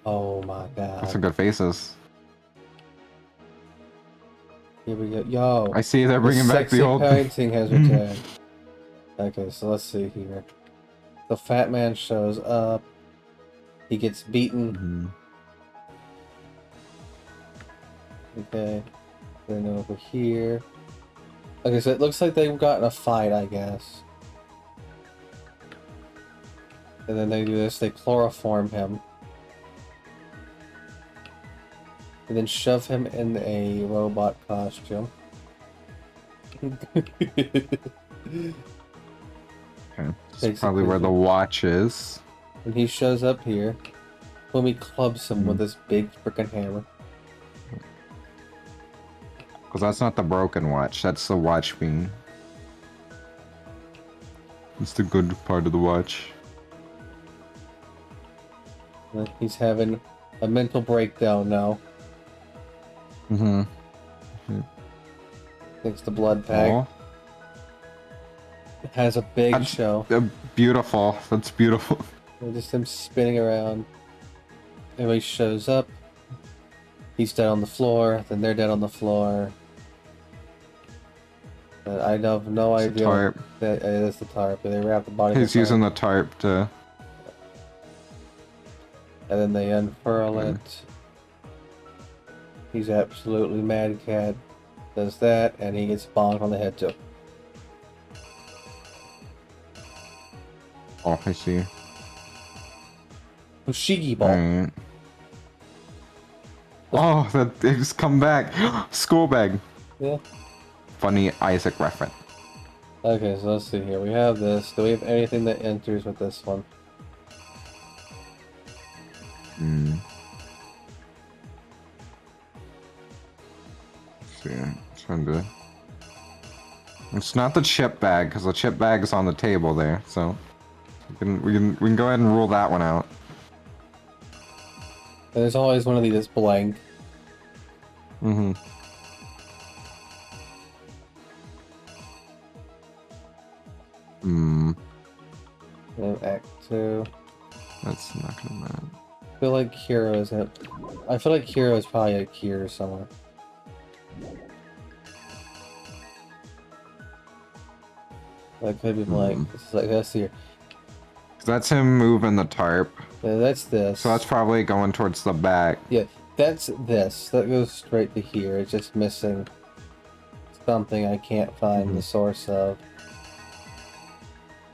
Oh my god. That's some good faces. Here we go. Yo. I see they're bringing back sexy the old. painting has returned. Okay, so let's see here. The fat man shows up. He gets beaten. Okay. Then over here. Okay, so it looks like they've gotten a fight, I guess. And then they do this, they chloroform him. and then shove him in a robot costume. Okay. That's probably where the watch is. When he shows up here, Fumi clubs him with this big freaking hammer. Because that's not the broken watch, that's the watch being... It's the good part of the watch. He's having a mental breakdown now. Mm-hmm. Thanks to blood pack. Oh. It has a big show. Beautiful. That's beautiful. Just him spinning around. Everybody shows up. He's dead on the floor. Then they're dead on the floor. I have no idea. Tarp. It is the tarp. They wrap the body. He's using the tarp to... And then they unfurl it. He's absolutely mad cat. Does that, and he gets bonked on the head too. Oh, I see. Fushigi ball. Right. Oh, that they just come back. School bag. Yeah. Funny Isaac reference. Okay, so let's see here. We have this. Do we have anything that enters with this one? Hmm. Let's see. I'm trying to... It's not the chip bag, because the chip bag is on the table there, so... We can go ahead and rule that one out. There's always one of these that's blank. Mm-hmm. Hmm. And Act 2. That's not gonna matter. I feel like Hero isn't. I feel like Hero is probably a here somewhere. That could be blank. It's like that's here. That's him moving the tarp. Yeah, that's this. So that's probably going towards the back. Yeah, that's this. That goes straight to here. It's just missing something I can't find the source of.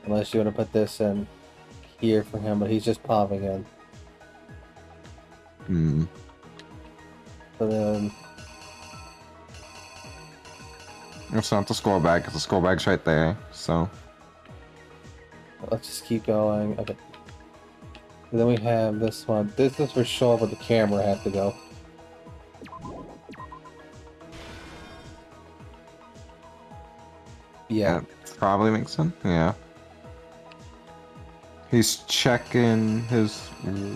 Unless you want to put this in here for him, but he's just popping in. Hmm. So then... It's not the skull bag, because the skull bag's right there, so... Let's just keep going. Okay. And then we have this one. This is for sure where the camera has to go. Yeah. That probably makes sense. Yeah. He's checking his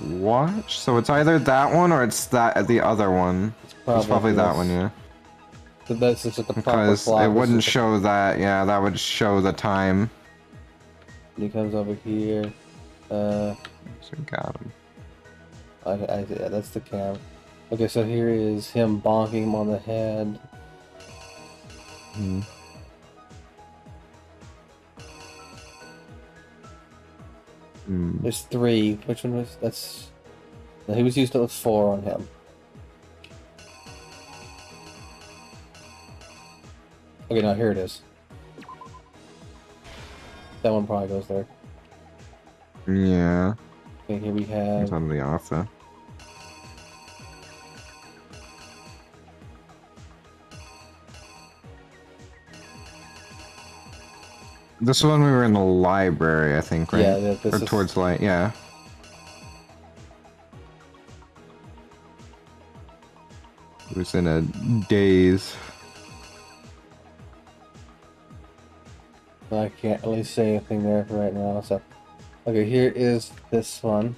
watch, so it's either that one or it's the other one. It's probably that one, yeah. So that's just the proper because clock. it wouldn't show that. Yeah, that would show the time. He comes over here. So got him. Yeah, that's the cam. Okay, so here is him bonking him on the head. Hmm. There's 3. Which one was that's? No, he was used to 4 on him. Okay, now here it is. That one probably goes there. Yeah. Okay, here we have. It's on the off though. This one we were in the library, I think, right? Yeah, this or is... towards light, yeah. It was in a daze. I can't really say anything there right now, so... Okay, here is this one.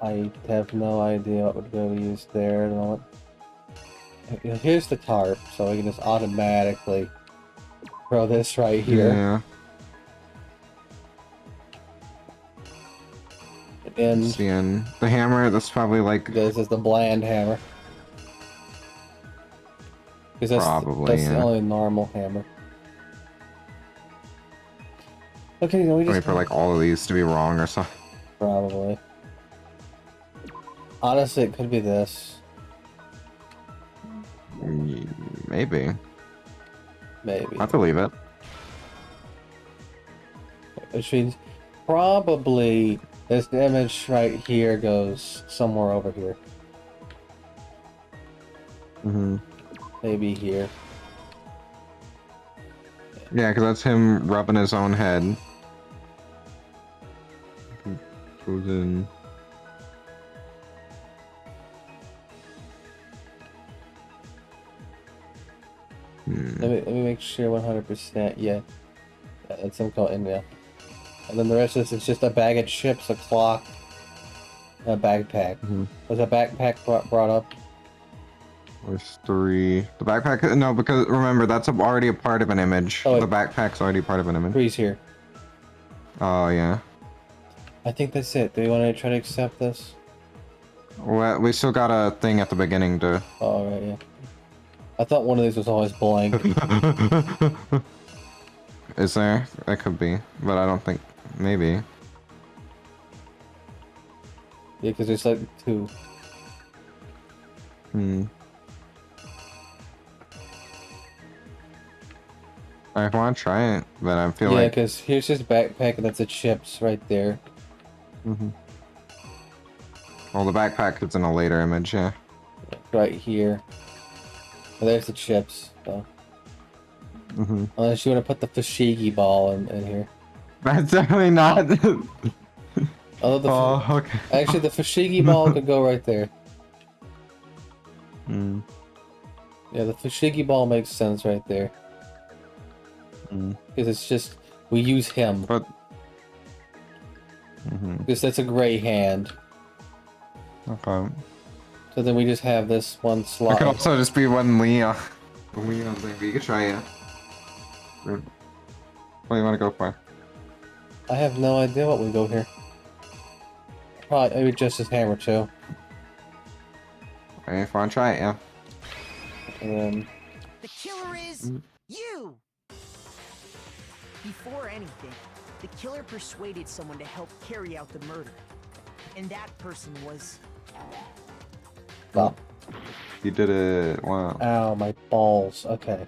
I have no idea what would go used there at the moment. Here's the tarp, so we can just automatically throw this right here. Yeah. And the hammer, that's probably like... This is the bland hammer. Because Probably, that's the only normal hammer. Okay, then we just... Wait for like all of these to be wrong or something. Probably. Honestly, it could be this. Maybe. Maybe. I believe it. Which means probably this image right here goes somewhere over here. Maybe here. Yeah, because that's him rubbing his own head. Goes in. Let me make sure 100%. Yeah, that's him called in there. And then the rest of this is just a bag of chips, a clock, and a backpack. Was a backpack brought up? There's 3. The backpack, no, because remember that's already a part of an image. Oh, the backpack's already part of an image. 3's here. Oh yeah. I think that's it. Do you want to try to accept this? Well, we still got a thing at the beginning to. Oh, right, yeah. I thought one of these was always blank. Is there? That could be, but I don't think. Maybe. Yeah, because there's like 2. I want to try it, but I feel yeah, like. because here's his backpack, and that's the chips right there. Well, the backpack is in a later image, yeah. Right here. And there's the chips. So. Unless you want to put the Fushigi ball in here. That's definitely not. Although okay. Actually, the Fushigi ball could go right there. Yeah, the Fushigi ball makes sense right there. Because it's just, we use him. But. Because that's a gray hand. Okay. So then we just have this one slot. It could also just be one Leon. Leon thing, but you could try it. What do you want to go for? I have no idea what we go here. Probably maybe just his hammer too. If you want to try it, yeah. And then The killer is you! Before anything, the killer persuaded someone to help carry out the murder. And that person was... oh. You did it. Wow. Ow, my balls. Okay.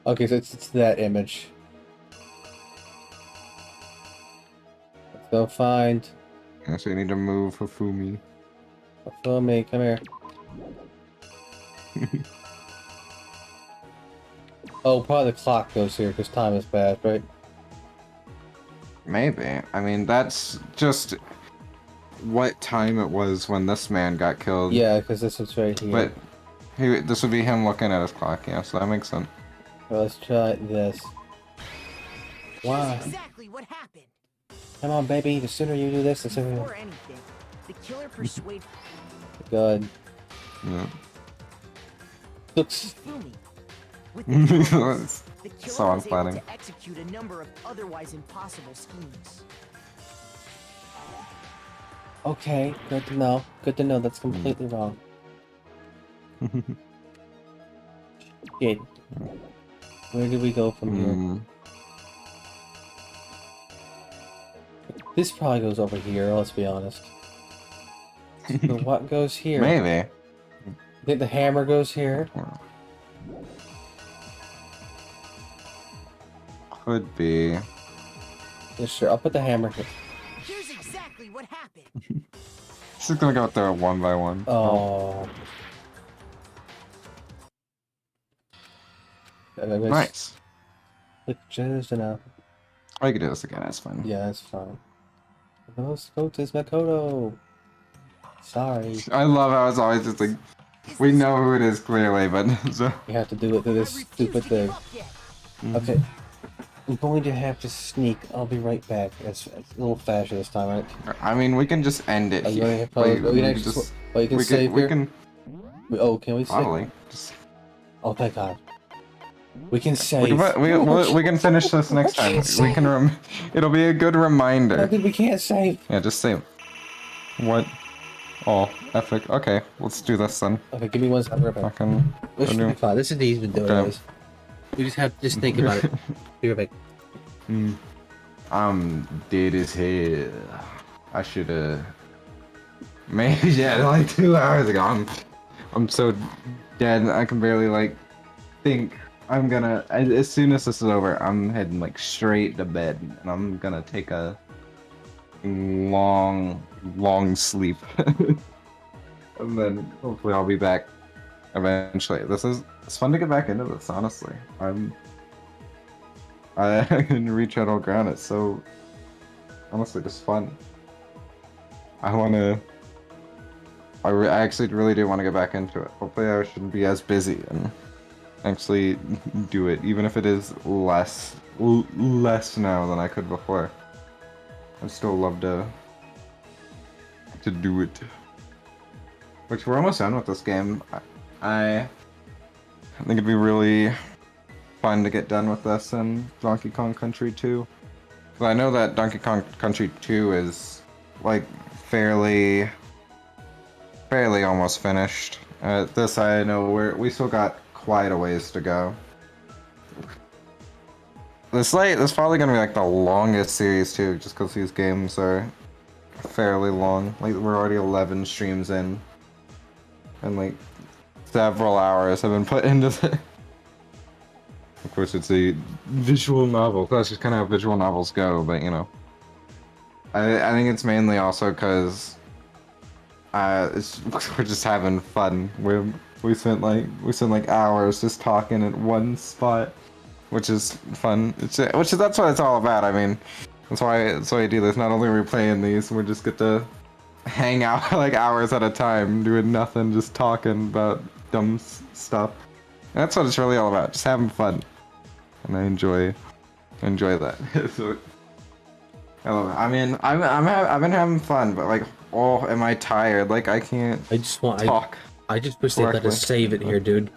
Okay, so it's that image. Let's go find. Yeah, so you need to move Hifumi. Hifumi, come here. Oh, probably the clock goes here because time is bad, right? Maybe. I mean, that's just what time it was when this man got killed. Yeah, because this is right here. But this would be him looking at his clock, yeah, so that makes sense. Well, let's try this. Wow. Here's exactly what happened. Come on, baby. The sooner you do this, the sooner. Before anything, the killer persuaded... Good. Yeah. Looks. Hifumi. With the promise, the killer So was able unflattering. to execute a number of otherwise impossible schemes. Okay, good to know. Good to know. That's completely wrong. Shit. Where do we go from here? This probably goes over here, let's be honest. So what goes here? Maybe. I think the hammer goes here. Could be. Yeah, sure. I'll put the hammer here. Here's exactly what happened. Just gonna go through it one by one. Oh. Nice. Look just enough. Oh, you can do this again, that's fine. Yeah, that's fine. No Scotus Makoto. Sorry. I love how it's always just like, we know who it is clearly, but so. You have to do it through this stupid thing. Okay. I'm going to have to sneak. I'll be right back. It's a little faster this time, right? I mean, we can just end it Are you here. gonna We you can just- you can we save we here? can Oh, can we save? probably. Just, Oh, thank God. We can we save. we can finish this next time. We can it'll be a good reminder. I think we can't save. Yeah, just save. What? Oh, epic. Okay, let's do this then. Okay, give me 1 second. Right back. Fucking. This should be fine. This is he's been doing Okay. this. We just have to just think about it. Be right back. I'm dead as hell. I should've. Maybe yeah, like 2 hours ago. I'm so dead. I can barely like think I'm gonna, as soon as this is over, I'm heading like straight to bed, and I'm gonna take a long sleep. And then hopefully I'll be back eventually. It's fun to get back into this, honestly. I can reach Eternal Ground, it's so honestly just fun. I actually really do want to get back into it. Hopefully I shouldn't be as busy and actually do it, even if it is less now than I could before. I'd still love to do it. Which we're almost done with this game. I think it'd be really fun to get done with this in Donkey Kong Country 2. But I know that Donkey Kong Country 2 is like fairly almost finished. This I know we still got quite a ways to go. This probably gonna be like the longest series too, just because these games are fairly long. Like we're already 11 streams in, and like several hours have been put into it. Of course, it's a visual novel. That's just kind of how visual novels go. But you know, I think it's mainly also because we're just having fun. We spent like hours just talking at one spot, which is fun. That's what it's all about. I mean, that's why I do this. Not only are we playing these, we just get to hang out like hours at a time, doing nothing, just talking about dumb stuff. And that's what it's really all about, just having fun. And I enjoy that. So, I love it. I mean, I've been having fun, but like, oh, am I tired? Like, I can't. I just want talk. I just wish they let us save it here, dude.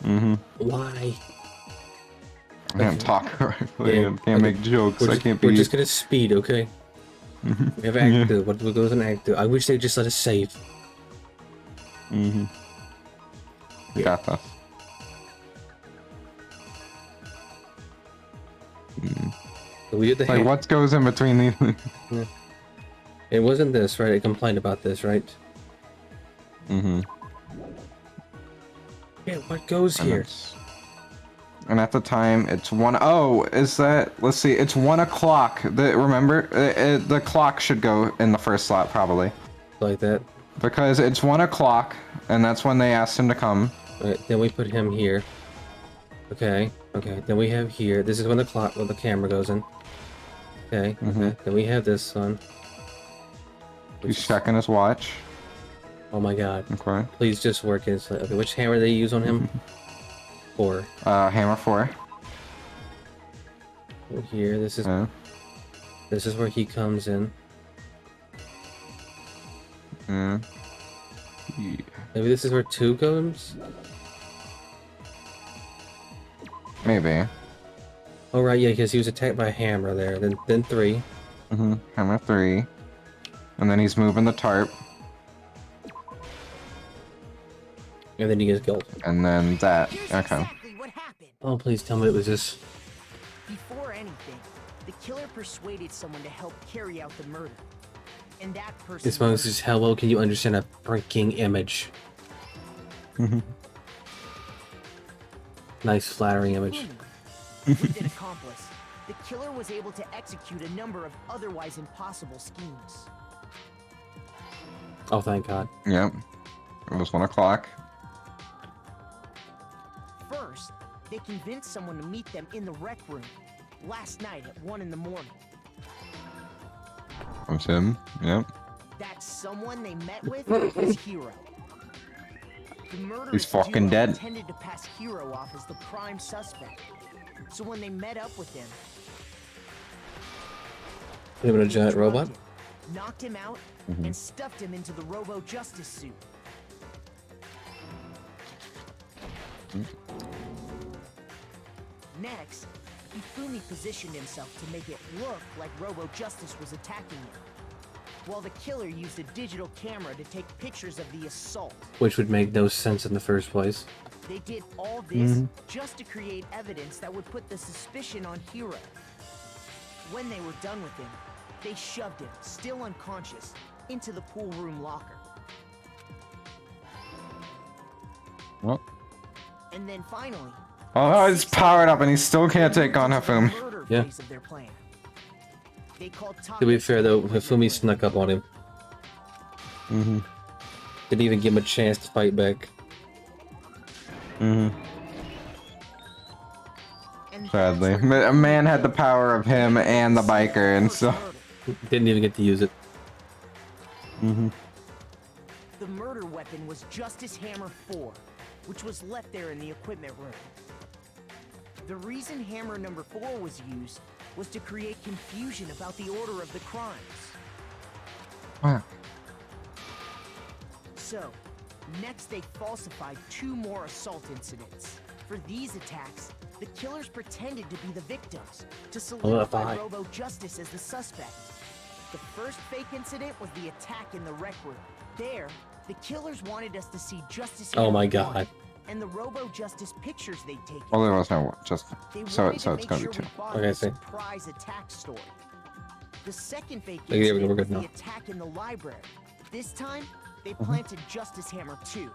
Mm-hmm. Why? I can't talk correctly. I can't make jokes. We're just gonna speed, okay? We have Act 2. What goes in Act 2? I wish they'd just let us save. Mm-hmm. Yeah. Got that. So we did the like, what goes in between these? Yeah. It wasn't this, right? I complained about this, right? Mm-hmm. Yeah, what goes here? And at the time, it's is that? Let's see, it's 1 o'clock. Remember, the clock should go in the first slot, probably. Like that? Because it's 1 o'clock, and that's when they asked him to come. Right, then we put him here. Okay, then we have here. This is when the camera goes in. Okay, okay. Then we have this one. He's checking his watch. Oh my god. Okay. Please just work instantly. Okay, which hammer do they use on him? 4. Hammer 4. Here, this is where he comes in. Yeah. Maybe this is where 2 goes? Maybe. Oh right, yeah, because he was attacked by a hammer there. Then 3. Hammer 3. And then he's moving the tarp. And then he gets killed. And then that. Here's Okay. exactly what happened. Oh, please tell me it was this. Before anything, the killer persuaded someone to help carry out the murder. And that person... This one is how well can you understand a freaking image? Nice flattering image. With an accomplice, the killer was able to execute a number of otherwise impossible schemes. Oh, thank God. Yep. It was 1 o'clock. First, they convinced someone to meet them in the rec room last night at 1 in the morning. That's him. Yep. That someone they met with was Hero. The murderous He's fucking duo dead. intended to pass Hero off as the prime suspect. So when they met up with him, Put him in a giant robot? him, knocked him out, and stuffed him into the Robo Justice suit. Next, Hifumi positioned himself to make it look like Robo Justice was attacking him, while the killer used a digital camera to take pictures of the assault. Which would make no sense in the first place. They did all this just to create evidence that would put the suspicion on Hero. When they were done with him, they shoved him, still unconscious, into the pool room locker. Well. And then finally, Oh, he's powered up and he still can't take on Hifumi. Murder Yeah. phase of their plan. They called To be Taka fair though, Hifumi snuck up on him. Mm-hmm. Didn't even give him a chance to fight back. Mm-hmm. and that's Sadly. when A man had the power of him and the biker, and so... Didn't even get to use it. Mm-hmm. The murder weapon was Justice Hammer 4, which was left there in the equipment room. The reason Hammer number 4 was used was to create confusion about the order of the crimes. Wow. So, next they falsified 2 more assault incidents. For these attacks, the killers pretended to be the victims, to solidify Robo Justice as the suspect. The first fake incident was the attack in the rec room. There, the killers wanted us to see Justice Oh my Hammer god. 1 and the Robo Justice pictures they'd taken. Well, there was no just... They So, wanted so to it's make gonna sure be 2. we bought Okay, I the see. surprise attack story. The second fake Okay, yeah, we're incident was good the now. attack in the library. This time, they planted Justice Hammer 2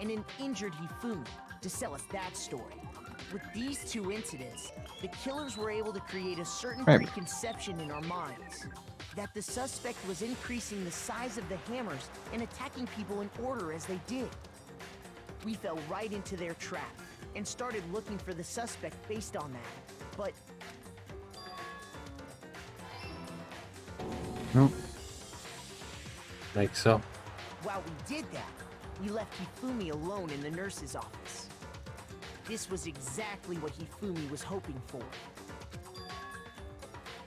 and an injured Hifumi to sell us that story. With these 2 incidents, the killers were able to create a certain Right. preconception in our minds that the suspect was increasing the size of the hammers and attacking people in order as they did. We fell right into their trap and started looking for the suspect based on that. But Nope. Like so. while we did that, we left Hifumi alone in the nurse's office. This was exactly what Hifumi was hoping for.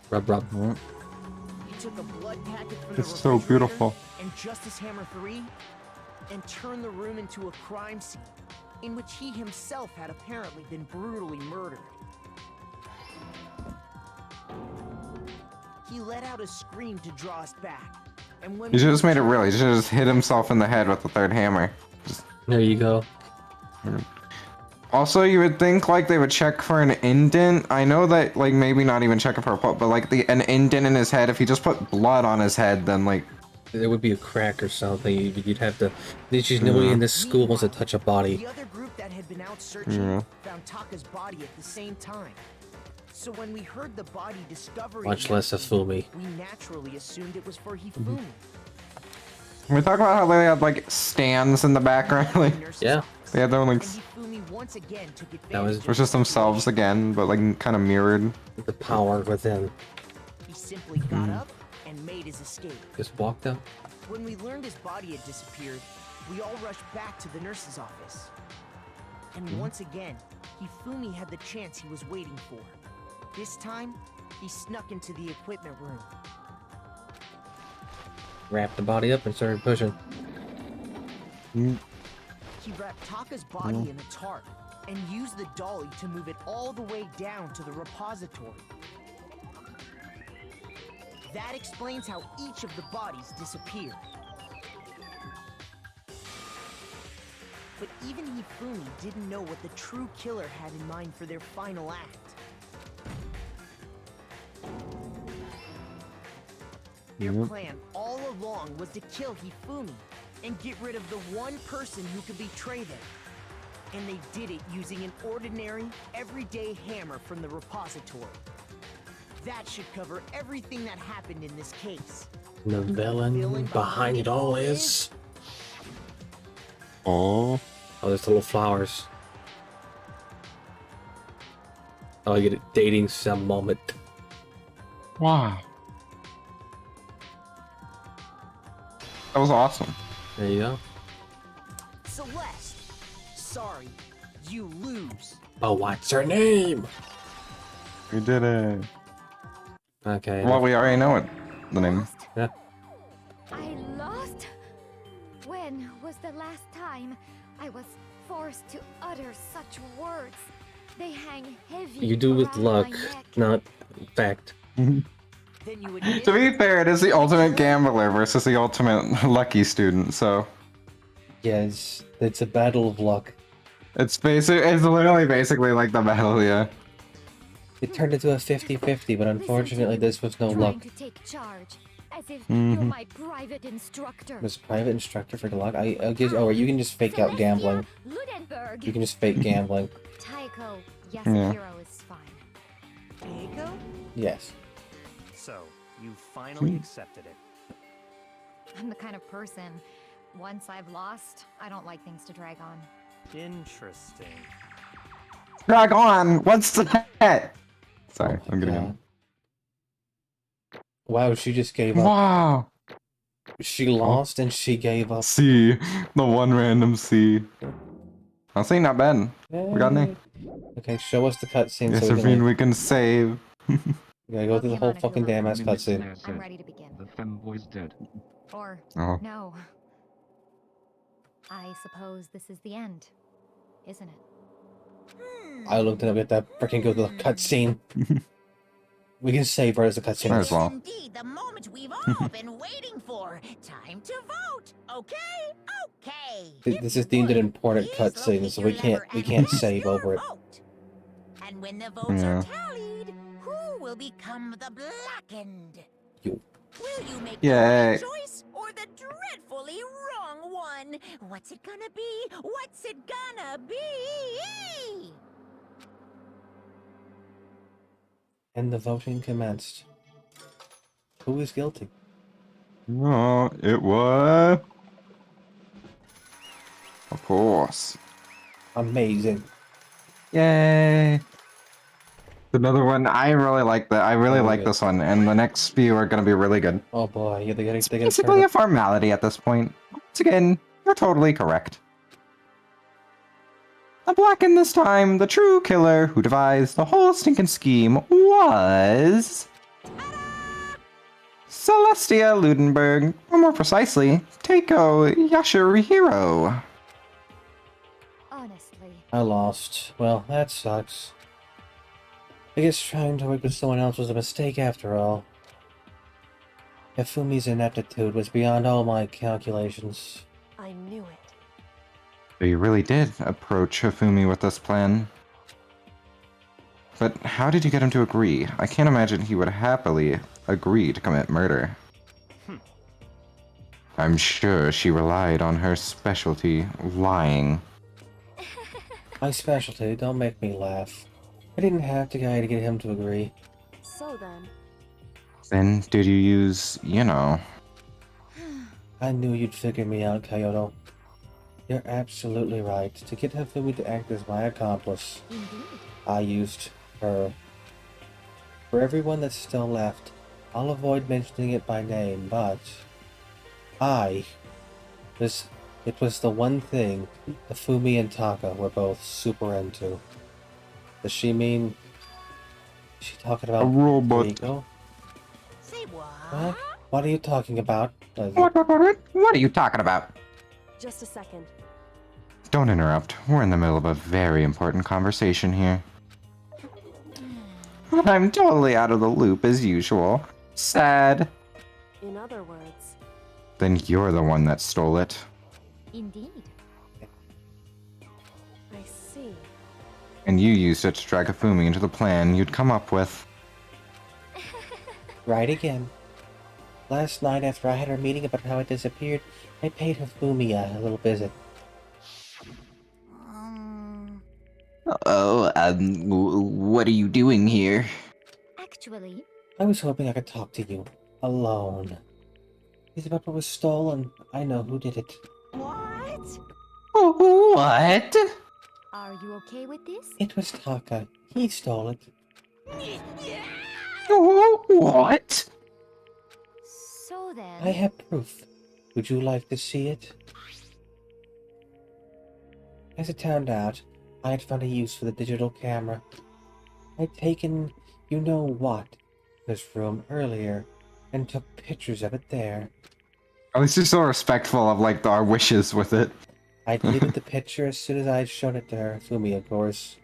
Rub rub. He took a blood packet from It's the so refrigerator beautiful. and Justice Hammer 3 and turned the room into a crime scene in which he himself had apparently been brutally murdered. He let out a scream to draw us back. And when He we should have just made it returned- real. He should have just hit himself in the head with the 3rd hammer. Just... There you go. Also, you would think like they would check for an indent. I know that like maybe not even checking for a pulp, but like an indent in his head. If he just put blood on his head, then like There would be a crack or something. You'd have to. There's nobody in this school wants to touch a body. The other group that had been out searching Yeah. found Taka's body at the same time. So when we heard the body discovery, Much less announcement, Hifumi. we naturally assumed it was for Hifumi. we talk about how they had like stands in the background. Like Yeah. they had their own like And Hifumi once again took advantage That was- of it was just the themselves again, but like kind of mirrored. The power within. He simply got up and made his escape. Just walked up. When we learned his body had disappeared, we all rushed back to the nurse's office. And once again, Hifumi had the chance he was waiting for. This time, he snuck into the equipment room. Wrapped the body up and started pushing. He wrapped Taka's body in a tarp and used the dolly to move it all the way down to the repository. That explains how each of the bodies disappeared. But even Hifumi didn't know what the true killer had in mind for their final act. Their plan all along was to kill Hifumi and get rid of the one person who could betray them. And they did it using an ordinary, everyday hammer from the repository. That should cover everything that happened in this case. The villain behind it all is. Oh. Oh, there's the little flowers. Oh, I get it. Dating some moment. Wow. That was awesome. There you go. Celeste, sorry, you lose. Oh, what's her name? We did it. Okay. Well, we already know it. The name. Yeah. I lost? When was the last time I was forced to utter such words? They hang heavy. You do with around luck, my neck. not fact. Then you admit To be fair, it is the ultimate gambler versus the ultimate lucky student, so Yes, it's a battle of luck. it's literally basically like the battle, yeah. It turned into a 50-50, but unfortunately Listen to me. this was no Trying luck. to take charge. As if you're my private instructor. This private instructor for Galak. I guess. Oh, you can just fake out gambling. Ludenberg. You can just fake gambling. Taiko Yasuhiro is fine. Taiko? Yes. So, you finally accepted it. I'm the kind of person, once I've lost, I don't like things to drag on. Interesting. Drag on! What's that? Sorry, Oh, I'm getting God. him. Wow, she just gave up. Wow! She lost and she gave up. C. The one random C. I'll say not bad. We got an Okay, show us the cutscene A. so we can. Josephine, we can save. We gotta go through the Okay, whole Monokuma. fucking damn ass cutscene. I'm ready to begin. The femboy's dead. Or, Oh. no. I suppose this is the end, isn't it? I looked it up at that freaking go to the cutscene. We can save her as a cutscene. Might as well. Indeed, the moment we've all been waiting for. Time to vote. Okay? Okay. This is deemed an important Please cutscene, locate so your we can't lever and cast cast save your over it. vote. And when the votes Yeah. are tallied, who will become the blackened? You. Will you make Yay. the right choice or the dreadfully wrong one? What's it gonna be? What's it gonna be? And the voting commenced. Who is guilty? Oh, it was. Of course. Amazing. Yay! Another one. I really like that. I really Very like good. this one, and the next few are gonna be really good. Oh boy, yeah, they gotta Basically turn a up. formality at this point. Once again, you're totally correct. The Blackened this time, the true killer who devised the whole stinking scheme was... Celestia Ludenberg, or more precisely, Taiko Yashirihiro. Honestly. I lost. Well, that sucks. I guess trying to work with someone else was a mistake after all. Hifumi's ineptitude was beyond all my calculations. I knew it. So you really did approach Hifumi with this plan. But how did you get him to agree? I can't imagine he would happily agree to commit murder. I'm sure she relied on her specialty, lying. My specialty, don't make me laugh. I didn't have to try to get him to agree. So then, Then did you use, you know... I knew you'd figure me out, Kyoto. You're absolutely right. To get Hifumi to act as my accomplice, I used her. For everyone that's still left, I'll avoid mentioning it by name, but... It was the one thing Hifumi and Taka were both super into. Does she mean... Is she talking about A robot. Rico? Say what? What? What are you talking about? What are you talking about? just a second. Don't interrupt. We're in the middle of a very important conversation here. I'm totally out of the loop as usual. Sad. In other words, Then you're the one that stole it. Indeed. I see. And you used it to drag Hifumi into the plan you'd come up with. Right again. Last night, after I had our meeting about how it disappeared, I paid Hifumi a little visit. Oh, what are you doing here? Actually, I was hoping I could talk to you. Alone. His weapon was stolen. I know who did it. What? What? are you okay with this? It was Taka. He stole it. What? So then... I have proof. Would you like to see it? As it turned out, I had found a use for the digital camera. I'd taken you-know-what this room earlier and took pictures of it there. At least you're so respectful of, like, our wishes with it. I deleted the picture as soon as I had shown it to her. Fumi, of course.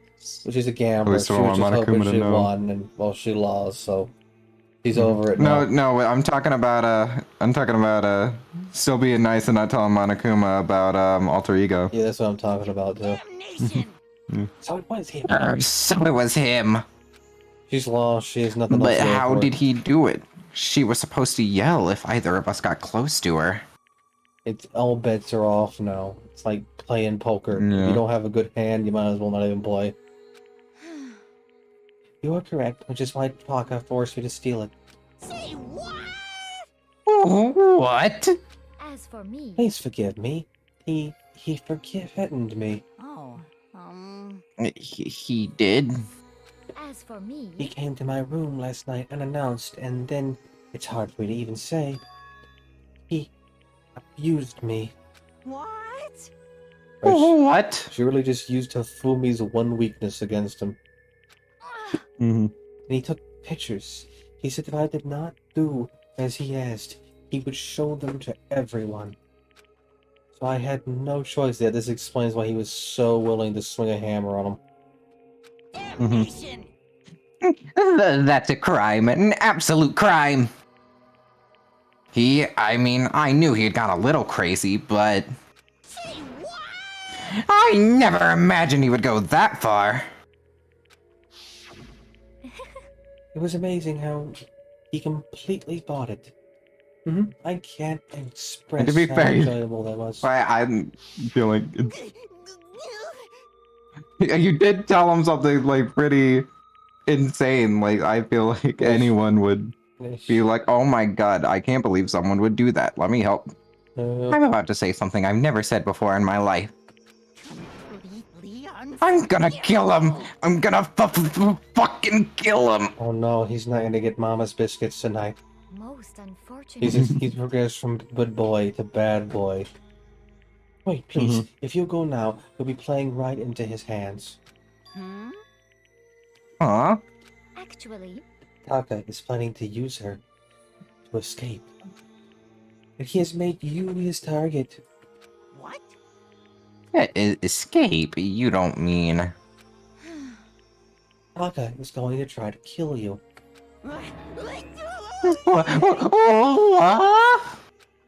Well, she's a gambler. least She I was want just hoping Monokuma to she know. won, and, well, she lost, so... She's over it now. No, I'm talking about, still being nice and not telling Monokuma about, Alter Ego. Yeah, that's what I'm talking about, too. Damnation! So it was him. So it was him. She's lost. She has nothing else But to how for it. did he do it? She was supposed to yell if either of us got close to her. It's all bets are off now. It's like playing poker. If Yeah. you don't have a good hand, you might as well not even play. You are correct, which is why Taka forced me to steal it. Say what? What? As for me, Please forgive me. He forgiven me. Oh, He did. as for me, He came to my room last night unannounced, and then, it's hard for me to even say, he abused me. what? Right, What? she really just used Hafumi's one weakness against him. Mm-hmm. And he took pictures. He said if I did not do as he asked, he would show them to everyone. So I had no choice there. This explains why he was so willing to swing a hammer on him. Damnation! That's a crime, an absolute crime. I knew he had gone a little crazy, but Say what? I never imagined he would go that far. It was amazing how he completely bought it. I can't express And to be how fair, enjoyable that was. I'm feeling you did tell him something like pretty insane. Like I feel like Yes. anyone would Yes. be like, "Oh my god, I can't believe someone would do that. Let me help." I'm about to say something I've never said before in my life. Completely I'm gonna kill him. I'm gonna fucking kill him. Oh no, he's not gonna get Mama's biscuits tonight. most unfortunate. He's progressed from good boy to bad boy. Wait, please. If you go now, you'll be playing right into his hands. Hmm? Huh? Actually, Taka is planning to use her to escape. But he has made you his target. What? Escape? You don't mean... Taka is going to try to kill you.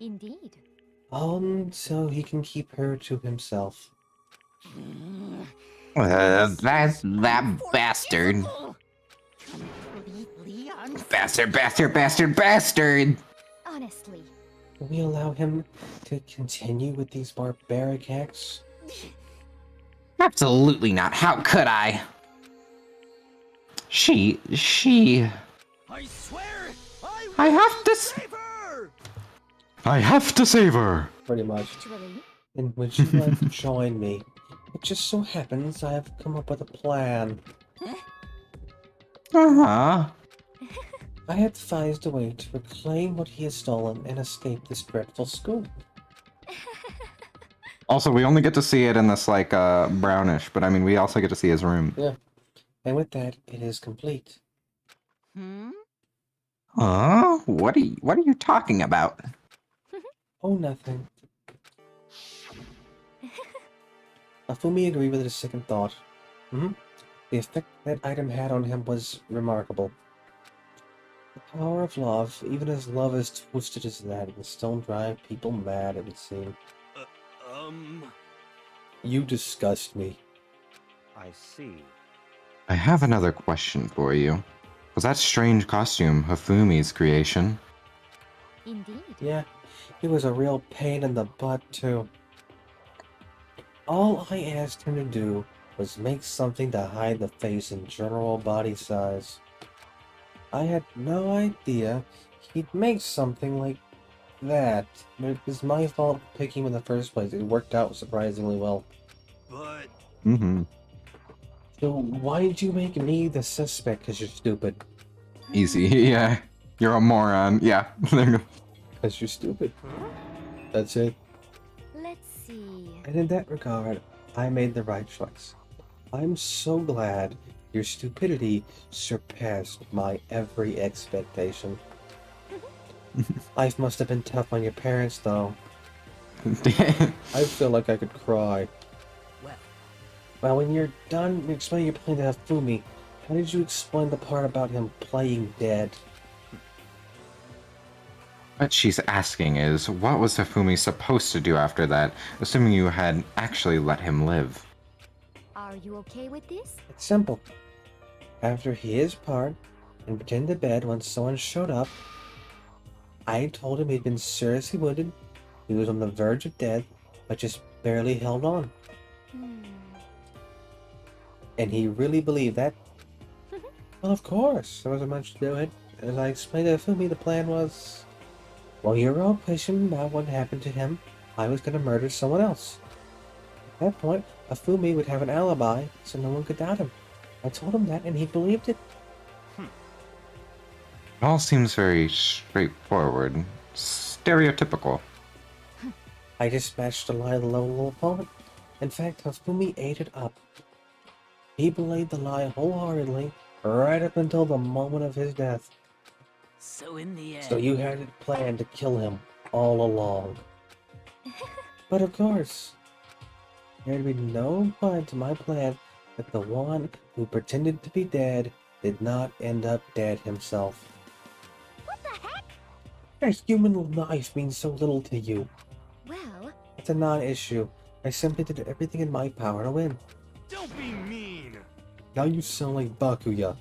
indeed. So he can keep her to himself. That's that bastard. Completely Bastard. Honestly, Will we allow him to continue with these barbaric acts? Absolutely not. How could I? She... I swear, I have to... save her! I have to save her. Pretty much. actually, And would you like to join me? It just so happens I have come up with a plan. Uh-huh. I have devised a way to reclaim what he has stolen and escape this dreadful school. Also, we only get to see it in this like brownish, but I mean, we also get to see his room. Yeah. And with that, it is complete. Hmm? Huh? What are you talking about? Oh, nothing. Afumi agreed with a second thought. The effect that item had on him was remarkable. The power of love, even as love as twisted as that, can still drive people mad, it would seem. You disgust me. I see. I have another question for you. Was that strange costume Hafumi's creation? indeed. Yeah, he was a real pain in the butt, too. All I asked him to do was make something to hide the face and general body size. I had no idea he'd make something like that. But it was my fault picking him in the first place. It worked out surprisingly well. But So why did you make me the suspect? Because you're stupid. Easy, yeah. You're a moron. Yeah, there you go. Because you're stupid. That's it. Let's see. And in that regard, I made the right choice. I'm so glad your stupidity surpassed my every expectation. Life must have been tough on your parents, though. I feel like I could cry. Well, when you're done explaining your plan to Hifumi, how did you explain the part about him playing dead? What she's asking is, what was Hifumi supposed to do after that, assuming you had actually let him live? Are you okay with this? It's simple. After he is part, and pretend to bed when someone showed up, I told him he'd been seriously wounded, he was on the verge of death, but just barely held on. And he really believed that? Well, of course, there wasn't much to do it. As I explained to Fumi, the plan was... While you were all pushing about what happened to him, I was going to murder someone else. At that point, Fumi would have an alibi, so no one could doubt him. I told him that, and he believed it. It all seems very straightforward. Stereotypical. I just matched the lie of the low opponent. In fact, Fumi ate it up. He believed the lie wholeheartedly, right up until the moment of his death. So in the end... So you had it planned to kill him all along. But of course, there'd be no point to my plan if the one who pretended to be dead did not end up dead himself. What the heck? A human life means so little to you. Well, It's a non-issue. I simply did everything in my power to win. Don't be mean. Now you sound like Bakuya.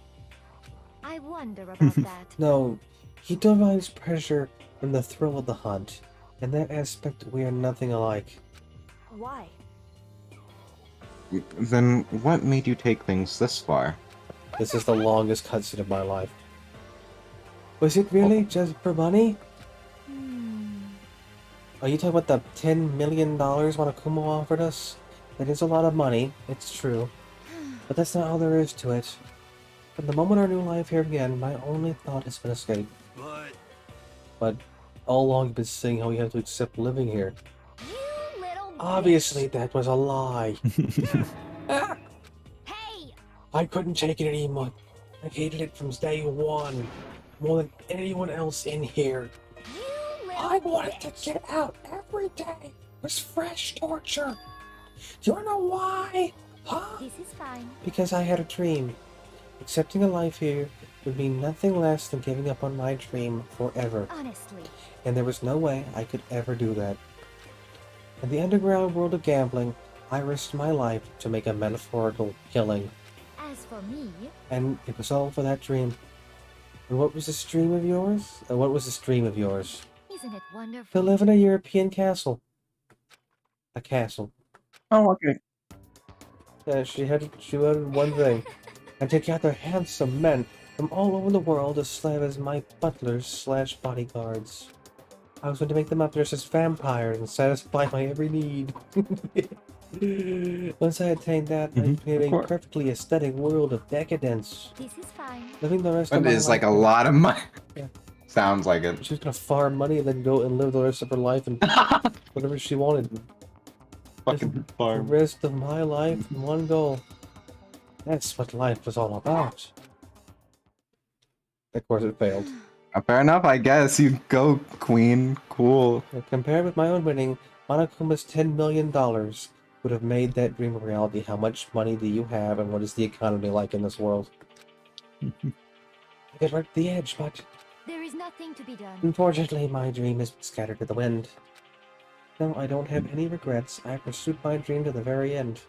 I wonder about that. No, he derives pleasure from the thrill of the hunt. In that aspect, we are nothing alike. Why? Then what made you take things this far? This is the longest cutscene of my life. Was it really just for money? Are you talking about the $10 million Monokuma offered us? That is a lot of money, it's true. But that's not all there is to it. From the moment our new life here began, my only thought has been escape. But all along you've been saying how we have to accept living here. You little Obviously that was a lie. Hey! I couldn't take it anymore. I hated it from day one. More than anyone else in here. You little I wanted to get out every day. It was fresh torture. Do you know why? Huh? This is fine. Because I had a dream. Accepting a life here would mean nothing less than giving up on my dream forever. Honestly. And there was no way I could ever do that. In the underground world of gambling, I risked my life to make a metaphorical killing. As for me, And it was all for that dream. And what was this dream of yours? What was this dream of yours? isn't it To wonderful? live in a European castle. A castle. Oh, okay. Yeah, she wanted one thing. And to gather handsome men from all over the world to serve as my butlers/bodyguards. I was going to make them up dressed as vampires and satisfy my every need. Once I attained that, I became a course. perfectly aesthetic world of decadence. This is fine. Living the rest That of my is life. like a lot of money. Yeah. Sounds like it. She was gonna farm money and then go and live the rest of her life and whatever she wanted. Fucking The farm. rest of my life in one goal. That's what life was all about. Of course it failed. Fair enough, I guess. You go, queen. Cool. Compared with my own winning, Monokuma's $10 million would have made that dream a reality. How much money do you have and what is the economy like in this world? I got right at the edge, but There is nothing to be done. unfortunately my dream has been scattered to the wind. No, I don't have any regrets. I pursued my dream to the very end.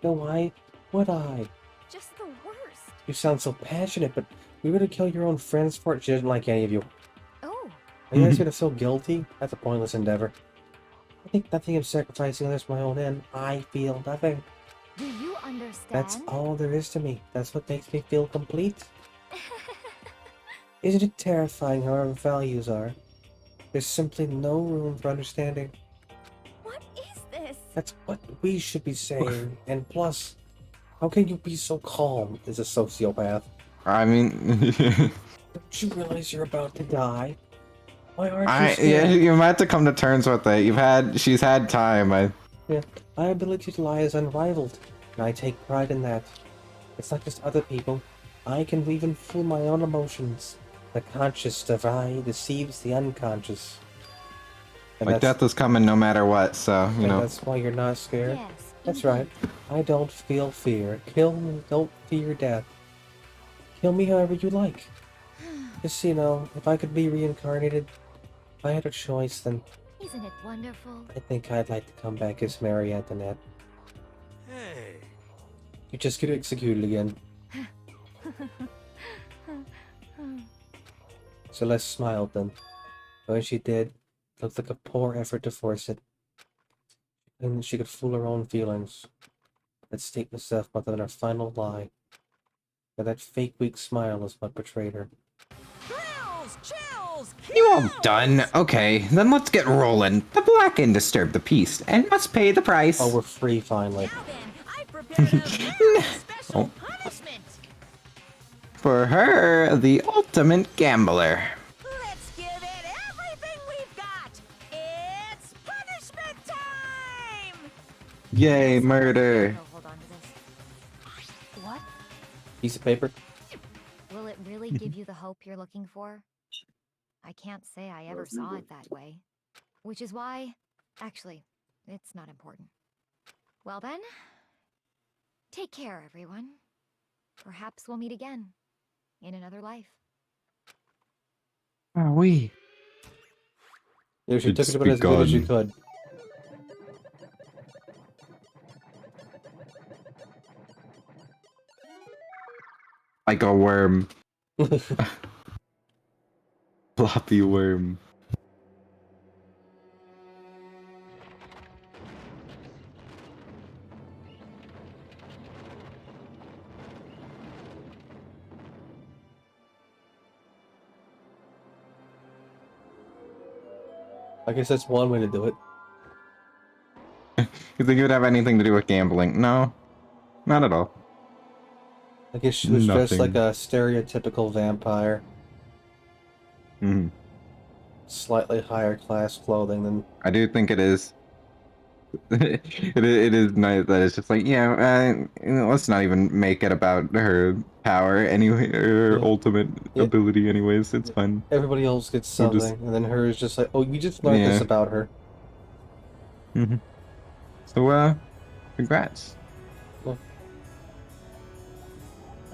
No, why would I? Just the worst. You sound so passionate, but you were to kill your own friends for it. She didn't like any of you. Oh, Are you guys gonna feel guilty? That's a pointless endeavor. I think nothing of sacrificing others for my own end. I feel nothing. do you understand? That's all there is to me. That's what makes me feel complete. Isn't it terrifying how our values are? There's simply no room for understanding. What is this? That's what we should be saying. And plus, how can you be so calm as a sociopath? I mean, Don't you realize you're about to die? Why aren't you yeah, scared? you might have to come to terms with it. She's had time. Yeah, my ability to lie is unrivaled, and I take pride in that. It's not just other people. I can even fool my own emotions. The conscious deceives the unconscious. And Like death is coming no matter what, so you and know. that's why you're not scared? Yes. That's indeed. right. I don't feel fear. Kill me, don't fear death. Kill me however you like. Just, you know, if I could be reincarnated, if I had a choice, then Isn't it wonderful? I think I'd like to come back as Mary Antoinette. Hey. You just get executed again. Celeste smiled then. When she did, it looked like a poor effort to force it. And she could fool her own feelings. That state herself more than her final lie. But that fake weak smile is what betrayed her. Thrills, chills, You all done? Okay, then let's get rolling. The Blacken disturbed the peace and must pay the price. Oh, we're free finally. Now then, I prepared a very special punishment. For her, the ultimate gambler. Let's give it everything we've got. It's punishment time. Yay, murder. Oh, hold on to this. What? Piece of paper. Will it really give you the hope you're looking for? I can't say I ever saw it that way. Which is why... Actually, it's not important. Well then... Take care, everyone. Perhaps we'll meet again. In another life. Are we? Yeah, she took It's it about as good as you begun. could. Like a worm. Floppy worm. I guess that's one way to do it. You think it would have anything to do with gambling? No. Not at all. I guess she was dressed like Nothing. a stereotypical vampire. Hmm. Slightly higher class clothing than... I do think it is. It is nice that it's just like, yeah, let's not even make it about her power anyway, her Yeah. ultimate Yeah. ability anyways, it's fine. Everybody else gets We'll something, just- and then her is just like, oh, we just learned this Yeah. about her. Hmm. So, congrats. Yeah.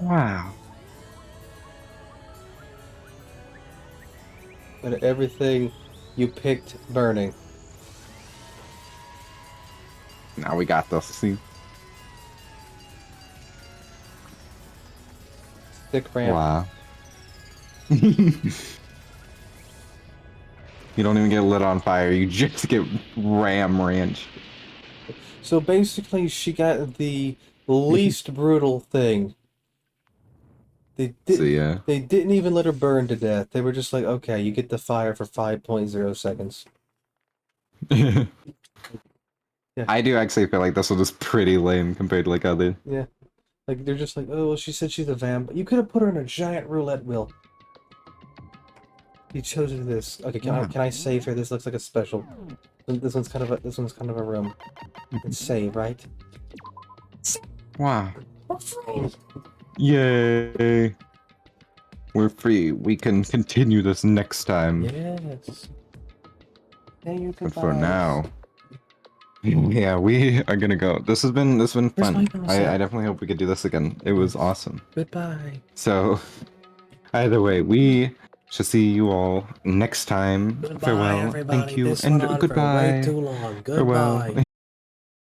Wow. And everything you picked burning. Now we got this, see? Stick ramp. Wow. You don't even get lit on fire, you just get ram ranch. So basically, she got the least brutal thing. They So didn't. yeah. They didn't even let her burn to death. They were just like, okay, you get the fire for 5.0 seconds. I do actually feel like this one is pretty lame compared to like other. Yeah, like they're just like, oh, well, she said she's a vamp. You could have put her in a giant roulette wheel. You chose this. Okay, can I save her? This looks like a special. This one's kind of a room. It's save, right? Wow. We're free. Yay. We're free. We can continue this next time. Yes. Thank you. But for now. Yeah, we are gonna go. This has been fun. my mouse I at? definitely hope we could do this again. It was awesome. Goodbye. So either way, we shall see you all next time. Goodbye, Farewell. everybody. Thank you This and went on goodbye. For way too long. Farewell. Goodbye.